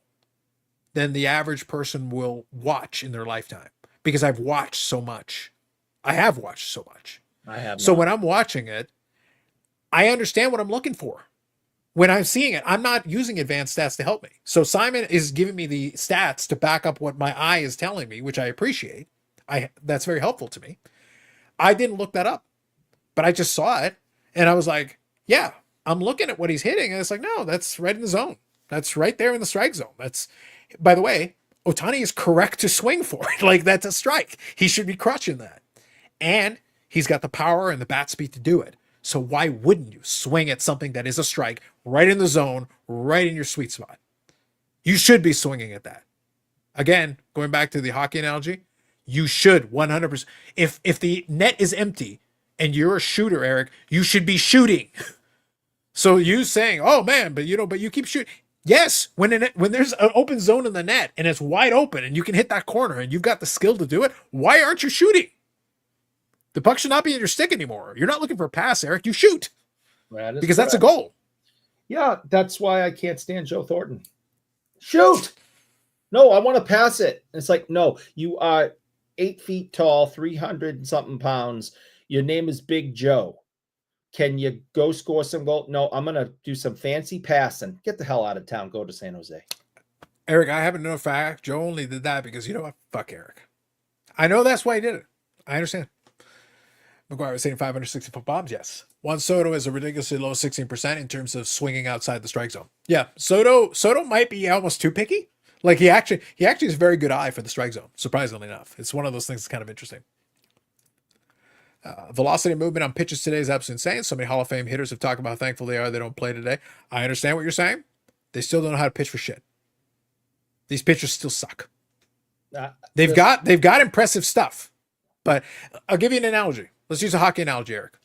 than the average person will watch in their lifetime because I've watched so much. I have watched so much. I have. So when I'm watching it, I understand what I'm looking for. When I'm seeing it, I'm not using advanced stats to help me. So Simon is giving me the stats to back up what my eye is telling me, which I appreciate. That's very helpful to me. I didn't look that up, but I just saw it and I was like, yeah, I'm looking at what he's hitting. And it's like, no, that's right in the zone. That's right there in the strike zone. By the way, Otani is correct to swing for it. Like that's a strike. He should be crushing that. And he's got the power and the bat speed to do it. So why wouldn't you swing at something that is a strike right in the zone, right in your sweet spot? You should be swinging at that. Again, going back to the hockey analogy, you should 100%. If the net is empty and you're a shooter, Eric, you should be shooting. So you saying, oh man, but you keep shooting. Yes, when there's an open zone in the net and it's wide open and you can hit that corner and you've got the skill to do it, why aren't you shooting? The puck should not be in your stick anymore. You're not looking for a pass, Eric. You shoot. Because that's a goal. Yeah, that's why I can't stand Joe Thornton. Shoot! No, I want to pass it. It's like, no, you are 8 feet tall, 300 something pounds. Your name is Big Joe. Can you go score some goal? No, I'm going to do some fancy passing. Get the hell out of town. Go to San Jose. Eric, I happen to know fact. Joe only did that because you know what? Fuck Eric. I know that's why he did it. I understand. McGwire was hitting 560 foot bombs. Yes. Juan Soto is a ridiculously low 16% in terms of swinging outside the strike zone. Yeah. Soto might be almost too picky. Like he actually has a very good eye for the strike zone. Surprisingly enough, it's one of those things that's kind of interesting. Velocity and movement on pitches today is absolutely insane. So many Hall of Fame hitters have talked about how thankful they are they don't play today. I understand what you're saying. They still don't know how to pitch for shit. These pitchers still suck. They've got impressive stuff. But I'll give you an analogy. Let's use a hockey analogy, Eric.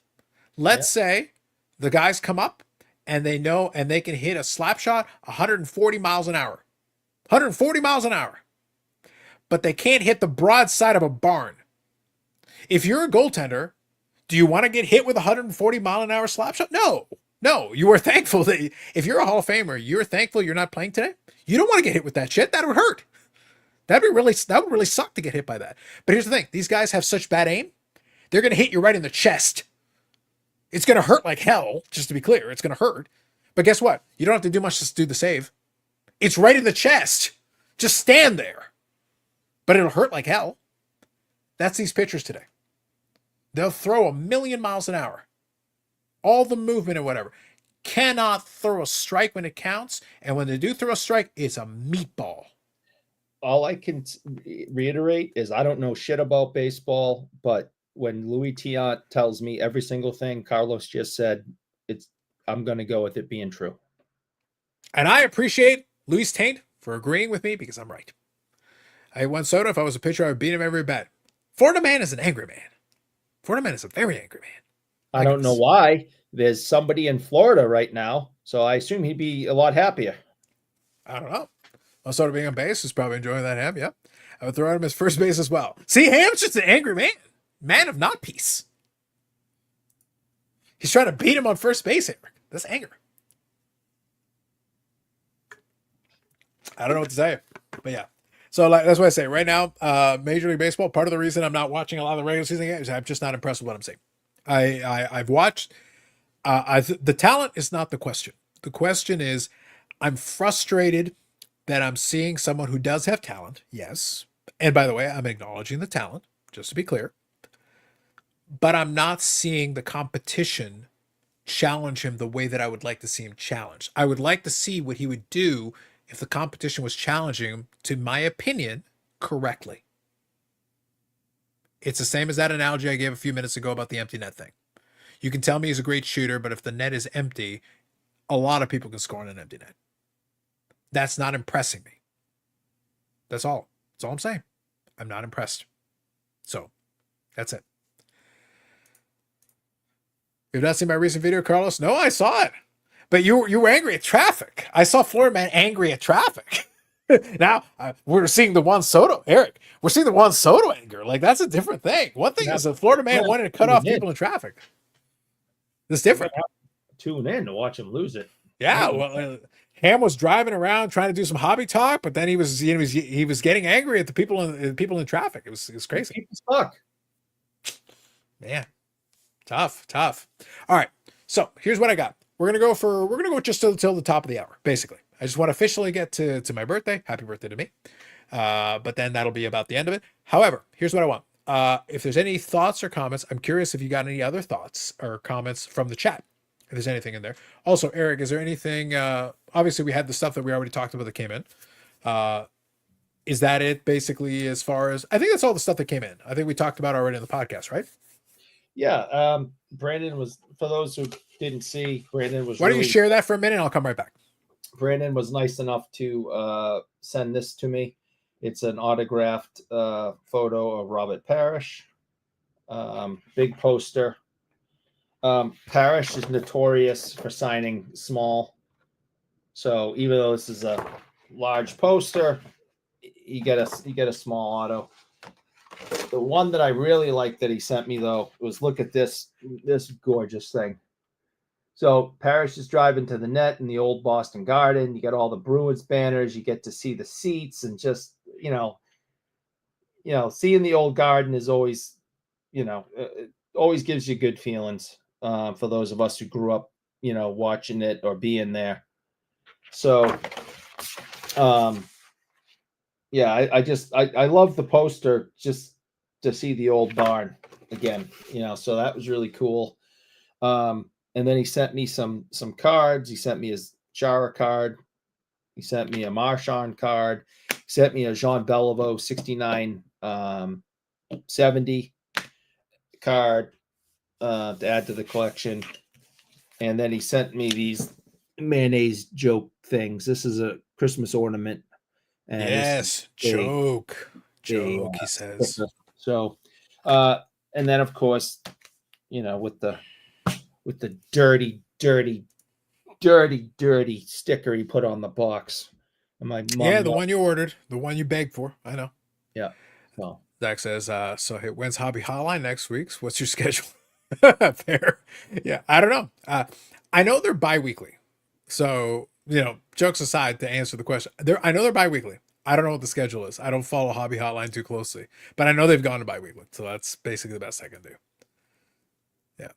Let's say the guys come up and they know, and they can hit a slap shot 140 miles an hour. 140 miles an hour. But they can't hit the broadside of a barn. If you're a goaltender, do you want to get hit with a 140 mile an hour slap shot? No. No, you are thankful that if you're a Hall of Famer, you're thankful you're not playing today. You don't want to get hit with that shit. That would hurt. That would really suck to get hit by that. But here's the thing. These guys have such bad aim. They're going to hit you right in the chest. It's going to hurt like hell, just to be clear. It's going to hurt. But guess what? You don't have to do much to do the save. It's right in the chest. Just stand there. But it'll hurt like hell. That's these pitchers today. They'll throw 1,000,000 miles an hour. All the movement and whatever. Cannot throw a strike when it counts. And when they do throw a strike, it's a meatball. All I can reiterate is I don't know shit about baseball, but when Louis Tiant tells me every single thing Carlos just said, I'm going to go with it being true. And I appreciate Louis Tiant for agreeing with me because I'm right. I won Soto. If I was a pitcher, I would beat him every bet. Florida man is an angry man. Florida man is a very angry man. I don't know why. There's somebody in Florida right now, so I assume he'd be a lot happier. I don't know. Well, Soto being on base is probably enjoying that ham. Yeah, I would throw out him as first base as well. See, Ham's just an angry man. Man of not peace. He's trying to beat him on first base, Eric. That's anger. I don't know what to say, but yeah. So that's what I say. Right now, Major League Baseball, part of the reason I'm not watching a lot of the regular season games is I'm just not impressed with what I'm seeing. I've watched. The talent is not the question. The question is I'm frustrated that I'm seeing someone who does have talent. Yes. And by the way, I'm acknowledging the talent, just to be clear. But I'm not seeing the competition challenge him the way that I would like to see him challenged. I would like to see what he would do if the competition was challenging him, to my opinion, correctly. It's the same as that analogy I gave a few minutes ago about the empty net thing. You can tell me he's a great shooter, but if the net is empty, a lot of people can score on an empty net. That's not impressing me. That's all. That's all I'm saying. I'm not impressed. So, that's it. You've not seen my recent video, Carlos? No, I saw it. But you were angry at traffic. I saw Florida man angry at traffic. Now, we're seeing the Juan Soto, Eric. We're seeing the Juan Soto anger. Like, that's a different thing. One thing is a Florida man wanted to cut off people in traffic. It's different. Tune in to watch him lose it. Yeah, well, Ham was driving around trying to do some hobby talk, but then he was getting angry at the people in traffic. It was crazy. People suck. Man, tough. All right, so here's what I got. We're gonna go just till the top of the hour, basically. I just want to officially get to my birthday. Happy birthday to me. But then that'll be about the end of it. However, here's what I want. If there's any thoughts or comments, I'm curious if you got any other thoughts or comments from the chat. If there's anything in there. Also, Eric, is there anything? Obviously, we had the stuff that we already talked about that came in. Is that it, basically, as far as... I think that's all the stuff that came in. I think we talked about already in the podcast, right? Yeah. Brandon was, for those who didn't see, Brandon was... Why don't you share that for a minute and I'll come right back. Brandon was nice enough to send this to me. It's an autographed photo of Robert Parrish. Big poster. Parrish is notorious for signing small. So even though this is a large poster, you get a small auto. The one that I really liked that he sent me, though, was look at this gorgeous thing. So Parrish is driving to the net in the old Boston Garden. You got all the Bruins banners. You get to see the seats, and just seeing the old Garden is always, always gives you good feelings for those of us who grew up, watching it or being there. So, I love the poster just to see the old barn again, so that was really cool. And then he sent me some cards. He sent me his Chara card. He sent me a Marchand card. He sent me a Jean Beliveau 69 70 card to add to the collection. And then he sent me these mayonnaise joke things. This is a Christmas ornament. And yes, joke, he says. So, and then of course, with the dirty dirty sticker he put on the box. And my mom, Yeah, the one you ordered, the one you begged for. I know. Yeah. Well, Zach says, so hey, when's Hobby Hotline next week? What's your schedule? Fair. Yeah, I don't know. I know they're bi-weekly. So, jokes aside, to answer the question, I know they're bi-weekly. I don't know what the schedule is. I don't follow Hobby Hotline too closely, but I know they've gone to bi-weekly. So that's basically the best I can do. Yeah.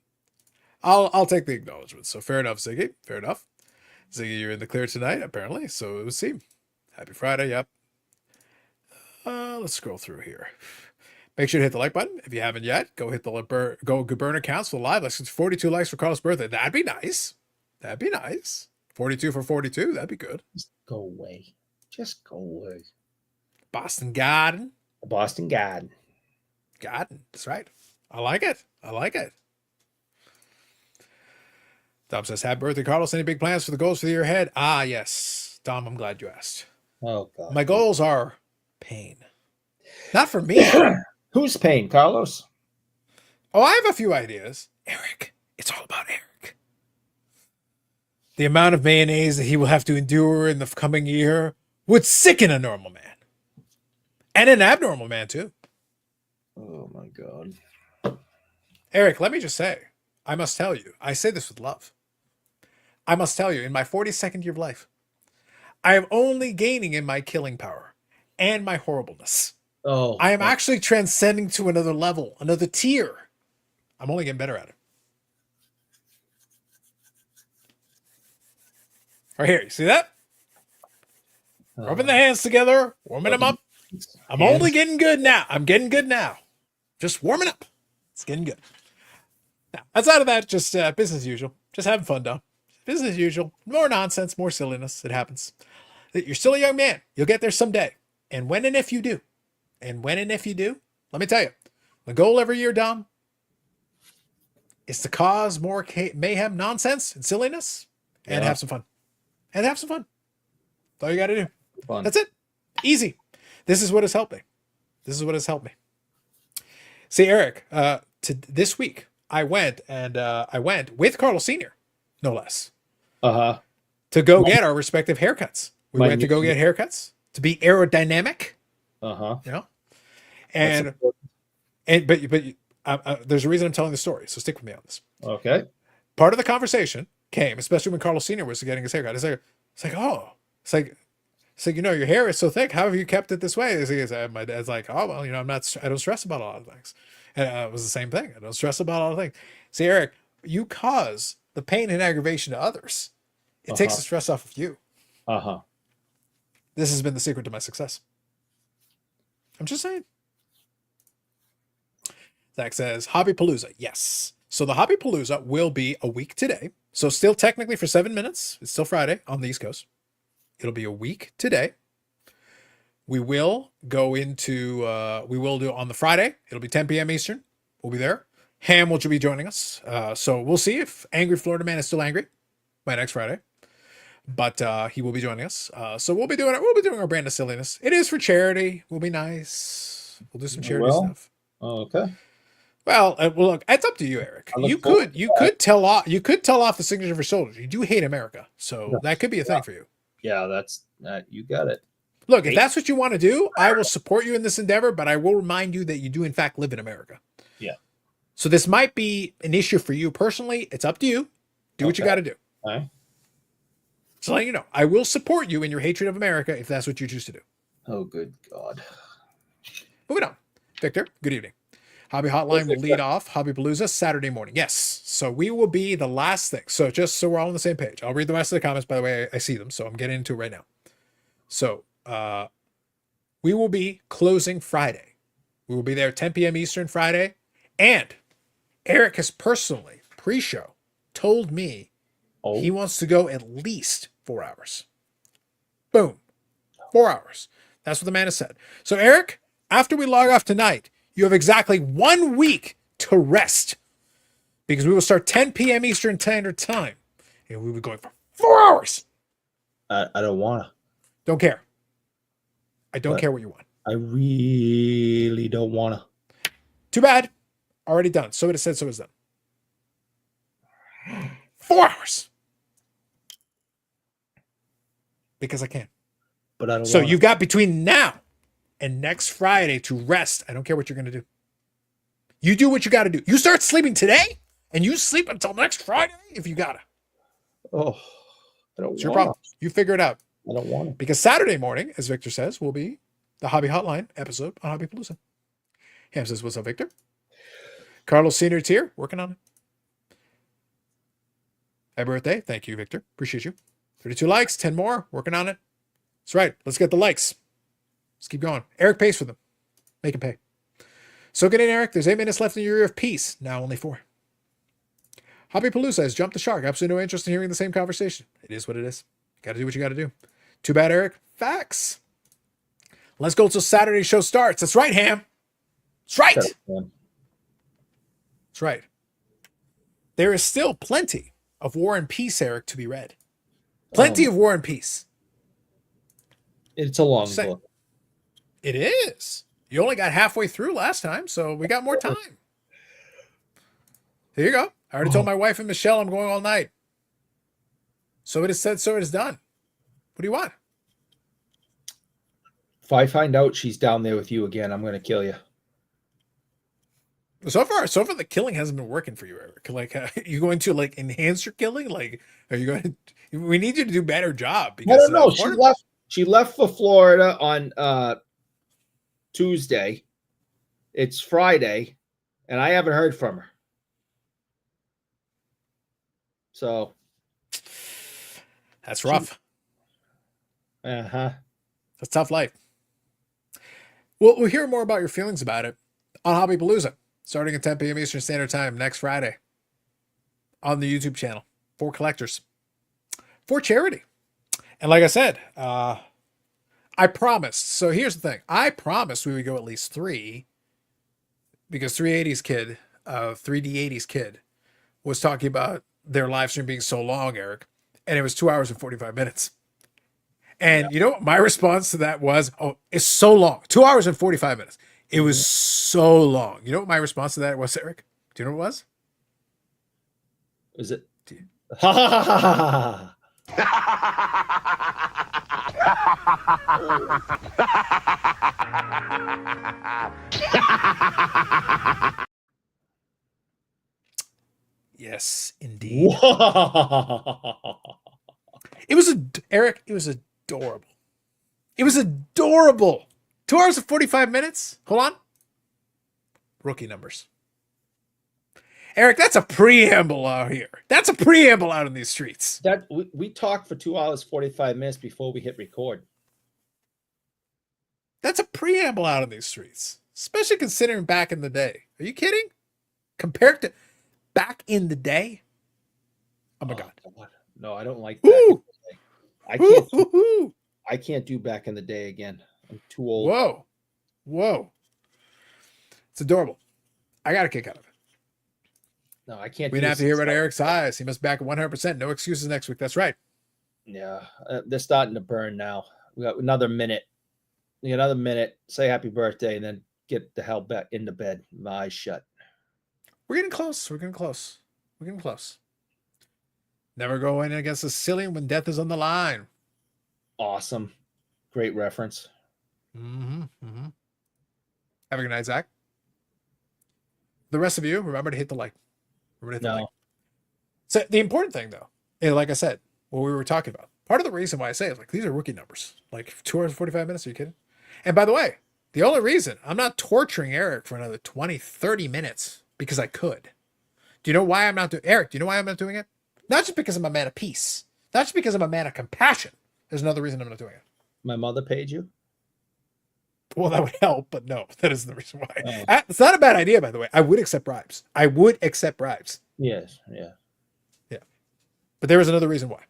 I'll take the acknowledgement. So fair enough, Ziggy. Fair enough. Ziggy, you're in the clear tonight, apparently. So it would seem. Happy Friday. Yep. Let's scroll through here. Make sure to hit the like button. If you haven't yet, go hit the burn accounts for the live. Let's 42 likes for Carlos' birthday. That'd be nice. That'd be nice. 42 for 42. That'd be good. just go away. Just go away. Boston Garden. Boston Garden. Garden. That's right. I like it. I like it. Dom says, happy birthday, Carlos. Any big plans for the goals for the year ahead? Ah, yes. Dom, I'm glad you asked. Oh, God. My goals are pain. Not for me. Who's paying, Carlos? Oh, I have a few ideas. Eric. It's all about Eric. The amount of mayonnaise that he will have to endure in the coming year would sicken a normal man. And an abnormal man, too. Oh, my God. Eric, let me just say, I must tell you, I say this with love. I must tell you, in my 42nd year of life, I am only gaining in my killing power and my horribleness. Oh, I am actually transcending to another level, another tier. I'm only getting better at it. Right here, you see that? Rubbing the hands together, warming them up. I'm only getting good now. I'm getting good now. Just warming up. It's getting good. Now, outside of that, just business as usual. Just having fun, though. Business as usual. More nonsense, more silliness. It happens. You're still a young man. You'll get there someday. And when and if you do, let me tell you, the goal every year, Dom, is to cause more mayhem, nonsense, and silliness, and have some fun. And have some fun. That's all you got to do. Fun. That's it. Easy. This is what has helped me. This is what has helped me. See, Eric, this week, I went with Carlos Sr., no less, to go get our respective haircuts. We went to go get haircuts to be aerodynamic. And there's a reason I'm telling the story, so stick with me on this. Okay. Part of the conversation came, especially when Carlos Sr. was getting his haircut. It's like, your hair is so thick. How have you kept it this way? My dad's like, oh, well, I don't stress about a lot of things. And it was the same thing. I don't stress about a lot of things. See, Eric, you cause the pain and aggravation to others. It takes the stress off of you. This has been the secret to my success. I'm just saying. Zach says, HobbyPalooza. Yes. So the HobbyPalooza will be a week today. So still technically for 7 minutes. It's still Friday on the East Coast. It'll be a week today. We will go into, we will do on the Friday. It'll be 10 p.m. Eastern. We'll be there. Ham will be joining us. So we'll see if Angry Florida Man is still angry by next Friday. But he will be joining us. So we'll be doing our brand of silliness. It is for charity. We'll be nice. We'll do some charity stuff. Okay. Well, look, it's up to you, Eric. You could tell off the signature for soldiers. You do hate America, so that could be a thing for you. Yeah, that's you got it. Look, if that's what you want to do, I will support you in this endeavor, but I will remind you that you do in fact live in America. Yeah. So this might be an issue for you personally. It's up to you. Do what you got to do. All right. So let you know, I will support you in your hatred of America if that's what you choose to do. Oh, good God. Moving on. Victor, good evening. Hobby Hotline will lead off HobbyPalooza Saturday morning. Yes. So we will be the last thing. So just so we're all on the same page, I'll read the rest of the comments. By the way, I see them. So I'm getting into it right now. So we will be closing Friday. We will be there 10 p.m. Eastern Friday. And Eric has personally, pre-show, told me he wants to go at least 4 hours. Boom. 4 hours. That's what the man has said. So Eric, after we log off tonight, you have exactly 1 week to rest because we will start 10 p.m. Eastern Standard Time and we'll be going for 4 hours. I don't want to. Don't care. I don't care what you want. I really don't want to. Too bad. Already done. So it is said, so it's done. 4 hours. because I can. But I don't. So wanna. you've got between now and next Friday to rest. I don't care what you're going to do. You do what you got to do. You start sleeping today and you sleep until next Friday if you got to. Oh, I don't. It's your wanna. problem. You figure it out. I don't want to. Because Saturday morning, as Victor says, will be the Hobby Hotline episode on HobbyPalooza. Ham says, what's up, Victor? Carlos Senior's here, working on it. Happy birthday. Thank you, Victor. Appreciate you. 32 likes, 10 more, working on it. That's right. Let's get the likes. Let's keep going. Eric pays for them. Make him pay. Soak it in, Eric. There's 8 minutes left in your year of peace. Now only 4. HobbyPalooza has jumped the shark. Absolutely no interest in hearing the same conversation. It is what it is. Got to do what you got to do. Too bad, Eric. Facts. Let's go until Saturday show starts. That's right, Ham. That's right. That's right. There is still plenty of War and Peace, Eric, to be read. Plenty of War and Peace. It's a long book. It is. You only got halfway through last time, so we got more time. Here you go. I already told my wife and Michelle I'm going all night. So it is said, so it is done. What do you want? If I find out she's down there with you again, I'm going to kill you. So far, the killing hasn't been working for you, Eric. Like, you going to like enhance your killing? Like, are you going to? We need you to do a better job. Because, I don't know. She left for Florida on Tuesday. It's Friday, and I haven't heard from her. So that's rough. That's a tough life. We'll hear more about your feelings about it on HobbyPalooza, starting at 10 p.m. Eastern Standard Time next Friday on the YouTube channel for collectors, for charity. And like I said, I promised. So here's the thing. I promised we would go at least 3 because 380's kid, 3D80's kid was talking about their live stream being so long, Eric, and it was 2 hours and 45 minutes. And you know what my response to that was? Oh, it's so long. 2 hours and 45 minutes. It was so long. You know what my response to that was, Eric? Do you know what it was? Is it? Ha ha ha ha ha. Yes, indeed. It was Eric. It was adorable. It was adorable. 2 hours and 45 minutes. Hold on. Rookie numbers. Eric, that's a preamble out here. That's a preamble out in these streets. That we talked for 2 hours 45 minutes before we hit record. That's a preamble out in these streets, especially considering back in the day. Are you kidding? Compared to back in the day. Oh my God. No, I don't like that. I can't do back in the day again. I'm too old. Whoa. It's adorable. I got a kick out of it. No, I can't. We didn't have to hear about Eric's eyes. He must back at 100%. No excuses next week. That's right. Yeah, they're starting to burn now. We got another minute. We got another minute. Say happy birthday, and then get the hell back into bed. My eyes shut. We're getting close. We're getting close. We're getting close. Never go in against a silly when death is on the line. Awesome. Great reference. Have a good night, Zach. The rest of you, remember to hit the like. So the important thing, though, like I said, what we were talking about, part of the reason why I say is like these are rookie numbers. Like 2 hours and 45 minutes. Are you kidding? And by the way, the only reason I'm not torturing Eric for another 20, 30 minutes because I could. Do you know why I'm not doing Eric? Do you know why I'm not doing it? Not just because I'm a man of peace. Not just because I'm a man of compassion. There's another reason I'm not doing it. My mother paid you? Well, that would help, but no, that isn't the reason why. It's not a bad idea, by the way. I would accept bribes. Yes, yeah. But there is another reason why.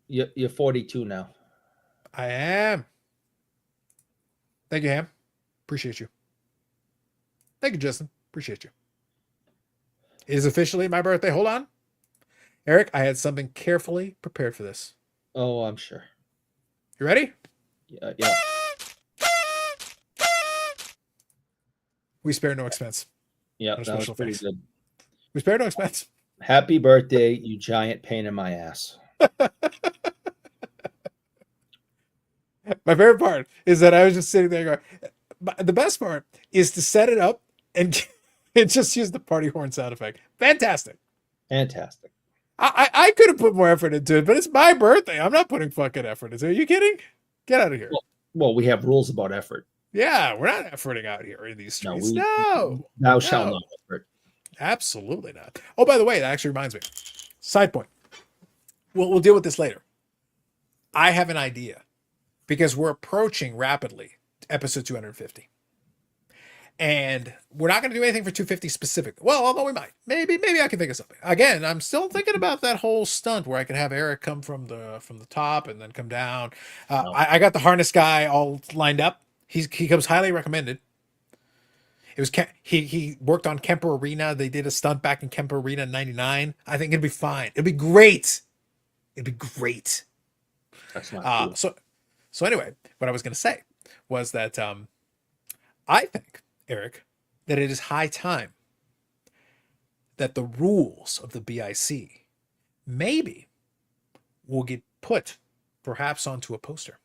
You're 42 now. I am. Thank you, Ham. Appreciate you. Thank you, Justin. Appreciate you. It is officially my birthday. Hold on. Eric, I had something carefully prepared for this. Oh, I'm sure. You ready? Yeah. We spare no expense. Yeah, that was pretty good. We spare no expense. Happy birthday, you giant pain in my ass. My favorite part is that I was just sitting there going, the best part is to set it up and just use the party horn sound effect. Fantastic. Fantastic. I could have put more effort into it, but it's my birthday. I'm not putting fucking effort into it. Are you kidding? Get out of here. Well, we have rules about effort. Yeah, we're not efforting out here in these streets. Thou No. shalt not effort. Absolutely not. Oh, by the way, that actually reminds me. Side point. We'll deal with this later. I have an idea because we're approaching rapidly episode 250. And we're not going to do anything for 250 specific. Well, although we might. Maybe I can think of something. Again, I'm still thinking about that whole stunt where I can have Eric come from the top and then come down. I got the harness guy all lined up. He comes highly recommended. It was he worked on Kemper Arena. They did a stunt back in Kemper Arena in '99. I think it'd be fine. It'd be great. It'd be great. That's not cool. So anyway, what I was going to say was that I think, Eric, that it is high time that the rules of the BIC maybe will get put perhaps onto a poster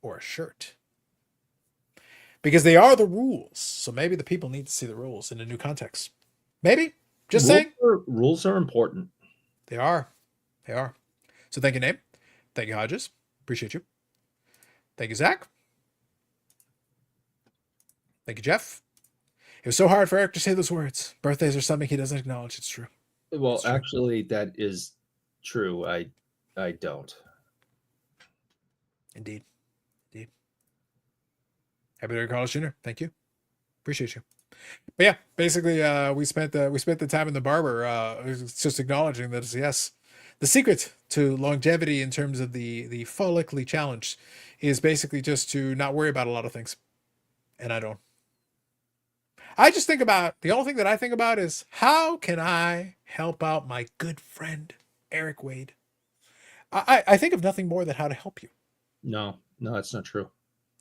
or a shirt. Because they are the rules. So maybe the people need to see the rules in a new context. Maybe. Just saying. Rules are important. They are. They are. So thank you, Nate. Thank you, Hodges. Appreciate you. Thank you, Zach. Thank you, Jeff. It was so hard for Eric to say those words. Birthdays are something he doesn't acknowledge. It's true. Well, It's true. actually, that is true. I don't. Indeed. Happy birthday, Carlos Jr. Thank you. Appreciate you. But yeah, basically, we spent the time in the barber. It's just acknowledging that yes, the secret to longevity in terms of the follically challenged is basically just to not worry about a lot of things. And I don't. I just think about the only thing that I think about is how can I help out my good friend Eric Wade. I think of nothing more than how to help you. No, that's not true.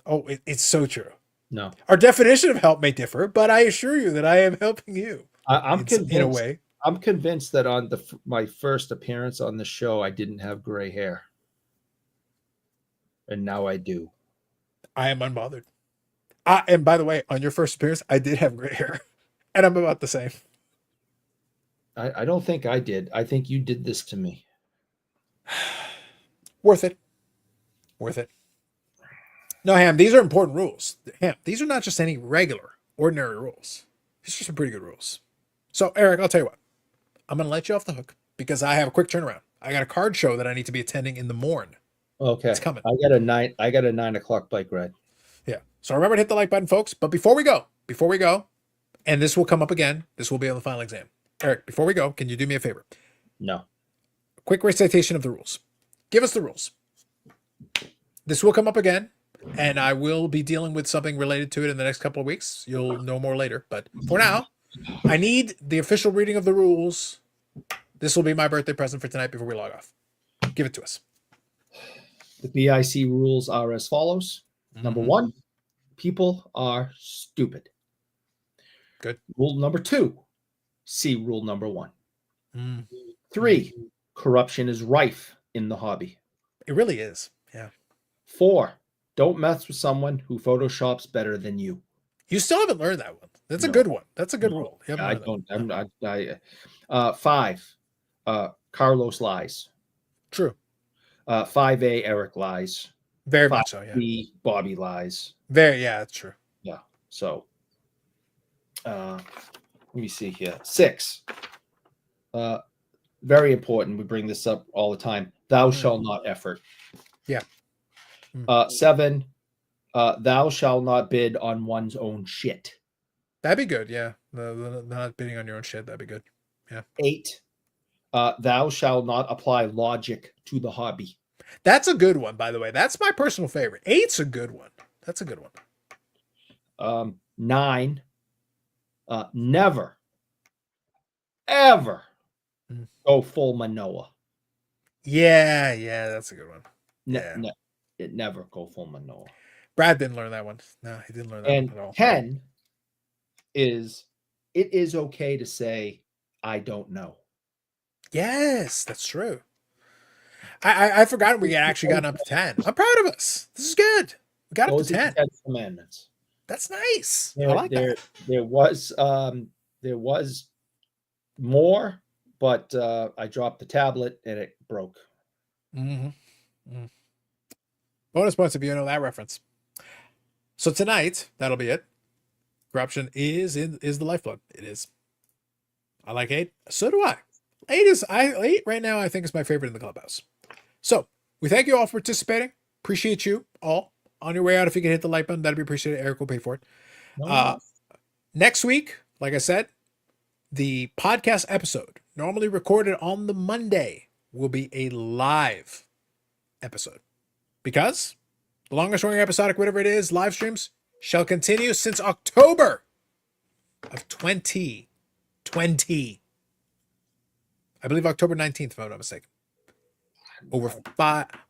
Oh, it's so true. No. Our definition of help may differ, but I assure you that I am helping you. I'm convinced, in a way. I'm convinced that on my first appearance on the show, I didn't have gray hair. And now I do. I am unbothered. And by the way, on your first appearance, I did have gray hair. And I'm about the same. I don't think I did. I think you did this to me. Worth it. Worth it. No, Ham, these are important rules. Ham, these are not just any regular, ordinary rules. These are some pretty good rules. So, Eric, I'll tell you what. I'm going to let you off the hook because I have a quick turnaround. I got a card show that I need to be attending in the morn. Okay. It's coming. I got a 9:00 bike ride. Yeah. So remember to hit the like button, folks. But before we go, and this will come up again, this will be on the final exam. Eric, before we go, can you do me a favor? No. Quick recitation of the rules. Give us the rules. This will come up again. And I will be dealing with something related to it in the next couple of weeks. You'll know more later. But for now, I need the official reading of the rules. This will be my birthday present for tonight before we log off. Give it to us. The BIC rules are as follows. Number 1, people are stupid. Good. Rule number 2, see rule number 1. 3, Mm-hmm. corruption is rife in the hobby. It really is. Yeah. 4, don't mess with someone who photoshops better than you. You still haven't learned that one. That's a No. good one. That's a good No. rule. You haven't I learned that one. don't. 5, Carlos lies. True. 5A, Eric lies. Very much so. Yeah. 5B, Bobby lies. Yeah, that's true. Yeah. So, let me see here. 6, very important. We bring this up all the time. Thou shalt not effort. Yeah. 7, thou shalt not bid on one's own shit. That'd be good. Yeah. The not bidding on your own shit. That'd be good. Yeah. 8, thou shalt not apply logic to the hobby. That's a good one, by the way. That's my personal favorite. 8's a good one. That's a good one. 9, never, ever go full Manoa. Yeah, that's a good one. It never go full Manoa. Brad didn't learn that one. No, he didn't learn that And one at all. 10 is, it is okay to say, I don't know. Yes, that's true. I forgot we had actually gotten up to 10. I'm proud of us. This is good. We got up to Those are the 10. 10 commandments. That's nice. I There, like that. there was more, but I dropped the tablet and it broke. Mm-hmm. Bonus points if you know that reference. So tonight, that'll be it. Corruption is the lifeblood. It is. I like 8. So do I. 8 right now, I think, is my favorite in the clubhouse. So we thank you all for participating. Appreciate you all. On your way out, if you can hit the like button, that'd be appreciated. Eric will pay for it. Next week, like I said, the podcast episode, normally recorded on the Monday, will be a live episode. Because the longest running episodic, whatever it is, live streams shall continue since October of 2020. I believe October 19th, if I'm not mistaken. Over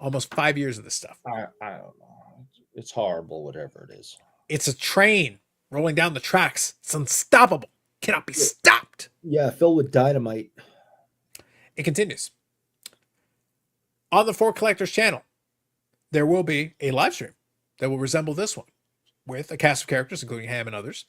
almost 5 years of this stuff. I don't know. It's horrible, whatever it is. It's a train rolling down the tracks. It's unstoppable. Cannot be stopped. Yeah, filled with dynamite. It continues. On the Fork Collectors channel, there will be a live stream that will resemble this one with a cast of characters, including Ham and others,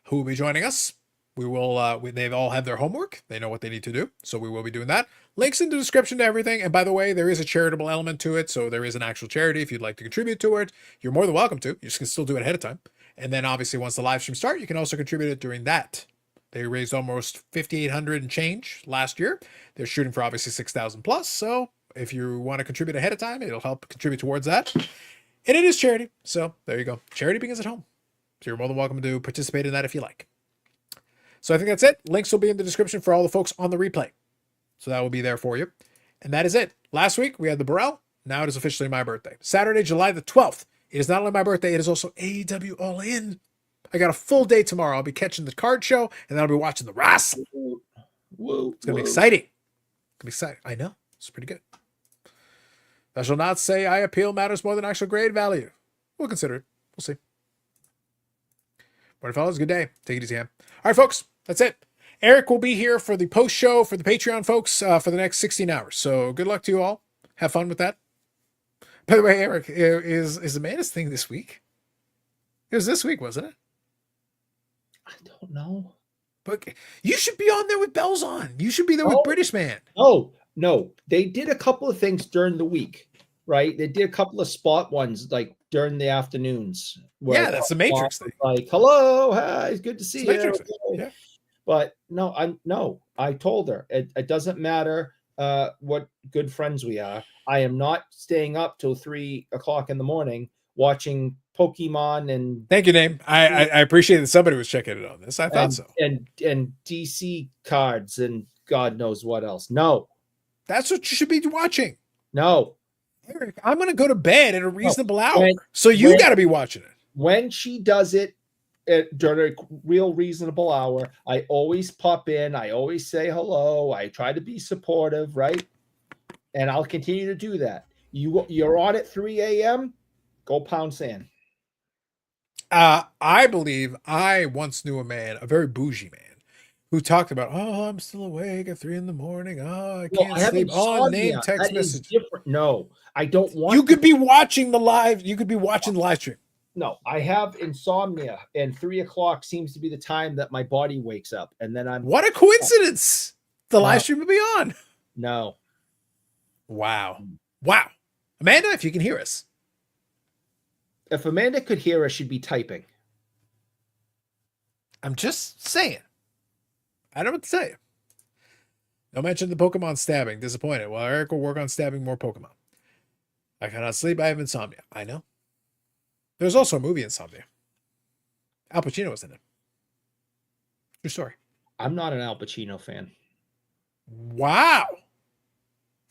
who will be joining us. We will, they've all had their homework. They know what they need to do. So we will be doing that. Links in the description to everything. And by the way, there is a charitable element to it. So there is an actual charity. If you'd like to contribute to it, you're more than welcome to. You just can still do it ahead of time. And then obviously once the live stream starts, you can also contribute it during that. They raised almost 5,800 and change last year. They're shooting for obviously 6,000 plus. So if you want to contribute ahead of time, it'll help contribute towards that. And it is charity. So there you go. Charity begins at home. So you're more than welcome to participate in that if you like. So I think that's it. Links will be in the description for all the folks on the replay. So that will be there for you. And that is it. Last week, we had the Burrell. Now it is officially my birthday. Saturday, July the 12th. It is not only my birthday, it is also AEW All In. I got a full day tomorrow. I'll be catching the card show, and then I'll be watching the wrestling. It's going to be exciting. It's going to be exciting. I know. It's pretty good. I shall not say I appeal matters more than actual grade value. We'll consider it. We'll see. Morning, fellas. Good day. Take it easy, Ham. All right, folks. That's it. Eric will be here for the post show for the Patreon folks for the next 16 hours. So good luck to you all. Have fun with that. By the way, Eric, is Amanda's thing this week? It was this week, wasn't it? I don't know. But you should be on there with bells on. You should be there with British Man. No. They did a couple of things during the week, right? They did a couple of spot ones like during the afternoons. Yeah, that's the Matrix thing. Like, hello, hi, it's good to see you. Yeah. But I told her it doesn't matter what good friends we are. I am not staying up till 3 o'clock in the morning watching Pokemon and thank you, Name. I appreciate that somebody was checking it on this. I thought so. And DC cards and God knows what else. No. That's what you should be watching. No. Eric, I'm gonna go to bed at a reasonable hour. So you gotta be watching it. When she does it during a real reasonable hour, I always pop in. I always say hello. I try to be supportive, right? And I'll continue to do that. You're on at 3 a.m. Go pound sand. I believe I once knew a man, a very bougie man, who talked about, I'm still awake at 3 a.m. I can't sleep. Name text message. No, I don't want. You could be watching the live. You could be watching the live stream. No, I have insomnia, and 3 o'clock seems to be the time that my body wakes up, and then I'm. What a coincidence! The live stream will be on. No. Wow. Amanda, if you can hear us. If Amanda could hear us, she'd be typing. I'm just saying. I don't know what to tell you. No mention the Pokemon stabbing. Disappointed. Well, Eric will work on stabbing more Pokemon. I cannot sleep. I have insomnia. I know. There's also a movie, Insomnia. Al Pacino was in it. True story. I'm not an Al Pacino fan. Wow.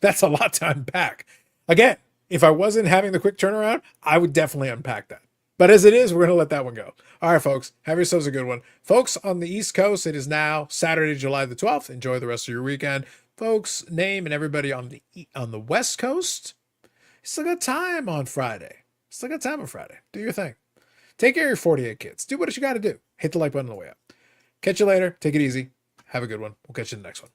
That's a lot to unpack. Again, if I wasn't having the quick turnaround, I would definitely unpack that. But as it is, we're going to let that one go. All right, folks. Have yourselves a good one. Folks, on the East Coast, it is now Saturday, July the 12th. Enjoy the rest of your weekend. Folks, Name and everybody on the West Coast, you still got time on Friday. Do your thing. Take care of your 48 kids. Do what you got to do. Hit the like button on the way up. Catch you later. Take it easy. Have a good one. We'll catch you in the next one.